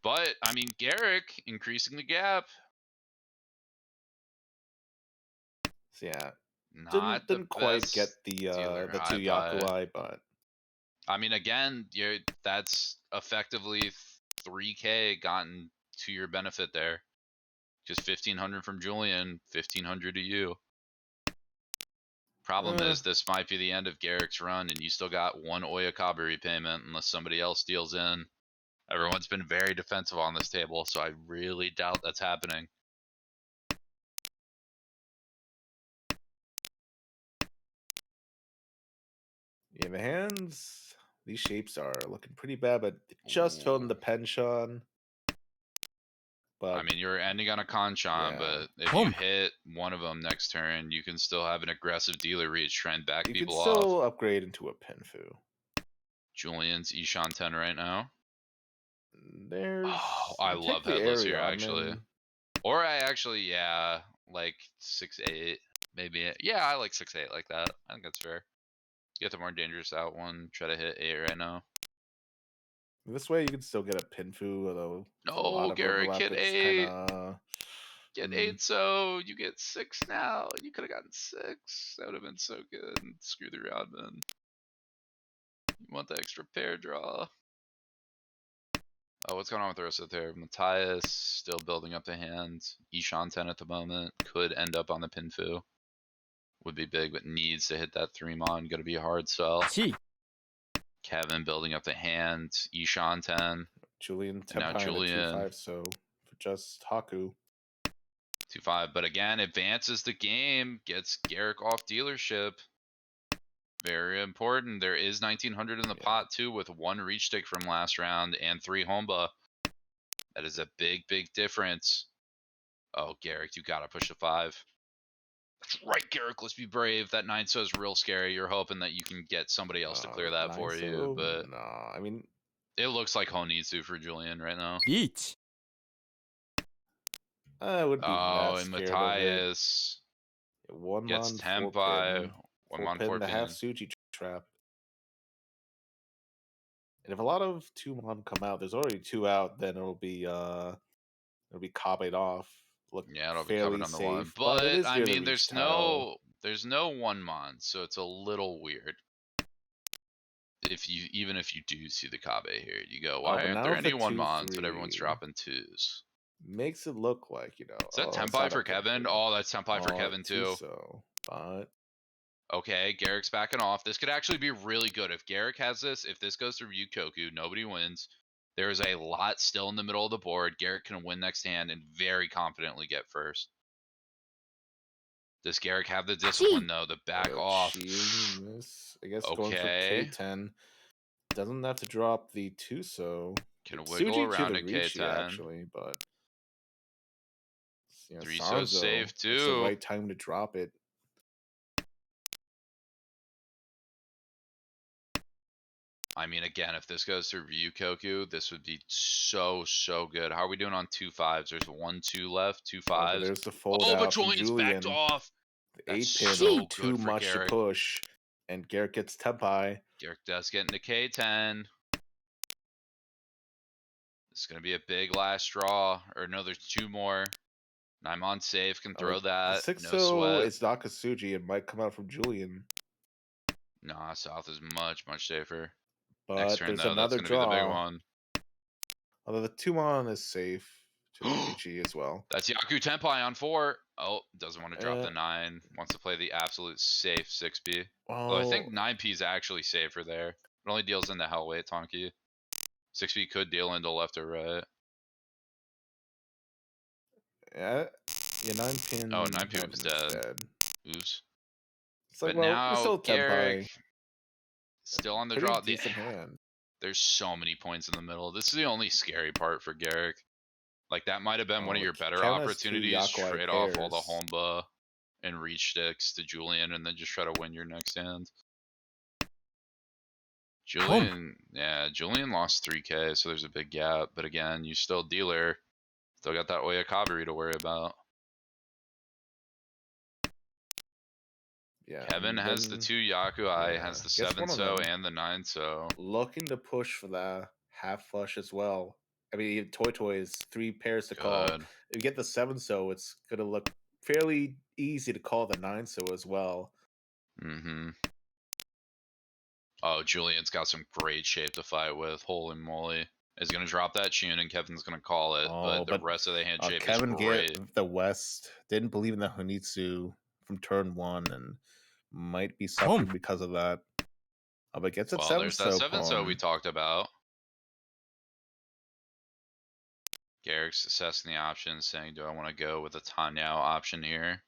But I mean, Garrick increasing the gap. So, yeah, Not didn't quite get the dealer 2 Yakuai, but I mean, again, that's effectively 3K gotten to your benefit there. Just 1,500 from Julian, 1,500 to you. Problem is, this might be the end of Garrick's run, and you still got 1 Oyakabe repayment unless somebody else deals in. Everyone's been very defensive on this table, so I really doubt that's happening. Yeah, the hands, these shapes are looking pretty bad, but just filling the pension. But I mean, you're ending on a Kanchan, but if you hit one of them next turn, you can still have an aggressive dealer reach, try and back people off. You can still upgrade into a Pinfu. Julian's Ishan 10 right now. There's. Oh, I love Headless here, actually. Or I actually, yeah, like 6-8, maybe. Yeah, I like 6-8 like that. I think that's fair. Get the more dangerous out one. Try to hit 8 right now. This way you can still get a Pinfu, although no, Garrick, hit 8. Get 8, so you get 6 now. You could have gotten 6. That would have been so good. Screw the Rodman. You want the extra pair draw. Oh, what's going on with the rest of the pair? Matthias still building up the hand. Ishan 10 at the moment. Could end up on the Pinfu. Would be big, but needs to hit that 3-mon. Gonna be a hard sell. Kevin building up the hand. Ishan 10. Julian 10 now Julian 2-5, so for just Haku. 2-5, but again, advances the game, gets Garrick off dealership. Very important. There is 1,900 in the pot too, with 1 reach stick from last round and 3 Homba. That is a big difference. Oh, Garrick, you gotta push the 5. That's right, Garrick. Let's be brave. That 9-so is real scary. You're hoping that you can get somebody else to clear that for you, but no, I mean, it looks like Honitsu for Julian right now. I would be and Matthias 1 gets mon, Tenpai. 1 mon, 4 pin, the half Suji trap. And if a lot of 2-mon come out, there's already 2 out, then it'll be copied off. Look, yeah, it'll be fairly covered on the safe, 1. But I mean, there's no 1-mon, so it's a little weird. even if you do see the Kabe here, you go, Oh, why but aren't now there with the any 1-mons, but everyone's 2-3 dropping 2s? makes it look like, Is that oh, it's Tenpai not for okay Kevin? for Oh, that's Tenpai for Kevin too. so, but Okay, Garrick's backing off. This could actually be really good. If Garrick has this, if this goes through Yukoku, nobody wins. There is a lot still in the middle of the board. Garrick can win next hand and very confidently get first. Does Garrick have the discipline, though, to back off? cheating miss. I guess going for Okay. K10. Doesn't have to drop the 2, so Can it's wiggle Suji around to the in Rishi, K10. actually, but 3-so's Sanzo, safe, it's the too. right time to drop it. I mean, again, if this goes through Ryukoku, this would be so good. How are we doing on 2-5s? There's 1-2 left, 2 Oh, 5s. but there's the fold Oh, but out from Julian's backed Julian. off. The That's 8-pin, so too good for much Garrick. to push, and Garrick gets Tenpai. Garrick does get into K10. This is going to be a big last draw. Or no, there's 2 more. Naimon safe, can throw that. The No 6-0 sweat. is Nakasuji and might come out from Julian. Nah, South is much safer. But Next turn, there's though, that's another going to be the big draw. one. Although the 2-mon is safe to the Richie as well. That's Yaku Tenpai on 4. Oh, doesn't want to drop the Uh, 9. Wants to play the absolute safe 6B. Well, I think 9P is actually safer there. It only deals into Hellweight Tonki. 6B could deal into left or right. yeah, 9-pin. Oh, 9P was 9-pin is dead. Oops. It's like, But well, now still Garrick Tenpai. still on the Pretty draw. decent hand. There's so many points in the middle. This is the only scary part for Garrick. Like, that might have been one of your better Kevin has 2 opportunities. Yakuai Trade off all the pairs. Honba and reach sticks to Julian and then just try to win your next hand. Julian, yeah, Julian lost 3K, so there's a big gap. But again, you still dealer. Still got that Oyakabari to worry about. Yeah, Kevin has the 2 Yakuai, has the 7-so and the 9-so. Looking to push for the half flush as well. I mean, Toy is 3 pairs to call. Good. If you get the 7-so, it's going to look fairly easy to call the 9-so as well. Mm-hmm. Oh, Julian's got some great shape to fight with. Holy moly. Is going to drop that tune and Kevin's going to call it. But the rest of the hand shape Kevin is great. get the West. Didn't believe in the Honitsu from turn 1 and might be suffering because of that. But gets it 7-so. There's that 7-so we talked about. Garrick's assessing the options, saying, do I want to go with a Tanyao option here?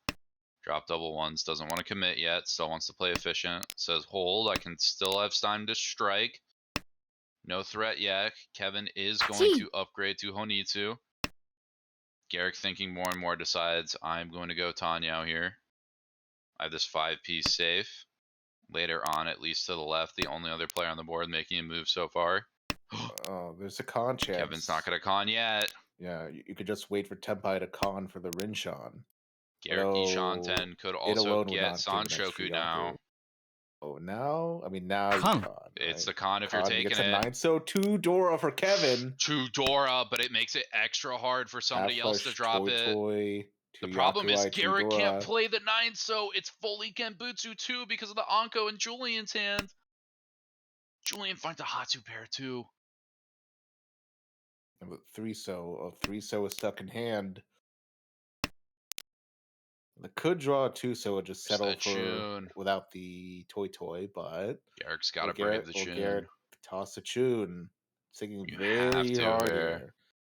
Drop double ones, doesn't want to commit yet, still wants to play efficient. Says hold, I can still have time to strike. No threat yet. Kevin is going to upgrade to Honitsu. Garrick thinking more and more decides, I'm going to go Tanyao here. I have this 5-piece safe. Later on, at least to the left, the only other player on the board making a move so far. Oh, there's a con chance. Kevin's not going to con yet. Yeah, you could just wait for Tenpai to con for the Rinshan. Garrick Ishanten could also get Sanshoku now. Oh, now? I mean, now you con. It's the con if you're taking gets it. A 9-so 2 Dora for Kevin. 2 Dora, but it makes it extra hard for somebody else to drop it. The problem is Garrick can't play the 9-so. It's fully Genbutsu too because of the Anko and Julian's hand. Julian finds a Hatsu pair too. And with 3-so, 3-so is stuck in hand. They could draw a 2-so and just settle for without the toy, but Garrick's got to brave the tune. Garrick toss the tune. Singing very hard here.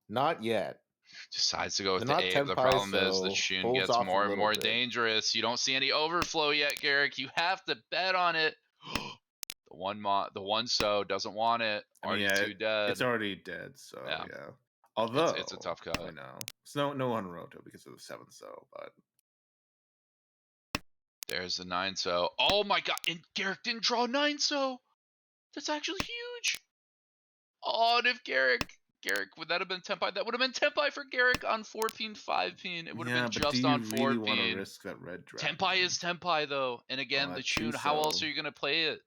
Not yet. Decides to go with the 8. The problem is the Shun gets more and more dangerous. You don't see any overflow yet, Garrick. You have to bet on it. The 1-so doesn't want it. Already too dead. It's already dead, so yeah. Although it's a tough cut. I know. It's no Haruto because of the 7-so, but there's the 9-so. Oh my god, and Garrick didn't draw 9-so. That's actually huge. Oh, and if Garrick, would that have been Tenpai? That would have been Tenpai for Garrick on 4-pin, 5-pin. It would have been just on 4-pin. Really want to risk that red dragon? Tenpai is Tenpai though, and again, the tune. How else are you gonna play it?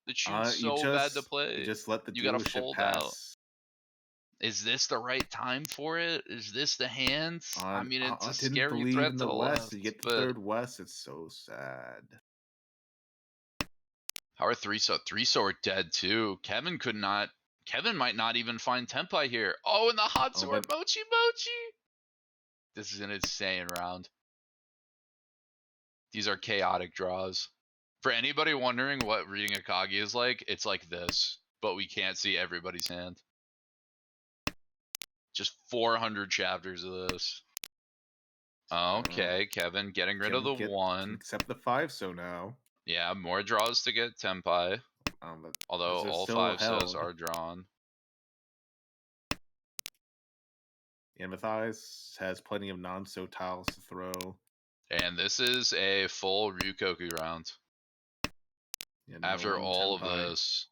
The tune's so bad to play. You just let the gotta fold pass. Out. Is this the right time for it? Is this the hand? I mean, it's a scary threat to the West. left. You get the third West. It's so sad. How are 3-so? 3-so are dead too. Kevin might not even find Tempai here. Oh, and the Hatsu are but- Mochi Mochi! This is an insane round. These are chaotic draws. For anybody wondering what reading a Kagi is like, it's like this, but we can't see everybody's hand. Just 400 chapters of this. Okay, Kevin getting rid of the Can 1. accept the 5-so now. Yeah, more draws to get Tempai. But Although those are all still 5-sos held. are drawn. And Matthias has plenty of non-so tiles to throw. And this is a full Ryukoku round. Yeah, After no all of Tempai. this.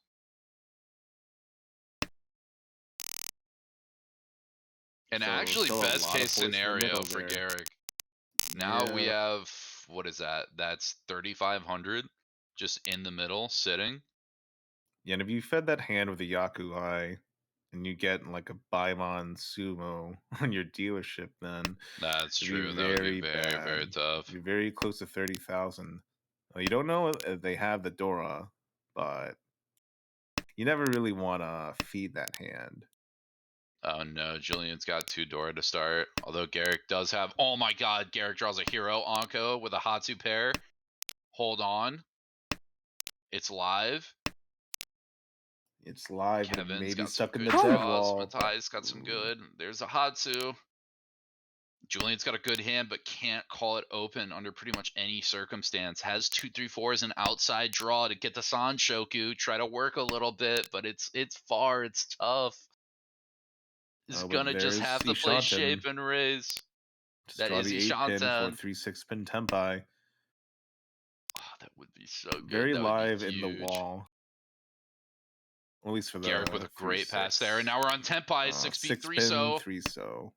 And So actually, still a best lot of case points in the scenario middle for there. Garrick. Now we Yeah. have, what is that? That's 3,500 just in the middle, sitting. Yeah, and if you fed that hand with a Yaku Eye, and you get like a Baimon Sumo on your dealership, then That's it'd true. be That would be very very, bad. very tough. You're very close to 30,000. You don't know if they have the Dora, but you never really want to feed that hand. Oh no, Julian's got 2 Dora to start. Although Garrick does have, oh my god, Garrick draws a hero Anko with a Hatsu pair. Hold on. It's live. It's live, but it may Kevin's be got some stuck in good the dead draws. wall. Matthias got some Ooh. good. There's a Hatsu. Julian's got a good hand, but can't call it open under pretty much any circumstance. Has 2, 3, 4 as an outside draw to get the Sanshoku. Try to work a little bit, but it's far. It's tough. He's But gonna just there's have to play Ishanten. shape and raise. Just That draw is the 8-pin for Ishanten. 3-6-pin Tempai. Oh, that would be so good. Very That would be live in the huge. wall. At least for the Garrick with a great pass there, and now we're on Tempai. 6p 6-pin 3-so. 3-so.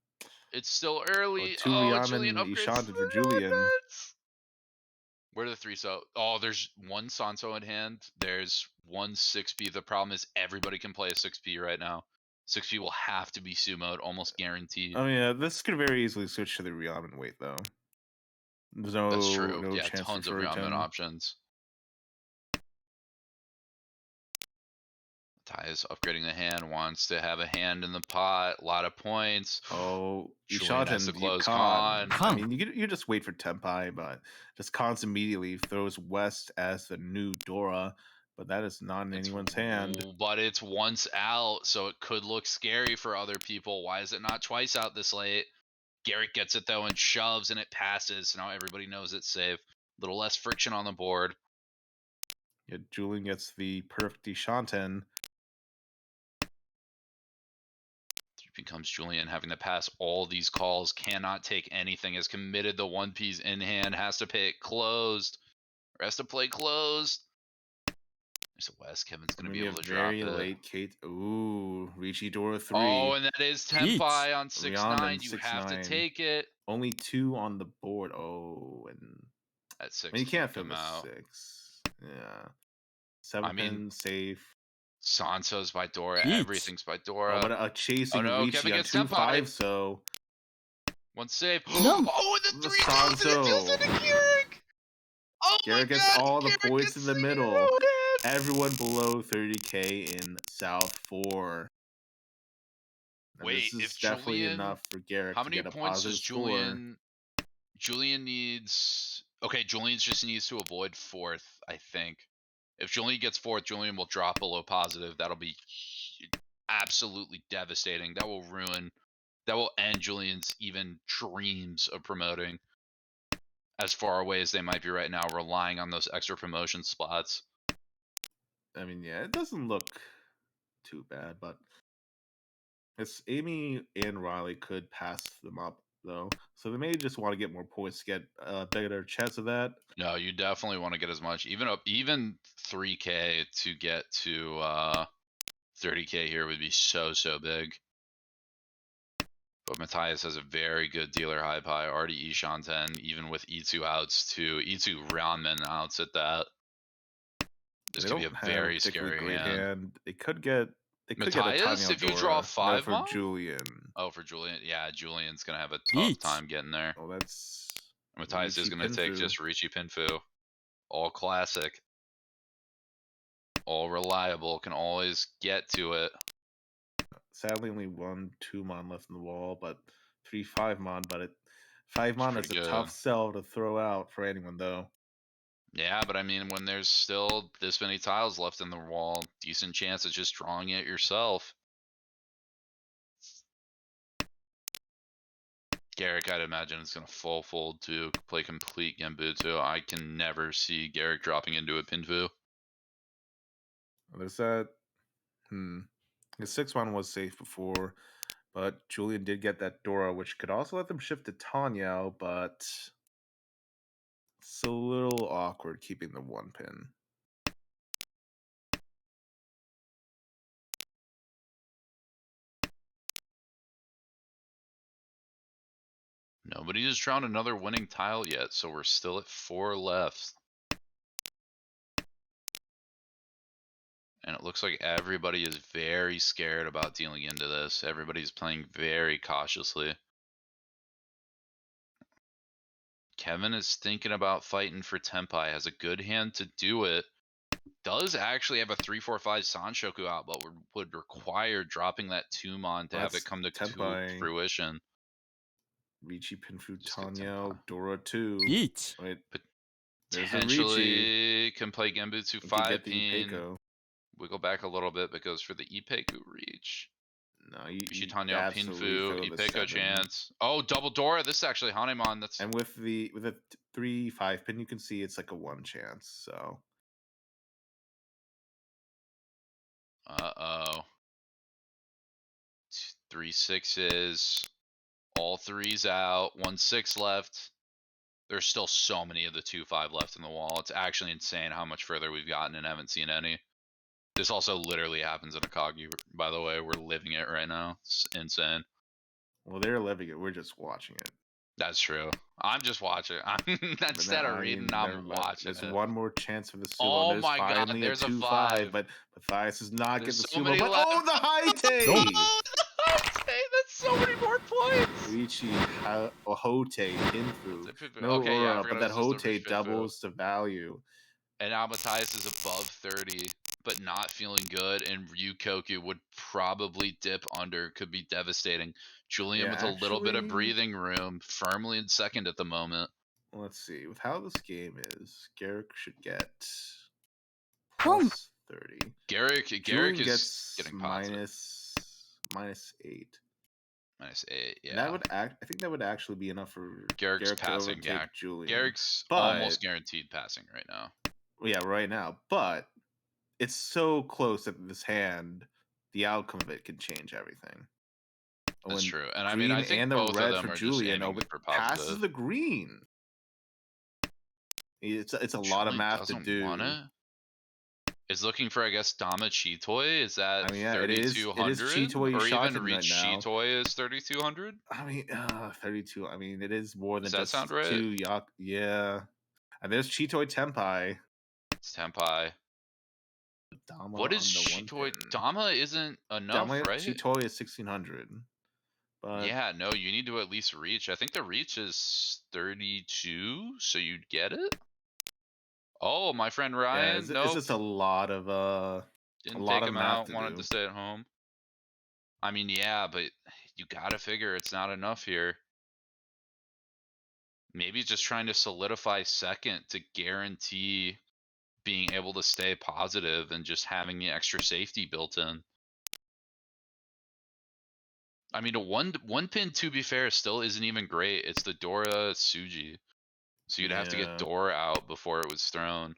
It's still early. 2 Oh, Ryamen Julian upgrades. Ishanten for Julian. Where are the 3-so? Oh, there's 1 Santo in hand. There's 1 6p. The problem is everybody can play a 6p right now. 6p will have to be sumoed, almost guaranteed. Oh yeah, this could very easily switch to the Ryamen weight though. There's That's true. no Yeah, chance tons for of ramen Furuton. options. Ty is upgrading the hand, wants to have a hand in the pot, a lot of points. Oh, Julian has to Ishanten, you close con. con. I mean, you just wait for Tempai, but just Cons immediately throws West as the new Dora, but that is not in anyone's hand. But it's once out, so it could look scary for other people. Why is it not twice out this late? Garrick gets it though and shoves, and it passes. So now everybody knows it's safe. A little less friction on the board. Yeah, Julian gets the perfect Ishanten. Becomes Julian having to pass all these calls, cannot take anything, has committed the 1Ps in hand, has to pay it closed, or has to play closed. There's a West. Kevin's going to be able to drop very it. late Kate. Ooh, Ricci Dora 3. Oh, and that is Tempai on 6-9. Ryamen, You have to 6-9. take it. Only 2 on the board. Oh, and At 6, I mean, you can't come fill the out. 6. Yeah. 7-pin safe. Sanso's by Dora. Yeet. Everything's by Dora. Oh, but a chasing no, Ricci Kevin on gets 2 Tempai. 5-so. 1 save. No. Oh, and the The 3 goes and it deals Sanso. into Garrick. Oh Garrick my gets god. all the Garrick points gets in the middle. zeroed in. Everyone below 30k in South 4. And Wait, this is if definitely Julian, enough for Garrick how to many get a points positive does score. Julian needs? Okay, Julian just needs to avoid 4th, I think. If Julian gets 4th, Julian will drop below positive. That'll be absolutely devastating. That will end Julian's even dreams of promoting. As far away as they might be right now, relying on those extra promotion spots. I mean, yeah, it doesn't look too bad, but it's Amy and Riley could pass them up though, so they may just want to get more points to get a better chance of that. No, you definitely want to get as much, even 3k to get to 30k here would be so big. But Matthias has a very good dealer high pie, already Ishanten, even with E2 outs too. E2 Ramen outs at that. This They could be don't a have very particularly scary great hand. They could get a Matthias, tiny if you draw Eldora. 5 for mon? Julian. Oh, for Julian. Yeah, Julian's going to have a tough Yeet. time getting there. Oh, that's Matthias is Ricci going to take Pinfu. just Ricci Pinfu. All classic. all reliable, can always get to it. Sadly, only 1-2 mon left in the wall, but 3-5 mon. But 5 mon is pretty a good. tough sell to throw out for anyone, though. Yeah, but I mean, when there's still this many tiles left in the wall, decent chance of just drawing it yourself. Garrick, I'd imagine, is going to full fold to play complete Genbutsu. I can never see Garrick dropping into a Pinfu. There's that. The 6-mon was safe before, but Julian did get that Dora, which could also let them shift to Tanya, but it's a little awkward keeping the 1-pin. Nobody has drawn another winning tile yet, so we're still at 4 left. And it looks like everybody is very scared about dealing into this. Everybody's playing very cautiously. Kevin is thinking about fighting for Tenpai, has a good hand to do it. Does actually have a 3-4-5 Sanshoku out, but would require dropping that 2-mon to have it come to Tenpai. fruition. Ricci, Pinfu, Just get Tanya, Tenpai. Dora 2. Each. Wait, there's a Ricci. Potentially can play Genbutsu You could 5 get the pin. Ipeco. Wiggle back a little bit, but goes for the Ipeku reach. No, you Ishitanya absolutely Pinfu, throw the Ipeco 7. chance. Oh, double Dora. This is actually Hanemon. That's And with a 3-5 pin, you can see it's like a 1 chance. So 3 6s. All 3s out. 1 6 left. There's still so many of the 2-5 left in the wall. It's actually insane how much further we've gotten and haven't seen any. This also literally happens in Akagi, by the way. We're living it right now. It's insane. well, they're living it. We're just watching it. That's true. I'm just watching. Instead of reading, I'm watching There's it. one more chance for the sumo. Oh There's my god, finally there's a 2-5, 5. but Matthias does not There's get the so sumo. many But left. oh, the high take! Oh, that's so many more points. Ricci, Hote, Pinfu. No Okay, yeah, I Aura, forgot but it that was just a Hote doubles the value. And now Matthias is above 30, but not feeling good, and Ryukoku would probably dip under. Could be devastating. Julian with a little bit of actually- breathing room, firmly in second at the moment. Let's see. With how this game is, Garrick should get Boom. plus 30. Garrick Julian is gets getting positive. -8. -8, yeah. And that would I think that would actually be enough for Garrick's Garrick to passing, overtake yeah. Julian. Garrick's But- almost guaranteed passing right now. Yeah, right now. But it's so close that this hand, the outcome of it can change everything. That's When true. And I mean, I green think and the both red of them for are Julian just aiming for passes positive. the green. It's a lot of Julian math to doesn't do. want it? Is looking for, I guess, Dama Chitoi. Is that I mean, yeah, it is 3,200? Chitoi Or shot even him reach right now. Chitoi is 3,200? I mean, 32. I mean, it is more than Does that just sound right? 2 Yeah. And there's Chitoi Tenpai. It's Tenpai. Dama What is on the 1 Chitoi? pin. Dama isn't enough, Dama right? Chitoi is 1,600. But Yeah, no, you need to at least reach. I think the reach is 32, so you'd get it. Oh, my friend yeah, Ryan, it's nope. just a lot of Didn't lot take of him math out, to wanted do. to stay at home. I mean, yeah, but you gotta figure it's not enough here. Maybe just trying to solidify second to guarantee being able to stay positive and just having the extra safety built in. I mean, a one pin, to be fair, still isn't even great. It's the Dora Tsuji. So you'd have to Yeah. get Dora out before it was thrown. And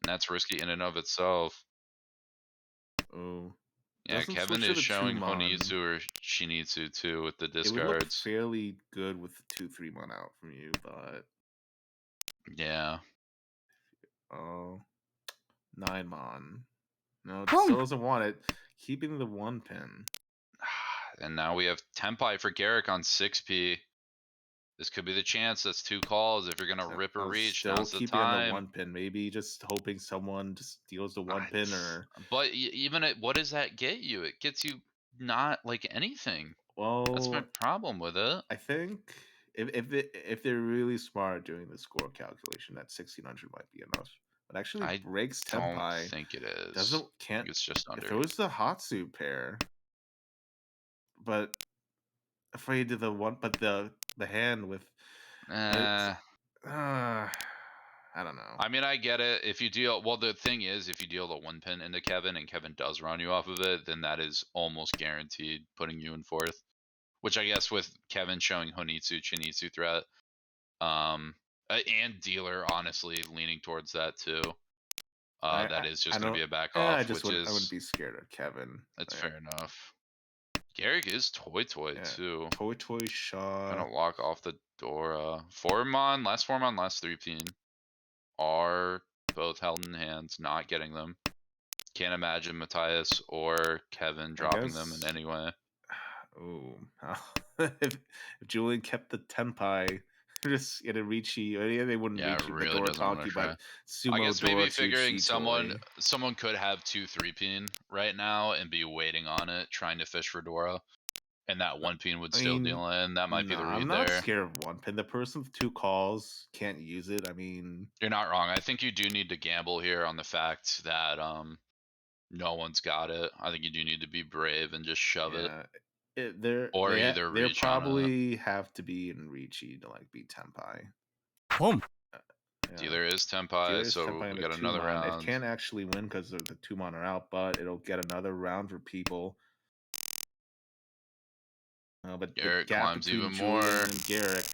that's risky in and of itself. Oh. Yeah, Doesn't Kevin switch to is the showing Chumon. Honitsu or Shinitsu too with the It would look discards. fairly good with the 2-3 mon out from you, but Yeah. oh, 9-mon. No, it Boom. still doesn't want it. Keeping the 1 pin. And now we have Tenpai for Garrick on 6P. This could be the chance. That's 2 calls. If you're gonna rip a reach, Still now's the keeping on the time. 1 pin. Maybe just hoping someone just steals the 1 pin or. But even at, what does that get you? It gets you not like anything. Well, That's my problem with it. I think if they're really smart doing the score calculation, that 1,600 might be enough. It actually I breaks don't Tenpai. think it is. I think Can't. it's just If under. it was the Hatsu pair, but afraid of the one, but the hand with it's. I don't know. I mean, I get it. If you deal, well, the thing is, if you deal the one pin into Kevin and Kevin does run you off of it, then that is almost guaranteed putting you in fourth. Which I guess with Kevin showing Honitsu, Chinitsu threat, and dealer honestly leaning towards that too. That is just going to be a back I off, just which I wouldn't is be scared of Kevin. that's fair enough. Garrick is Toy too. Toy Shaw. Gonna lock off the Dora. Formon, last 3-pin are both held in hands, not getting them. Can't imagine Matthias or Kevin dropping them in any way. Oh, if Julian kept the Tenpai, just get a Ricci, they wouldn't Yeah, reach it the really Dora doesn't want to Tonki, try. but Sumo I guess Dora maybe to figuring Shitoi. someone could have 2-3-pin right now and be waiting on it, trying to fish for Dora, and that 1-pin would still deal in. That might be the read I'm there. not scared of 1-pin. The person with 2 calls can't use it. I mean, you're not wrong. I think you do need to gamble here on the fact that no one's got it. I think you do need to be brave and just shove it. Or either they reach on it. probably have to be in Ricci to like beat Tenpai. Pump. Dealer is Tenpai, so we got another round. It can't actually win because the 2-mon are out, but it'll get another round for people. But Garrick the gap climbs between even Julian more. and Garrick.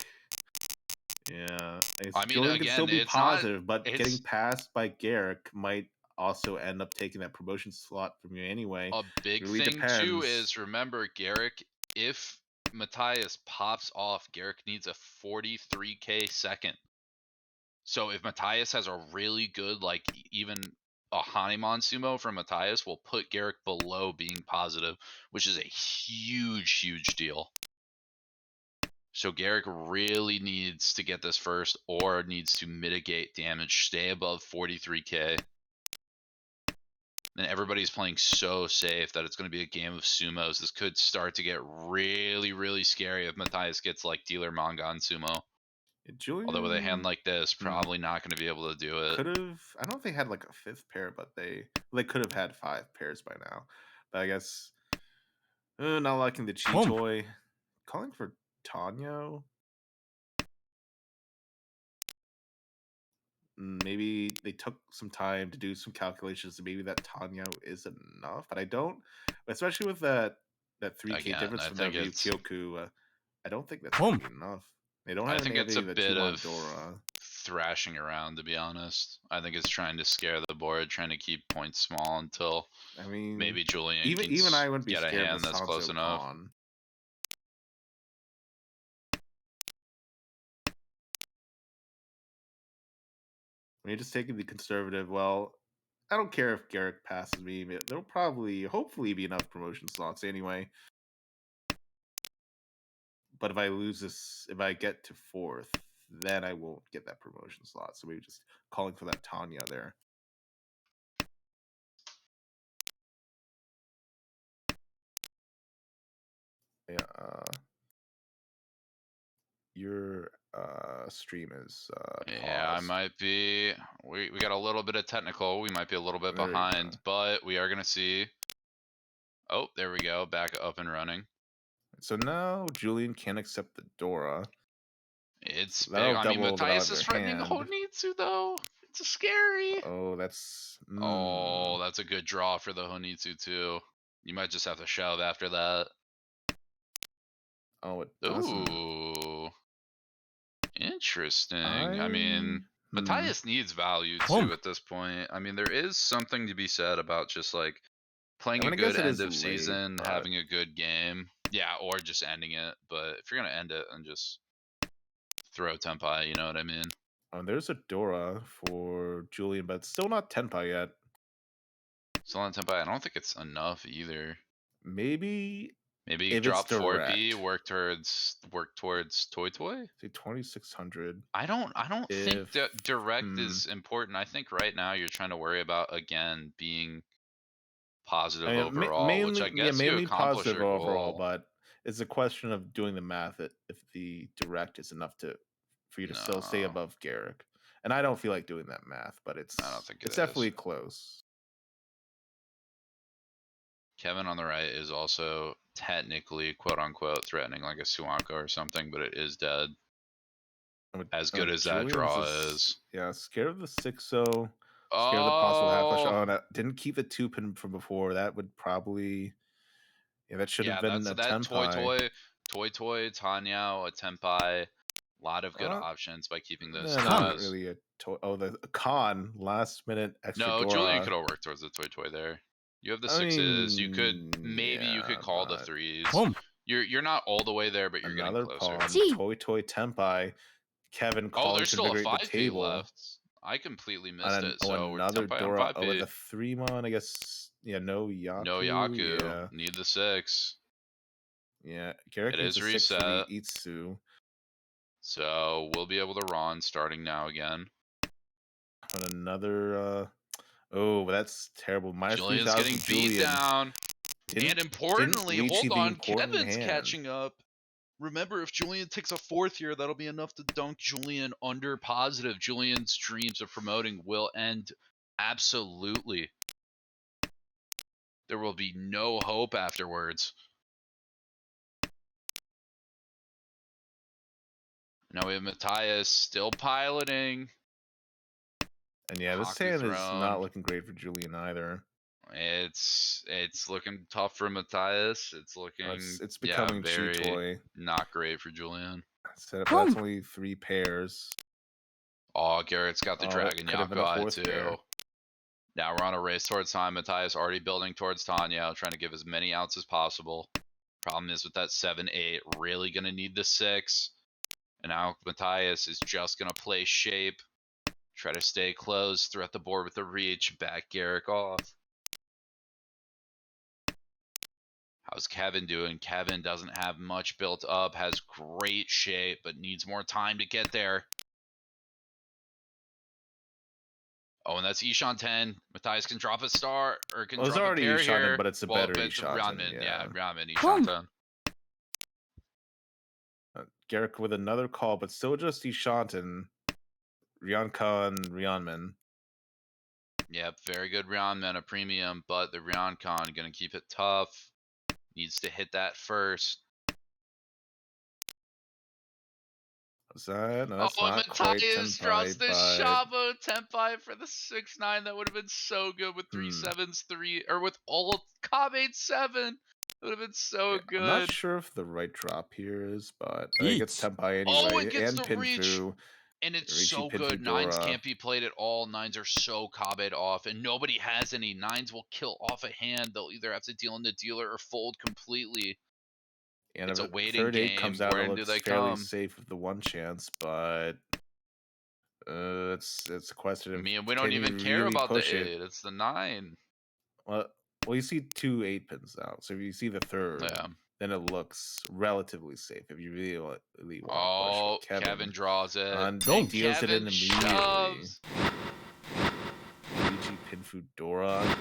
Yeah, I mean, Julian again, can still be it's not- positive, but it's- getting passed by Garrick might also end up taking that promotion slot from you anyway. A big really thing too depends. is remember Garrick. If Matthias pops off, Garrick needs a 43k second. So if Matthias has a really good, like even a Hanemon sumo from Matthias will put Garrick below being positive, which is a huge deal. So Garrick really needs to get this first, or needs to mitigate damage, stay above 43k. And everybody's playing so safe that it's going to be a game of sumos. This could start to get really scary if Matthias gets like dealer Mangan sumo. Julian, Although with a hand like this, probably not going to be able to do it. Could have. I don't think they had like a 5th pair, but they could have had 5 pairs by now. But I guess not liking the Chi-Toy. Calling for Tanyo. Maybe they took some time to do some calculations. Maybe that Tanyo is enough, but I don't. Especially with that 3k Again, difference I from that think it's- Ryukyoku, I don't think that's gonna be enough. They don't I have think any it's a of the bit 2-mon of Dora. thrashing around, to be honest. I think it's trying to scare the board, trying to keep points small until I mean, maybe Julian even I wouldn't be get a scared of hand the that's close Sanzo enough. pawn. When you're just taking the conservative, well, I don't care if Garrick passes me. There'll probably, hopefully, be enough promotion slots anyway. But if I lose this, if I get to 4th, then I won't get that promotion slot. So maybe just calling for that Tanya there. Yeah. Your stream is Yeah, I paused. might be. We got a little bit of technical. We might be a little bit There you behind, go. but we are gonna see. Oh, there we go. Back up and running. So now Julian can't accept the Dora. It's So big. that'll I mean, double the Matthias value is of their threatening hand. Honitsu though. It's scary. Oh, that's. Oh, that's a good draw for the Honitsu too. You might just have to shove after that. Oh, it doesn't. Ooh. Interesting. I mean, Matthias needs value too Pump. at this point. I mean, there is something to be said about just like playing I mean, a I guess good it end is of late, season, but- having a good game. Yeah, or just ending it. But if you're gonna end it and just throw Tenpai, you know what I mean? There's a Dora for Julian, but still not Tenpai yet. Still on Tenpai, I don't think it's enough either. Maybe Maybe if drop it's 4B, direct. work towards Toy. Say 2,600. I don't think that direct hmm. is important. I think right now you're trying to worry about again being positive I mean, overall, mainly, which I guess you mainly accomplish positive your overall, goal. but it's a question of doing the math if the direct is enough for you to still stay No. above Garrick. And I don't feel like doing that math, but it's I don't think it it's is. definitely close. Kevin on the right is also technically, quote unquote, threatening like a Suanko or something, but it is dead. As good as that draw is. Yeah, scared of the 6-0. Oh, Scared of the possible half flush. Oh, and didn't keep the 2-pin from before. That would probably, that should have been a that Tenpai. toy, Tanyao, a Tenpai. Lot of good options by keeping those. Not really a toy. Oh, the con last minute extra. No, Dora. Julian could have worked towards the toy there. You have the 6s. You could you could call the 3s. Boom. You're not all the way there, but you're Another getting closer. pawn. Toy Tenpai. Kevin calling there's still a configurate 5p the table left. I completely missed it. So another we're Tenpai Dora. on 5p. With a 3-mon, I guess. Yeah, no Yaku. No Yaku. Yeah. Need the 6. Yeah, Garrick It needs is a reset. 6-3 Itsu. So we'll be able to Ron starting now again. And another. Oh, that's terrible. Minus Julian's 3,000. getting beat down. And importantly, hold on, Kevin's catching up. Remember, if Julian takes a 4th here, that'll be enough to dunk Julian under positive. Julian's dreams of promoting will end absolutely. There will be no hope afterwards. Now we have Matthias still piloting. And yeah, this hand is not looking great for Julian either. It's looking tough for Matthias. It's looking it's becoming very toy. not great for Julian. Set up that's only 3 pairs. Oh, Garrett's got the Dragon Yaku Eye too. Pair. Now we're on a race towards time. Matthias already building towards Tanya, trying to give as many outs as possible. Problem is with that 7-8, really gonna need the 6. And now Matthias is just gonna play shape. Try to stay close, threat the board with the reach, back Garrick off. How's Kevin doing? Kevin doesn't have much built up, has great shape, but needs more time to get there. Oh, and that's Ishan 10. Matthias can drop a star, or can drop a pair Ishan, here. but it's a better Ishan. Ryanman, yeah, Ryanman, Ishan 10. Garrick with another call, but still just Ishanten. Ryankan, Ryanman. Yep, very good Ryanman, a premium, but the Ryankan gonna keep it tough. Needs to hit that first. Is that? No, that's not Matthias quite drops the but... Shabo Tenpai for the 6-9. That would have been so good with 3 7s, 3, or with all Kabe 7. It would have been so good. I'm not sure if the right drop here is, but I think it's Tenpai anyway. Oh, it gets and the reach. Pinfu. And it's so good. Dora. 9s can't be played at all. 9s are so Kabe'd off, and nobody has any. 9s will kill off a hand. They'll either have to deal in the dealer or fold completely. And it's if a waiting third game. Eight comes out, where it do looks they fairly come? safe with the 1 chance, but it's a question of. I mean, we don't even care about the 8. It's the 9. Well, you see 2 8-pins now, so if you see the 3rd, then it looks relatively safe. If you really want to push with Kevin draws it. And deals it in immediately. Luigi Pinfu Dora.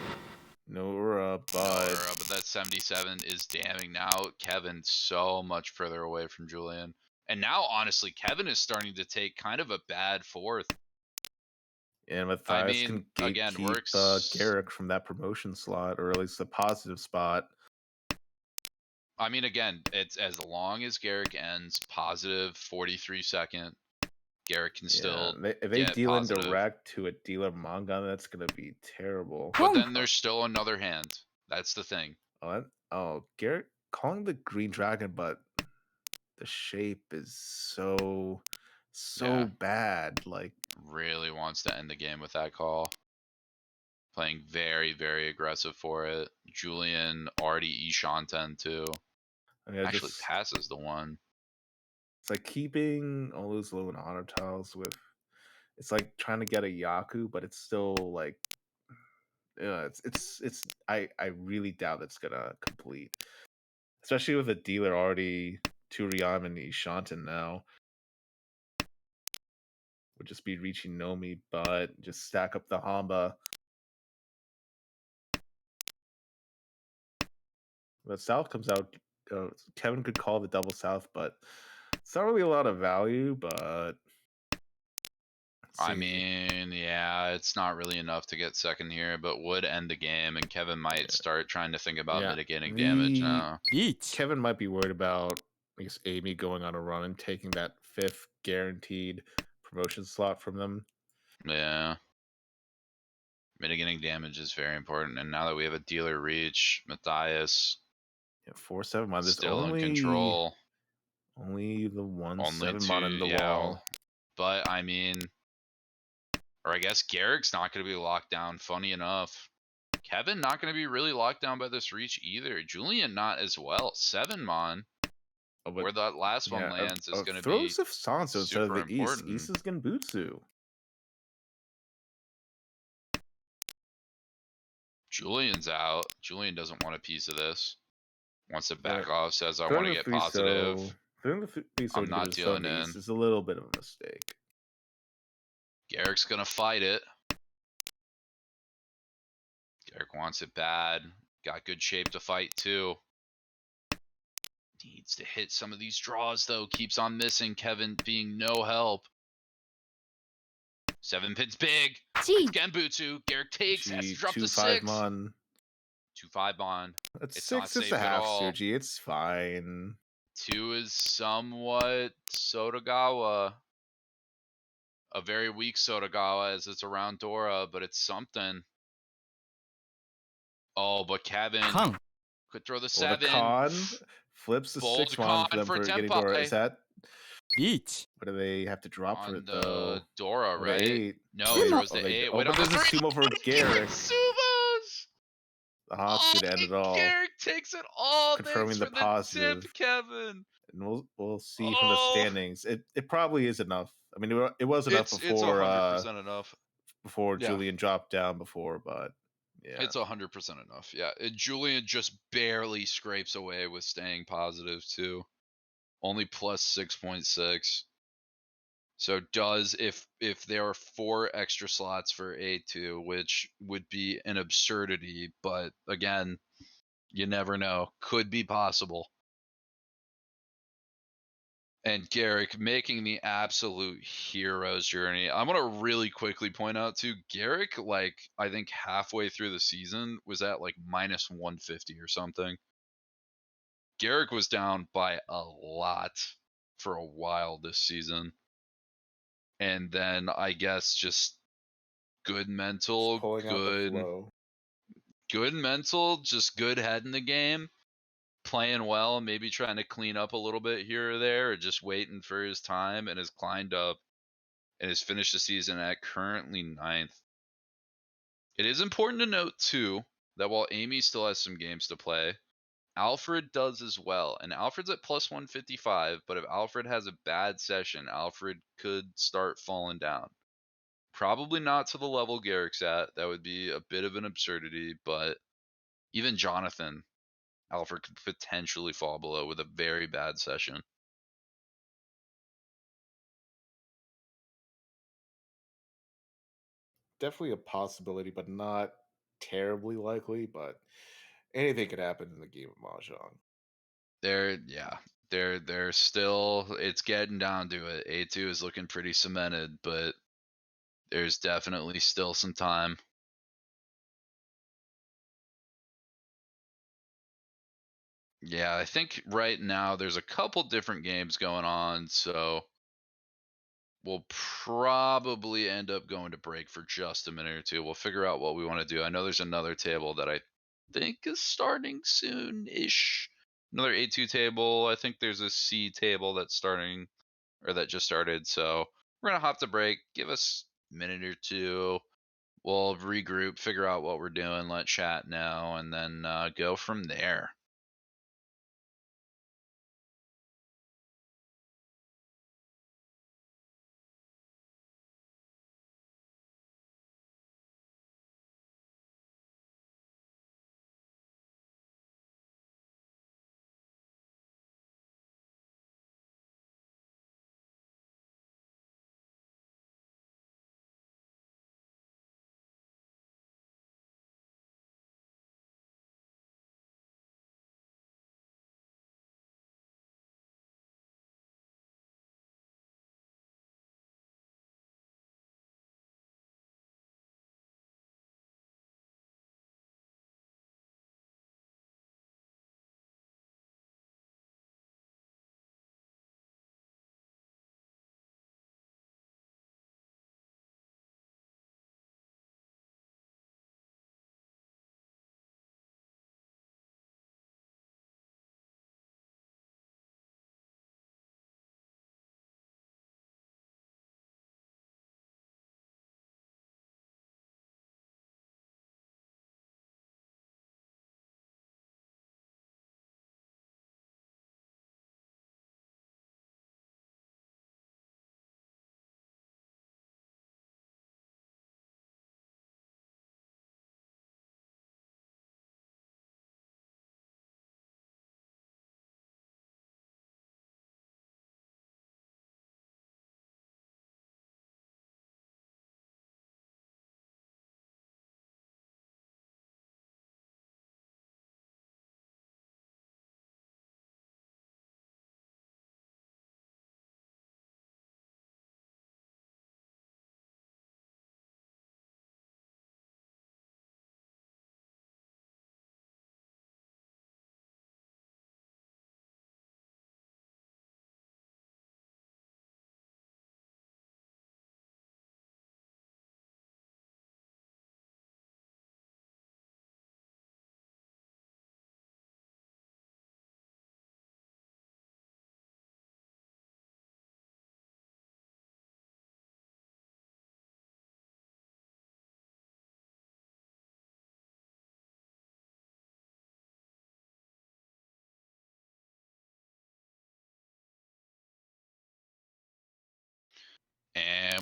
Nora, but that 77 is damning. Now Kevin's so much further away from Julian. And now, honestly, Kevin is starting to take kind of a bad 4th. And Matthias can gatekeep Garrick from that promotion slot, or at least a positive spot. I mean, again, it's as long as Garrick ends positive 43 second, Garrick can still. If they deal in direct to a dealer manga, that's gonna be terrible. But then there's still another hand. That's the thing. Garrick calling the green dragon, but the shape is so bad. Like, really wants to end the game with that call. Playing very, very aggressive for it. Julian already Ishan 10 too. Actually passes the 1. It's like keeping all those low and honor tiles with. It's like trying to get a Yaku, but it's still like. I really doubt it's gonna complete, especially with a dealer already 2 Riyam and Ishanten now. Would just be reaching Nomi, but just stack up the Hamba. The South comes out. Kevin could call the double South, but it's not really a lot of value. But I See. mean, yeah, it's not really enough to get second here, but would end the game, and Kevin might start trying to think about Yeah, mitigating damage now. 1 Kevin might be worried about, I guess, Amy going on a run and taking that 5th guaranteed promotion slot from them. Yeah. Mitigating damage is very important, and now that we have a dealer reach, Matthias 4/7 mon. There's still in only control. the one Only 7 mon in the wall. But I mean, or I guess Garrick's not going to be locked down. Funny enough, Kevin not going to be really locked down by this reach either. Julian not as well. 7 mon, Oh, but where that last one yeah, lands is going to be throws of Sanso instead of super the East. important. East is Genbutsu. Julian's out. Julian doesn't want a piece of this. Wants to back Yeah. off. Says I Throwing want to the get 3 positive. so throwing the 3 so I'm to not get his phone dealing East in. is a little bit of a mistake. Garrick's gonna fight it. Garrick wants it bad. Got good shape to fight too. Needs to hit some of these draws though. Keeps on missing. Kevin being no help. 7 pins big. It's Genbutsu. Garrick takes. Has to drop to 2/5 6. mon. 2/5 bond. That's It's 6. not It's a safe at half all. Suji. It's fine. 2 is somewhat Sotagawa. A very weak Sotagawa as it's around Dora, but it's something. Oh, but Kevin could throw the 7. The con flips the Bold 6 mon for con them for for getting Dora. Is Tenpai. that 1 what do they have to drop for On it though? the Dora, Oh, right? the 8. No, he throws the they 8. oh, Wait but on the there's a 3. sumo for Garrick. Sumos! The Hot's gonna end it all. Garrick takes it all. Confirming Thanks the for positive. the tip, Kevin. And we'll see from the standings. It probably is enough. I mean, it was enough It's before 100% enough. before Yeah. Julian dropped down before, but yeah, It's 100% enough. Yeah, Julian just barely scrapes away with staying positive too. Only plus 6.6. So does if there are 4 extra slots for A2, which would be an absurdity, but again, you never know. Could be possible. And Garrick making the absolute hero's journey. I'm going to really quickly point out too, Garrick, like, I think halfway through the season was at like minus 150 or something. Garrick was down by a lot for a while this season. And then I guess just good mental, just pulling out the flow. Good mental, just good head in the game. Playing well, maybe trying to clean up a little bit here or there, or just waiting for his time, and has climbed up and has finished the season at currently 9th. It is important to note, too, that while Amy still has some games to play, Alfred does as well. And Alfred's at plus 155, but if Alfred has a bad session, Alfred could start falling down. Probably not to the level Garrick's at. That would be a bit of an absurdity, but even Jonathan, Alfred could potentially fall below with a very bad session. Definitely a possibility, but not terribly likely. But anything could happen in the game of Mahjong. They're still, it's getting down to it. A2 is looking pretty cemented, but there's definitely still some time. Yeah, I think right now there's a couple different games going on, so we'll probably end up going to break for just a minute or two. We'll figure out what we want to do. I know there's another table that I think is starting soon-ish. Another A2 table. I think there's a C table that's starting, or that just started. So we're going to hop to break. Give us a minute or two. We'll regroup, figure out what we're doing, let chat know, and then go from there.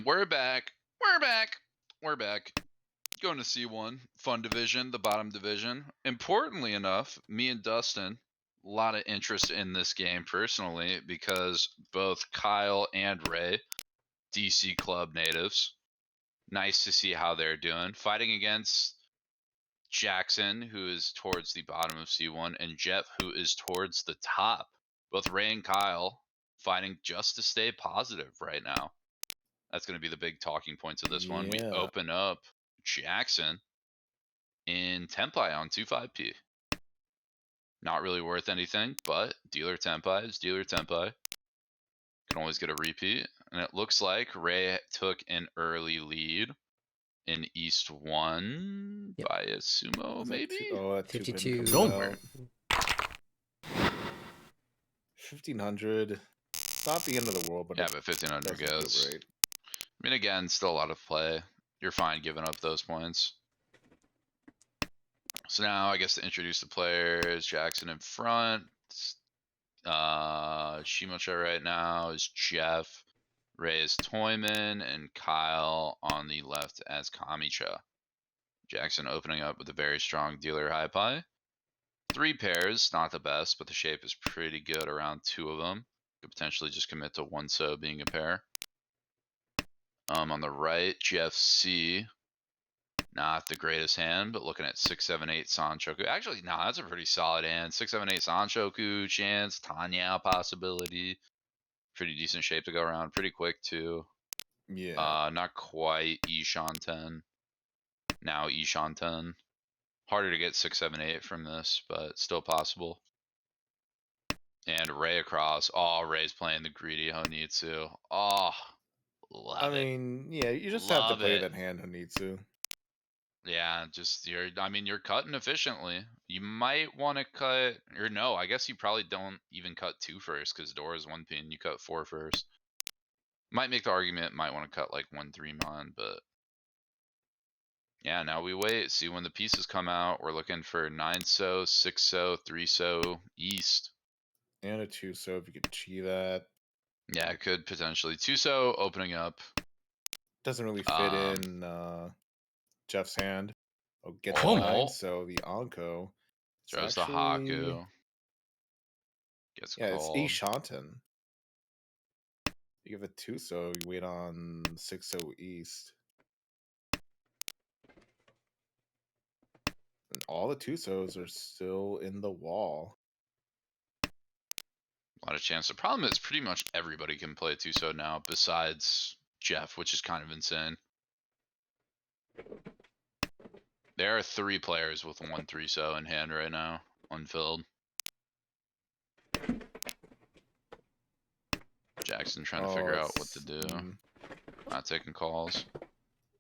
And we're back. We're back. We're back. Going to C1. Fun division, the bottom division. Importantly enough, me and Dustin, a lot of interest in this game personally because both Kyle and Ray, DC Club natives. Nice to see how they're doing. Fighting against Jackson, who is towards the bottom of C1, and Jeff, who is towards the top. Both Ray and Kyle fighting just to stay positive right now. That's going to be the big talking points of this one. We Yeah. open up Jackson in Tempai on 2-5P. Not really worth anything, but dealer Tempai is dealer Tempai. Can always get a repeat. And it looks like Ray took an early lead in East 1 Yep. by a sumo, Is that maybe? that 52. comes Don't. out. 1500. Not the end of the world, but Yeah, it but 1500 doesn't feel goes. great. I mean, again, still a lot of play. You're fine giving up those points. So now I guess to introduce the players, Jackson in front. Shimocha right now is Jeff. Ray is Toyman, and Kyle on the left as Kamicha. Jackson opening up with a very strong dealer high pie. 3 pairs, not the best, but the shape is pretty good around 2 of them. Could potentially just commit to 1 so being a pair. On the right, Jeff C. Not the greatest hand, but looking at 6, 7, 8 Sanchoku. Actually, nah, that's a pretty solid hand. 6, 7, 8 Sanchoku chance, Tanya possibility. Pretty decent shape to go around. Pretty quick too. Yeah. Not quite Ishan 10. Now Ishan 10. Harder to get 6, 7, 8 from this, but still possible. And Ray across. Oh, Ray's playing the greedy Honitsu. Oh, love it. Yeah, you just have to Love play it. that hand Honitsu. Yeah, just you're cutting efficiently. You might want to cut, or no, I guess you probably don't even cut 2 first because Dora is 1 pin. You cut 4 first. Might make the argument, might want to cut like 1, 3 mon, but yeah, now we wait, see when the pieces come out. We're looking for 9 so, 6 so, 3 so, east. And a 2 so if you could chi that. Yeah, it could potentially. 2 so opening up. Doesn't really fit in Jeff's hand. Oh, gets Oh. 9 so the Anko. It's Throws the actually Haku. Gets yeah, it's called. Ishanten. You give a 2 so you wait on 6 so east. And all the 2 so's are still in the wall. A lot of chance. The problem is pretty much everybody can play 2 so now besides Jeff, which is kind of insane. There are 3 players with 1 3 so in hand right now, unfilled. Jackson trying to figure out what to do. Not taking calls.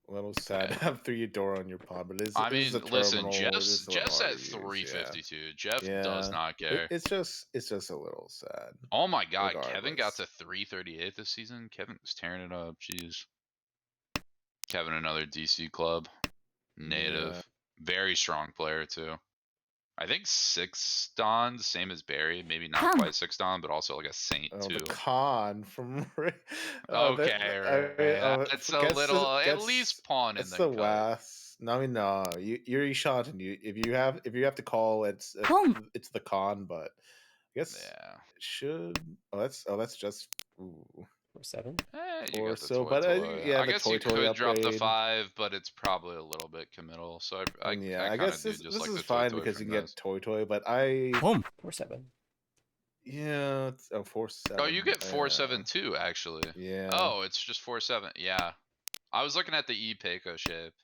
A little sad to have 3 Dora on your pod, but it's I mean, a listen, terminal. Jeff's at use, 352. yeah. Jeff does not care. It's just a little sad. Oh my god, regardless. Kevin got to 338 this season. Kevin was tearing it up. Jeez. Kevin, another DC club native, very strong player too. I think 6 Don, same as Barry. Maybe not quite 6 Don, but also like a Saint too. The con from okay, right. That's a little, at least pawn in that's the the cut. last. No, I mean, no. You're Ishant, and if you have to call, it's the con, but I guess Yeah. it should. That's just. Ooh. 7. You got the so, toy but toy. yeah, I the guess toy you could drop the upgrade. 5, but it's probably a little bit committal. So I I kind guess of do this just like is the fine toy because from you can this. get toy, but I 4 7. yeah, it's 4 7. Oh, you get 4 7 too, actually. Yeah. Oh, it's just 4 7. Yeah, I was looking at the E-Peiko shape.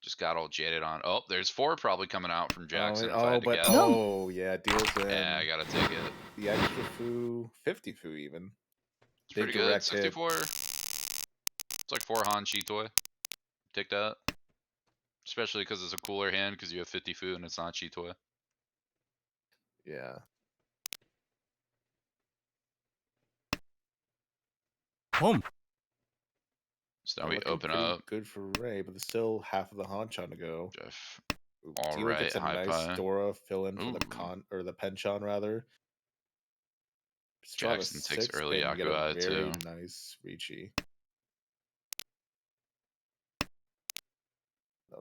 Just got all jaded on. Oh, there's 4 probably coming out from Jackson. If I had to guess. Yeah, deals in. Yeah, I gotta take it. The extra foo, 50 foo even. It's pretty good. 64. It's like 4 Han Chi toy. Take that. Especially because it's a cooler hand because you have 50 foo and it's not Chi toy. Yeah. So now we open up. Good for Ray, but there's still half of the Hanchan to go. Jeff. Dealer Alright, gets a high nice pie. Dora fill in for the Ooh. con or the Penchon rather. Jackson takes early Yakuai Yakuai very too. nice Ricci.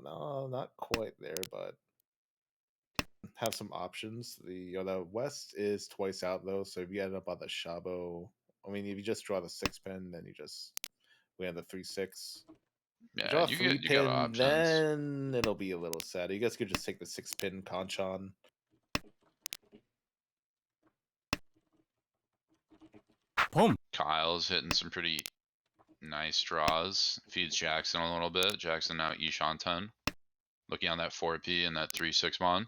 no, not quite there, but have some options. The West is twice out though, so if you end up on the Shabo, I mean, if you just draw the 6-pin, then you just win the 3-6. You Yeah, draw a you 3-pin, got options. then it'll be a little sad. You guys could just take the 6-pin Conchon. Pom. Kyle's hitting some pretty nice draws. Feeds Jackson a little bit. Jackson now Ishan 10. Looking on that 4P and that 3-6 mon.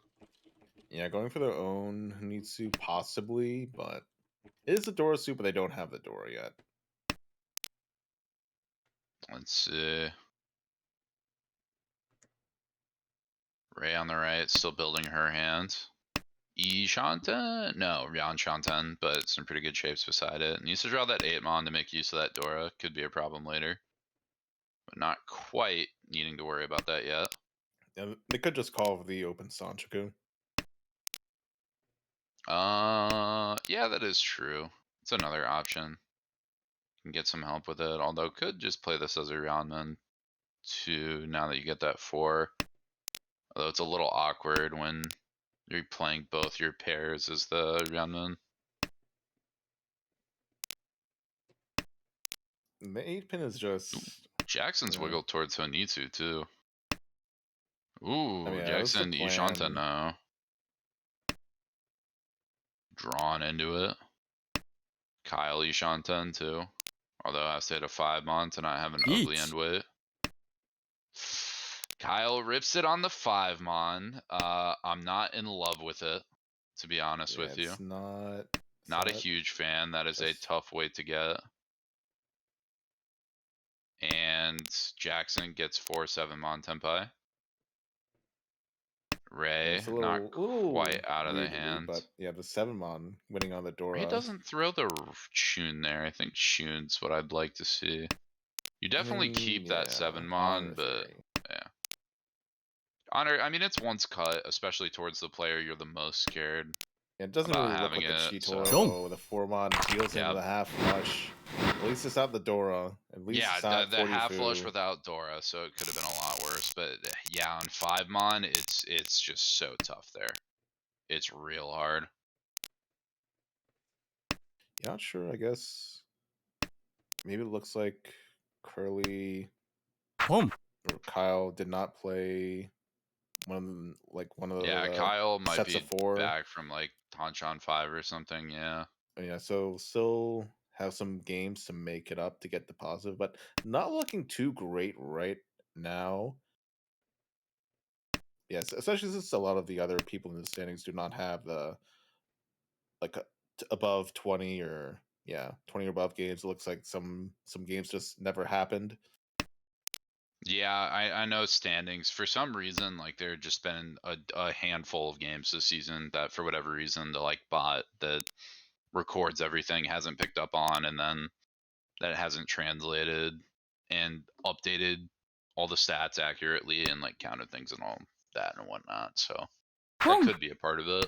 Yeah, going for their own Nitsu possibly, but it is a Dora suit, but they don't have the Dora yet. Let's see. Ray on the right, still building her hand. Shanten? No, Ryan Shanten, but some pretty good shapes beside it. Needs to draw that 8 mon to make use of that Dora. Could be a problem later. But not quite needing to worry about that yet. Yeah, they could just call the open Sanchoku. Yeah, that is true. It's another option. Can get some help with it, although could just play this as a Ryanman too, now that you get that 4. Although it's a little awkward when you're playing both your pairs as the Ryanman. The 8-pin is just... Jackson's Yeah. wiggled towards Honitsu too. Ooh, I mean, yeah, that's the Jackson Ishanta plan. now. Drawn into it. Kyle Ishanten too. Although has to hit a 5 mon to not have an ugly Each. end weight. Kyle rips it on the 5 mon. I'm not in love with it, to be honest Yeah, with you. it's not... Not a huge fan. That is a That's- tough weight to get. And Jackson gets 4-7 mon Tenpai. Ray, It's a not little quite out of the weirdly, hand. but yeah, the 7-mon winning on the Dora. Ray doesn't throw the Shun there. I think Shun's what I'd like to see. You definitely keep that 7 mon, but honor-throwing. yeah. Honor, I mean, it's once cut, especially towards the player you're the most scared. Yeah, it doesn't about really look having like a it, so- Chitoro with a 4-mon deals Yep. into the half flush. At least it's not the Dora. At least Yeah, it's not the half 40 flush Fu. without Dora, so it could have been a lot worse. But yeah, on 5 mon, it's just so tough there. It's real hard. Yeah, not sure. I guess maybe it looks like Curly Pom. or Kyle did not play one of the Yeah, Kyle might sets be of 4. back from like Tanchan 5 or something. Yeah. Yeah, so still have some games to make it up to get the positive, but not looking too great right now. Yes, especially since a lot of the other people in the standings do not have the above 20 or 20 or above games. It looks like some games just never happened. Yeah, I know standings. For some reason, like there just been a handful of games this season that for whatever reason the like bot that records everything hasn't picked up on, and then that it hasn't translated and updated all the stats accurately and like counted things and all that and whatnot. So that could be a part of it.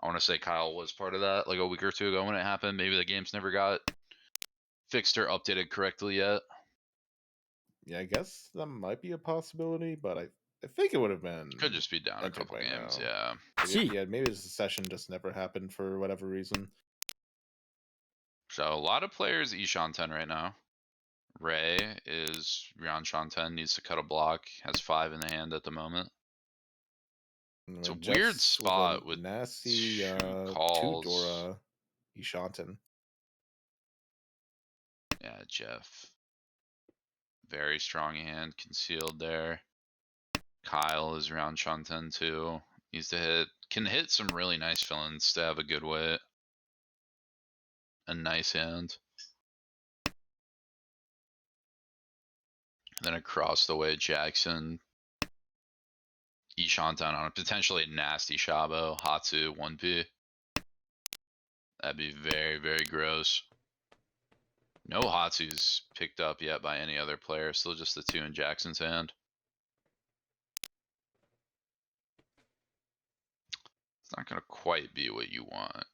I want to say Kyle was part of that like a week or two ago when it happened. Maybe the games never got fixed or updated correctly yet. Yeah, I guess that might be a possibility, but I think it would have been Could just be down a entered couple by games. now. Yeah. Yeah, maybe this session just never happened for whatever reason. So a lot of players Ishan 10 right now. Ray is Ryan Shanten, needs to cut a block, has 5 in the hand at the moment. It's a Jeff's weird with spot a with nasty 2 2 calls. Dora Ishanten. Yeah, Jeff. Very strong hand concealed there. Kyle is around Shanten too. Needs to can hit some really nice fill-ins to have a good weight. A nice hand. And then across the way, Jackson. Ishanten on a potentially nasty Shabo. Hatsu 1P. That'd be very, very gross. No Hatsu's picked up yet by any other player. Still just the 2 in Jackson's hand. It's not going to quite be what you want.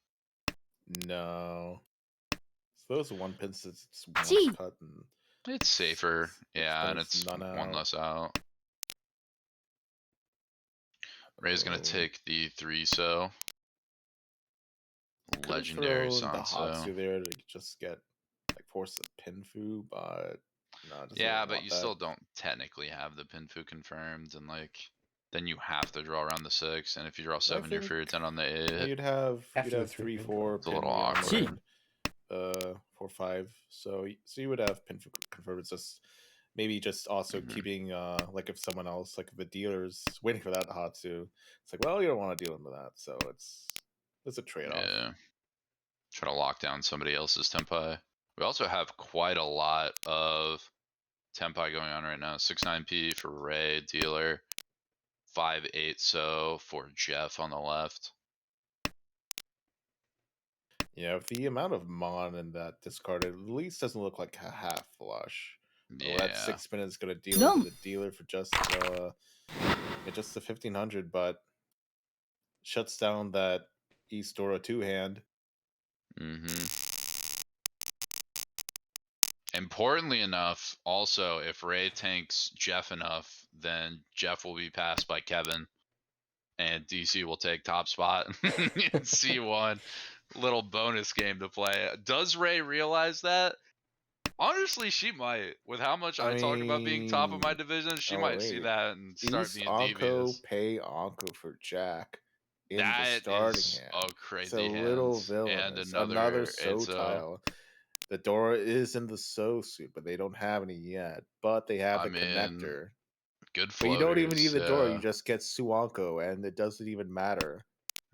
No. So those 1-pins, it's one Gee. cut and It's safer. Yeah, and it's it's none one out. less out. Ray's gonna take the 3-so. Could Legendary throw the Sanso. Hatsu there to just get like force the Pinfu, but no, it doesn't Yeah, really but want you that. still don't technically have the Pinfu confirmed, and like then you have to draw around the 6, and if you draw 7, you're think for your 10 on the 8. You'd have After the 3, pin 4 It's a little pin awkward. armor, 4, 5. So you would have Pinfu confirmed. It's just maybe just also Mhm. keeping like if someone else like the dealer's waiting for that Hatsu, it's like, well, you don't want to deal into that, so it's a trade-off. Yeah. Try to lock down somebody else's Tempai. We also have quite a lot of Tempai going on right now. 6-9P for Ray, dealer. 5-8-so for Jeff on the left. Yeah, if the amount of Mon in that discarded at least doesn't look like a half flush. Yeah. Well, that 6 minutes gonna deal Nom. to the dealer for just the 1500, but shuts down that East Dora 2 hand. Importantly enough, also, if Ray tanks Jeff enough, then Jeff will be passed by Kevin, and DC will take top spot in C1. Little bonus game to play. Does Ray realize that? Honestly, she might. With how much I talk about being top of my division, she might see that and start East being Onko devious. pay Onko for Jack in the That starting is hand. a It's a crazy little hand. villainous. And Another it's So tile. The Dora is in the So suit, but they don't have any yet. But they have the connector. Good But you don't even need floaters, the Dora. yeah. You just get Suanko, and it doesn't even matter.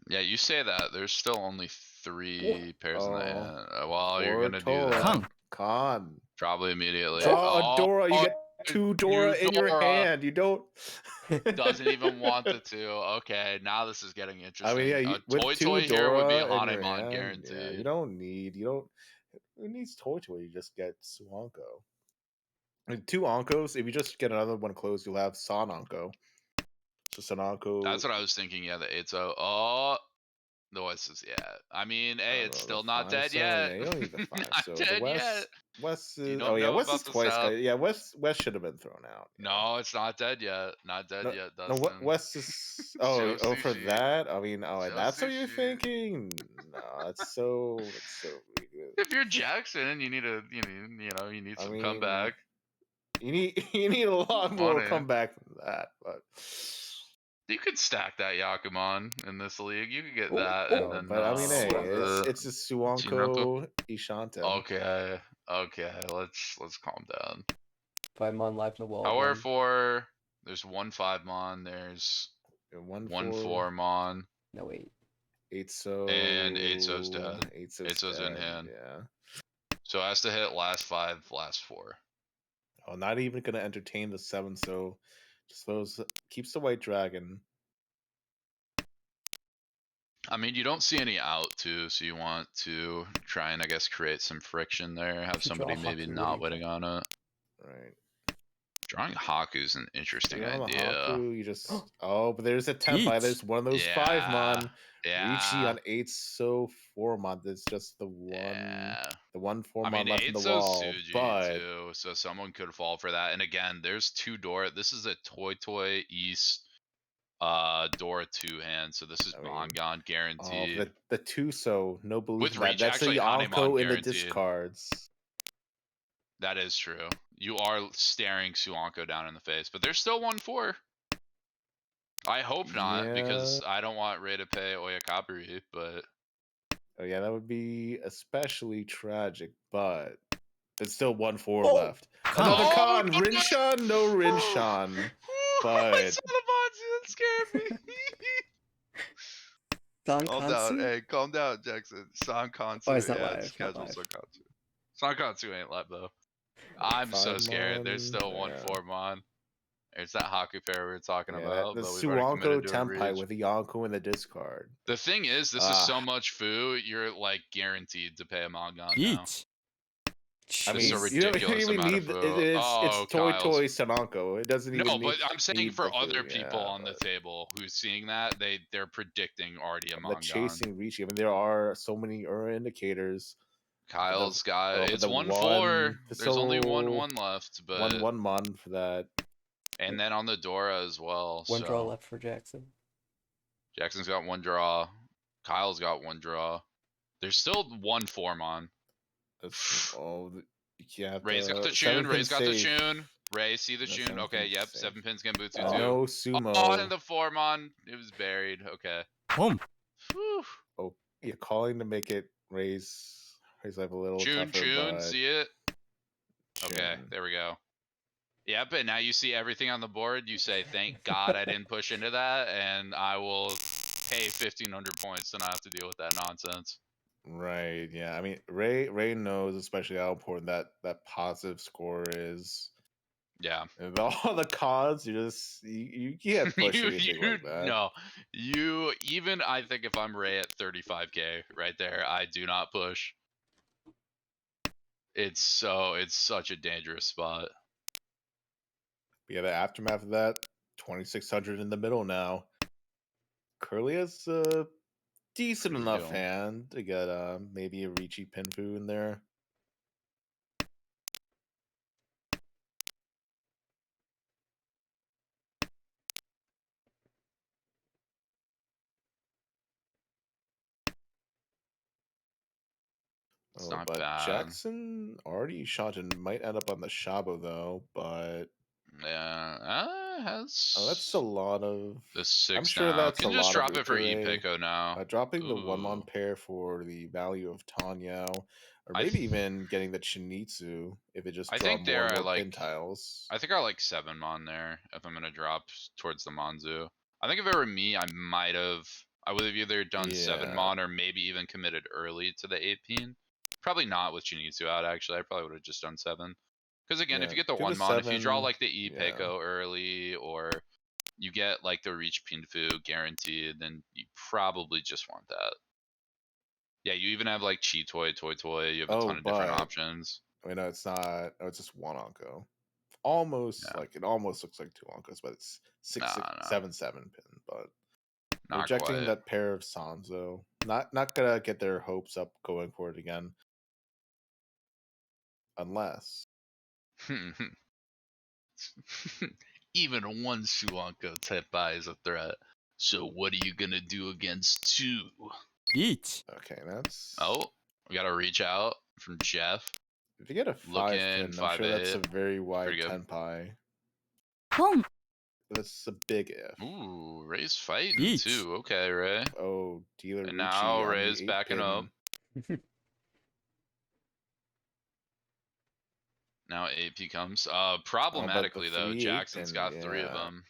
Yeah, you say that. There's still only 3 pairs in the hand. Well, you're 4 gonna do total. that. Con. Probably immediately. Draw a Dora. You Oh, get 2 Dora in your Dora. hand. You don't. Doesn't even want the 2. Okay, now this is getting interesting. I mean, yeah, with Toy 2 Toy here would be Dora in your Hanemon hand, guaranteed. yeah, you don't. Who needs Toy Toy? You just get Suanko. And 2 Onkos. If you just get another one closed, you'll have San Onko. So San Onko. That's what I was thinking. Yeah, the 8-0. Oh, the West is, yeah. I mean, hey, it's still not dead yet. Yeah, you don't need the 5. Not so dead the West. yet. West is. You Oh don't yeah, know West is about the twice. South. Yeah, West should have been thrown out. Yeah. No, it's not dead yet. Not dead yet, No, Dustin. West is. Oh, for Sushi. that. I mean, Joe that's what you're Sushi. thinking. No, that's so. Weird. If you're Jackson, you need a, you need some comeback. You need a lot more Money. comeback than that, but You could stack that Yakuman in this league. You could get that, and then. but I mean, hey, it's a Suanko Ishanta. Okay. Let's calm down. 5 Mon live in the wall. However, there's 1 5-mon. There's 1 4-mon. No, wait. 8-so. And 8-so's dead. 8-so's in hand. Yeah. So it has to hit last 5, last 4. Oh, not even gonna entertain the 7-so. Just those keeps the white dragon. I mean, you don't see any out too, so you want to try and I guess create some friction there. Have somebody maybe not waiting on it. Right. Drawing Haku's an interesting idea. Haku, you just but there's a Tempai. There's one of those 5-mon. Ricci on 8-so 4-mon. That's just the one 4-mon left in the wall. But too, so someone could fall for that. And again, there's 2 Dora. This is a Toy East Dora 2 hand, so this is Bongon guaranteed. The 2-so, no belief with in that. reach, That's actually, the Onko in the guaranteed. discards. That is true. You are staring Suanko down in the face, but there's still 1-4. I hope not, because I don't want Ray to pay Oyakaburi, but... Oh yeah, that would be especially tragic, but there's still 1-4 left. Another con! Rinshan? No Rinshan. But... I saw the Bonzi, that scared me. Calm down. Hey, calm down, Jackson. Sankansu. Oh, it's not live. Casual Sankansu. Sankansu ain't live, though. I'm so scared. There's still 1-4-mon. There's that Haku pair we were talking about. The But Suanko Tempai with the Yonko in the discard. The thing is, this is so much foo, you're like guaranteed to pay a Mongon now. I mean, it's a ridiculous you don't even need it's Toy Sanonko. It doesn't even No, need, but I'm saying for other people on the table who's seeing that, they're predicting already a Mongon. Chasing Ricci. I mean, there are so many indicators. Kyle's got it's 1-4. There's only 1-1 left, but 1-1 for that. And then on the Dora as well. One draw left for Jackson. Jackson's got one draw. Kyle's got one draw. There's still one form on. Yeah, Ray's got the seven tune. pin Ray's got the safe. tune. Ray, see the No, tune. 7 Okay, pin's yep. safe. 7 pins Genbutsu Yeah. too. No Oh, sumo. and the form on. It was buried. Okay. Pump. Whew. Oh, you're calling to make it raise life a little Tune, tougher, but see it? Okay, Chun. there we go. Yep, and now you see everything on the board. You say, thank God I didn't push into that, and I will pay 1,500 points to not have to deal with that nonsense. Right. Yeah. I mean, Ray knows especially how important that positive score is. Yeah. And with all the cons, you can't push anything like that. No, even I think if I'm Ray at 35k right there, I do not push. It's such a dangerous spot. Yeah, the aftermath of that, 2,600 in the middle now. Curly has a decent Pretty enough real. hand to get maybe a Ricci Pinfu in there. It's Oh, not but bad. Jackson already shot and might end up on the Shabo though, but Yeah, has that's a lot of the 6 I'm sure now. that's Can a just lot of drop it for Ukure. Epiko now. Dropping the Ooh. 1-mon pair for the value of Tanyo, or I maybe th- even getting the Chinitsu if it just I draw think more there and I more like pin tiles. I think I like 7 mon there if I'm gonna drop towards the Monzu. I think if it were me, I would have either done 7 Yeah. mon or maybe even committed early to the 8 pin. Probably not with Chinitsu out actually. I probably would have just done 7. Because again, if Yeah, you get the do 1 mon, if you draw 7, like the yeah. Epiko early or you get like the Reach Pinfu guaranteed, then you probably just want that. Yeah, you even have like Chi Toy, Toy Toy. You have a ton of different but options. I mean, no, it's not. Oh, it's just one Onko. Almost Yeah. like it almost looks like 2 Onkos, but it's 6 No. 7 7 pin. But Not rejecting quite. that pair of Sanzo, not gonna get their hopes up going for it again, unless Even one Suanko Tepai is a threat. So what are you gonna do against 2? Each. okay, that's We gotta reach out from Jeff. if you get a 5 Looking pin, I'm sure that's a 5-8. very wide Pretty good. tenpai. Pump. That's a big if. Ooh, Ray's fighting Each. too. Okay, Ray. Oh, dealer And Ricci now on Ray's the 8 backing pin. up. Now AP comes. Problematically though, 3/8 Jackson's pin, got 3 of yeah. them.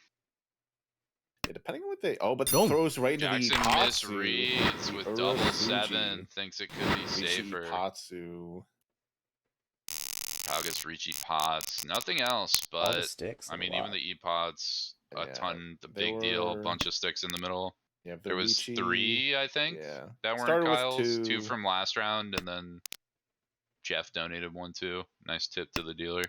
Yeah, depending on what they. Oh, but Don't. throws right into Jackson the Ipatsu. misreads with double 7. Thinks it could be Ricci safer. Ipatsu. Kyle gets Ricci pots. Nothing else, All the but sticks. I a mean, lot. even the E-pots, a Yeah, ton, the they big deal, were- bunch of sticks in the middle. Yeah, the There was Ricci, 3, I think, yeah. that weren't Started with Kyle's. 2 2. from last round, and then Jeff donated 1 too. Nice tip to the dealer.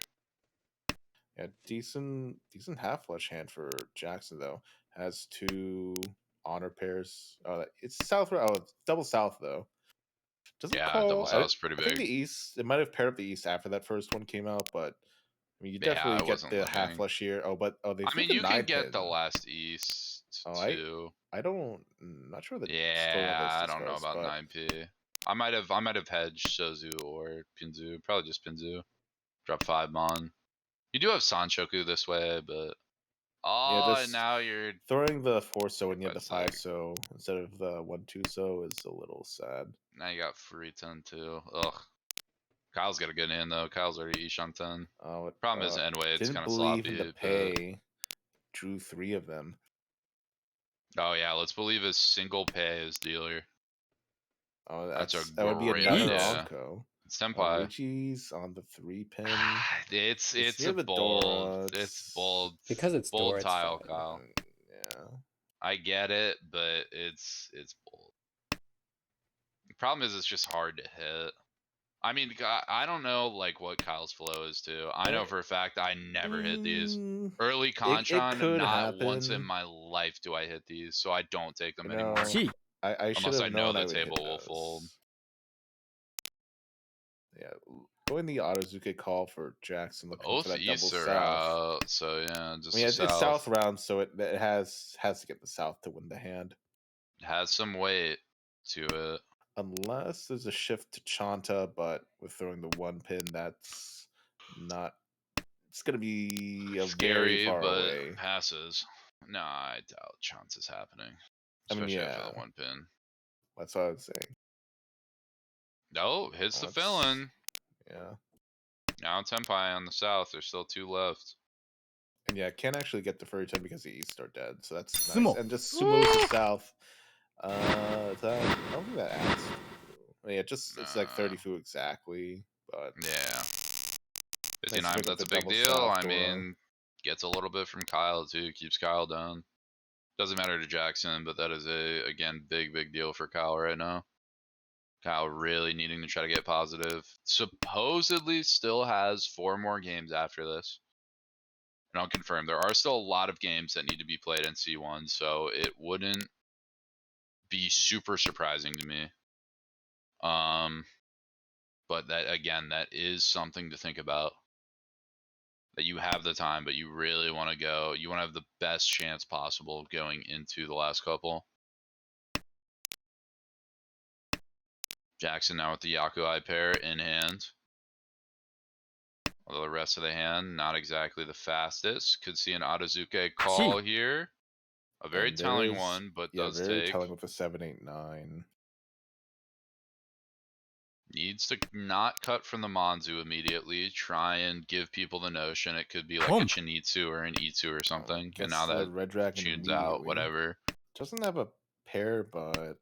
Yeah, decent half flush hand for Jackson though. Has 2 honor pairs. It's south. Oh, it's double south though. Doesn't Yeah, call. double south's pretty I think big. the east. It might have paired up the east after that first one came out, but I mean, you Yeah, definitely I get wasn't the looking. half flush here. Oh, but they. I threw mean, the you can 9 get the pin. last east too. I don't. Not sure the story on Yeah, I this don't know goes, about but 9p. I might have hedged Sozu or Pinzu. Probably just Pinzu. Drop 5 mon. You do have Sanchoku this way, but yeah, and just now you're throwing the 4 so when you have the 5 5 so instead of the 1-2 so is a little sad. now you got Furiton too. Ugh. Kyle's got a good hand though. Kyle's already Ishan 10. Problem is anyway, it's Didn't kind of believe sloppy. in the But... pay. Drew 3 of them. Oh yeah, let's believe his single pay is dealer. Oh, That's a that would be great another idea. Onko. It's Senpai. Ricci's on the 3 pin. It's near a the bold. Dora. It's bold. Because it's bold Dora, it's tile, fine. Kyle. Yeah. I get it, but it's bold. The problem is it's just hard to hit. I mean, I don't know like what Kyle's flow is too. I know for a fact I never hit these. Early Contran, could not once in happen. my life do I hit these, so I don't take them You know, anymore. Chi. I should Unless have I know known the I would hit table will those. fold. Yeah, going the Autozuke call for Jackson, looking Both for that double east are south. out, so yeah, just I mean, south. it's south round, so it has to get the south to win the hand. Has some weight to it. Unless there's a shift to Chanta, but with throwing the 1 pin, that's not. It's gonna be a very Scary, far but away. passes. No, I doubt chance is happening. I mean, Especially after yeah, the 1 pin. that's what I was saying. No, hits the That's- fill-in. Yeah. Now Tenpai on the south. There's still 2 left. And yeah, can't actually get the furry 10 because the East are dead, so that's nice. Sumo. And just Sumo's the South. I don't think that adds. I mean, it's like Nah. 32 exactly, but Yeah. nice to 59, pick up that's the a big double deal. South I Dora. mean, gets a little bit from Kyle too. Keeps Kyle down. Doesn't matter to Jackson, but that is again big deal for Kyle right now. Kyle really needing to try to get positive. Supposedly still has 4 more games after this. And I'll confirm there are still a lot of games that need to be played in C1, so it wouldn't be super surprising to me. But that again, that is something to think about. That you have the time, but you really want to go. You want to have the best chance possible of going into the last couple. Jackson now with the Yakuai pair in hand. Although the rest of the hand, not exactly the fastest. Could see an Atazuke call here. A very And there telling is- one, but yeah, does very take. telling with the 789. Needs to not cut from the Manzu immediately. Try and give people the notion it could be like a Pump. Chinitsu or an Itsu or something. And Gets now the that Red Dragon tunes out, immediately. whatever. Doesn't have a pair, but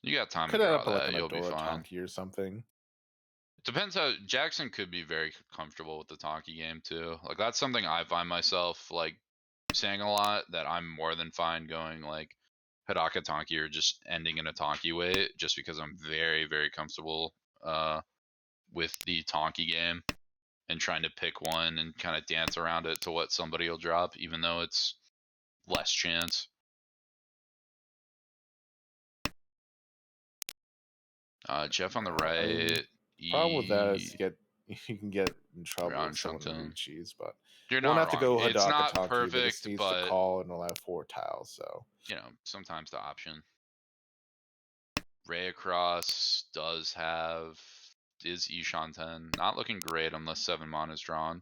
You got time to could end draw up like that. an You'll be Adora fine. Tonki or something. Depends how Jackson could be very comfortable with the Tonki game too. Like that's something I find myself like saying a lot, that I'm more than fine going like Hidaka Tonki or just ending in a Tonki way, just because I'm very comfortable with the Tonki game and trying to pick one and kind of dance around it to what somebody will drop, even though it's less chance. Jeff on the I mean, right. problem with that is you can get in trouble Ron with someone who Shunton. reaches, but You're won't not have to wrong. go It's Hidaka not Tonki, but just perfect, needs to but call and allow 4 tiles, so. you know, sometimes the option. Ray across does have is Ishan 10. Not looking great unless 7 mon is drawn.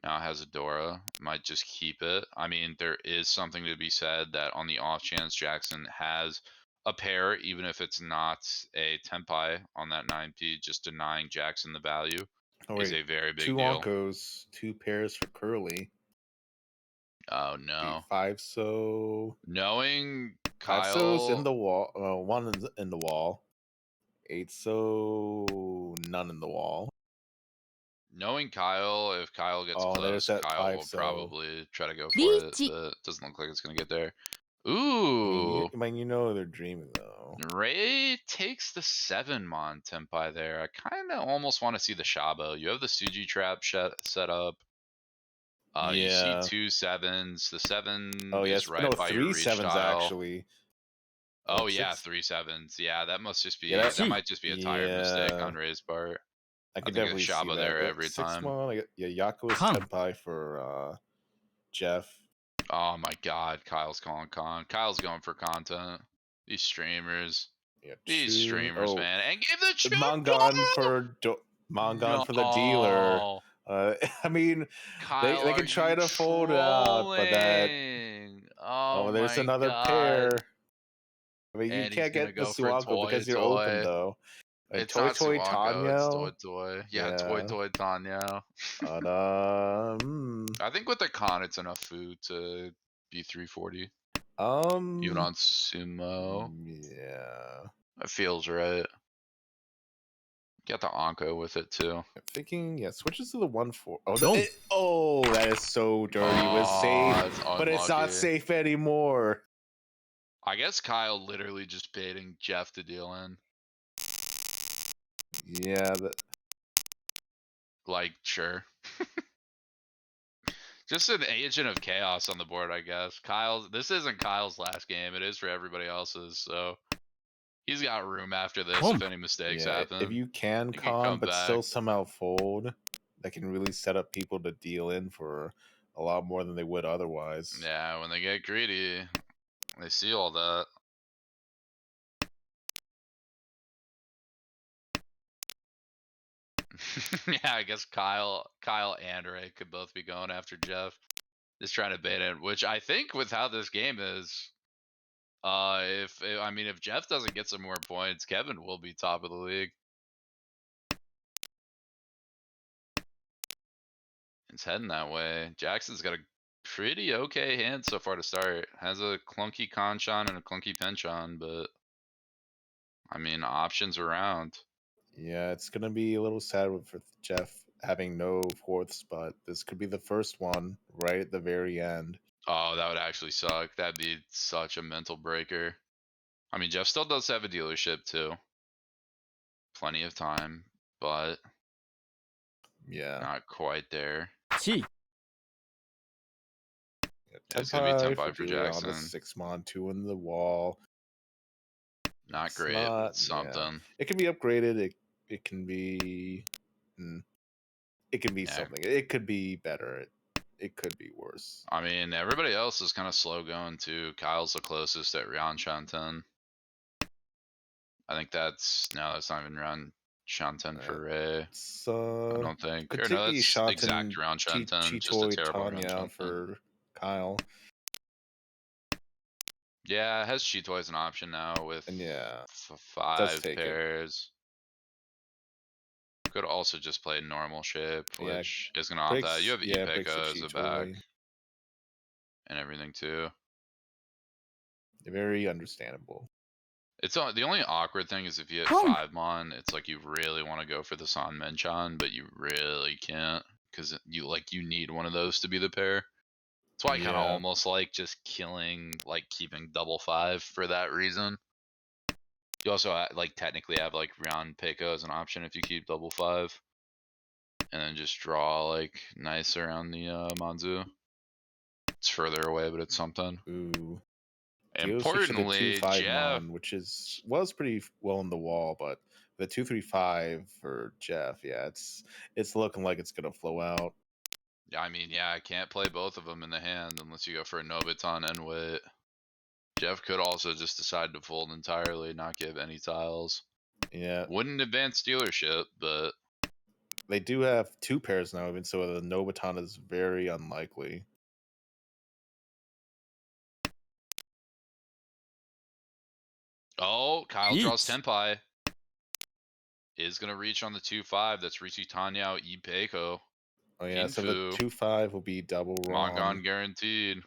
Now it has Adora. Might just keep it. I mean, there is something to be said that on the off chance Jackson has a pair, even if it's not a Tenpai on that 9P, just denying Jackson the value Oh, is wait. a very big 2 deal. Onkos, 2 pairs for Curly. Oh no. 5 so. Knowing 5 so's in Kyle, the wall. 1 in the wall. 8 so. None in the wall. knowing Kyle, if Kyle gets Oh, there's close, that Kyle 5 will so. probably try to go for it, Reach. but it doesn't look like it's gonna get there. I Ooh. mean, you know they're dreaming though. Ray takes the 7 mon Tenpai there. I kind of almost want to see the Shabo. You have the Suji trap set up. You see Yeah. 2 7s. The 7 Oh, is yes. right No, by 3 your reach 7s tile. actually. Oh Like yeah, 6. 3 7s. Yeah, that must just be Yeah, that might just be a tired mistake on Ray's part. I I can think a definitely see Shaba that. there every 6 time. mon. Yeah, Yakua's Come. Tenpai for Jeff. Oh my god, Kyle's calling con. Kyle's going for content. These streamers. Yeah, These Chun- streamers, oh, man. And give the Chun Mangan for Mangan for the dealer. No. I mean, Kyle, they are can try you to fold it out, but that trolling? Oh there's my another god. pair. I mean, you And he's can't gonna get the go for Suwako Toy because you're open Toy. though. It's Toy not Toy Suwako, it's Toy Tanyo. Toy. Yeah, Yeah. Toy Toy Tanyo. But, I think with the con, it's enough food to be 340. Even on Sumo. Yeah. That feels right. Got the Anko with it too. I'm thinking, yeah, switches to the 1-4. Oh, Don't. that is so dirty. It was safe, It's but it's not unlucky. safe anymore. I guess Kyle literally just baiting Jeff to deal in. Yeah, Like, sure. Just an agent of chaos on the board, I guess. This isn't Kyle's last game. It is for everybody else's, so he's got room after this if any mistakes happen. if you can He can con come but back. still somehow fold, that can really set up people to deal in for a lot more than they would otherwise. Yeah, when they get greedy, They see all that. Yeah, I guess Kyle and Ray could both be going after Jeff. Just trying to bait it, which I think with how this game is, if Jeff doesn't get some more points, Kevin will be top of the league. It's heading that way. Jackson's got a pretty okay hand so far to start. Has a clunky Conchon and a clunky Penchon, but I mean, options around. Yeah, it's gonna be a little sad for Jeff having no fourths, but this could be the first one right at the very end. Oh, that would actually suck. That'd be such a mental breaker. I mean, Jeff still does have a dealership too. Plenty of time, but Yeah, not quite there. 1 yeah It's gonna be 10 for 5 for dealer on the Jackson. 6-mon, 2 in the wall. Not It's great, not, but something. It can be upgraded. It can be, it can be Yeah. something. It could be better. It could be worse. I mean, everybody else is kind of slow going too. Kyle's the closest at Ryan Shanten. I think that's not even Ryan Shanten for Ray. It's I don't think. could Or no, be that's Shanten, exact Ryan Shanten. Just a Chitoy terrible Ryan Tanya Shanten. for Kyle. Yeah, it has Chitoy as an option now with And yeah, 5 take it. pairs. Could also just play normal shape, Yeah, which is going to opt out. You have breaks the Ipeko as a back Chitoy. and everything too. Very understandable. It's the only awkward thing is if you hit Boom. 5 mon, it's like you really want to go for the San Menchon, but you really can't because you need one of those to be the pair. That's why I kind of Yeah. almost like just keeping double 5 for that reason. You also technically have round Peiko as an option if you keep double 5, and then just draw nice around the Manzu. It's further away, but it's something. Ooh. Importantly, 2-5 Jeff. mon, which was pretty well in the wall, but the 2-3-5 for Jeff, yeah, it's looking like it's gonna flow out. I mean, yeah, I can't play both of them in the hand unless you go for a Nobiton and Wit. Jeff could also just decide to fold entirely, not give any tiles. Yeah. Wouldn't advance dealership, but They do have 2 pairs now, even so the Nobiton is very unlikely. oh, Kyle draws Eats. Tenpai. Is gonna reach on the 2-5. That's Richie Tanyao Ipeiko. Oh yeah, so the Finfu. 2-5 will be double Mongon Ron. guaranteed.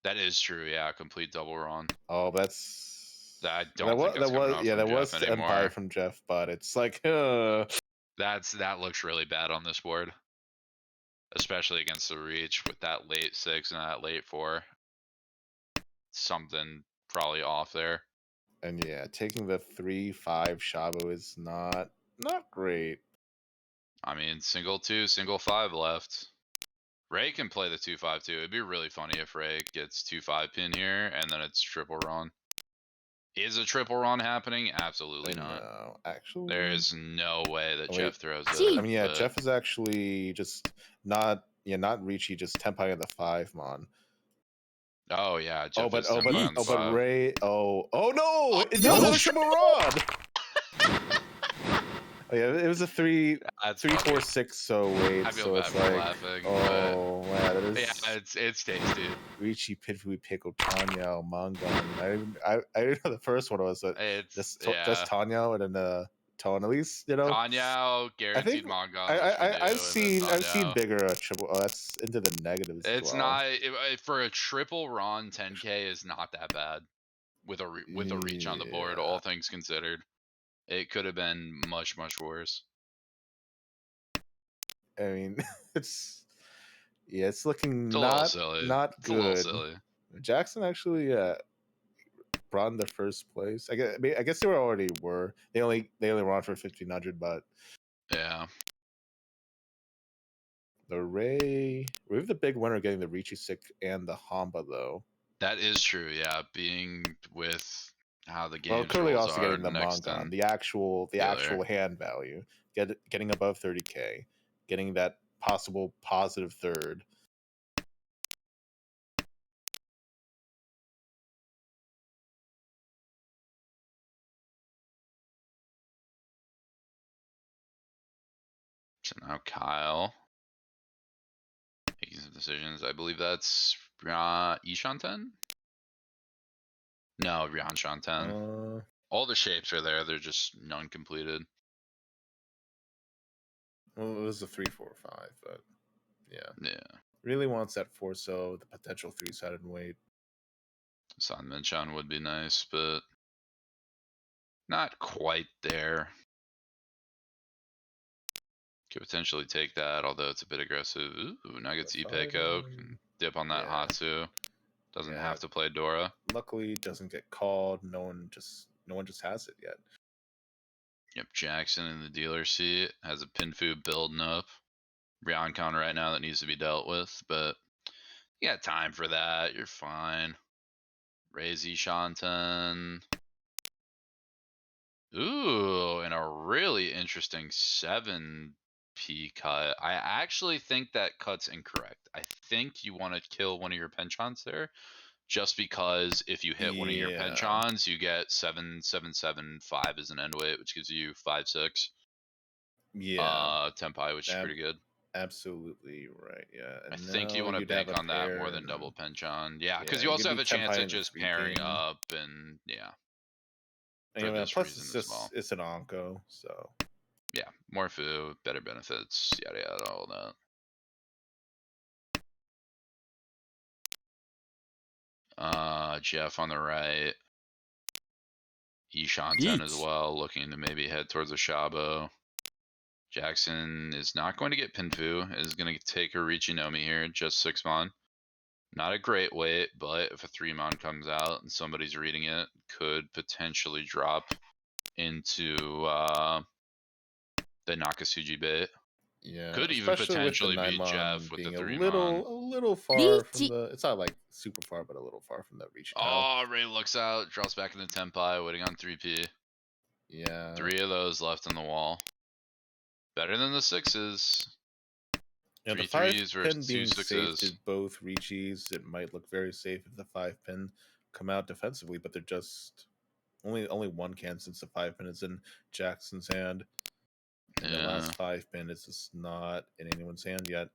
That is true, yeah, complete double Ron. Oh, that's I don't think that's coming out from that Jeff was anymore. Empire from Jeff, but it's like that looks really bad on this board. Especially against the reach with that late 6 and that late 4. Something probably off there. And yeah, taking the 3-5 Shabo is not great. I mean, single 2, single 5 left. Ray can play the 2-5 too. It'd be really funny if Ray gets 2-5 pin here and then it's triple Ron. Is a triple Ron happening? Absolutely not. No, actually, There is no way that Oh, Jeff wait. throws Gee. it. I mean, yeah, but Jeff is actually just not Richie, just Tenpai on the 5 mon. oh yeah, Jeff is but Tenpai on the 5. Ray. Oh no! It's no! another triple rod. Oh yeah, it was a 3, That's 3, 4, funny. 6. So wait, I feel so bad it's for like, laughing. oh man, that but is. yeah, it's tasty. Richie, Pitfui, Pickle, Tanya, Mongon. I didn't know the first one was just Tanya and then Tone. At least Tanyao guaranteed Mongon, which we do. I've seen bigger triple. Oh, that's into the negatives. It's as well. not for a triple Ron 10K is not that bad with a reach on the board. Yeah. All things considered, it could have been much worse. I mean, it's looking It's a little silly. not It's good. a little silly. Jackson actually brought in the first place. I guess they already were. They only run for 1,500, but yeah. The Ray, we have the big winner getting the Richie Sick and the Hamba though. That is true. Yeah, being with how the game clearly rolls also are getting the next Mongon, in the actual dealer. hand value, getting above 30K, getting that possible positive third. Now Kyle making some decisions. I believe that's Ishanten? No, Ryan Shanten. All the shapes are there. They're just none completed. Well, it was a 3-4-5, but yeah. Yeah. Really wants that 4-so, the potential 3-sided weight. San Minchan would be nice, but not quite there. Could potentially take that, although it's a bit aggressive. Ooh, Nuggets Ipeko. Can dip on that Yeah. Hatsu. Doesn't Yeah. have to play Dora. Luckily, it doesn't get called. No one just has it yet. Yep, Jackson in the dealer seat has a Pinfu building up. Ryoncon right now that needs to be dealt with, but you got time for that. You're fine. Razy Shanten. Ooh, and a really interesting 7p cut. I actually think that cut's incorrect. I think you want to kill one of your penchants there, just because if you hit one of your Yeah. penchants, you get 7-7-7-5 as an end weight, which gives you 5-6. Yeah. Tempai, which is pretty good. Absolutely right. Yeah. I And think you now want to you'd have bank a on that more pair than and double penchant. Yeah, because yeah, you you also could have be a chance Tempai at in the just pairing 3 pin. up, and yeah, for Anyway, this plus reason it's as just well. it's an Onko, so Yeah, more food, better benefits, yada yada, all that. Jeff on the right. Ishanten as Each. well, looking to maybe head towards a Shabo. Jackson is not going to get Pinfu, is going to take a Richinomi here, just 6 mon. Not a great weight, but if a 3 mon comes out and somebody's reading it, could potentially drop into the Nakasuji bait. yeah. Could even Especially with the potentially be 9-mon Jeff with the being a 3 mon. little far from Reach. the. It's not like super far, but a little far from that reach. Oh, Ray looks out, drops back into Tempai, waiting on 3p. Yeah. 3 of those left in the wall. Better than the 6s. Yeah, the 3 5 3s versus pin 2 being safe 6s. to both reaches, it might look very safe if the 5 pin come out defensively, but they're just only one can since the 5 pin is in Jackson's hand. And the last 5 pin is just not in anyone's hand yet.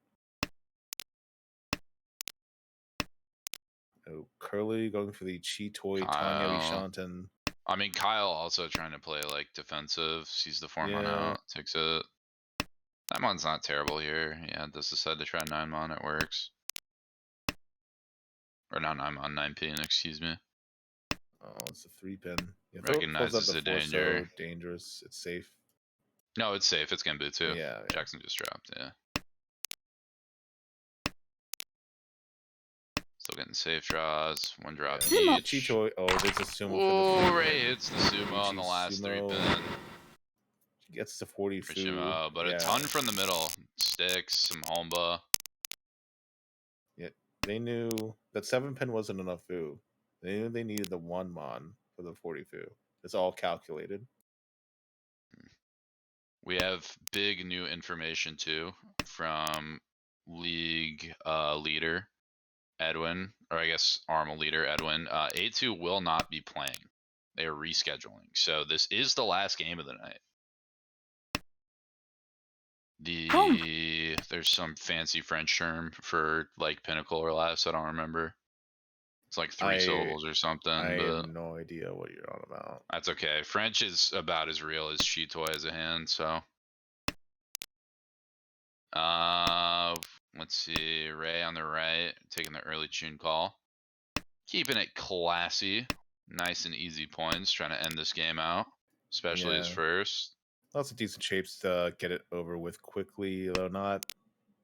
Oh, Curly going for the Cheetoy Tanya Rishanten. I mean, Kyle also trying to play like defensive, sees the 4 mon out, takes it. 9 mon's not terrible here. Yeah, does decide to try 9 mon, it works. Or not 9 mon, 9 pin, excuse me. Oh, it's a 3 pin. Yeah, Recognizes the danger. So dangerous. It's safe. No, it's safe. It's Genbu too. Yeah. Jackson just dropped, yeah. Still getting safe draws. 1 drop Yeah. each. Cheetoy. Oh, there's a sumo Ooh, for the 3 Ray pin. hits the sumo on the last 3 pin. Gets the 40 For Shimo, but yeah. a ton from the middle. Sticks, some Homba. Yeah, they knew that 7 pin wasn't enough foo. They knew they needed the 1 mon for the 40 foo. It's all calculated. We have big new information too from league leader Edwin, or I guess Armal leader Edwin. A2 will not be playing. They are rescheduling. So this is the last game of the night. There's some fancy French term for like pinnacle or less. I don't remember. It's like 3 syllables or something. I but have no idea what you're on about. That's okay. French is about as real as Cheetoy as a hand. So, let's see. Ray on the right, taking the early tune call, keeping it classy, nice and easy points, trying to end this game out, especially his first. Lots of decent shapes to get it over with quickly, though not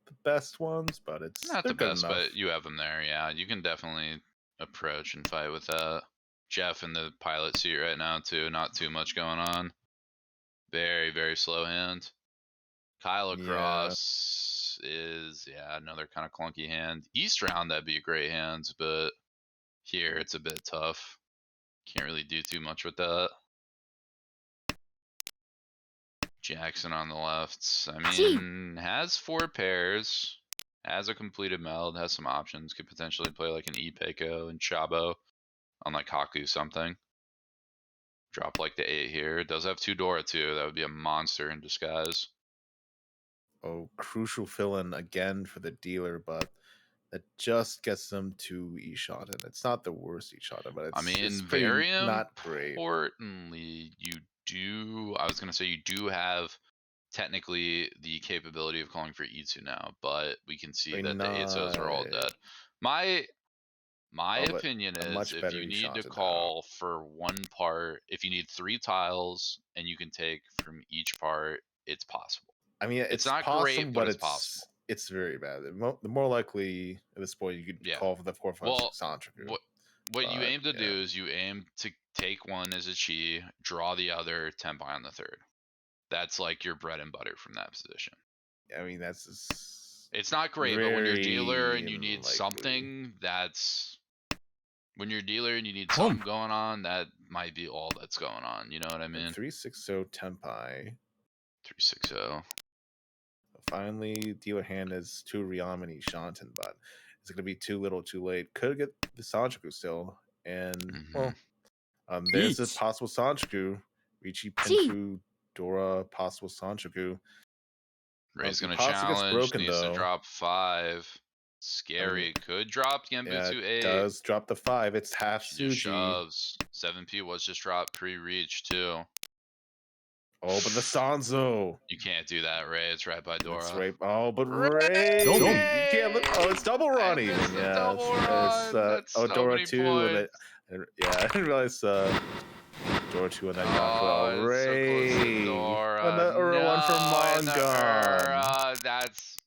the best ones, but Not they're the good best, enough. but you have them there. Yeah, you can definitely approach and fight with that. Jeff in the pilot seat right now too. Not too much going on. Very, very slow hand. Kyle across is another kind of clunky hand. East round that'd be a great hand, but here it's a bit tough. Can't really do too much with that. Jackson on the left. I mean, has 4 pairs, has a completed meld, has some options. Could potentially play like an Ipeko and Chabo on like Haku something. Drop like the 8 here. Does have 2 Dora too. That would be a monster in disguise. crucial fill-in again for the dealer, but that just gets them to Ishanten. It's not the worst Ishanten, but I mean, it's pretty very not great. importantly, I was gonna say you do have technically the capability of calling for E2 now, but we can see Very that the Atos are all not. dead. My But opinion a is much if better you need to Ishanten now. call for one part, if you need 3 tiles and you can take from each part, it's possible. I mean, It's it's not possible, great, but but it's possible. it's very bad. The more likely at this point you could Yeah. call for the 456 Well, Santriku. what you But, aim to yeah. do is you aim to take one as a chi, draw the other, Tenpai on the third. That's like your bread and butter from that position. I mean, that's just It's not great, but when you're a dealer very and you need unlikely. something, when you're a dealer and you need Home. something going on, that might be all that's going on. You know what I mean? And 360 Tenpai. 360. Finally, dealer hand is 2 Ryam and Ishanten, but it's going to be too little too late. Could get the Sanjiku still. And, well, there's a Each. possible Sanjiku. Richi, Chi. Pinfu, Dora, possible Sanjiku. Ray's He gonna possibly gets challenge. broken, Needs to though. drop 5. Scary. Could drop Genbu Yeah, to it 8. does drop the 5. It's half She just Suji. shoves. 7P was just dropped pre-reach too. Oh, but the Sanzo. You can't do that, Ray. It's right by Dora. That's right. Oh, but Ray. You can't look. Oh, it's double run even. It's Yeah. double run. That's so Dora many 2. points. Yeah, I didn't realize Dora 2 and then Yaku. Oh, it's so close to Ray. Dora. Another one from Mongon. That's.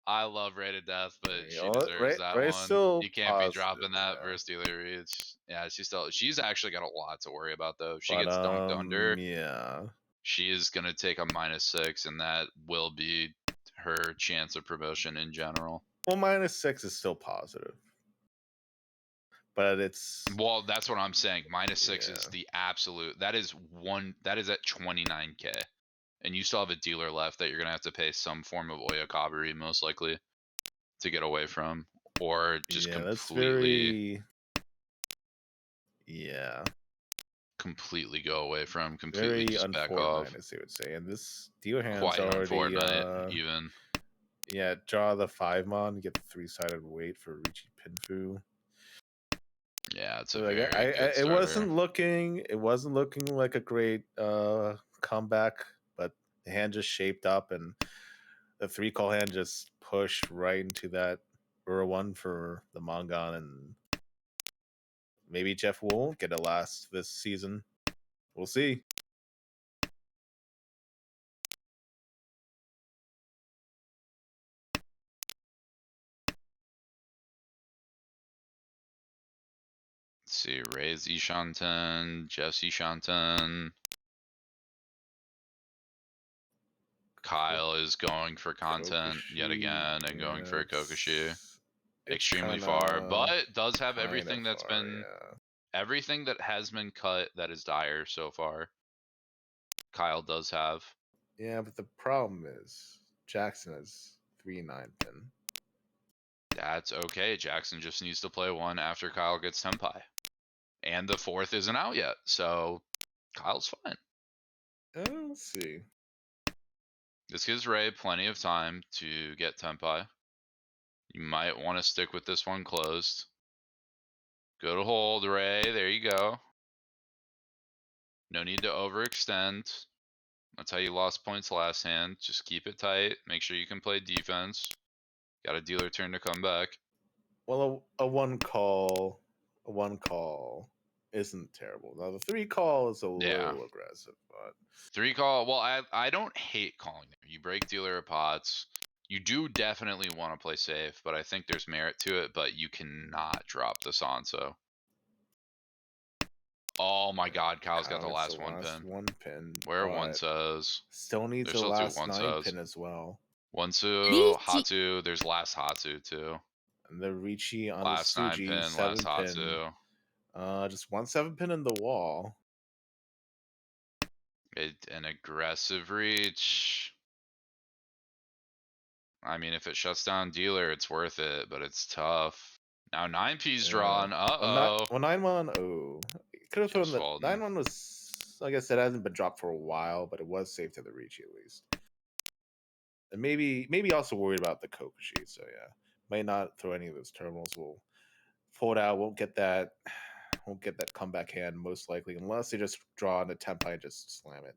I love Ray to death, but she Oh, deserves that Ray's one. still You can't be positive, dropping that yeah. versus dealer reach. Yeah, she's actually got a lot to worry about though. If she But, gets dunked under, yeah. she is gonna take a -6, and that will be her chance of promotion in general. Well, -6 is still positive. But it's. Well, that's what I'm saying. -6 is Yeah. the absolute. That is at 29K, and you still have a dealer left that you're gonna have to pay some form of Oyakabari most likely to get away from, or just Yeah, that's completely. very. Yeah. Completely go away from. Completely Very just back off. unfortunate, I would say. And this dealer hand's Quite already. unfortunate, even. Yeah, draw the 5-mon, get the 3-sided weight for Richi Pinfu. Yeah, it's a So, very good it starter. wasn't looking like a great comeback, but the hand just shaped up, and the 3-call hand just pushed right into that Ura 1 for the Mongon, and maybe Jeff won't get a last this season. We'll see. Let's see, Ray's Ishanten, Jeff's Ishanten. Kyle is going for content yet again and going for a Kokushi. Extremely far, but does have everything that's been everything that has been cut that is dire so far. Kyle does have. Yeah, but the problem is Jackson has 3-9 pin. That's okay. Jackson just needs to play one after Kyle gets Tenpai. And the 4th isn't out yet, so Kyle's fine. We'll see. This gives Ray plenty of time to get Tenpai. You might want to stick with this one closed. Good hold, Ray. There you go. No need to overextend. That's how you lost points last hand. Just keep it tight. Make sure you can play defense. Got a dealer turn to come back. Well, a 1-call isn't terrible. Now the 3-call is a little aggressive, but 3-call. Well, I don't hate calling there. You break dealer of pots. You do definitely want to play safe, but I think there's merit to it. But you cannot drop the Sanso. Oh my God, Kyle's got the last one pin. Where one says. Still needs the last 9 pin as well. One-su, Hatsu. There's last Hatsu too. And the Richi on last the Suji, 9 pin, 7 last pin. Hatsu. Just 1 7 pin in the wall. An aggressive reach. I mean, if it shuts down dealer, it's worth it, but it's tough. Now 9P's drawn. Uh-oh. Well, 9-1. Oh, could have thrown the folding. 9-1 was, like I said, hasn't been dropped for a while, but it was safe to the Richi at least. and maybe also worried about the Kokushi. So yeah, might not throw any of those terminals. Will fold out. Won't get that. Won't get that comeback hand most likely, unless they just draw on the Tenpai and just slam it.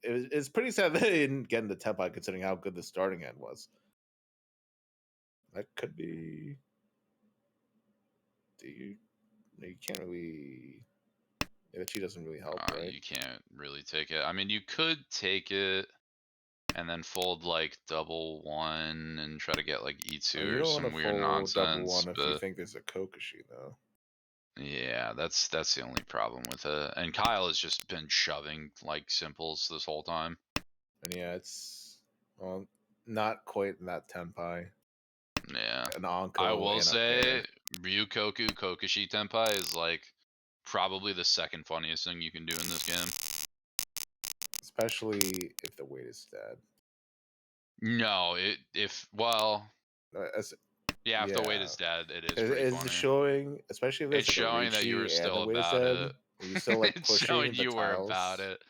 It's pretty sad they didn't get in the Tenpai considering how good the starting hand was. That could be. You can't really. Yeah, she doesn't really help, right? You can't really take it. I mean, you could take it and then fold like double one and try to get like E2 You or don't some want to weird fold double nonsense. one if you think there's a Kokushi, though. Yeah, that's the only problem with it. And Kyle has just been shoving like simples this whole time. And yeah, it's not quite in that Tenpai. Yeah. An Anko I will and a say pair. Ryukoku Kokushi Tenpai is like probably the second funniest thing you can do in this game. Especially if the weight is dead. No, if the weight is dead, it is pretty funny. It's showing, especially if there's It's like showing that you were and the still weight is about dead. it. And you still like It's pushing showing the you tiles. were about it.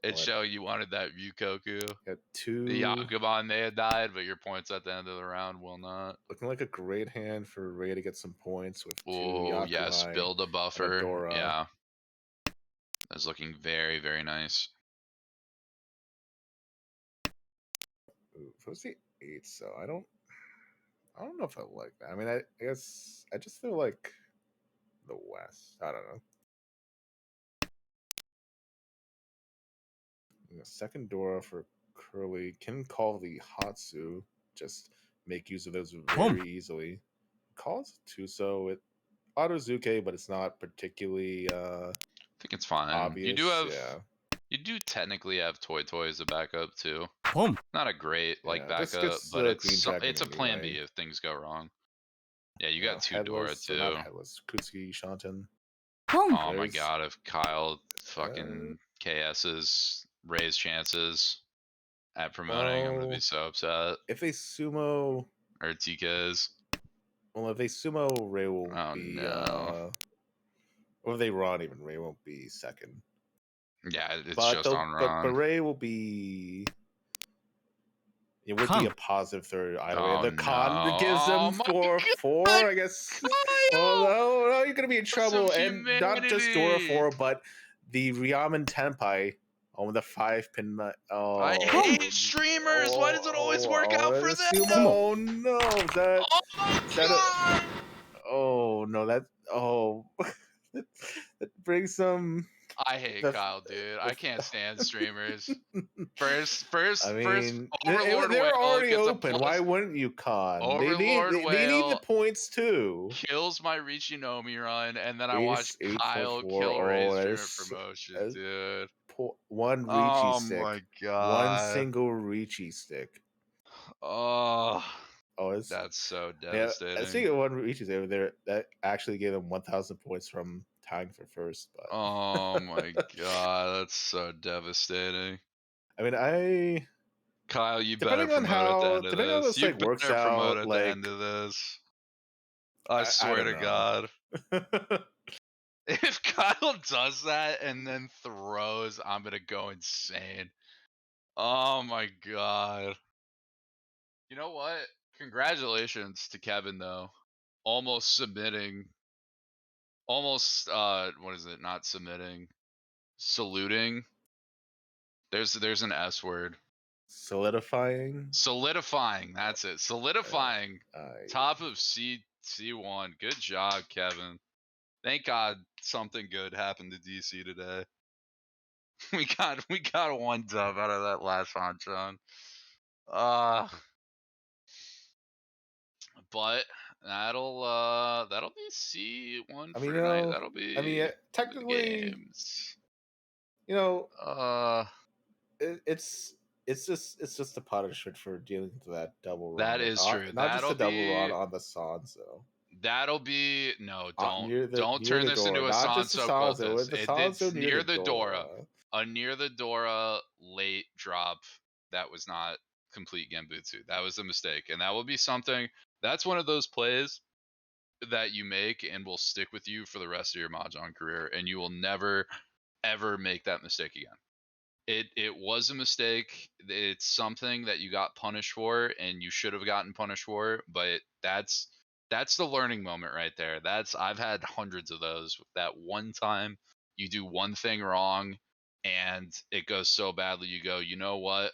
It's showing you wanted that Ryukoku. Got two. The Yakuban may have died, but your points at the end of the round will not. Looking like a great hand for Ray to get some points with two Oh, yes, Yakubai build a and buffer. a Dora. Yeah. That's looking very, very nice. Ooh, if it was the 8, so I don't know if I like that. I mean, I guess I just feel like the West. I don't know. Second Dora for Curly can call the Hatsu. Just make use of those very easily. Calls two, so it Autozuke, but it's not particularly I think it's fine. obvious. You do technically have Toy as a backup too. Pum. Not a great this backup, gets but green dragon it's a plan B anyway. if things go wrong. Yeah, you got two Dora headless, too. Not headless. Kutsuki Shanten. Pum. Oh my god, if Kyle fucking KS's Ray's chances at promoting, I'm gonna be so upset. If they sumo or TKs. Well, if they sumo, Ray will be. No. Or if they run, even Ray won't be second. Yeah, it's just on run. But Ray will be. It would be a positive third either way. The con gives them 4, I guess. Kyle! Oh no, you're gonna be in trouble, and not just Dora 4, but the Ryaman Tenpai on the 5-pin. I hate streamers. Why does it always work out for them? Oh no, that. Oh no, that. Oh, that brings some. I hate Kyle, dude. I can't stand streamers. First I mean, first Overlord they're Whale already gets open. Why wouldn't you con? Overlord They need the Whale points too. kills my Richinomi run, and then I watch Kyle 844. kill Ray's stream promotion, dude. One Ricci stick. Oh my god. One single Ricci stick. Oh, it's that's so devastating. I think one Ricci over there that actually gave them 1,000 points from tying for first. But oh my god, that's so devastating. I mean, Kyle, you better promote at the end of this. Depending on how this like works out, at like the end of this. I swear to God. If Kyle does that and then throws, I'm gonna go insane. Oh my god. You know what? Congratulations to Kevin though. Almost submitting. Almost what is it? Not submitting. Saluting. There's an S word. Solidifying. That's it. Solidifying. Top of C1. Good job, Kevin. Thank God something good happened to DC today. We got one dub out of that last Hanchan. But that'll be C1 for tonight. That'll be technically games. It's just a punishment for dealing with that double run. That is true. Not just a double run on the Sanzo. That'll be don't turn this into a Sanso cultist. It's near the Dora. A near the Dora late drop that was not complete Genbutsu. That was a mistake. And that will be something that's one of those plays that you make and will stick with you for the rest of your Mahjong career, and you will never ever make that mistake again. It was a mistake. It's something that you got punished for, and you should have gotten punished for. But that's the learning moment right there. I've had hundreds of those. That one time you do one thing wrong, and it goes so badly, you go, you know what?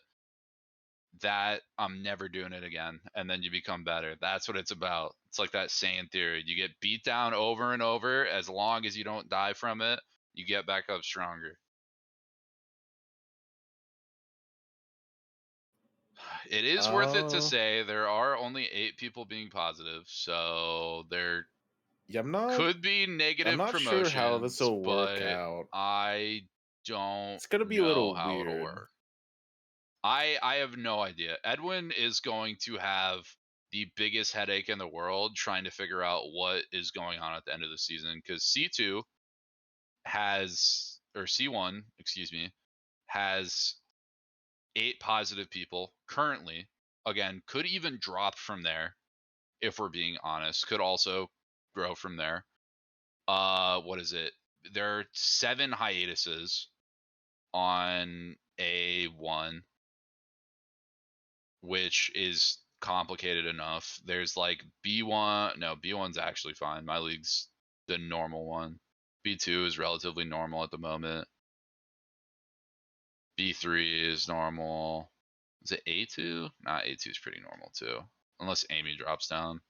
That I'm never doing it again, and then you become better. That's what it's about. It's like that Saiyan theory. You get beat down over and over. As long as you don't die from it, you get back up stronger. It is worth it to say there are only 8 people being positive, so there Yeah, could be I'm negative not sure how this promotions, will work but out. I don't It's gonna be a know little how it'll weird. work. I have no idea. Edwin is going to have the biggest headache in the world trying to figure out what is going on at the end of the season, because C2 has, or C1, excuse me, has 8 positive people currently. Again, could even drop from there if we're being honest. Could also grow from there. What is it? There are 7 hiatuses on A1, which is complicated enough. There's like B1. No, B1's actually fine. My league's the normal one. B2 is relatively normal at the moment. B3 is normal. Is it A2? Nah, A2 is pretty normal too. Unless Amy drops down.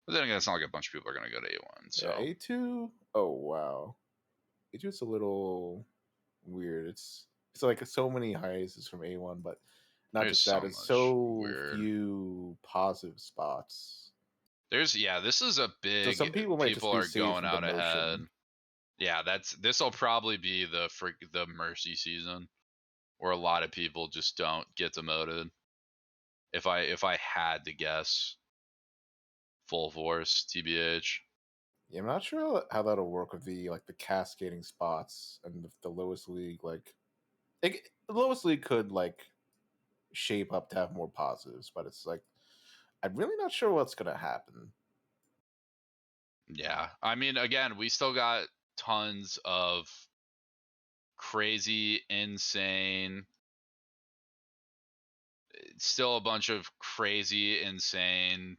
But then again, it's not like a bunch of people are going to go to A1. So Yeah, A2. Oh wow, A2 is a little weird. It's like so many highs from A1, but not there's just so that. It's much so weird. few positive spots. This is a So big. some people might just People be are saved going from out ahead. demotion. Yeah, this will probably be the mercy season, where a lot of people just don't get demoted. If I had to guess, full force, TBH. Yeah, I'm not sure how that'll work with the cascading spots and the lowest league. The lowest league could shape up to have more positives, but it's like I'm really not sure what's gonna happen. Yeah, I mean, again, we still got tons of crazy, insane. Still a bunch of crazy, insane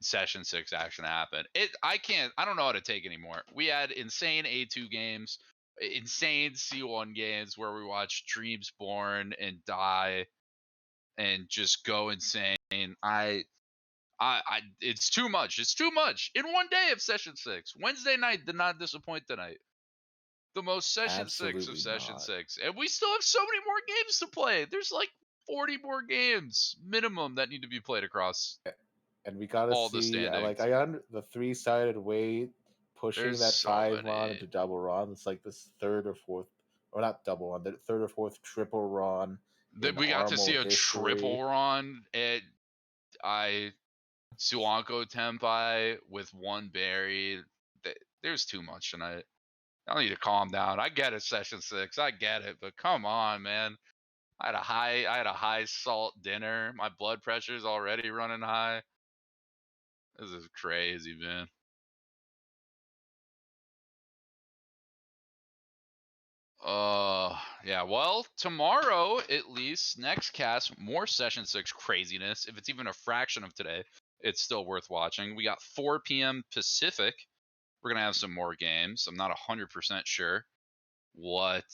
session 6 action happen. I don't know how to take anymore. We had insane A2 games, insane C1 games where we watched Dreams Born and Die and just go insane. It's too much. It's too much in one day of session 6. Wednesday night did not disappoint tonight. The most session 6 of Absolutely session not. 6. And we still have so many more games to play. There's like 40 more games minimum that need to be played across And we gotta all the see. standings. I under the 3-sided way pushing There's that so 5 Ron many. into double Ron. It's like this third or fourth, or not double Ron, the third or fourth triple Ron in We got to see Armo a triple history. run at Suanko Tempai with one berry. There's too much tonight. I need to calm down. I get it, session 6. I get it, but come on, man. I had a high salt dinner. My blood pressure's already running high. This is crazy, man. Yeah, well, tomorrow at least, next cast, more session 6 craziness. If it's even a fraction of today, it's still worth watching. We got 4 p.m. Pacific. We're gonna have some more games. I'm not 100% sure what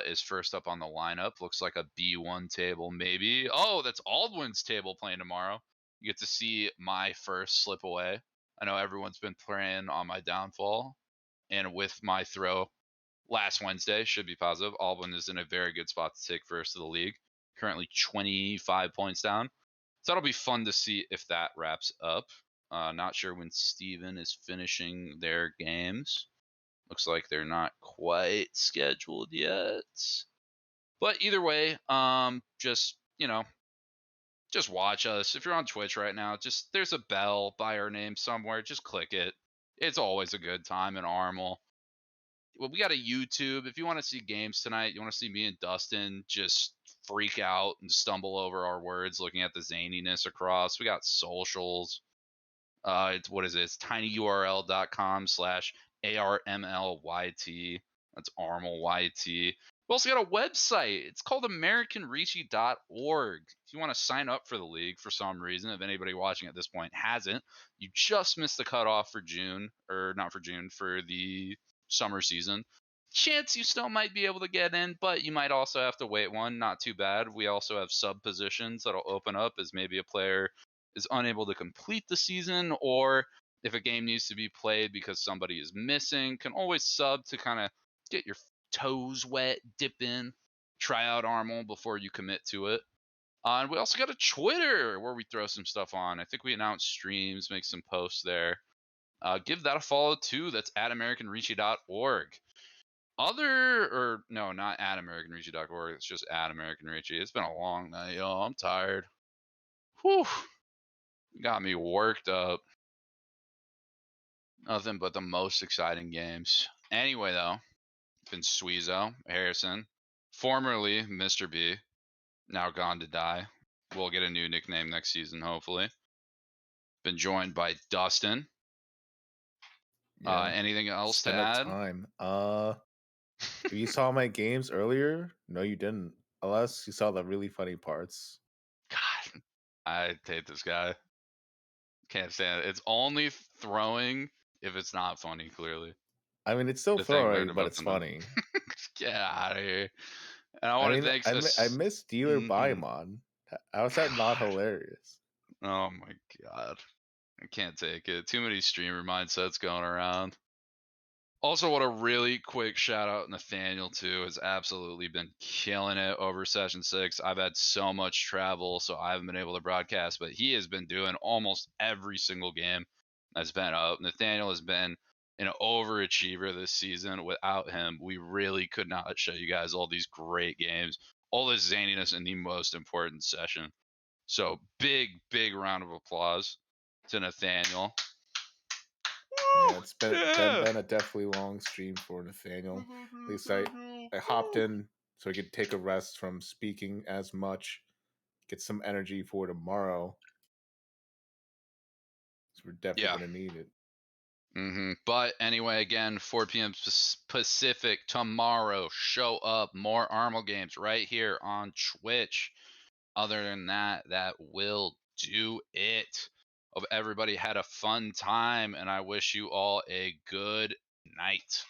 is first up on the lineup. Looks like a B1 table, maybe. Oh, that's Aldwin's table playing tomorrow. You get to see my first slip away. I know everyone's been playing on my downfall, and with my throw last Wednesday, should be positive. Aldwin is in a very good spot to take first of the league. Currently 25 points down. So that'll be fun to see if that wraps up. Not sure when Steven is finishing their games. Looks like they're not quite scheduled yet. But either way, just watch us. If you're on Twitch right now, just there's a bell by our name somewhere. Just click it. It's always a good time in Armel. Well, we got a YouTube. If you want to see games tonight, you want to see me and Dustin just freak out and stumble over our words looking at the zaniness across. We got socials. It's what is it? It's tinyurl.com/ARMLYT. That's ARMLYT. We also got a website. It's called AmericanRishi.org. If you want to sign up for the league for some reason, if anybody watching at this point hasn't, you just missed the cutoff for June, or not for June, for the summer season. Chance you still might be able to get in, but you might also have to wait one. Not too bad. We also have sub positions that'll open up as maybe a player is unable to complete the season, or if a game needs to be played because somebody is missing, can always sub to kind of get your toes wet, dip in, try out Armel before you commit to it. And we also got a Twitter where we throw some stuff on. I think we announce streams, make some posts there. Give that a follow too. That's at AmericanRichi.org. No, not at AmericanRichi.org. It's just at AmericanRichi. It's been a long night, y'all. I'm tired. Whew. Got me worked up. Nothing but the most exciting games. Anyway, though, been Sweezo, Harrison, formerly Mr. B, now gone to die. We'll get a new nickname next season, hopefully. Been joined by Dustin. Yeah. Anything else to Spend up add? time. If you saw my games earlier, no, you didn't. Unless you saw the really funny parts. God, I hate this guy. Can't stand it. It's only throwing if it's not funny, clearly. I mean, it's still The thing throwing, learned but about it's the funny. Get out of here. And I I want to mean, thank I miss Dealer Baimon. How is that not God. hilarious? Oh my god. I can't take it. Too many streamer mindsets going around. Also, what a really quick shout out Nathaniel too has absolutely been killing it over session 6. I've had so much travel, so I haven't been able to broadcast, but he has been doing almost every single game that's been up. Nathaniel has been an overachiever this season. Without him, we really could not show you guys all these great games, all this zaniness in the most important session. So big round of applause to Nathaniel. Yeah, it's Yeah. been a definitely long stream for Nathaniel. At least I hopped in so I could take a rest from speaking as much, get some energy for tomorrow. So we're definitely Yeah. gonna need it. But anyway, again, 4 p.m. Pacific tomorrow. Show up. More Armel games right here on Twitch. Other than that, that will do it. Hope everybody had a fun time, and I wish you all a good night.